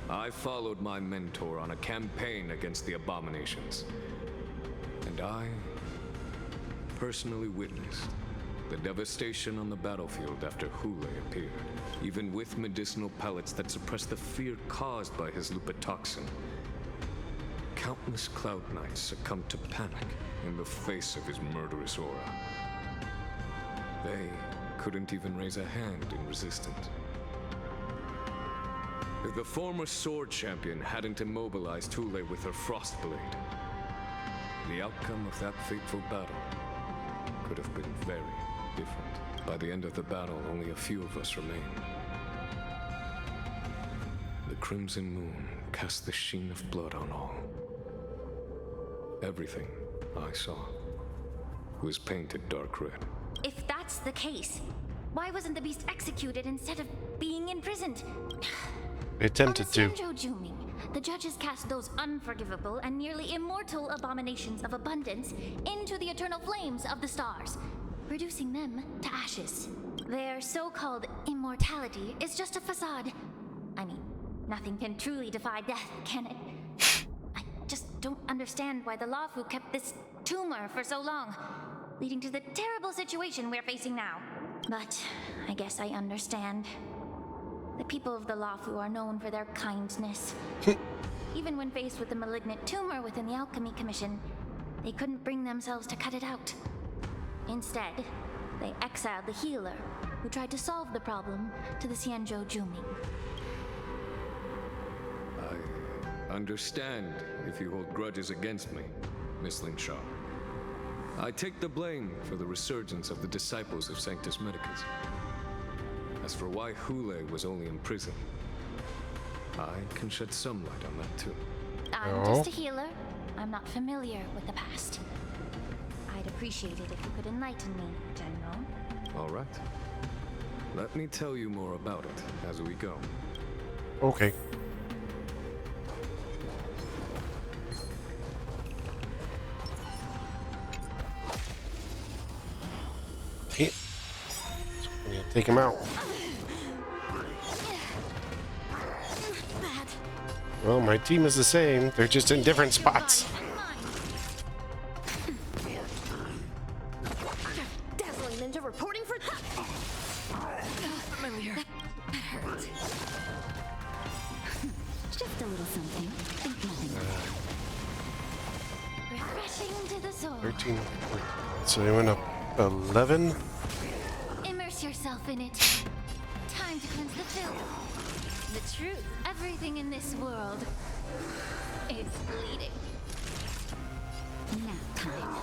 Speaker 16: I followed my mentor on a campaign against the abominations. And I personally witnessed the devastation on the battlefield after Hulei appeared. Even with medicinal pellets that suppressed the fear caused by his lupitoxin, countless Cloud Knights succumbed to panic in the face of his murderous aura. They couldn't even raise a hand in resistance. If the former sword champion hadn't immobilized Hulei with her frost blade, the outcome of that fateful battle could have been very different. By the end of the battle, only a few of us remained. The crimson moon cast the sheen of blood on all. Everything I saw was painted dark red.
Speaker 11: If that's the case, why wasn't the beast executed instead of being imprisoned?
Speaker 1: They attempted to.
Speaker 11: XianZhou LuoFu, the judges cast those unforgivable and nearly immortal abominations of abundance into the eternal flames of the stars, reducing them to ashes. Their so-called immortality is just a facade. I mean, nothing can truly defy death, can it? I just don't understand why the LuoFu kept this tumor for so long, leading to the terrible situation we're facing now. But I guess I understand. The people of the LuoFu are known for their kindness. Even when faced with a malignant tumor within the Alchemy Commission, they couldn't bring themselves to cut it out. Instead, they exiled the healer, who tried to solve the problem, to the XianZhou Zhuming.
Speaker 16: I understand if you hold grudges against me, Miss Lingshaw. I take the blame for the resurgence of the disciples of Sanctus Medicus. As for why Hule was only in prison, I can shed some light on that too.
Speaker 11: I'm just a healer. I'm not familiar with the past. I'd appreciate it if you could enlighten me, General.
Speaker 16: All right. Let me tell you more about it as we go.
Speaker 1: Okay. Hey. I'm gonna take him out. Well, my team is the same. They're just in different spots.
Speaker 11: Dazzling Ninja reporting for... Familiar. That hurts.
Speaker 18: Just a little something. Think nothing.
Speaker 11: Refreshing to the soul.
Speaker 1: 13. So they went up 11.
Speaker 11: Immerse yourself in it. Time to cleanse the filth. The truth. Everything in this world is bleeding.
Speaker 18: Nap time.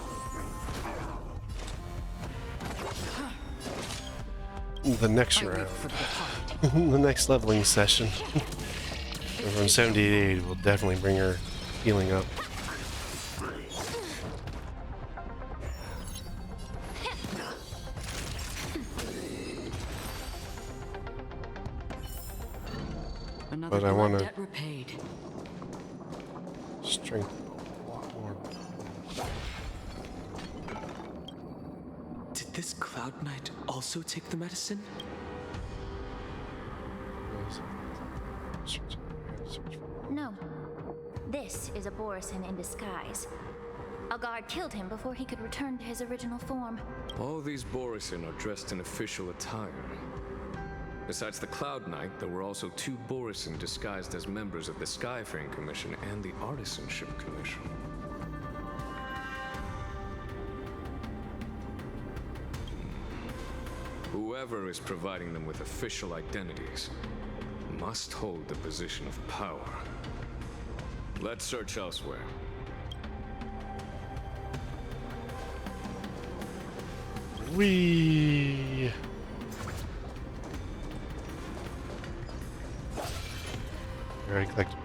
Speaker 1: The next round. The next leveling session. From 70 to 80 will definitely bring her healing up. But I want to strengthen a lot more.
Speaker 10: Did this Cloud Knight also take the medicine?
Speaker 11: No. This is a Borisin in disguise. A guard killed him before he could return to his original form.
Speaker 16: All these Borisin are dressed in official attire. Besides the Cloud Knight, there were also 2 Borisin disguised as members of the Skyfaring Commission and the Artisanship Commission. Whoever is providing them with official identities must hold the position of power. Let's search elsewhere.
Speaker 1: Whee! Very collectible.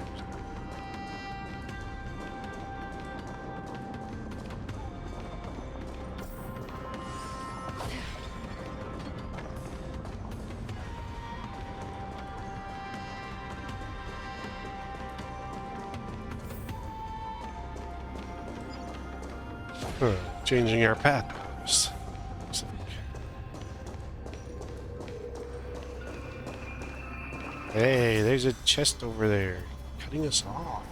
Speaker 1: Changing our path. Hey, there's a chest over there, cutting us off.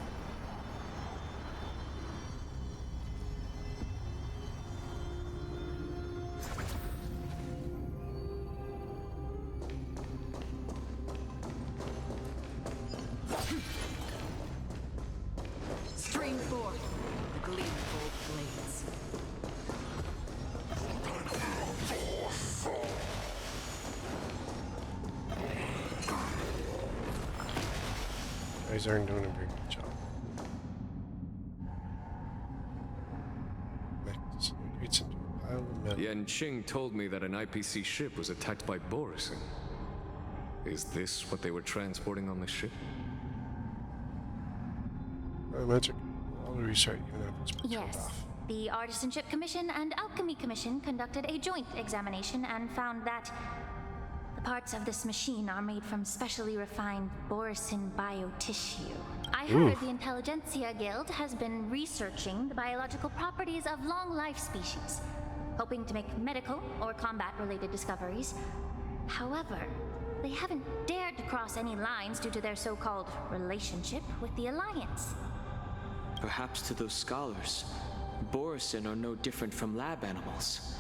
Speaker 9: Stream forth the gleam of gold blades.
Speaker 1: Guys aren't doing a very good job. Retreats into a pile of metal.
Speaker 16: Yanqing told me that an IPC ship was attacked by Borisin. Is this what they were transporting on the ship?
Speaker 1: Magic. I'll restart even if it's been turned
Speaker 11: Yes.
Speaker 1: off.
Speaker 11: The Artisanship Commission and Alchemy Commission conducted a joint examination and found that the
Speaker 7: parts of this machine are made from specially refined Borisin biotissue. I heard the Intelligentsia Guild has been researching the biological properties of long-life species, hoping to make medical or combat-related discoveries. However, they haven't dared to cross any lines due to their so-called relationship with the Alliance.
Speaker 10: Perhaps to those scholars, Borisin are no different from lab animals.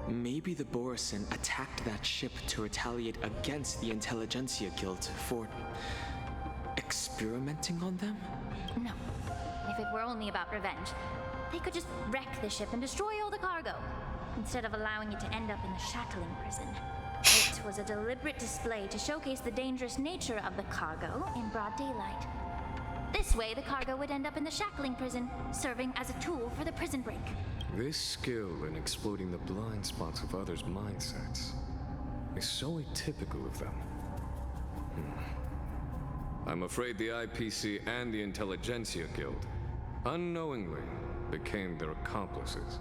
Speaker 10: Maybe the Borisin attacked that ship to retaliate against the Intelligentsia Guild for experimenting on them?
Speaker 7: No. If it were only about revenge, they could just wreck the ship and destroy all the cargo, instead of allowing it to end up in the shackling prison. It was a deliberate display to showcase the dangerous nature of the cargo in broad daylight. This way, the cargo would end up in the shackling prison, serving as a tool for the prison break.
Speaker 16: This skill in exploiting the blind spots of others' mindsets is so atypical of them. I'm afraid the IPC and the Intelligentsia Guild unknowingly became their accomplices.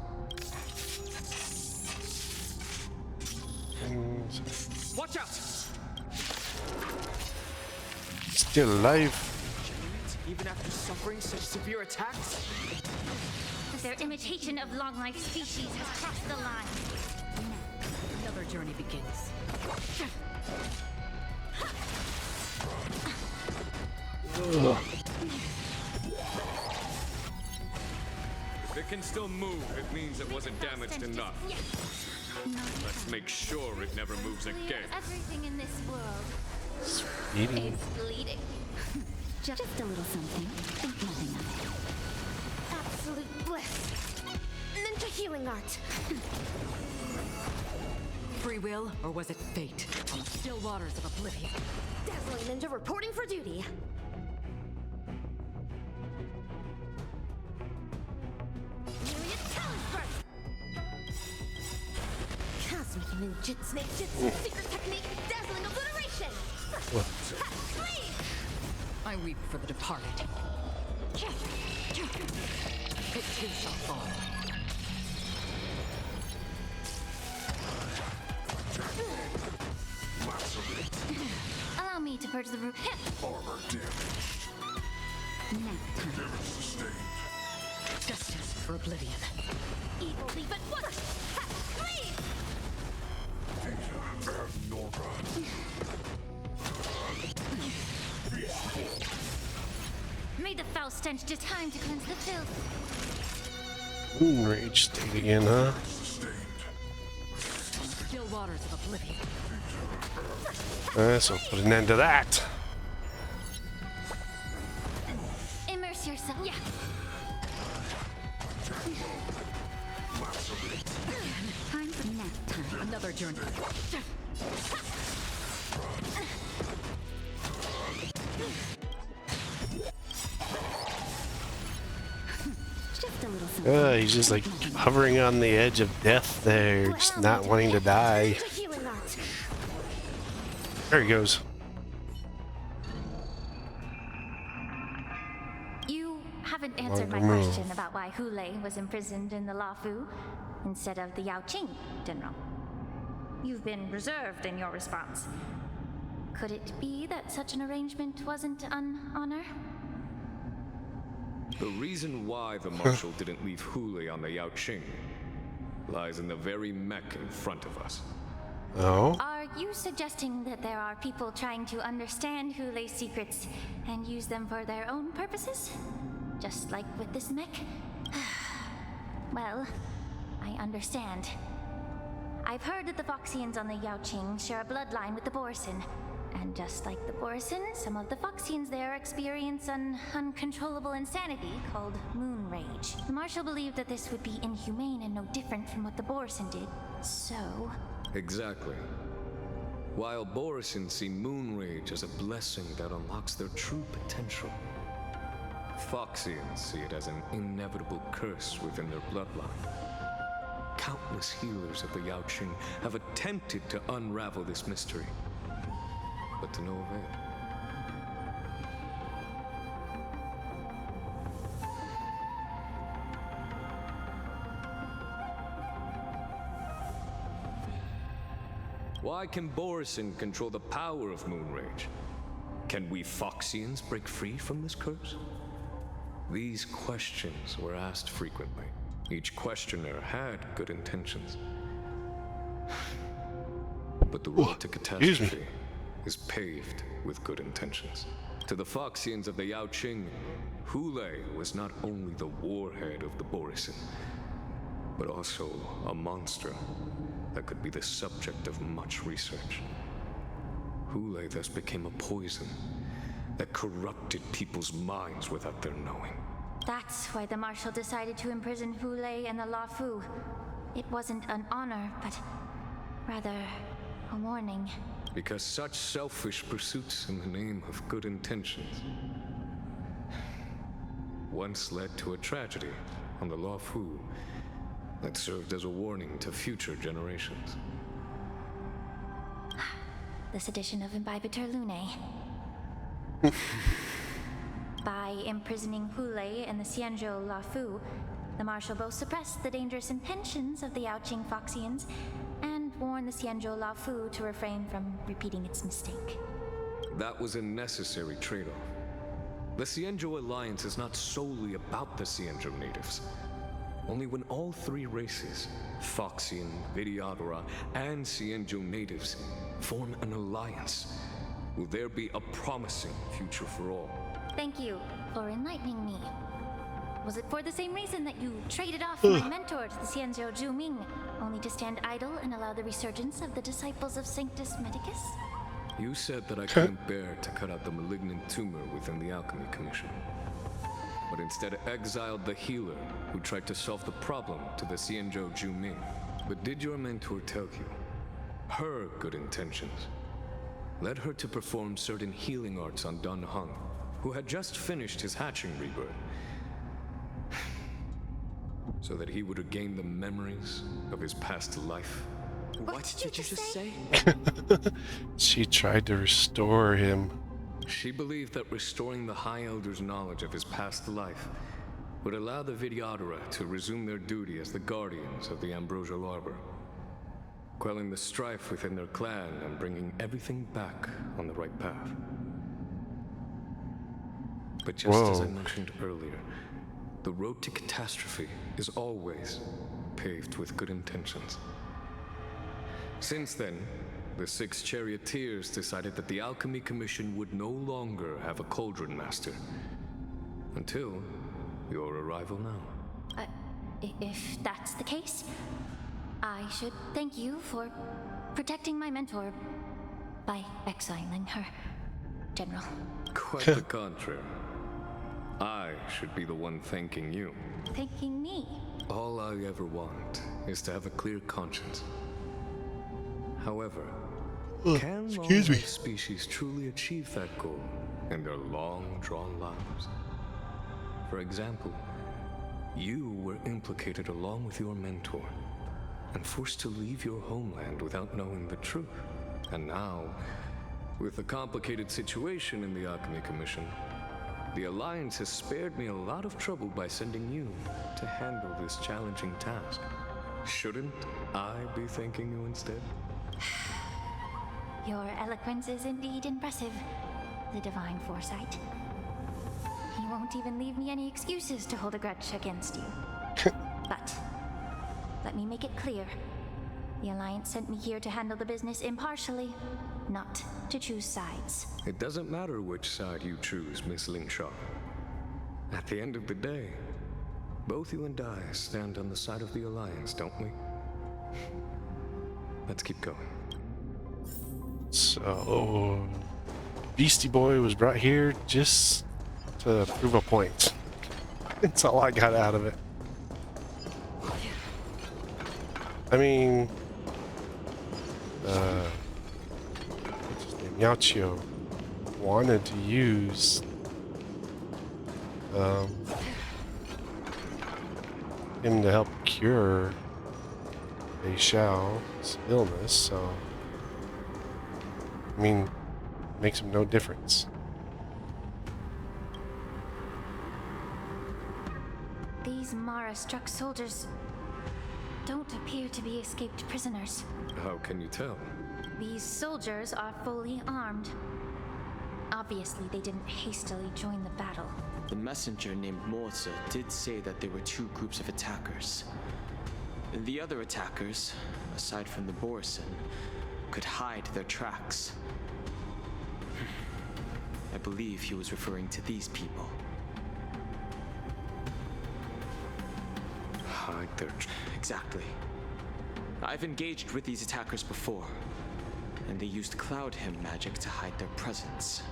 Speaker 10: Watch out!
Speaker 1: Still alive.
Speaker 10: Even after suffering such severe attacks?
Speaker 7: Their imitation of long-life species has crossed the line.
Speaker 9: Another journey begins.
Speaker 16: If it can still move, it means it wasn't damaged enough. Let's make sure it never moves again.
Speaker 7: Everything in this world.
Speaker 1: Eating.
Speaker 7: It's bleeding.
Speaker 18: Just a little something. Think nothing of it.
Speaker 11: Absolute bliss. Ninja healing art.
Speaker 9: Free will, or was it fate? On the still waters of oblivion.
Speaker 11: Dazzling ninja reporting for duty. Myriad talent burst. Cosmic ninjutsu, secret technique, dazzling obliteration. Please.
Speaker 9: I weep for the departed. It too shall fall.
Speaker 7: Allow me to purge the root.
Speaker 15: Armor damage.
Speaker 18: Next time.
Speaker 15: Damage sustained.
Speaker 9: Justice for oblivion.
Speaker 11: Evilly, but what? Please.
Speaker 15: Theta and Nora.
Speaker 7: Made the foul stench just time to cleanse the filth.
Speaker 1: Moon Rage state again, huh?
Speaker 9: Still waters of oblivion.
Speaker 1: So put an end to that.
Speaker 7: Immerse yourself. Yeah.
Speaker 18: Time for nap time.
Speaker 9: Another journey.
Speaker 18: Just a little something.
Speaker 1: He's just like hovering on the edge of death there, just not wanting to die.
Speaker 11: Ninja healing art.
Speaker 1: There he goes.
Speaker 7: You haven't answered my
Speaker 1: Longer move.
Speaker 7: question about why Hule was imprisoned in the LuoFu instead of the Yaoqing, General. You've been reserved in your response. Could it be that such an arrangement wasn't an honor?
Speaker 16: The reason why the Marshal didn't leave Hule on the Yaoqing lies in the very mech in front of us.
Speaker 1: Oh?
Speaker 7: Are you suggesting that there are people trying to understand Hule's secrets and use them for their own purposes? Just like with this mech? Well, I understand. I've heard that the Foxians on the Yaoqing share a bloodline with the Borisin. And just like the Borisin, some of the Foxians there experience an uncontrollable insanity called moon rage. The Marshal believed that this would be inhumane and no different from what the Borisin did. So...
Speaker 16: Exactly. While Borisin see moon rage as a blessing that unlocks their true potential, Foxians see it as an inevitable curse within their bloodline. Countless healers of the Yaoqing have attempted to unravel this mystery, but to no avail. Why can Borison control the power of Moonrage? Can we Foxians break free from this curse? These questions were asked frequently. Each questioner had good intentions. But the road to catastrophe is paved with good intentions. To the Foxians of the Yaoqing, Hulei was not only the warhead of the Borison, but also a monster that could be the subject of much research. Hulei thus became a poison that corrupted people's minds without their knowing.
Speaker 11: That's why the Marshal decided to imprison Hulei and the LuoFu. It wasn't an honor, but rather a warning.
Speaker 16: Because such selfish pursuits in the name of good intentions once led to a tragedy on the LuoFu that served as a warning to future generations.
Speaker 11: The sedition of Imbibitor Lunae. By imprisoning Hulei and the XianZhou LuoFu, the Marshal both suppressed the dangerous intentions of the Yaoqing Foxians and warned the XianZhou LuoFu to refrain from repeating its mistake.
Speaker 16: That was a necessary trade-off. The XianZhou Alliance is not solely about the XianZhou natives. Only when all three races, Foxian, Vidyadhara, and XianZhou natives, form an alliance, will there be a promising future for all.
Speaker 11: Thank you for enlightening me. Was it for the same reason that you traded off my mentor to the XianZhou Zhuming, only to stand idle and allow the resurgence of the disciples of Sanctus Medicus?
Speaker 16: You said that I couldn't bear to cut out the malignant tumor within the Alchemy Commission, but instead exiled the healer who tried to solve the problem to the XianZhou Zhuming. But did your mentor tell you her good intentions led her to perform certain healing arts on Dan Heng, who had just finished his hatching rebirth, so that he would regain the memories of his past life?
Speaker 10: What did you just say?
Speaker 1: She tried to restore him.
Speaker 16: She believed that restoring the High Elder's knowledge of his past life would allow the Vidyadhara to resume their duty as the guardians of the Ambrosial Arbor, quelling the strife within their clan and bringing everything back on the right path. But just as I mentioned earlier, the road to catastrophe is always paved with good intentions. Since then, the 6 charioteers decided that the Alchemy Commission would no longer have a cauldron master. Until your arrival now.
Speaker 11: If that's the case, I should thank you for protecting my mentor by exiling her, General.
Speaker 16: Quite the contrary. I should be the one thanking you.
Speaker 11: Thanking me?
Speaker 16: All I ever want is to have a clear conscience. However, can long-life species truly achieve that goal in their long-drawn lives? For example, you were implicated along with your mentor and forced to leave your homeland without knowing the truth. And now, with the complicated situation in the Alchemy Commission, the Alliance has spared me a lot of trouble by sending you to handle this challenging task. Shouldn't I be thanking you instead?
Speaker 11: Your eloquence is indeed impressive, the divine foresight. You won't even leave me any excuses to hold a grudge against you. But let me make it clear. The Alliance sent me here to handle the business impartially, not to choose sides.
Speaker 16: It doesn't matter which side you choose, Miss Lingshaw. At the end of the day, both you and I stand on the side of the Alliance, don't we? Let's keep going.
Speaker 1: So, Beastie Boy was brought here just to prove a point. That's all I got out of it. I mean, what's his name? Yaoqing wanted to use him to help cure Fei Xiao's illness, so I mean, makes him no difference.
Speaker 11: These Mara-struck soldiers don't appear to be escaped prisoners.
Speaker 16: How can you tell?
Speaker 11: These soldiers are fully armed. Obviously, they didn't hastily join the battle.
Speaker 10: The messenger named Morza did say that there were 2 groups of attackers. The other attackers, aside from the Borisin, could hide their tracks. I believe he was referring to these people.
Speaker 16: Hide their
Speaker 10: Exactly. I've engaged with these attackers before, and they used cloud hymn magic to hide their presence.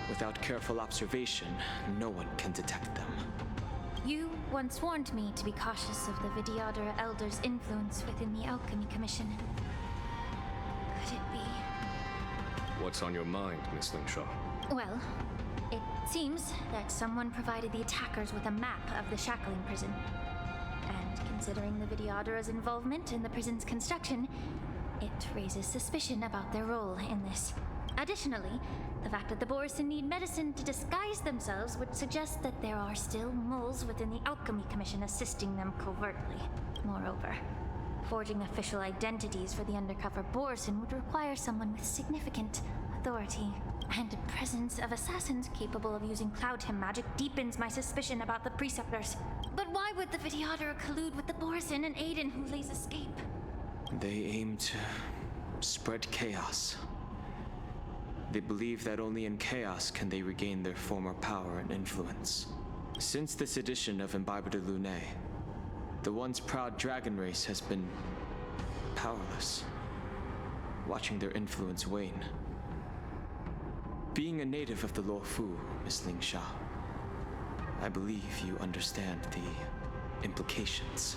Speaker 10: Without careful observation, no one can detect them.
Speaker 11: You once warned me to be cautious of the Vidyadhara Elder's influence within the Alchemy Commission. Could it be?
Speaker 16: What's on your mind, Miss Lingshaw?
Speaker 11: Well, it seems that someone provided the attackers with a map of the shackling prison. And considering the Vidyadhara's involvement in the prison's construction, it raises suspicion about their role in this. Additionally, the fact that the Borisin need medicine to disguise themselves would suggest that there are still moles within the Alchemy Commission assisting them covertly. Moreover, forging official identities for the undercover Borisin would require someone with significant authority. And the presence of assassins capable of using cloud hymn magic deepens my suspicion about the Preceptors. But why would the Vidyadhara collude with the Borisin and aid in Hulei's escape?
Speaker 10: They aim to spread chaos. They believe that only in chaos can they regain their former power and influence. Since this edition of Imbibe de Lune, the once proud dragon race has been powerless, watching their influence wane. Being a native of the LuoFu, Miss Lingshaw, I believe you understand the implications.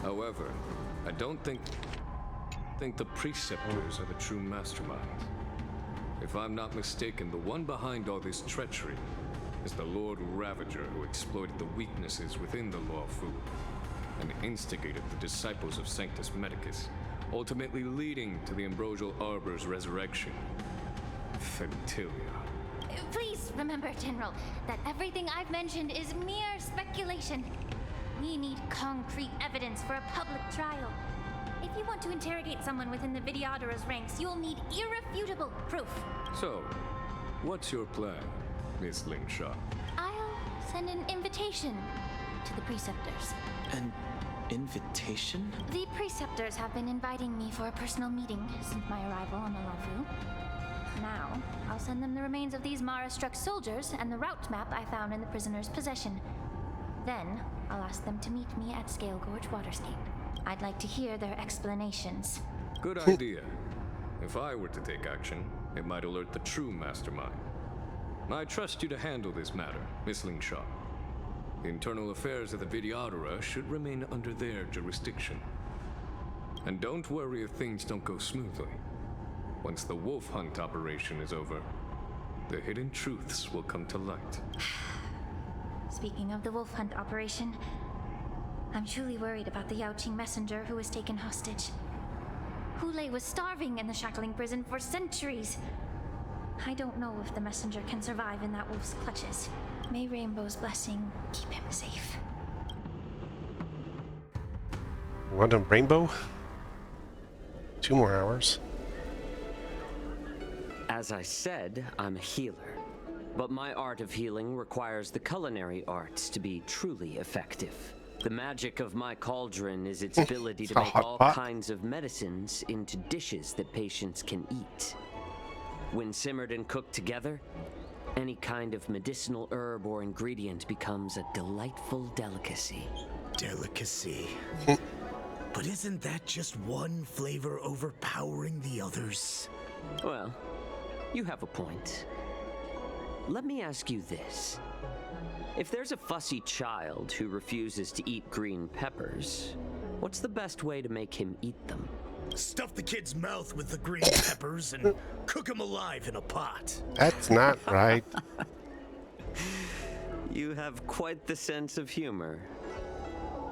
Speaker 16: However, I don't think the Preceptors are the true masterminds. If I'm not mistaken, the one behind all this treachery is the Lord Ravager who exploited the weaknesses within the LuoFu and instigated the disciples of Sanctus Medicus, ultimately leading to the Ambrosial Arbor's resurrection. Fentilia.
Speaker 11: Please remember, General, that everything I've mentioned is mere speculation. We need concrete evidence for a public trial. If you want to interrogate someone within the Vidyadhara's ranks, you'll need irrefutable proof.
Speaker 16: So, what's your plan, Miss Lingshaw?
Speaker 11: I'll send an invitation to the Preceptors.
Speaker 10: An invitation?
Speaker 11: The Preceptors have been inviting me for a personal meeting since my arrival on the LuoFu. Now, I'll send them the remains of these Mara-struck soldiers and the route map I found in the prisoner's possession. Then, I'll ask them to meet me at Scale Gorge Waterscape. I'd like to hear their explanations.
Speaker 16: Good idea. If I were to take action, it might alert the true mastermind. I trust you to handle this matter, Miss Lingshaw. The internal affairs of the Vidyadhara should remain under their jurisdiction. And don't worry if things don't go smoothly. Once the wolf hunt operation is over, the hidden truths will come to light.
Speaker 11: Speaking of the wolf hunt operation, I'm truly worried about the Yaoqing messenger who was taken hostage. Hulei was starving in the shackling prison for centuries. I don't know if the messenger can survive in that wolf's clutches. May Rainbow's blessing keep him safe.
Speaker 1: What a rainbow? 2 more hours.
Speaker 13: As I said, I'm a healer. But my art of healing requires the culinary arts to be truly effective. The magic of my cauldron is its ability to make all kinds of medicines into dishes that patients can eat. When simmered and cooked together, any kind of medicinal herb or ingredient becomes a delightful delicacy.
Speaker 22: Delicacy. But isn't that just one flavor overpowering the others?
Speaker 13: Well, you have a point. Let me ask you this. If there's a fussy child who refuses to eat green peppers, what's the best way to make him eat them?
Speaker 22: Stuff the kid's mouth with the green peppers and cook him alive in a pot.
Speaker 1: That's not right.
Speaker 13: You have quite the sense of humor.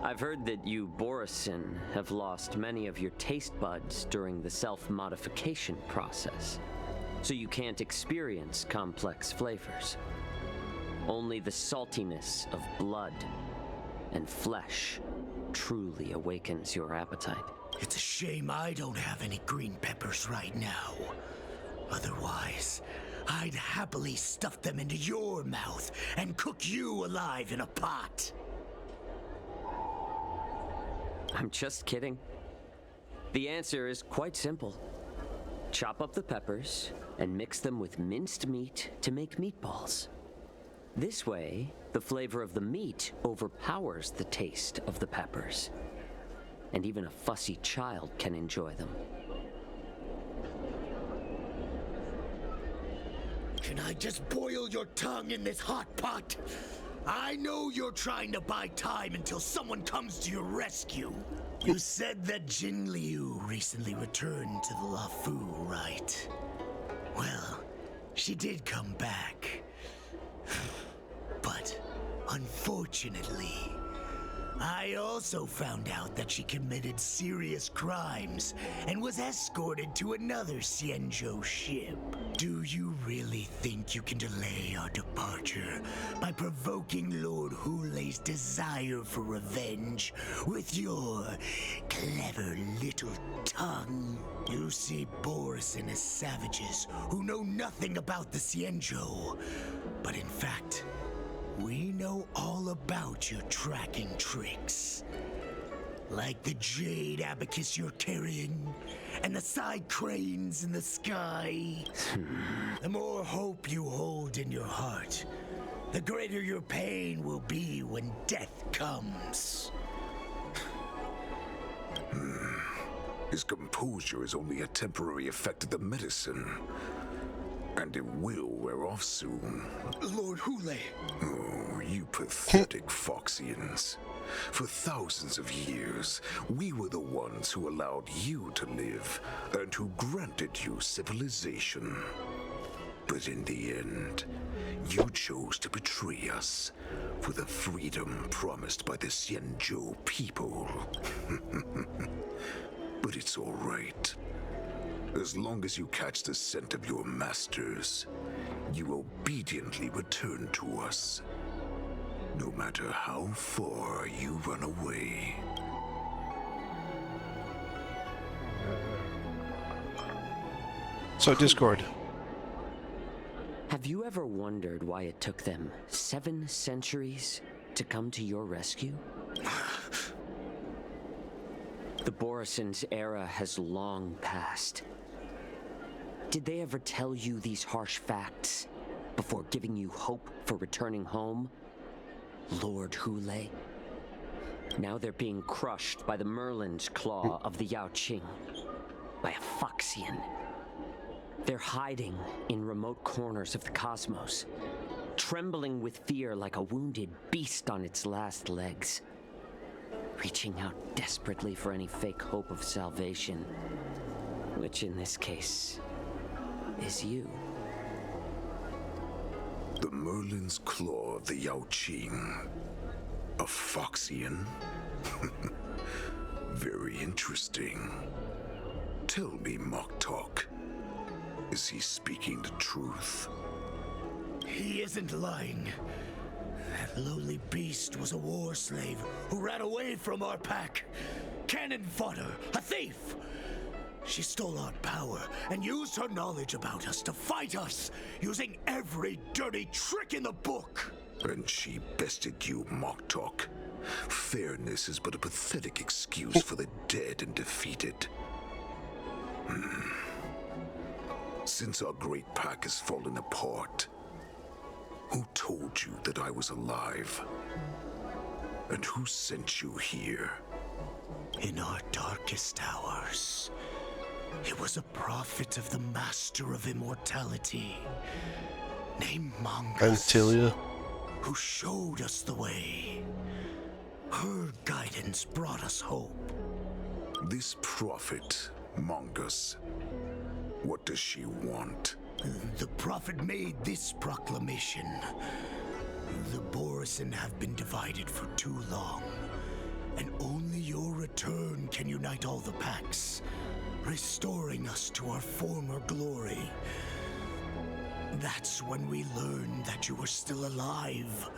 Speaker 13: I've heard that you Borisin have lost many of your taste buds during the self-modification process, so you can't experience complex flavors. Only the saltiness of blood and flesh truly awakens your appetite.
Speaker 22: It's a shame I don't have any green peppers right now. Otherwise, I'd happily stuff them into your mouth and cook you alive in a pot.
Speaker 13: I'm just kidding. The answer is quite simple. Chop up the peppers and mix them with minced meat to make meatballs. This way, the flavor of the meat overpowers the taste of the peppers. And even a fussy child can enjoy them.
Speaker 22: Can I just boil your tongue in this hot pot? I know you're trying to buy time until someone comes to your rescue. You said that Jin Liu recently returned to the LuoFu, right? Well, she did come back. But unfortunately, I also found out that she committed serious crimes and was escorted to another XianZhou ship. Do you really think you can delay our departure by provoking Lord Hulei's desire for revenge with your clever little tongue? You see Borison as savages who know nothing about the XianZhou, but in fact, we know all about your tracking tricks. Like the jade abacus you're carrying, and the side cranes in the sky. The more hope you hold in your heart, the greater your pain will be when death comes.
Speaker 15: His composure is only a temporary effect of the medicine. And it will wear off soon.
Speaker 22: Lord Hulei!
Speaker 15: Oh, you pathetic Foxians. For thousands of years, we were the ones who allowed you to live, and who granted you civilization. But in the end, you chose to betray us for the freedom promised by the XianZhou people. But it's all right. As long as you catch the scent of your masters, you obediently return to us. No matter how far you run away.
Speaker 1: So Discord.
Speaker 13: Have you ever wondered why it took them 7 centuries to come to your rescue? The Borison's era has long passed. Did they ever tell you these harsh facts before giving you hope for returning home? Lord Hulei? Now they're being crushed by the Merlin's claw of the Yaoqing, by a Foxian. They're hiding in remote corners of the cosmos, trembling with fear like a wounded beast on its last legs, reaching out desperately for any fake hope of salvation, which in this case is you.
Speaker 15: The Merlin's claw of the Yaoqing. A Foxian? Very interesting. Tell me, Moktok, is he speaking the truth?
Speaker 22: He isn't lying. That lowly beast was a war slave who ran away from our pack. Cannon fodder, a thief! She stole our power and used her knowledge about us to fight us, using every dirty trick in the book.
Speaker 15: And she bested you, Moktok. Fairness is but a pathetic excuse for the dead and defeated. Since our great pack has fallen apart, who told you that I was alive? And who sent you here?
Speaker 22: In our darkest hours, it was a prophet of the Master of Immortality, named Mongus, who showed us the way. Her guidance brought us hope.
Speaker 15: This prophet, Mongus, what does she want?
Speaker 22: The prophet made this proclamation. The Borison have been divided for too long, and only your return can unite all the packs, restoring us to our former glory. That's when we learned that you were still alive.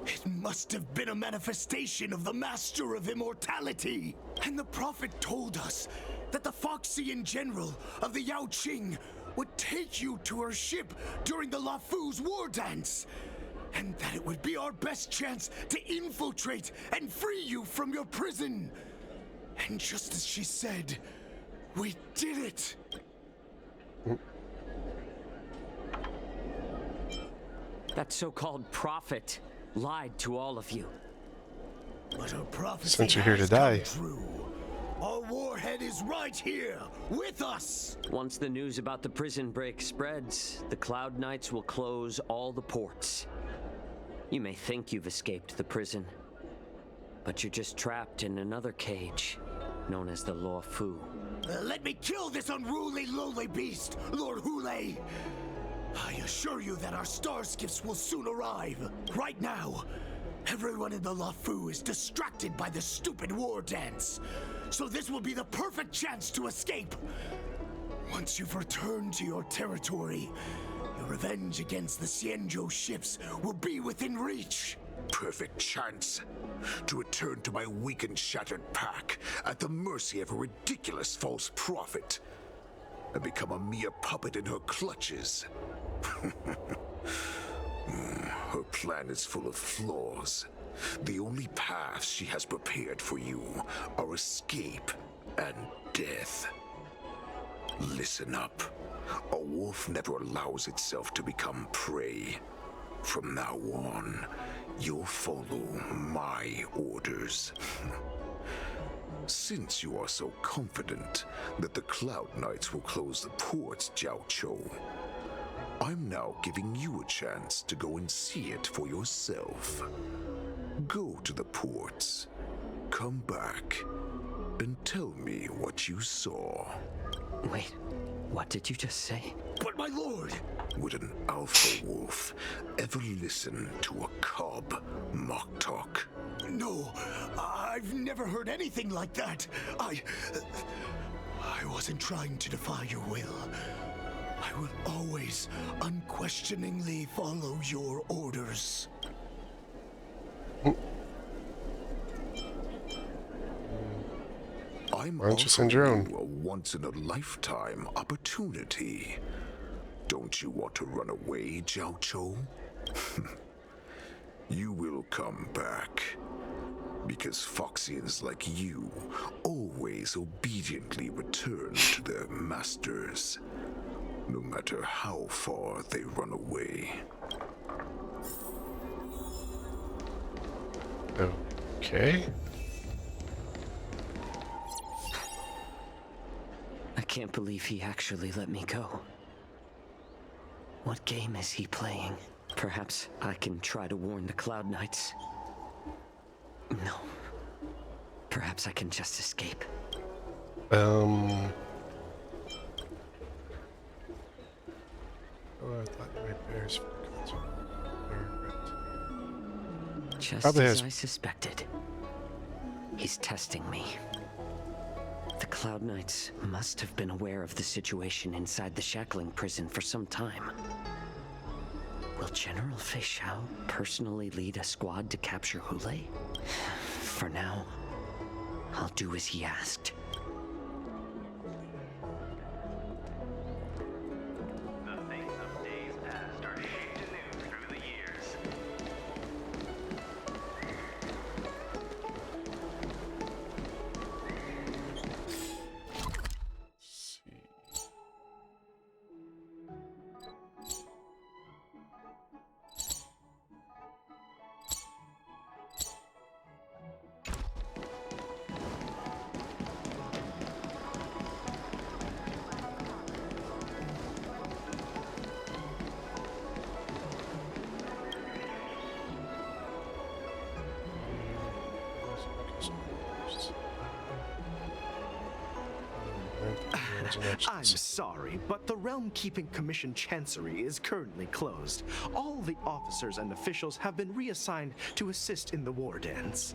Speaker 22: It must have been a manifestation of the Master of Immortality. And the Prophet told us that the Foxian General of the Yaoqing would take you to her ship during the LuoFu's Wardance. And that it would be our best chance to infiltrate and free you from your prison. And just as she said, we did it.
Speaker 13: That so-called prophet lied to all of you.
Speaker 22: But her prophecy
Speaker 1: Since you're here to die.
Speaker 22: true. Our warhead is right here, with us!
Speaker 13: Once the news about the prison break spreads, the Cloud Knights will close all the ports. You may think you've escaped the prison, but you're just trapped in another cage, known as the LuoFu.
Speaker 22: Let me kill this unruly, lowly beast, Lord Hule! I assure you that our star skiffs will soon arrive. Right now, everyone in the LuoFu is distracted by the stupid war dance. So this will be the perfect chance to escape. Once you've returned to your territory, your revenge against the XianZhou ships will be within reach.
Speaker 15: Perfect chance to return to my weak and shattered pack at the mercy of a ridiculous false prophet and become a mere puppet in her clutches. Her plan is full of flaws. The only paths she has prepared for you are escape and death. Listen up. A wolf never allows itself to become prey. From now on, you'll follow my orders. Since you are so confident that the Cloud Knights will close the ports, XianZhou, I'm now giving you a chance to go and see it for yourself. Go to the ports, come back, and tell me what you saw.
Speaker 13: Wait, what did you just say?
Speaker 22: But my lord!
Speaker 15: Would an alpha wolf ever listen to a cub mock talk?
Speaker 22: No, I've never heard anything like that. I wasn't trying to defy your will. I will always unquestioningly follow your orders.
Speaker 15: I'm
Speaker 1: Why don't you send your own?
Speaker 15: offering you a once-in-a-lifetime opportunity. Don't you want to run away, XianZhou? You will come back. Because Foxians like you always obediently return to their masters, no matter how far they run away.
Speaker 1: Okay.
Speaker 13: I can't believe he actually let me go. What game is he playing? Perhaps I can try to warn the Cloud Knights. No. Perhaps I can just escape.
Speaker 1: Oh, I thought you might bears for the concert.
Speaker 13: Just
Speaker 1: Probably
Speaker 13: as
Speaker 1: has.
Speaker 13: I suspected. He's testing me. The Cloud Knights must have been aware of the situation inside the shackling prison for some time. Will General Fei Xiao personally lead a squad to capture Hule? For now, I'll do as he asked.
Speaker 4: The things of days past are shaped anew through the years.
Speaker 3: I'm sorry, but the Realm Keeping Commission Chancery is currently closed. All the officers and officials have been reassigned to assist in the war dance.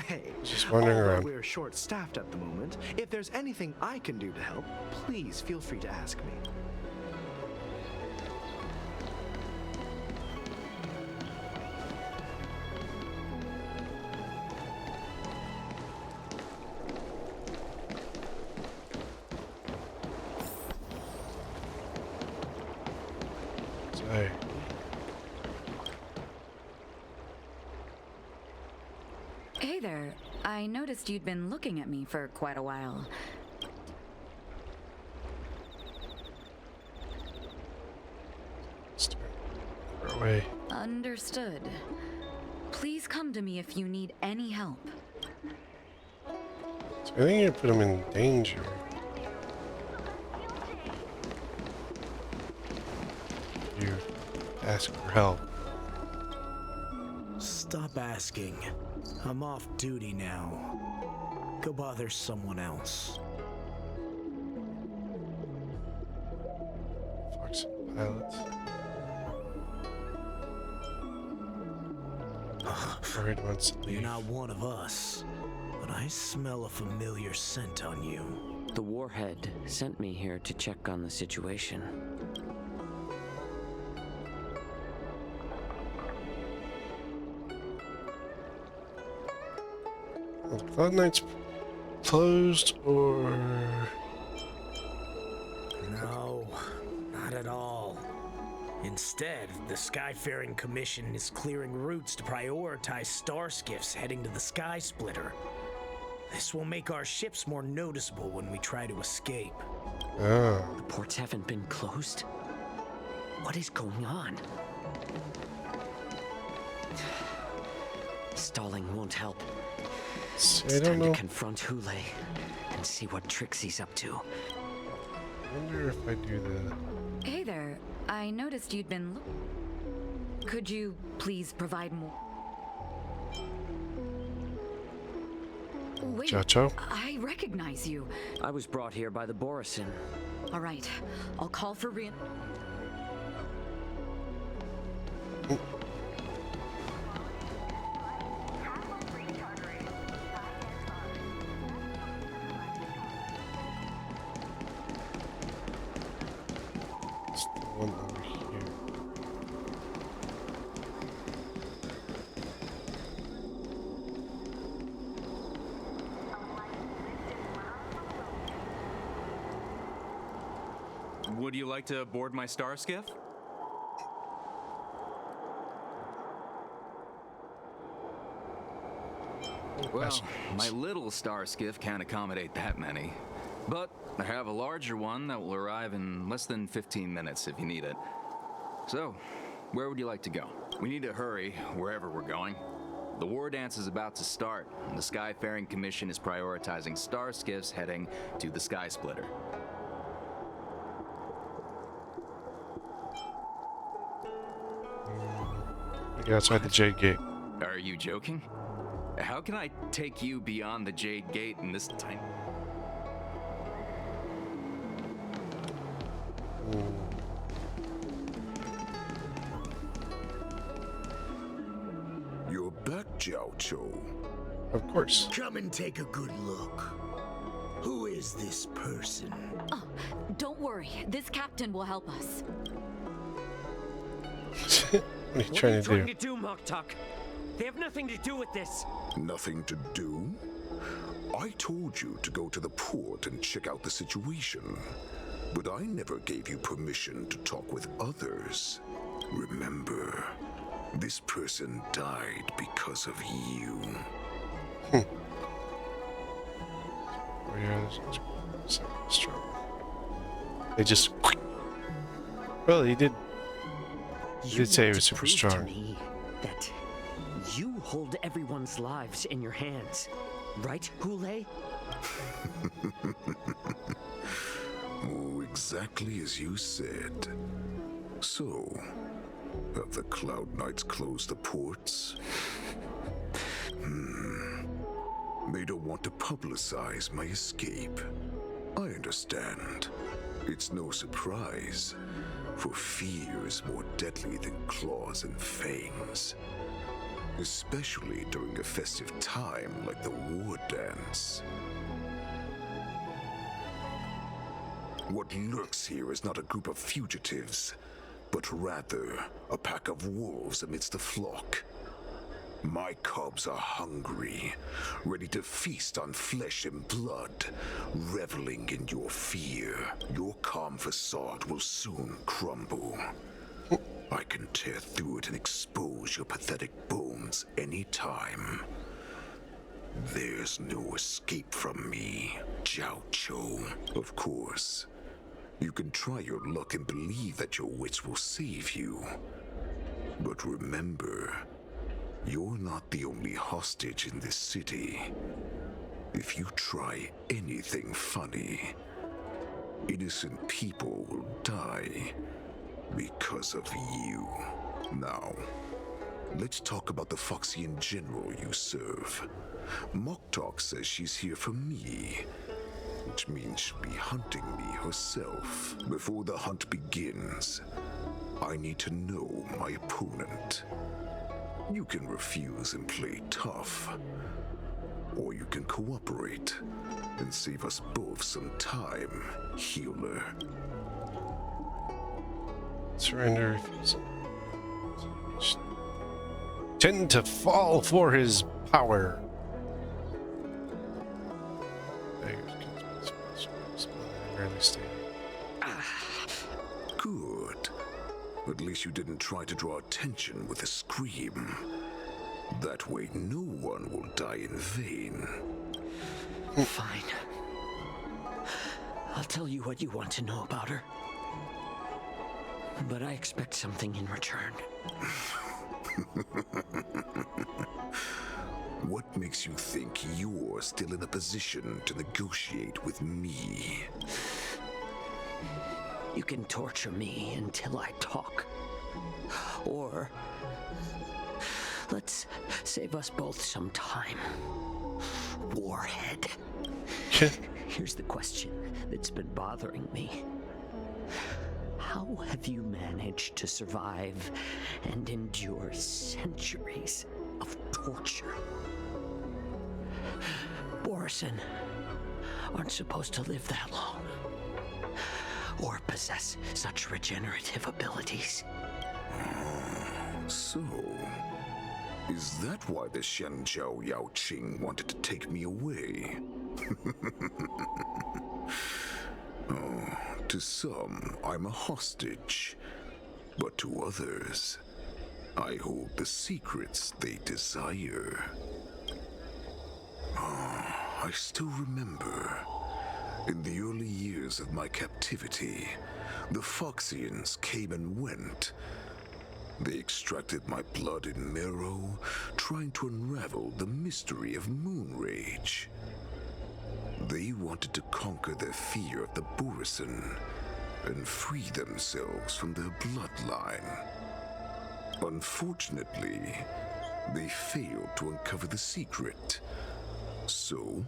Speaker 3: Hey,
Speaker 1: just wandering
Speaker 3: although
Speaker 1: around.
Speaker 3: we're short-staffed at the moment, if there's anything I can do to help, please feel free to ask me.
Speaker 1: Hey.
Speaker 9: Hey there. I noticed you'd been looking at me for quite a while.
Speaker 1: Far away.
Speaker 9: Understood. Please come to me if you need any help.
Speaker 1: So I think you put him in danger. You ask for help.
Speaker 22: Stop asking. I'm off duty now. Go bother someone else.
Speaker 1: Fox pilots. Afraid wants to leave.
Speaker 22: You're not one of us, but I smell a familiar scent on you.
Speaker 13: The warhead sent me here to check on the situation.
Speaker 1: Well, Cloud Knight's closed, or
Speaker 22: No, not at all. Instead, the Skyfaring Commission is clearing routes to prioritize star skiffs heading to the Sky Splitter. This will make our ships more noticeable when we try to escape.
Speaker 1: The
Speaker 13: ports haven't been closed? What is going on? Stalling won't help.
Speaker 1: See,
Speaker 13: It's
Speaker 1: I don't
Speaker 13: time
Speaker 1: know.
Speaker 13: to confront Hule and see what tricks he's up to.
Speaker 1: I wonder if I do that.
Speaker 9: Hey there. I noticed you'd been Could you please provide more? Wait,
Speaker 1: XianZhou?
Speaker 9: I recognize you.
Speaker 13: I was brought here by the Borisin.
Speaker 9: All right, I'll call for
Speaker 1: It's the one over here.
Speaker 8: Would you like to board my star skiff? Well, my little star skiff can't accommodate that many. But I have a larger one that will arrive in less than 15 minutes if you need it. So, where would you like to go? We need to hurry wherever we're going. The Wardance is about to start, and the Skyfaring Commission is prioritizing star skiffs heading to the Sky Splitter.
Speaker 1: Get outside the Jade Gate.
Speaker 8: Are you joking? How can I take you beyond the Jade Gate in this tiny...
Speaker 15: You're back, XianZhou.
Speaker 1: Of course.
Speaker 22: Come and take a good look. Who is this person?
Speaker 9: Oh, don't worry. This captain will help us.
Speaker 1: What are you trying to do?
Speaker 14: Moktok? They have nothing to do with this.
Speaker 15: Nothing to do? I told you to go to the port and check out the situation. But I never gave you permission to talk with others. Remember, this person died because of you.
Speaker 1: Oh yeah, this is strong. They just... Well, he did... He did say he was super strong.
Speaker 13: To me that you hold everyone's lives in your hands, right, Hule?
Speaker 15: Oh, exactly as you said. So, have the Cloud Knights closed the ports? They don't want to publicize my escape. I understand. It's no surprise, for fear is more deadly than claws and fangs. especially during a festive time like the Wardance. What lurks here is not a group of fugitives, but rather a pack of wolves amidst the flock. My cubs are hungry, ready to feast on flesh and blood, reveling in your fear. Your calm facade will soon crumble. I can tear through it and expose your pathetic bones anytime. There's no escape from me, XianZhou. Of course, you can try your luck and believe that your wits will save you. But remember, you're not the only hostage in this city. If you try anything funny, innocent people will die because of you. Now, let's talk about the Foxian general you serve. Moktok says she's here for me, which means she'll be hunting me herself. Before the hunt begins, I need to know my opponent. You can refuse and play tough, or you can cooperate and save us both some time, healer.
Speaker 1: Surrender, refuse. Tend to fall for his power.
Speaker 15: Good. At least you didn't try to draw attention with a scream. That way no one will die in vain.
Speaker 13: Fine. I'll tell you what you want to know about her. But I expect something in return.
Speaker 15: What makes you think you're still in a position to negotiate with me?
Speaker 13: You can torture me until I talk. Or let's save us both some time. Warhead. Here's the question that's been bothering me. How have you managed to survive and endure centuries of torture? Borison aren't supposed to live that long, or possess such regenerative abilities.
Speaker 15: So, is that why the XianZhou Yaoqing wanted to take me away? Oh, to some, I'm a hostage, but to others, I hold the secrets they desire. I still remember, in the early years of my captivity, the Foxians came and went. They extracted my blood and marrow, trying to unravel the mystery of moon rage. They wanted to conquer their fear of the Borison and free themselves from their bloodline. Unfortunately, they failed to uncover the secret. So,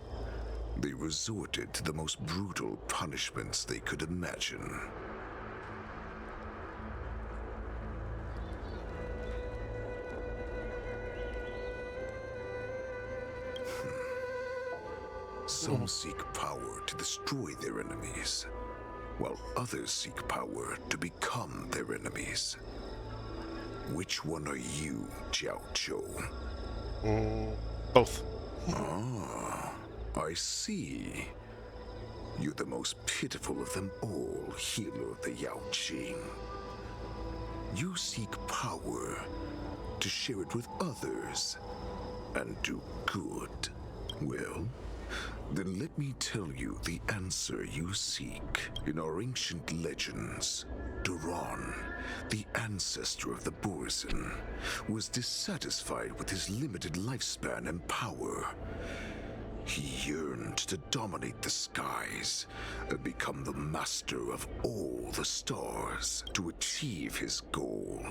Speaker 15: they resorted to the most brutal punishments they could imagine. Some seek power to destroy their enemies, while others seek power to become their enemies. Which one are you, XianZhou?
Speaker 1: Both.
Speaker 15: Ah, I see. You're the most pitiful of them all, healer of the Yaoqing. You seek power to share it with others and do good. Well, then let me tell you the answer you seek. In our ancient legends, Duran, the ancestor of the Borison, was dissatisfied with his limited lifespan and power. He yearned to dominate the skies and become the master of all the stars. To achieve his goal,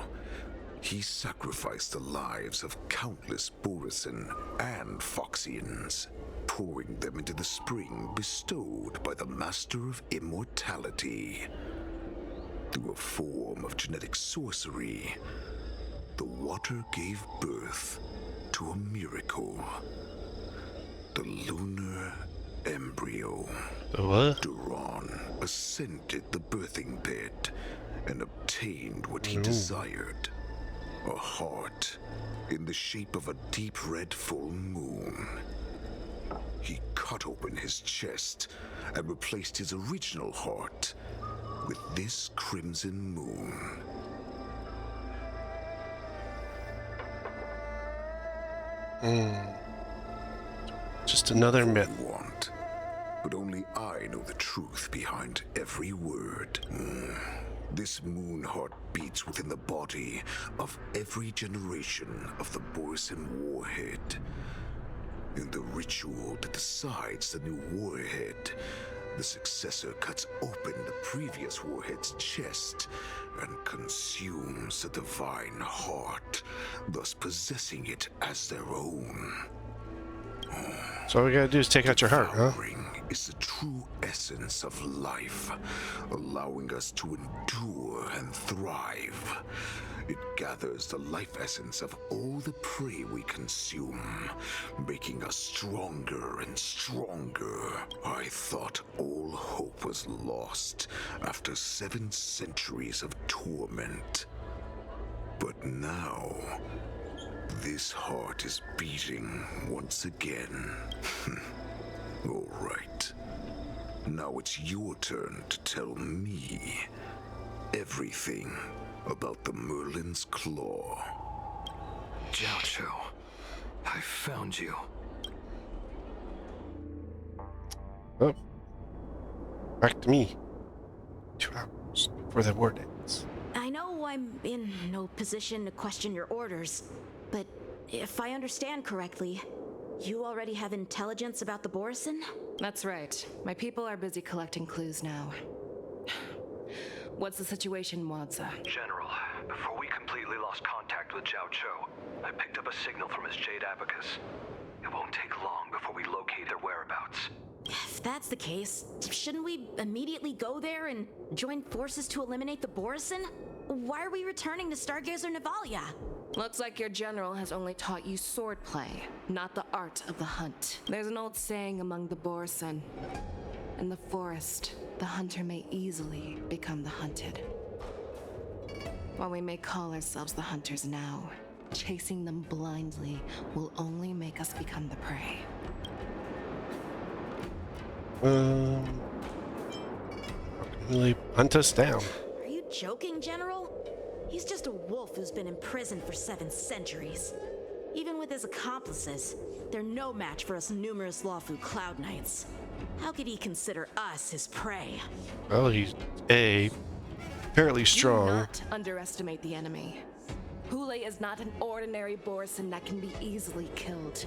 Speaker 15: he sacrificed the lives of countless Borison and Foxians, pouring them into the spring bestowed by the Master of Immortality. Through a form of genetic sorcery, the water gave birth to a miracle. The lunar embryo.
Speaker 1: The what?
Speaker 15: Duran ascended the birthing bed and obtained what he desired. A heart in the shape of a deep red full moon. He cut open his chest and replaced his original heart with this crimson moon.
Speaker 1: Just another myth.
Speaker 15: Want, but only I know the truth behind every word. This moon heart beats within the body of every generation of the Borisin warhead. In the ritual that decides the new warhead, the successor cuts open the previous warhead's chest and consumes the divine heart, thus possessing it as their own.
Speaker 1: So all we gotta do is take out your heart, huh?
Speaker 15: Is the true essence of life, allowing us to endure and thrive. It gathers the life essence of all the prey we consume, making us stronger and stronger. I thought all hope was lost after 7 centuries of torment. But now, this heart is beating once again. All right. Now it's your turn to tell me everything about the Merlin's Claw.
Speaker 8: XianZhou, I found you.
Speaker 1: Oh. Back to me. 2 hours before the Wardance.
Speaker 6: I know I'm in no position to question your orders, but if I understand correctly, you already have intelligence about the Borisin?
Speaker 12: That's right. My people are busy collecting clues now. What's the situation, Wadza?
Speaker 19: General, before we completely lost contact with XianZhou, I picked up a signal from his Jade Abacus. It won't take long before we locate their whereabouts.
Speaker 6: If that's the case, shouldn't we immediately go there and join forces to eliminate the Borisin? Why are we returning to Stargazer Navalia?
Speaker 12: Looks like your general has only taught you swordplay, not the art of the hunt. There's an old saying among the Borisin. In the forest, the hunter may easily become the hunted. While we may call ourselves the hunters now, chasing them blindly will only make us become the prey.
Speaker 1: Really hunt us down.
Speaker 6: Are you joking, General? He's just a wolf who's been imprisoned for 7 centuries. Even with his accomplices, they're no match for us numerous LuoFu Cloud Knights. How could he consider us his prey?
Speaker 1: Well, he's fairly strong.
Speaker 12: Do not underestimate the enemy. Hule is not an ordinary Borisin that can be easily killed.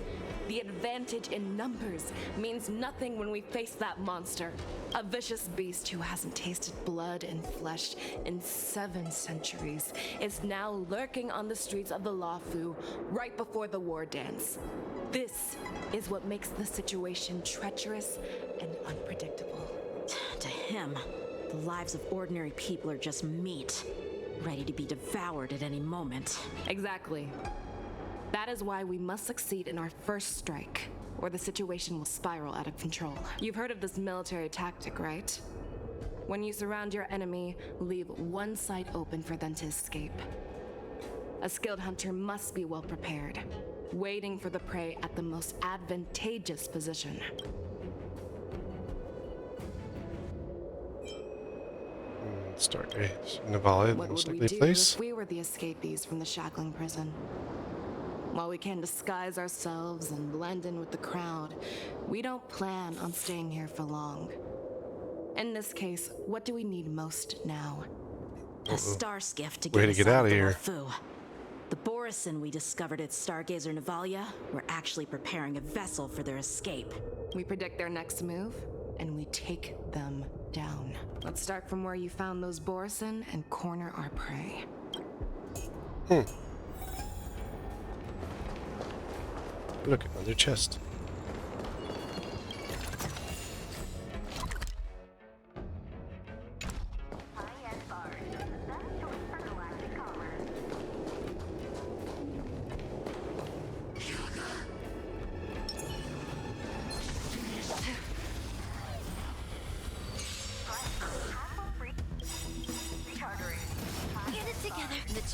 Speaker 12: The advantage in numbers means nothing when we face that monster. A vicious beast who hasn't tasted blood and flesh in 7 centuries is now lurking on the streets of the LuoFu right before the Wardance. This is what makes the situation treacherous and unpredictable.
Speaker 6: To him, the lives of ordinary people are just meat, ready to be devoured at any moment.
Speaker 12: Exactly. That is why we must succeed in our first strike, or the situation will spiral out of control. You've heard of this military tactic, right? When you surround your enemy, leave one side open for them to escape. A skilled hunter must be well prepared, waiting for the prey at the most advantageous position.
Speaker 1: Stargaze Navalia,
Speaker 12: What
Speaker 1: most
Speaker 12: would we
Speaker 1: likely
Speaker 12: do
Speaker 1: place.
Speaker 12: if we were the escapees from the shackling prison? While we can disguise ourselves and blend in with the crowd, we don't plan on staying here for long. In this case, what do we need most now?
Speaker 6: A star skiff to
Speaker 1: Way
Speaker 6: get
Speaker 1: to
Speaker 6: us
Speaker 1: get
Speaker 6: out
Speaker 1: out
Speaker 6: of
Speaker 1: of
Speaker 6: the
Speaker 1: here.
Speaker 6: LuoFu. The Borisin we discovered at Stargazer Navalia were actually preparing a vessel for their escape.
Speaker 12: We predict their next move, and we take them down. Let's start from where you found those Borisin and corner our prey.
Speaker 1: Look, another chest.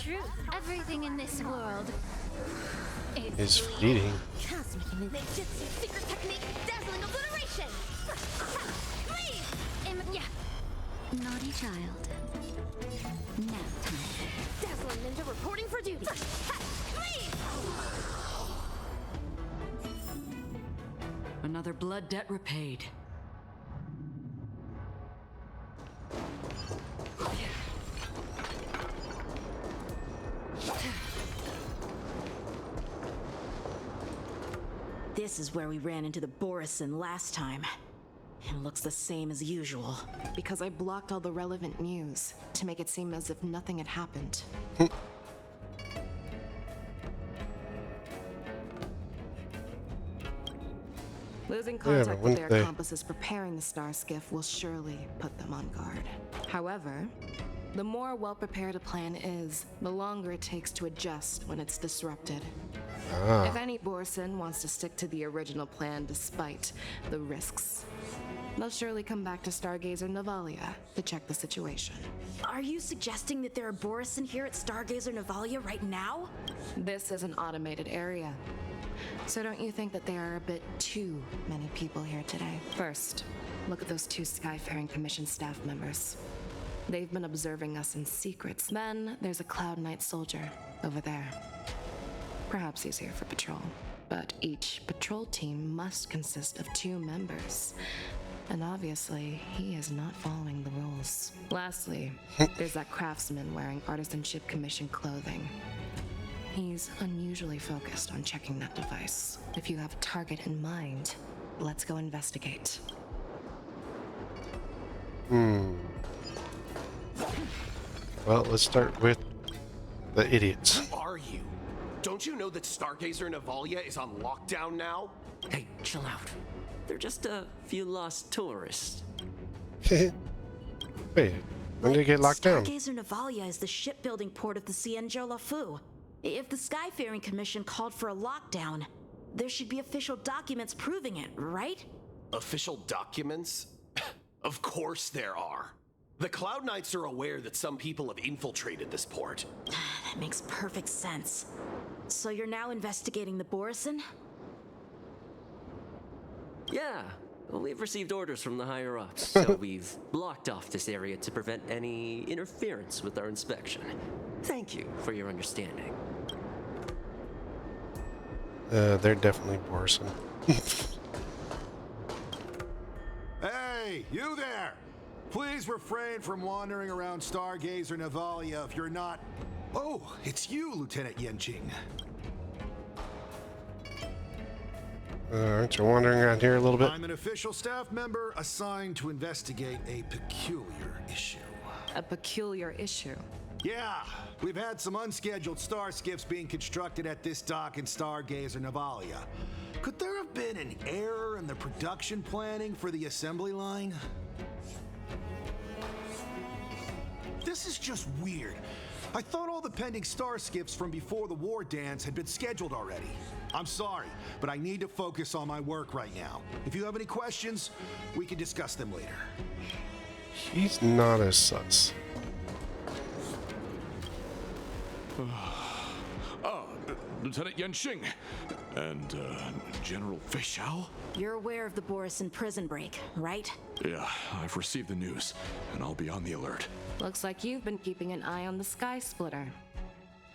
Speaker 11: truth. Everything in this world
Speaker 1: is fleeting.
Speaker 11: cosmic ninjutsu, secret technique, dazzling obliteration. Please! Yeah. Naughty child. Nap time. Dazzling ninja reporting for duty. Please!
Speaker 9: Another blood debt repaid.
Speaker 6: This is where we ran into the Borison last time. It looks the same as usual.
Speaker 12: Because I blocked all the relevant news to make it seem as if nothing had happened. Losing contact with their accomplices preparing the star skiff will surely put them on guard. However, the more well-prepared a plan is, the longer it takes to adjust when it's disrupted. If any Borison wants to stick to the original plan despite the risks, they'll surely come back to Stargazer Navalia to check the situation.
Speaker 6: Are you suggesting that there are Borison here at Stargazer Navalia right now?
Speaker 12: This is an automated area. So don't you think that there are a bit too many people here today? First, look at those 2 Skyfaring Commission staff members. They've been observing us in secrets. Then there's a Cloud Knight soldier over there. Perhaps he's here for patrol, but each patrol team must consist of 2 members. And obviously, he is not following the rules. Lastly, there's that craftsman wearing Artisanship Commission clothing. He's unusually focused on checking that device. If you have a target in mind, let's go investigate.
Speaker 1: Well, let's start with the idiots.
Speaker 17: Who are you? Don't you know that Stargazer Navalia is on lockdown now?
Speaker 13: Hey, chill out. They're just a few lost tourists.
Speaker 1: Wait, when did they get locked down?
Speaker 6: Stargazer Navalia is the shipbuilding port of the XianZhou LuoFu. If the Skyfaring Commission called for a lockdown, there should be official documents proving it, right?
Speaker 17: Official documents? Of course there are. The Cloud Knights are aware that some people have infiltrated this port.
Speaker 6: That makes perfect sense. So you're now investigating the Borison?
Speaker 13: Yeah, well, we've received orders from the higher-ups, so we've blocked off this area to prevent any interference with our inspection. Thank you for your understanding.
Speaker 1: They're definitely Borison.
Speaker 20: Hey, you there! Please refrain from wandering around Stargazer Navalia if you're not... Oh, it's you, Lieutenant Yaoqing.
Speaker 1: Aren't you wandering around here a little bit?
Speaker 20: I'm an official staff member assigned to investigate a peculiar issue.
Speaker 12: A peculiar issue?
Speaker 20: Yeah, we've had some unscheduled star skiffs being constructed at this dock in Stargazer Navalia. Could there have been an error in the production planning for the assembly line? This is just weird. I thought all the pending star skiffs from before the Wardance had been scheduled already. I'm sorry, but I need to focus on my work right now. If you have any questions, we can discuss them later.
Speaker 1: He's not as sus.
Speaker 23: Lieutenant Yaoqing and General Fei Xiao?
Speaker 6: You're aware of the Borison prison break, right?
Speaker 23: Yeah, I've received the news, and I'll be on the alert.
Speaker 12: Looks like you've been keeping an eye on the Sky Splitter.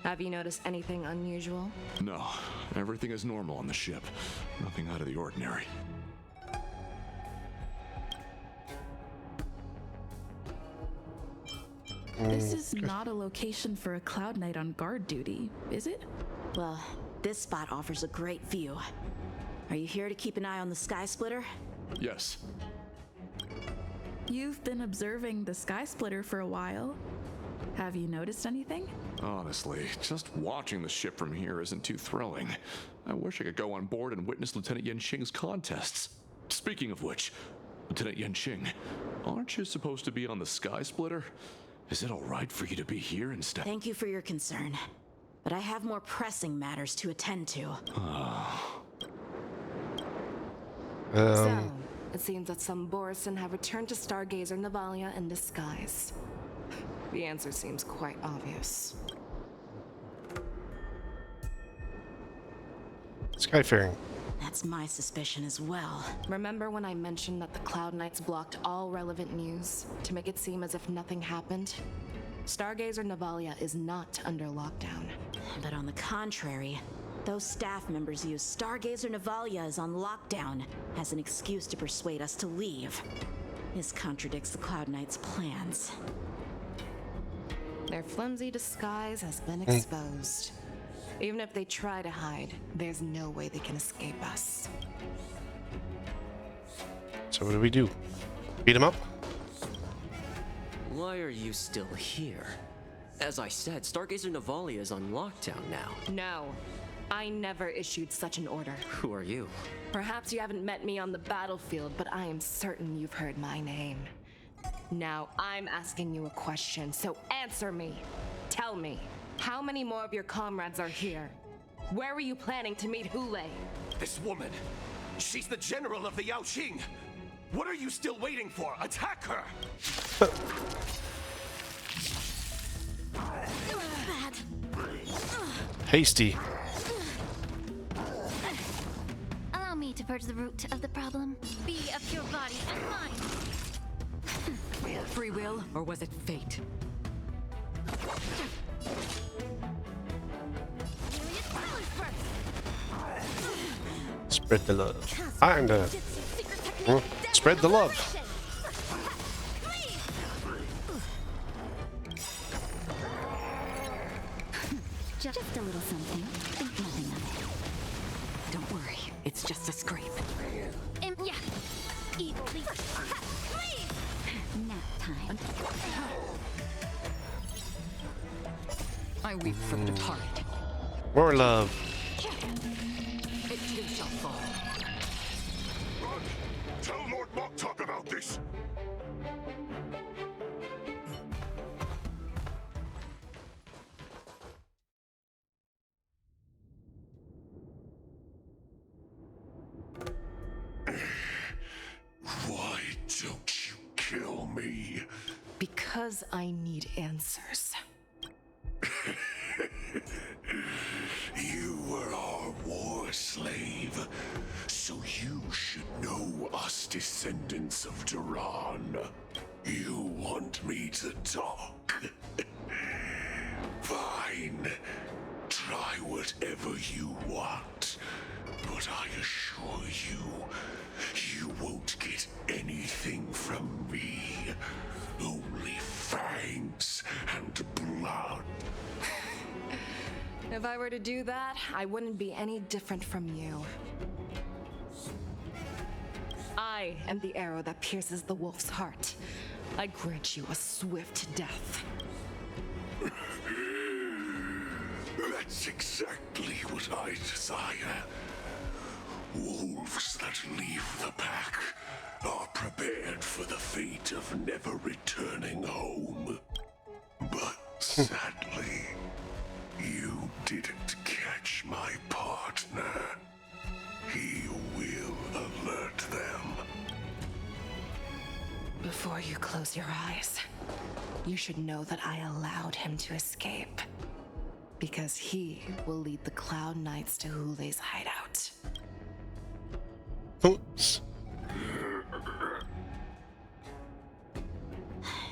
Speaker 12: Have you noticed anything unusual?
Speaker 23: No, everything is normal on the ship. Nothing out of the ordinary.
Speaker 24: This is not a location for a Cloud Knight on guard duty, is it?
Speaker 6: Well, this spot offers a great view. Are you here to keep an eye on the Sky Splitter?
Speaker 23: Yes.
Speaker 24: You've been observing the Sky Splitter for a while. Have you noticed anything?
Speaker 23: Honestly, just watching the ship from here isn't too thrilling. I wish I could go on board and witness Lieutenant Yaoqing's contests. Speaking of which, Lieutenant Yaoqing, aren't you supposed to be on the Sky Splitter? Is it all right for you to be here instead?
Speaker 6: Thank you for your concern, but I have more pressing matters to attend to.
Speaker 12: So, it seems that some Borison have returned to Stargazer Navalia in disguise. The answer seems quite obvious.
Speaker 1: Skyfaring.
Speaker 6: That's my suspicion as well.
Speaker 12: Remember when I mentioned that the Cloud Knights blocked all relevant news to make it seem as if nothing happened? Stargazer Navalia is not under lockdown.
Speaker 6: But on the contrary, those staff members use Stargazer Navalia is on lockdown as an excuse to persuade us to leave. This contradicts the Cloud Knights' plans.
Speaker 12: Their flimsy disguise has been exposed. Even if they try to hide, there's no way they can escape us.
Speaker 1: So what do we do? Beat him up?
Speaker 2: Why are you still here? As I said, Stargazer Navalia is on lockdown now.
Speaker 12: No, I never issued such an order.
Speaker 2: Who are you?
Speaker 12: Perhaps you haven't met me on the battlefield, but I am certain you've heard my name. Now I'm asking you a question, so answer me. Tell me, how many more of your comrades are here? Where were you planning to meet Hule?
Speaker 17: This woman, she's the general of the Yaoqing. What are you still waiting for? Attack her!
Speaker 1: Hasty.
Speaker 7: Allow me to purge the root of the problem. Be of your body and mind.
Speaker 9: Free will, or was it fate?
Speaker 1: Spread the love. And spread the love.
Speaker 11: Just a little something. Think nothing of it.
Speaker 9: Don't worry, it's just a scrape.
Speaker 7: Yeah. Evil leader.
Speaker 11: Nap time.
Speaker 9: I weep for the departed.
Speaker 1: More love.
Speaker 9: It too shall fall.
Speaker 15: Run! Tell Lord Moktok about this! Why don't you kill me?
Speaker 12: Because I need answers.
Speaker 15: You were our war slave, so you should know us descendants of Duran. You want me to talk? Fine. Try whatever you want, but I assure you, you won't get anything from me. Only fangs and blood.
Speaker 12: If I were to do that, I wouldn't be any different from you. I am the arrow that pierces the wolf's heart. I grant you a swift death.
Speaker 15: That's exactly what I desire. Wolves that leave the pack are prepared for the fate of never returning home. But sadly, you didn't catch my partner. He will alert them.
Speaker 12: Before you close your eyes, you should know that I allowed him to escape. Because he will lead the Cloud Knights to Hule's hideout.
Speaker 1: Oops.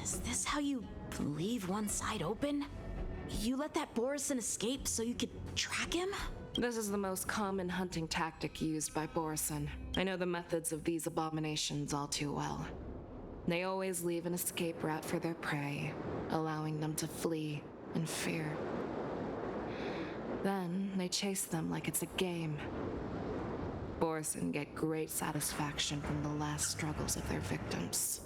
Speaker 6: Is this how you leave one side open? You let that Borison escape so you could track him?
Speaker 12: This is the most common hunting tactic used by Borison. I know the methods of these abominations all too well. They always leave an escape route for their prey, allowing them to flee in fear. Then they chase them like it's a game. Borison get great satisfaction from the last struggles of their victims.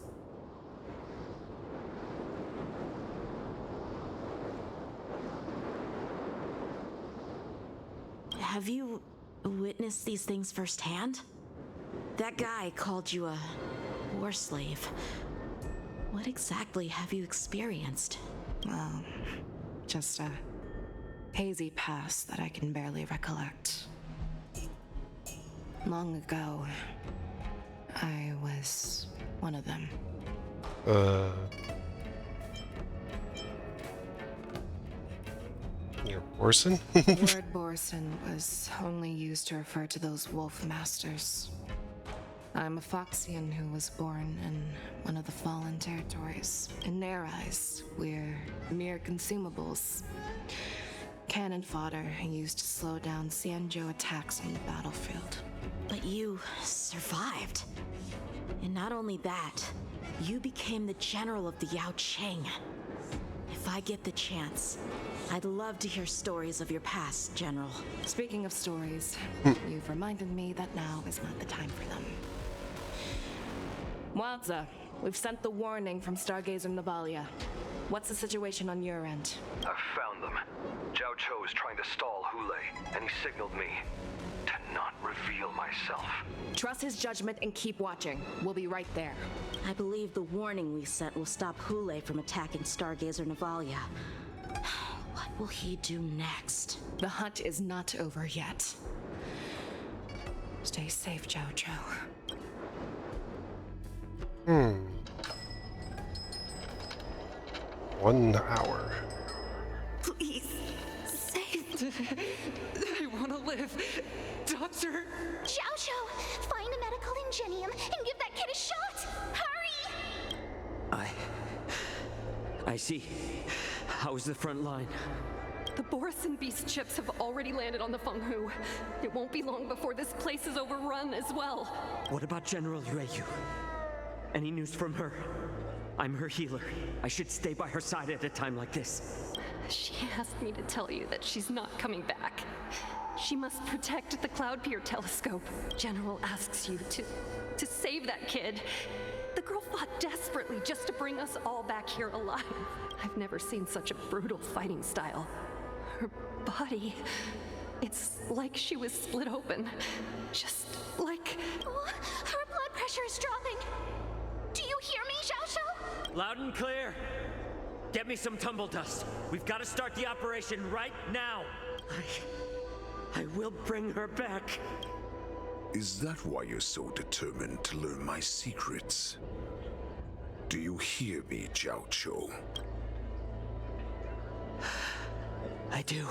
Speaker 6: Have you witnessed these things firsthand? That guy called you a war slave. What exactly have you experienced?
Speaker 12: Well, just a hazy past that I can barely recollect. Long ago, I was one of them.
Speaker 1: You're Borson?
Speaker 12: The word Borson was only used to refer to those wolf masters. I'm a Foxian who was born in one of the fallen territories. In their eyes, we're mere consumables. Cannon fodder used to slow down XianZhou attacks on the battlefield.
Speaker 6: But you survived. And not only that, you became the general of the Yaoqing. If I get the chance, I'd love to hear stories of your past, General.
Speaker 12: Speaking of stories, you've reminded me that now is not the time for them. Wadza, we've sent the warning from Stargazer Navalia. What's the situation on your end?
Speaker 19: I've found them. Zhao is trying to stall Hulei, and he signaled me to not reveal myself.
Speaker 12: Trust his judgment and keep watching. We'll be right there.
Speaker 6: I believe the warning we sent will stop Hulei from attacking Stargazer Navalia. What will he do next?
Speaker 12: The hunt is not over yet. Stay safe, Zhao.
Speaker 1: 1 hour.
Speaker 12: Please, save.
Speaker 9: I want to live. Doctor!
Speaker 7: Zhao, find a medical ingenium and give that kid a shot! Hurry!
Speaker 13: I see. How's the front line?
Speaker 5: The Borison beast chips have already landed on the Fenghu. It won't be long before this place is overrun as well.
Speaker 13: What about General Yueyu? Any news from her? I'm her healer. I should stay by her side at a time like this.
Speaker 5: She asked me to tell you that she's not coming back. She must protect the Cloud Pier telescope. General asks you to save that kid. The girl fought desperately just to bring us all back here alive. I've never seen such a brutal fighting style. Her body, it's like she was split open. Just like...
Speaker 7: Oh, her blood pressure is dropping. Do you hear me, Zhao?
Speaker 14: Loud and clear. Get me some tumble dust. We've got to start the operation right now.
Speaker 13: I will bring her back.
Speaker 15: Is that why you're so determined to learn my secrets? Do you hear me, Zhao?
Speaker 13: I do.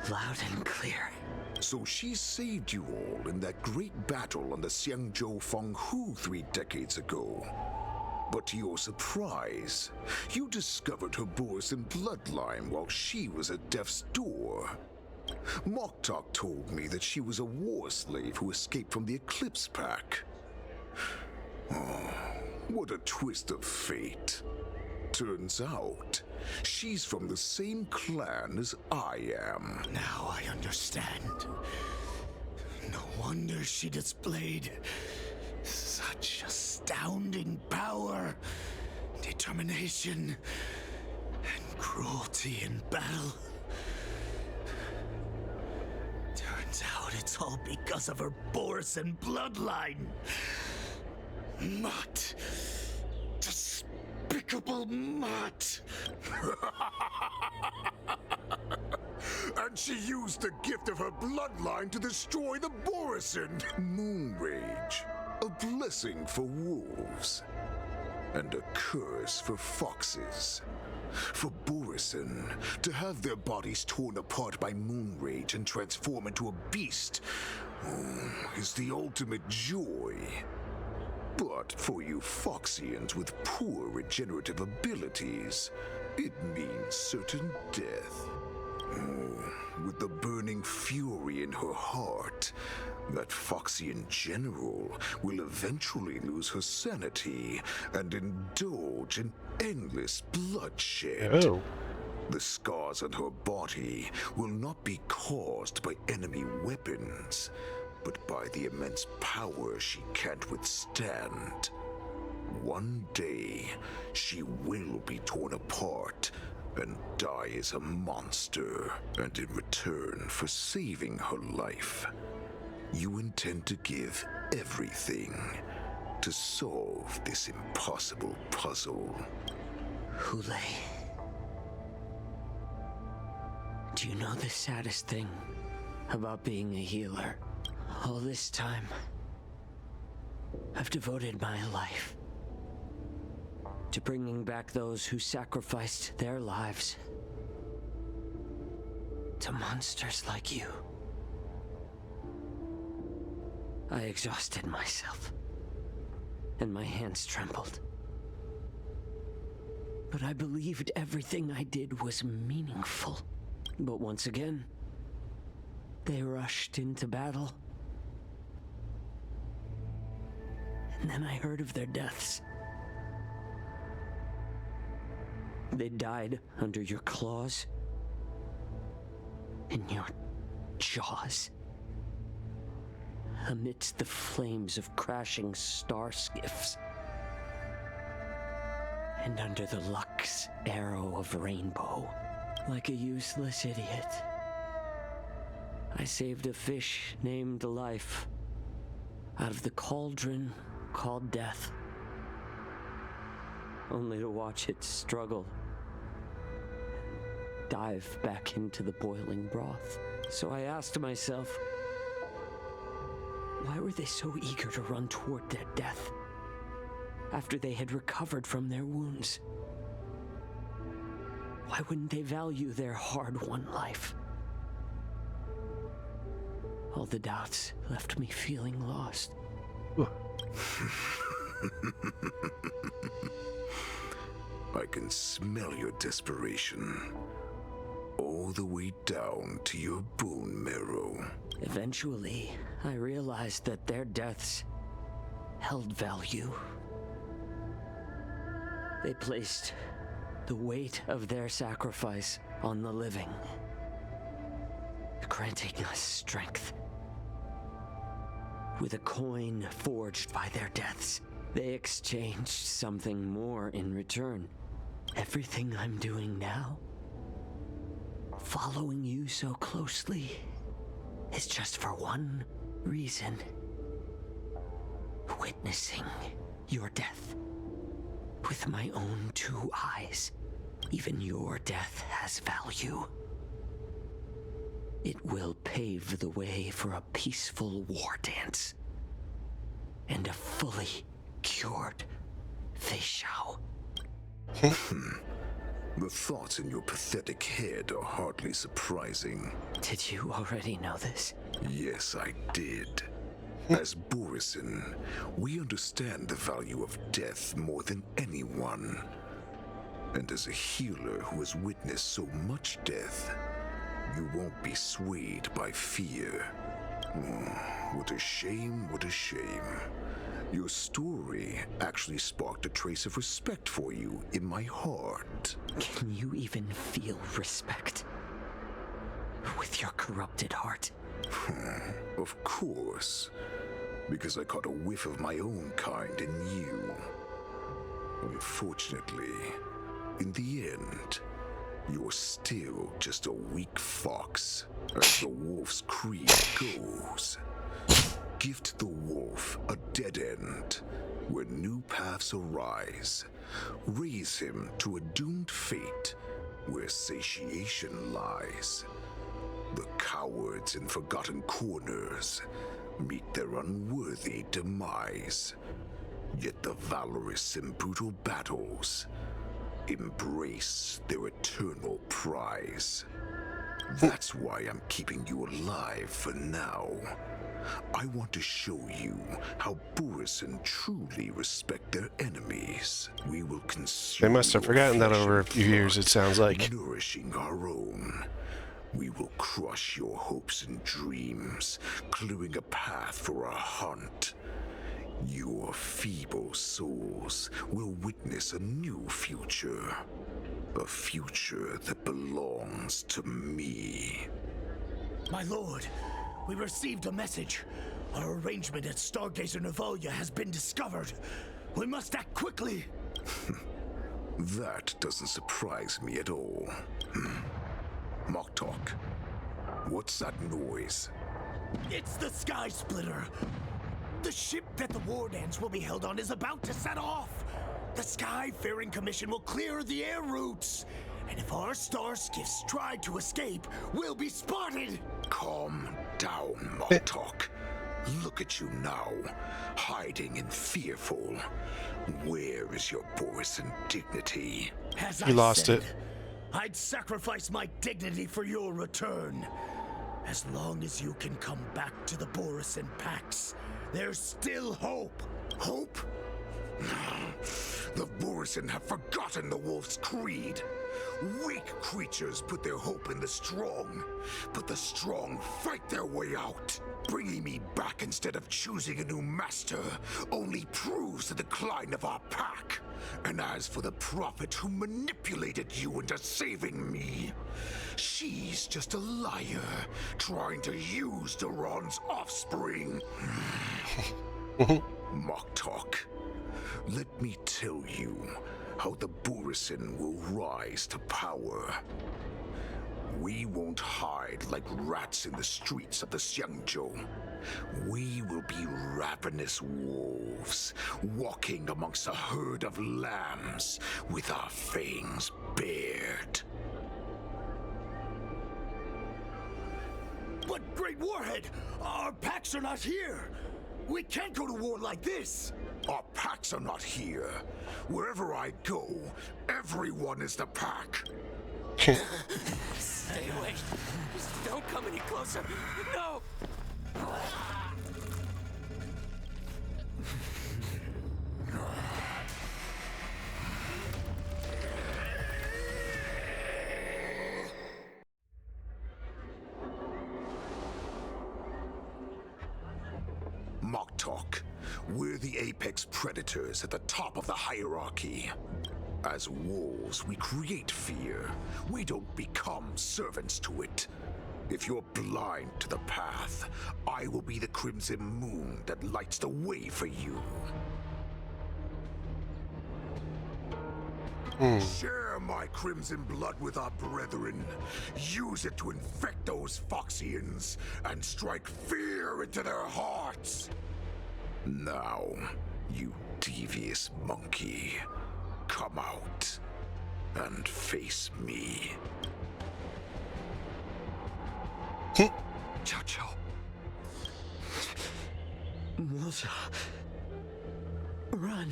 Speaker 13: Loud and clear.
Speaker 15: So she saved you all in that great battle on the XianZhou Fenghu 3 decades ago. But to your surprise, you discovered her Borison bloodline while she was at death's door. Moktok told me that she was a war slave who escaped from the Eclipse Pack. Oh, what a twist of fate. Turns out, she's from the same clan as I am.
Speaker 22: Now I understand. No wonder she displayed such astounding power, determination, and cruelty in battle. Turns out it's all because of her Borison bloodline. Mutt. Despicable mutt.
Speaker 15: And she used the gift of her bloodline to destroy the Borison. Moonrage. A blessing for wolves. And a curse for foxes. For Borison to have their bodies torn apart by Moonrage and transform into a beast is the ultimate joy. But for you Foxians with poor regenerative abilities, it means certain death. With the burning fury in her heart, that Foxian general will eventually lose her sanity and indulge in endless bloodshed.
Speaker 1: Oh.
Speaker 15: The scars on her body will not be caused by enemy weapons, but by the immense power she can't withstand. One day, she will be torn apart and die as a monster. And in return for saving her life, you intend to give everything to solve this impossible puzzle.
Speaker 13: Hulei. Do you know the saddest thing about being a healer? All this time, I've devoted my life to bringing back those who sacrificed their lives to monsters like you. I exhausted myself, and my hands trembled. But I believed everything I did was meaningful. But once again, they rushed into battle. And then I heard of their deaths. They died under your claws, in your jaws, amidst the flames of crashing star skiffs, and under the luck's arrow of rainbow. Like a useless idiot, I saved a fish named Life out of the cauldron called Death, only to watch it struggle, dive back into the boiling broth. So I asked myself, why were they so eager to run toward their death after they had recovered from their wounds? Why wouldn't they value their hard-won life? All the doubts left me feeling lost.
Speaker 15: I can smell your desperation, all the way down to your bone marrow.
Speaker 13: Eventually, I realized that their deaths held value. They placed the weight of their sacrifice on the living, granting us strength. With a coin forged by their deaths, they exchanged something more in return. Everything I'm doing now, following you so closely, is just for one reason: witnessing your death with my own two eyes. Even your death has value. It will pave the way for a peaceful war dance and a fully cured XianZhou.
Speaker 15: The thoughts in your pathetic head are hardly surprising.
Speaker 13: Did you already know this?
Speaker 15: Yes, I did. As Borisin, we understand the value of death more than anyone. And as a healer who has witnessed so much death, you won't be swayed by fear. What a shame, what a shame. Your story actually sparked a trace of respect for you in my heart.
Speaker 13: Can you even feel respect with your corrupted heart?
Speaker 15: Of course, because I caught a whiff of my own kind in you. Unfortunately, in the end, you're still just a weak fox, as the wolf's creed goes. Gift the wolf a dead end, where new paths arise. Raise him to a doomed fate, where satiation lies. The cowards in forgotten corners meet their unworthy demise. Yet the valorous in brutal battles embrace their eternal prize. That's why I'm keeping you alive for now. I want to show you how Borisin truly respect their enemies. We will consume.
Speaker 1: They must have forgotten that over a few years, it sounds like.
Speaker 15: Nourishing our own. We will crush your hopes and dreams, clearing a path for a hunt. Your feeble souls will witness a new future. A future that belongs to me.
Speaker 22: My lord, we received a message. Our arrangement at Stargazer Navalia has been discovered. We must act quickly.
Speaker 15: That doesn't surprise me at all. Moktok, what's that noise?
Speaker 22: It's the Sky Splitter. The ship that the Wardance will be held on is about to set off. The Skyfaring Commission will clear the air routes. And if our star skiffs try to escape, we'll be spotted.
Speaker 15: Calm down, Moktok. Look at you now, hiding and fearful. Where is your Borisin dignity?
Speaker 1: You lost it.
Speaker 22: I'd sacrifice my dignity for your return. As long as you can come back to the Borisin Pax, there's still hope.
Speaker 15: Hope? The Borisin have forgotten the wolf's creed. Weak creatures put their hope in the strong, but the strong fight their way out. Bringing me back instead of choosing a new master only proves the decline of our pack. And as for the prophet who manipulated you into saving me, she's just a liar trying to use Duran's offspring. Mock talk. Let me tell you how the Borisin will rise to power. We won't hide like rats in the streets of the XianZhou. We will be ravenous wolves, walking amongst a herd of lambs with our fangs bared.
Speaker 22: But Great Warhead, our packs are not here. We can't go to war like this.
Speaker 15: Our packs are not here. Wherever I go, everyone is the pack.
Speaker 2: Stay away. Just don't come any closer. No!
Speaker 15: Mock talk. We're the apex predators at the top of the hierarchy. As wolves, we create fear. We don't become servants to it. If you're blind to the path, I will be the crimson moon that lights the way for you. Share my crimson blood with our brethren. Use it to infect those Foxians and strike fear into their hearts. Now, you devious monkey, come out and face me.
Speaker 2: XianZhou.
Speaker 15: Run.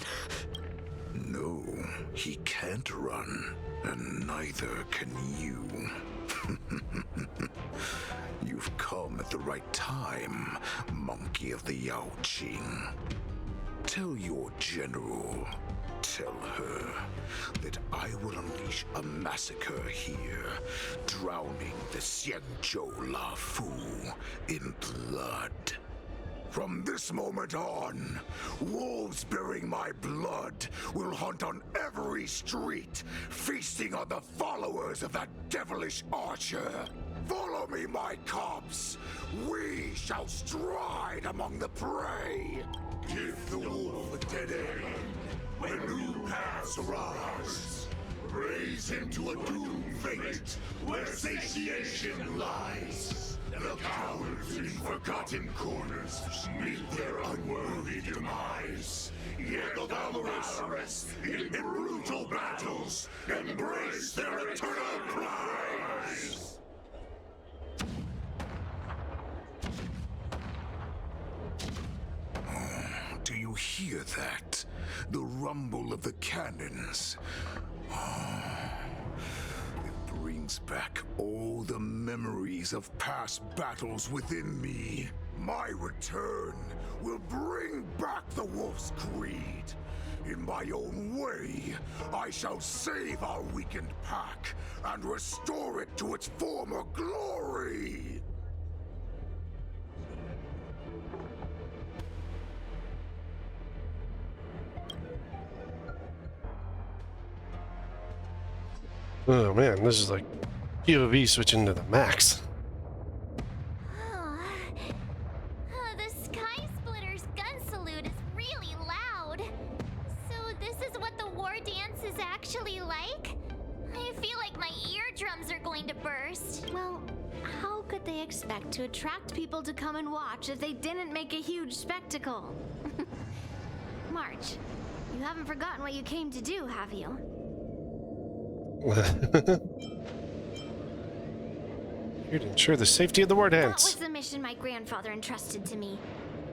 Speaker 15: No, he can't run, and neither can you. You've come at the right time, monkey of the Yaoqing. Tell your general, tell her that I will unleash a massacre here, drowning the XianZhou LuoFu in blood. From this moment on, wolves bearing my blood will hunt on every street, feasting on the followers of that devilish archer. Follow me, my cubs. We shall stride among the prey. Give the wolf a dead end when new paths arise. Raise him to a doomed fate where satiation lies. The cowards in forgotten corners meet their unworthy demise. Yet the valorous in brutal battles embrace their eternal prize. Oh, do you hear that? The rumble of the cannons. It brings back all the memories of past battles within me. My return will bring back the wolf's creed. In my own way, I shall save our weakened pack and restore it to its former glory.
Speaker 1: Oh man, this is like POV switching to the max.
Speaker 7: The Sky Splitter's gun salute is really loud. So this is what the Wardance is actually like? I feel like my eardrums are going to burst.
Speaker 11: Well, how could they expect to attract people to come and watch if they didn't make a huge spectacle? March, you haven't forgotten what you came to do, have you?
Speaker 1: Here to ensure the safety of the
Speaker 11: That
Speaker 1: Wardance.
Speaker 11: was the mission my grandfather entrusted to me.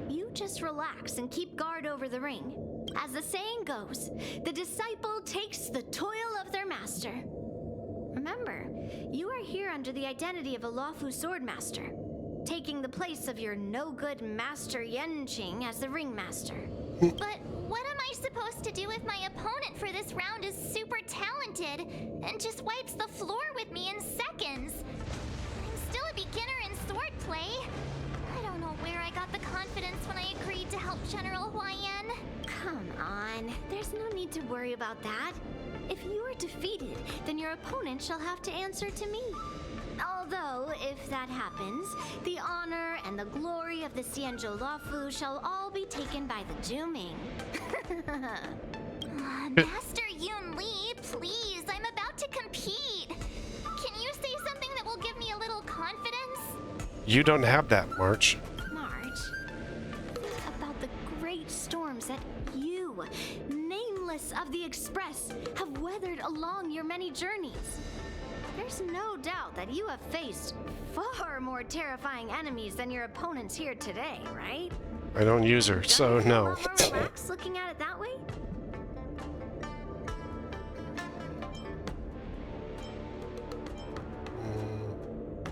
Speaker 11: You just relax and keep guard over the ring. As the saying goes, the disciple takes the toil of their master. Remember, under the identity of a LuoFu swordmaster, taking the place of your no-good master Yanqing as the ringmaster.
Speaker 7: But what am I supposed to do if my opponent for this round is super talented and just wipes the floor with me in seconds? I'm still a beginner in swordplay. I don't know where I got the confidence when I agreed to help General Huaiyan.
Speaker 11: Come on, there's no need to worry about that. If you are defeated, then your opponent shall have to answer to me. Although, if that happens, the honor and the glory of the XianZhou LuoFu shall all be taken by the Zhuming.
Speaker 7: Master Yun Li, please, I'm about to compete. Can you say something that will give me a little confidence?
Speaker 1: You don't have that, March.
Speaker 11: March, think about the great storms that you, nameless of the Express, have weathered along your many journeys. There's no doubt that you have faced far more terrifying enemies than your opponents here today, right?
Speaker 1: I don't use her, so no.
Speaker 11: More relaxed looking at it that way?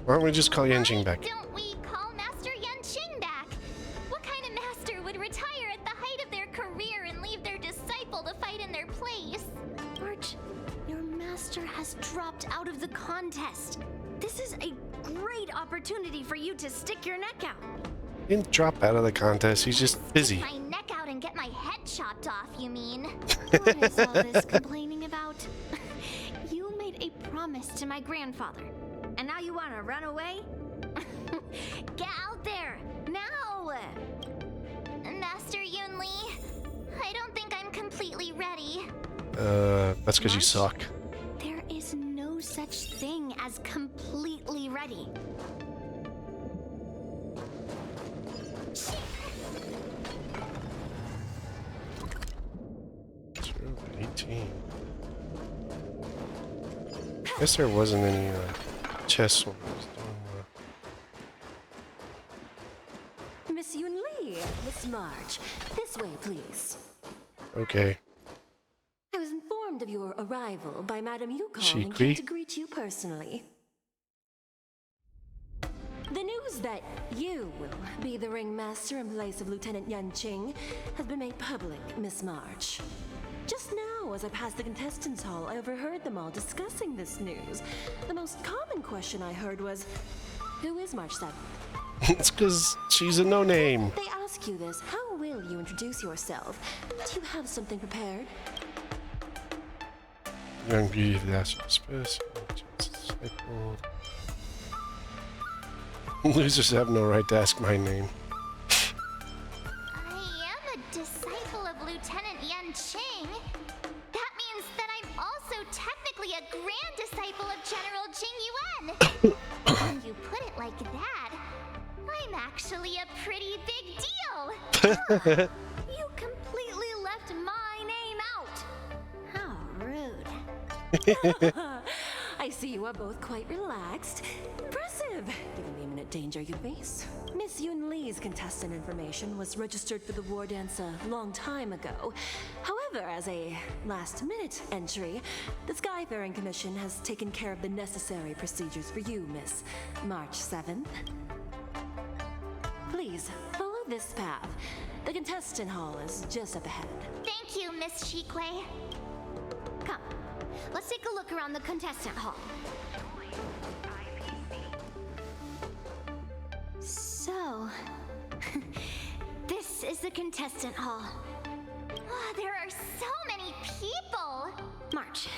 Speaker 1: Why don't we just call Yanqing back?
Speaker 7: Don't we call Master Yanqing back? What kind of master would retire at the height of their career and leave their disciple to fight in their place?
Speaker 11: March, your master has dropped out of the contest. This is a great opportunity for you to stick your neck out.
Speaker 1: He didn't drop out of the contest, he's just busy.
Speaker 7: My neck out and get my head chopped off, you mean?
Speaker 11: What is all this complaining about? You made a promise to my grandfather, and now you want to run away? Get out there, now!
Speaker 7: Master Yun Li, I don't think I'm completely ready.
Speaker 1: That's because you suck.
Speaker 11: There is no such thing as completely ready.
Speaker 1: 18. Guess there wasn't any chests when I was doing
Speaker 10: Miss Yun Li, Miss March, this way, please.
Speaker 1: Okay.
Speaker 10: I was informed of your arrival by Madame Yukong
Speaker 1: She
Speaker 10: and came to greet you personally. The news that you will be the ringmaster in place of Lieutenant Yanqing has been made public, Miss March. Just now, as I passed the contestants' hall, I overheard them all discussing this news. The most common question I heard was, who is March 7th?
Speaker 1: It's because she's a no-name.
Speaker 10: They ask you this, how will you introduce yourself? Do you have something prepared?
Speaker 1: Young beauty of the astral space. Losers have no right to ask my name.
Speaker 7: I am a disciple of Lieutenant Yanqing. That means that I'm also technically a grand disciple of General Jing Yuan. When you put it like that, I'm actually a pretty big deal. Huh.
Speaker 11: You completely left my name out. How rude.
Speaker 10: I see you are both quite relaxed. Impressive, given the imminent danger you face. Miss Yun Li's contestant information was registered for the Wardance a long time ago. However, as a last-minute entry, the Skyfaring Commission has taken care of the necessary procedures for you, Miss March 7th. Please, follow this path. The contestant hall is just up ahead.
Speaker 7: Thank you, Miss Shikwe.
Speaker 11: Come, let's take a look around the contestant hall. So, this is the contestant hall.
Speaker 7: Oh, there are so many people!
Speaker 11: March,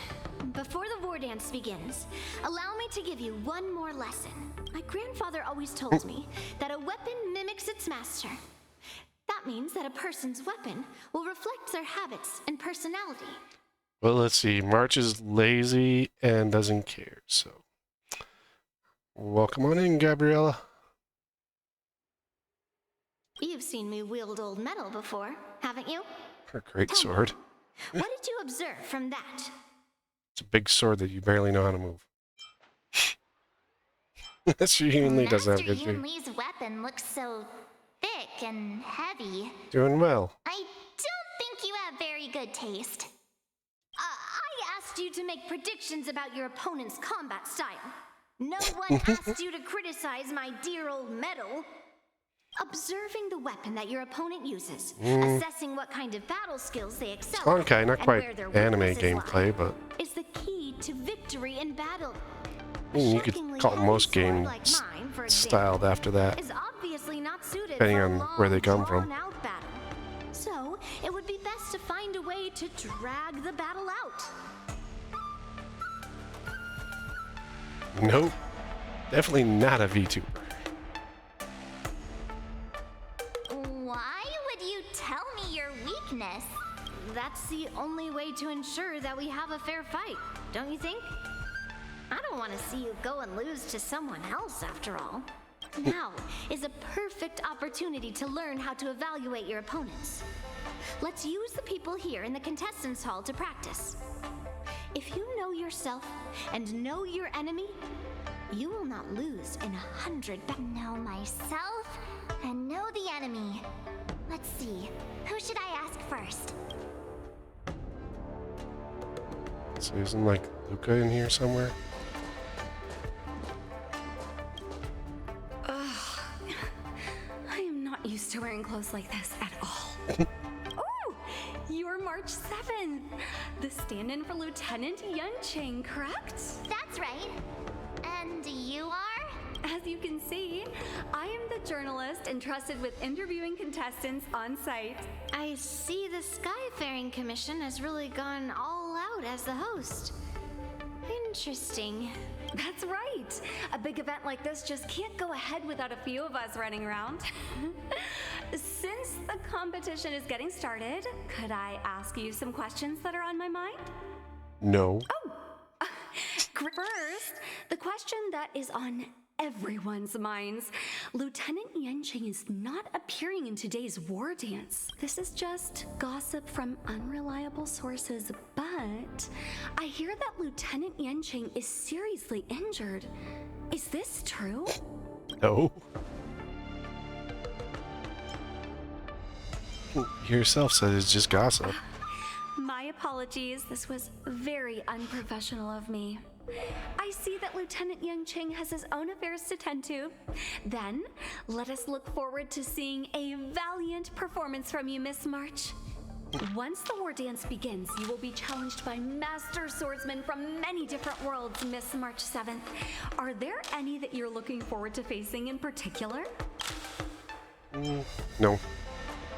Speaker 11: before the Wardance begins, allow me to give you one more lesson. My grandfather always told me that a weapon mimics its master. That means that a person's weapon will reflect their habits and personality.
Speaker 1: Well, let's see. March is lazy and doesn't care, so... Welcome on in, Gabriella.
Speaker 11: You've seen me wield old metal before, haven't you?
Speaker 1: Her great sword.
Speaker 11: What did you observe from that?
Speaker 1: It's a big sword that you barely know how to move. She Yun doesn't have good
Speaker 7: Master Yun
Speaker 1: dream.
Speaker 7: Li's weapon looks so thick and heavy.
Speaker 1: Doing well.
Speaker 7: I don't think you have very good taste.
Speaker 11: I asked you to make predictions about your opponent's combat style. No one asked you to criticize my dear old medal. Observing the weapon that your opponent uses, assessing what kind of battle skills they excel at,
Speaker 1: Okay, not
Speaker 11: and
Speaker 1: quite
Speaker 11: where their
Speaker 1: anime
Speaker 11: weaknesses
Speaker 1: gameplay,
Speaker 11: lie,
Speaker 1: but
Speaker 11: is the key to victory in battle.
Speaker 1: I mean, you could call most games styled after that,
Speaker 11: Is obviously not suited
Speaker 1: depending
Speaker 11: for a
Speaker 1: on
Speaker 11: long,
Speaker 1: where they come from.
Speaker 11: drawn-out battle. So, it would be best to find a way to drag the battle out.
Speaker 1: Nope, definitely not a VTuber.
Speaker 7: Why would you tell me your weakness?
Speaker 11: That's the only way to ensure that we have a fair fight, don't you think? I don't want to see you go and lose to someone else, after all. Now is a perfect opportunity to learn how to evaluate your opponents. Let's use the people here in the contestants hall to practice. If you know yourself and know your enemy, you will not lose in 100
Speaker 7: Know myself and know the enemy. Let's see, who should I ask first?
Speaker 1: So isn't like Luca in here somewhere?
Speaker 5: Ugh. I am not used to wearing clothes like this at all. Oh, you're March 7th. The stand-in for Lieutenant Yaoqing, correct?
Speaker 7: That's right. And you are?
Speaker 5: As you can see, I am the journalist entrusted with interviewing contestants on site.
Speaker 11: I see the Skyfaring Commission has really gone all out as the host. Interesting.
Speaker 5: That's right. A big event like this just can't go ahead without a few of us running around. Since the competition is getting started, could I ask you some questions that are on my mind?
Speaker 1: No.
Speaker 5: Oh! First, the question that is on everyone's minds. Lieutenant Yaoqing is not appearing in today's war dance. This is just gossip from unreliable sources, but I hear that Lieutenant Yaoqing is seriously injured. Is this true?
Speaker 1: No. You yourself said it's just gossip.
Speaker 5: My apologies. This was very unprofessional of me. I see that Lieutenant Yaoqing has his own affairs to tend to. Then, let us look forward to seeing a valiant performance from you, Miss March. Once the war dance begins, you will be challenged by master swordsmen from many different worlds, Miss March 7th. Are there any that you're looking forward to facing in particular?
Speaker 1: No.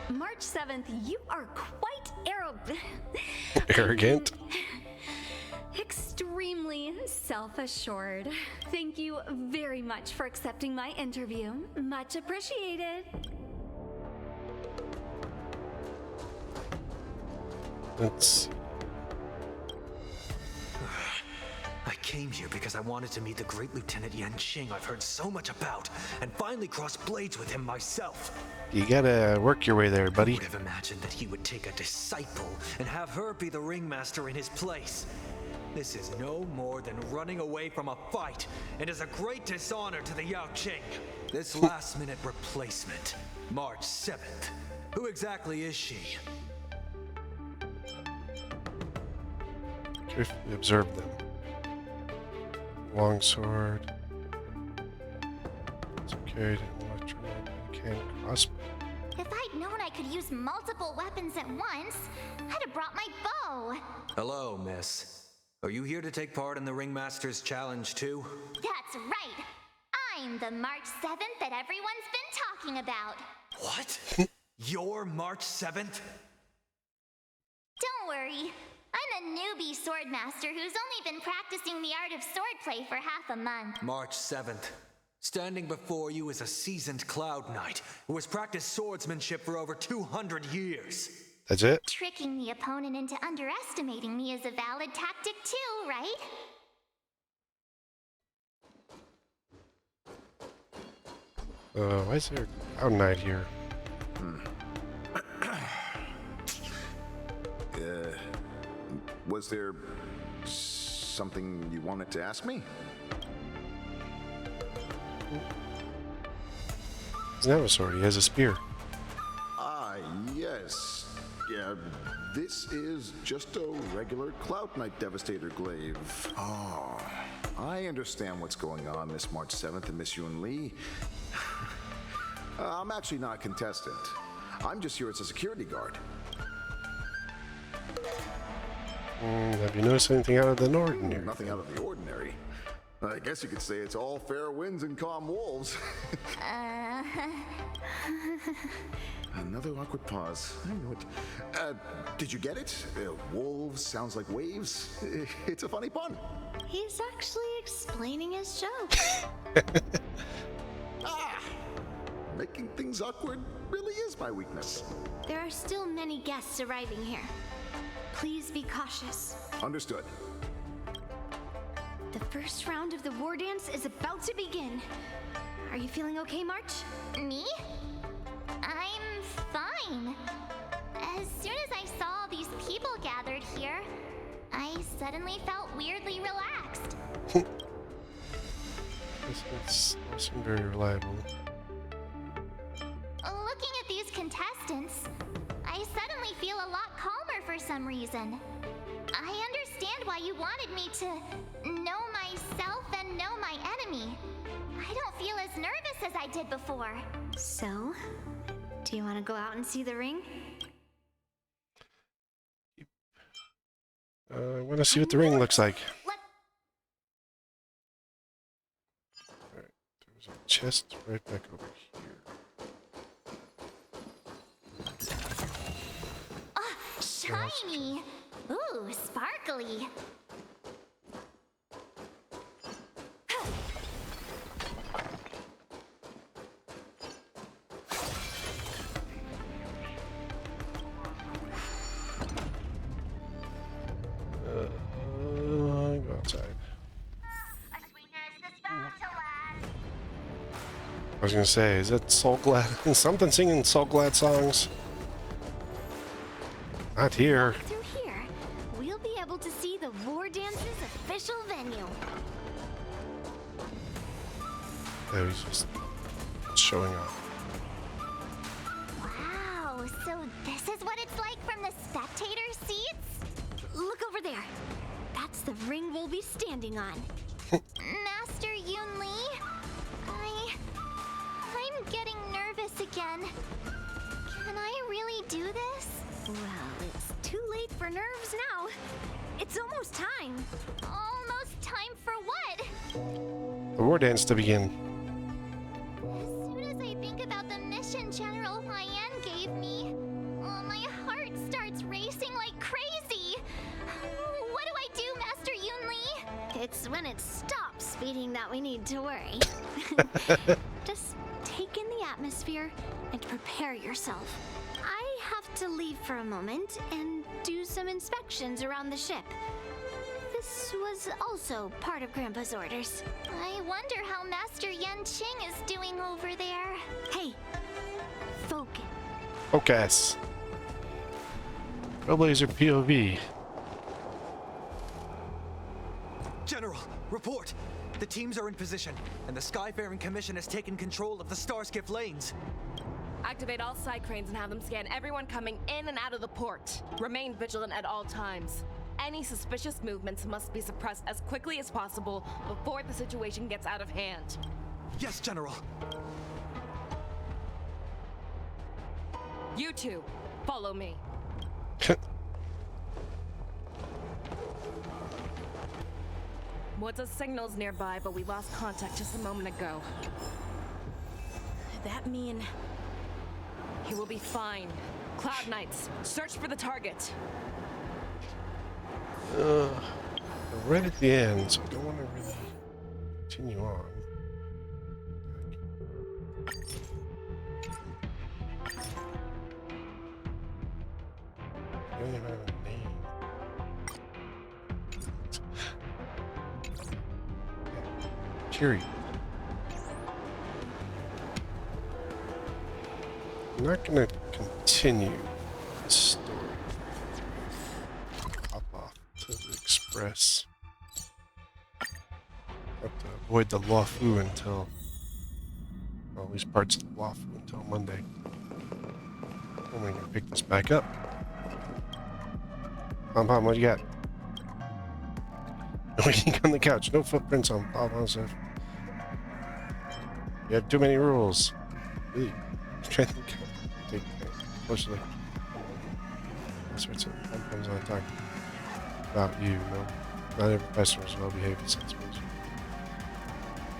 Speaker 5: March 7th, you are quite
Speaker 1: arrogant.
Speaker 5: Extremely self-assured. Thank you very much for accepting my interview. Much appreciated.
Speaker 1: Let's see.
Speaker 4: I came here because I wanted to meet the great Lieutenant Yaoqing I've heard so much about, and finally cross blades with him myself.
Speaker 1: You gotta work your way there, buddy.
Speaker 4: I would have imagined that he would take a disciple and have her be the ringmaster in his place. This is no more than running away from a fight, and is a great dishonor to the Yaoqing. This last-minute replacement, March 7th. Who exactly is she?
Speaker 1: Carefully observe them. Longsword. It's carried an electromagnetic crossbow.
Speaker 7: If I'd known I could use multiple weapons at once, I'd have brought my bow.
Speaker 4: Hello, miss. Are you here to take part in the Ringmaster's Challenge too?
Speaker 7: That's right. I'm the March 7th that everyone's been talking about.
Speaker 4: What? You're March 7th?
Speaker 7: Don't worry. I'm a newbie swordmaster who's only been practicing the art of swordplay for half a month.
Speaker 4: March 7th. Standing before you is a seasoned Cloud Knight who has practiced swordsmanship for over 200 years.
Speaker 1: That's it?
Speaker 7: Tricking the opponent into underestimating me is a valid tactic too, right?
Speaker 1: Why is there a Cloud Knight here?
Speaker 16: Was there something you wanted to ask me?
Speaker 1: He doesn't have a sword, he has a spear.
Speaker 16: Ah, yes. Yeah, this is just a regular Cloud Knight Devastator glaive.
Speaker 15: Ah,
Speaker 16: I understand what's going on, Miss March 7th and Miss Yun Li. I'm actually not a contestant. I'm just here as a security guard.
Speaker 1: Have you noticed anything out of the ordinary?
Speaker 16: Nothing out of the ordinary. I guess you could say it's all fair winds and calm wolves. Another awkward pause. I knew it. Did you get it? Wolves sounds like waves. It's a funny pun.
Speaker 11: He's actually explaining his joke.
Speaker 16: Making things awkward really is my weakness.
Speaker 11: There are still many guests arriving here. Please be cautious.
Speaker 16: Understood.
Speaker 11: The first round of the war dance is about to begin. Are you feeling okay, March?
Speaker 7: Me? I'm fine. As soon as I saw all these people gathered here, I suddenly felt weirdly relaxed.
Speaker 1: This doesn't seem very reliable.
Speaker 7: Looking at these contestants, I suddenly feel a lot calmer for some reason. I understand why you wanted me to know myself and know my enemy. I don't feel as nervous as I did before.
Speaker 11: So, do you want to go out and see the ring?
Speaker 1: I want to see what the ring looks like. Alright, there's a chest right back over here.
Speaker 7: Shiny! Ooh, sparkly.
Speaker 1: Go outside. I was gonna say, is that Soul Glad? Something singing Soul Glad songs? Not here.
Speaker 11: Through here, we'll be able to see the war dance's official venue.
Speaker 1: Oh, he's just showing off.
Speaker 7: Wow, so this is what it's like from the spectator seats?
Speaker 11: Look over there. That's the ring we'll be standing on.
Speaker 7: Master Yun Li, I'm getting nervous again. Can I really do this?
Speaker 11: Well, it's too late for nerves now. It's almost time.
Speaker 7: Almost time for what?
Speaker 1: The war dance to begin.
Speaker 7: As soon as I think about the mission General Huayan gave me, my heart starts racing like crazy. What do I do, Master Yun Li?
Speaker 11: It's when it stops beating that we need to worry. Just take in the atmosphere and prepare yourself. I have to leave for a moment and do some inspections around the ship. This was also part of Grandpa's orders.
Speaker 7: I wonder how Master Yanqing is doing over there.
Speaker 11: Hey, focus.
Speaker 1: Focus. Trailblazer POV.
Speaker 4: General, report! The teams are in position, and the Skyfaring Commission has taken control of the Starskiff lanes.
Speaker 12: Activate all side cranes and have them scan everyone coming in and out of the port. Remain vigilant at all times. Any suspicious movements must be suppressed as quickly as possible before the situation gets out of hand.
Speaker 4: Yes, General.
Speaker 12: You two, follow me. What's signals nearby, but we lost contact just a moment ago.
Speaker 11: That mean...
Speaker 12: He will be fine. Cloud Knights, search for the target.
Speaker 1: We're right at the end, so I don't want to really continue on. I don't even have a name. Cheery. I'm not going to continue this story. Hop off to the Express. Have to avoid the LuoFu until, well, at least parts of the LuoFu until Monday. I'm going to pick this back up. Pom, what do you got? Waiting on the couch. No footprints on Bob Monson. You have too many rules. Really? Take closely. That's what's it. Sometimes I talk about you. No, not every customer is well behaved in some space.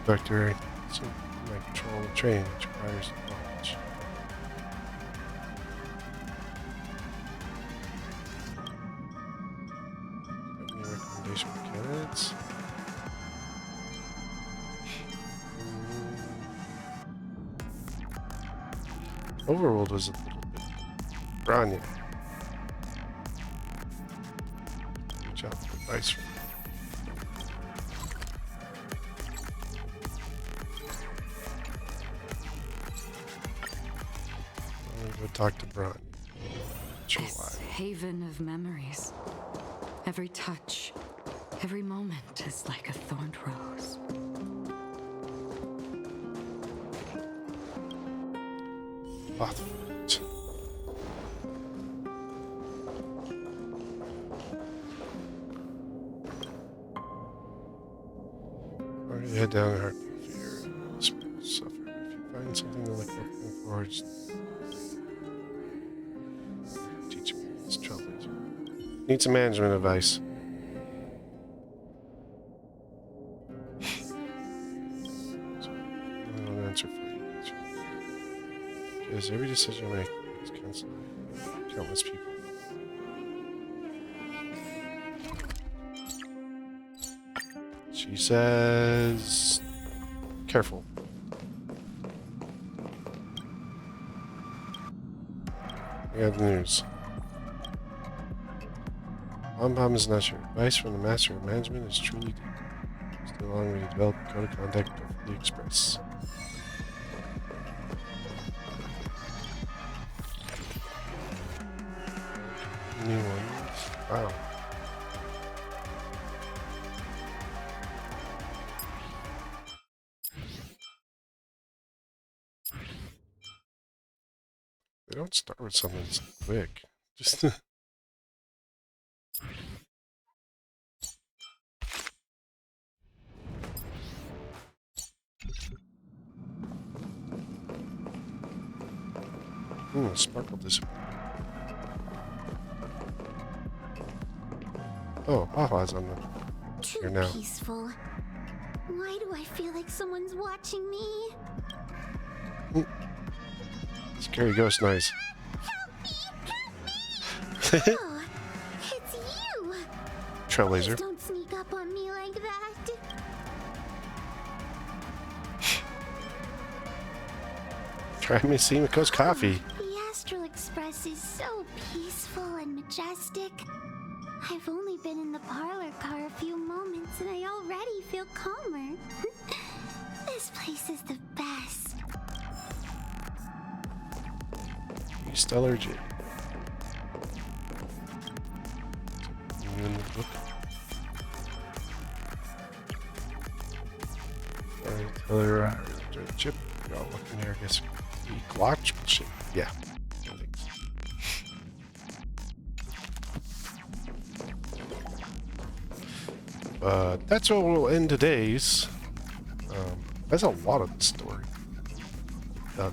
Speaker 1: Doctor, so my control and training, which requires knowledge. Any recommendation for candidates? Overruled was a little bit. Branya. Reach out for advice from I'm gonna go talk to Branya.
Speaker 9: This haven of memories. Every touch, every moment is like a thorned rose.
Speaker 1: Hotfoot. Alright, head down and heart fear and suffer. If you find something to look up for, just teach me. It's Trailblaze. Need some management advice. I don't answer for you. Because every decision I make is counseled by countless people. She says, careful. I got the news. Pom is not sure. Advice from the Master of Management is truly deep. Still a long way to develop a code of conduct for the Express. New ones. Wow. They don't start with something so quick. Just sparkle disappeared. Oh, Haha's on the here now.
Speaker 11: Peaceful. Why do I feel like someone's watching me?
Speaker 1: Scary ghost noise.
Speaker 11: Oh, it's you!
Speaker 1: Trailblazer.
Speaker 11: Please don't sneak up on me like that.
Speaker 1: Try Miss Simiko's coffee.
Speaker 11: The Astral Express is so peaceful and majestic. I've only been in the parlor car a few moments and I already feel calmer. This place is the best.
Speaker 1: Stellar J. You in the book? Alright, tell her chip. You're all looking here, I guess. Glotch? Shit. Yeah. That's where we'll end today's. That's a lot of the story. I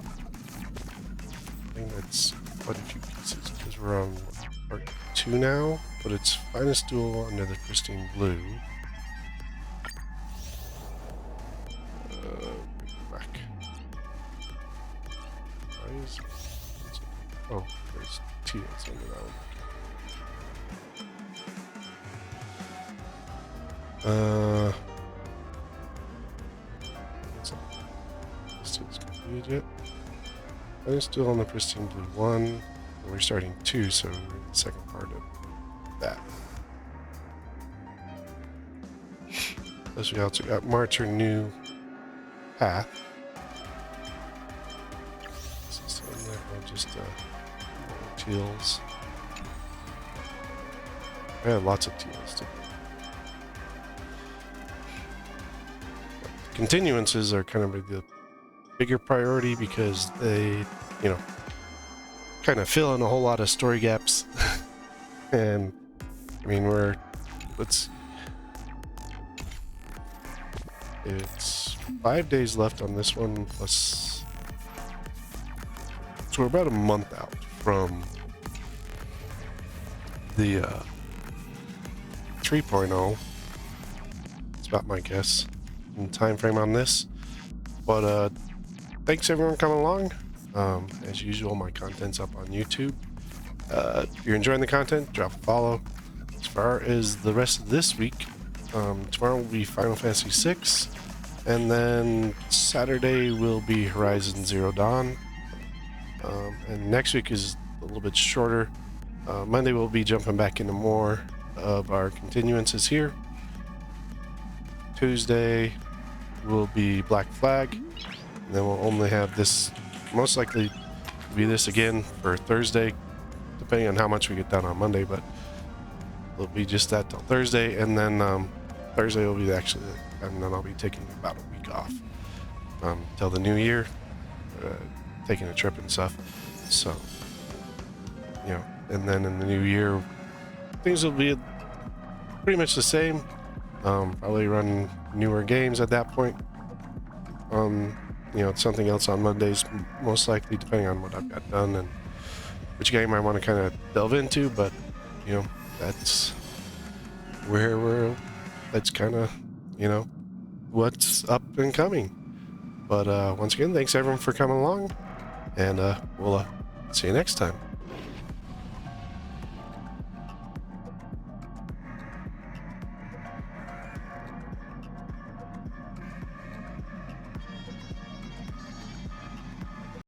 Speaker 1: think that's quite a few pieces because we're on part 2 now, but it's Finest Dual under the Pristine Blue. Back. Why is oh, there's T that's under that one. Let's do this complete yet. I'm still on the Pristine Blue 1. We're starting 2, so we're in the second part of that. Plus we also got March, our new path. So just teals. I had lots of teals too. Continuances are kind of the bigger priority because they, you know, kind of fill in a whole lot of story gaps. And I mean, It's 5 days left on this one, plus... So we're about a month out from the 3.0. It's about my guess and time frame on this. But thanks everyone coming along. As usual, my content's up on YouTube. If you're enjoying the content, drop a follow. As far as the rest of this week, tomorrow will be Final Fantasy VI, and then Saturday will be Horizon Zero Dawn, and next week is a little bit shorter. Monday we'll be jumping back into more of our continuances here. Tuesday will be Black Flag, and then we'll only have this, most likely be this again for Thursday, depending on how much we get done on Monday, but it'll be just that till Thursday, and then Thursday will be and then I'll be taking about a week off till the new year, taking a trip and stuff. So, you know, and then in the new year, things will be pretty much the same. Probably run newer games at that point. You know, something else on Mondays, most likely, depending on what I've got done and which game I want to kind of delve into. But, you know, that's where that's kind of, you know, what's up and coming. But once again, thanks everyone for coming along, and we'll see you next time.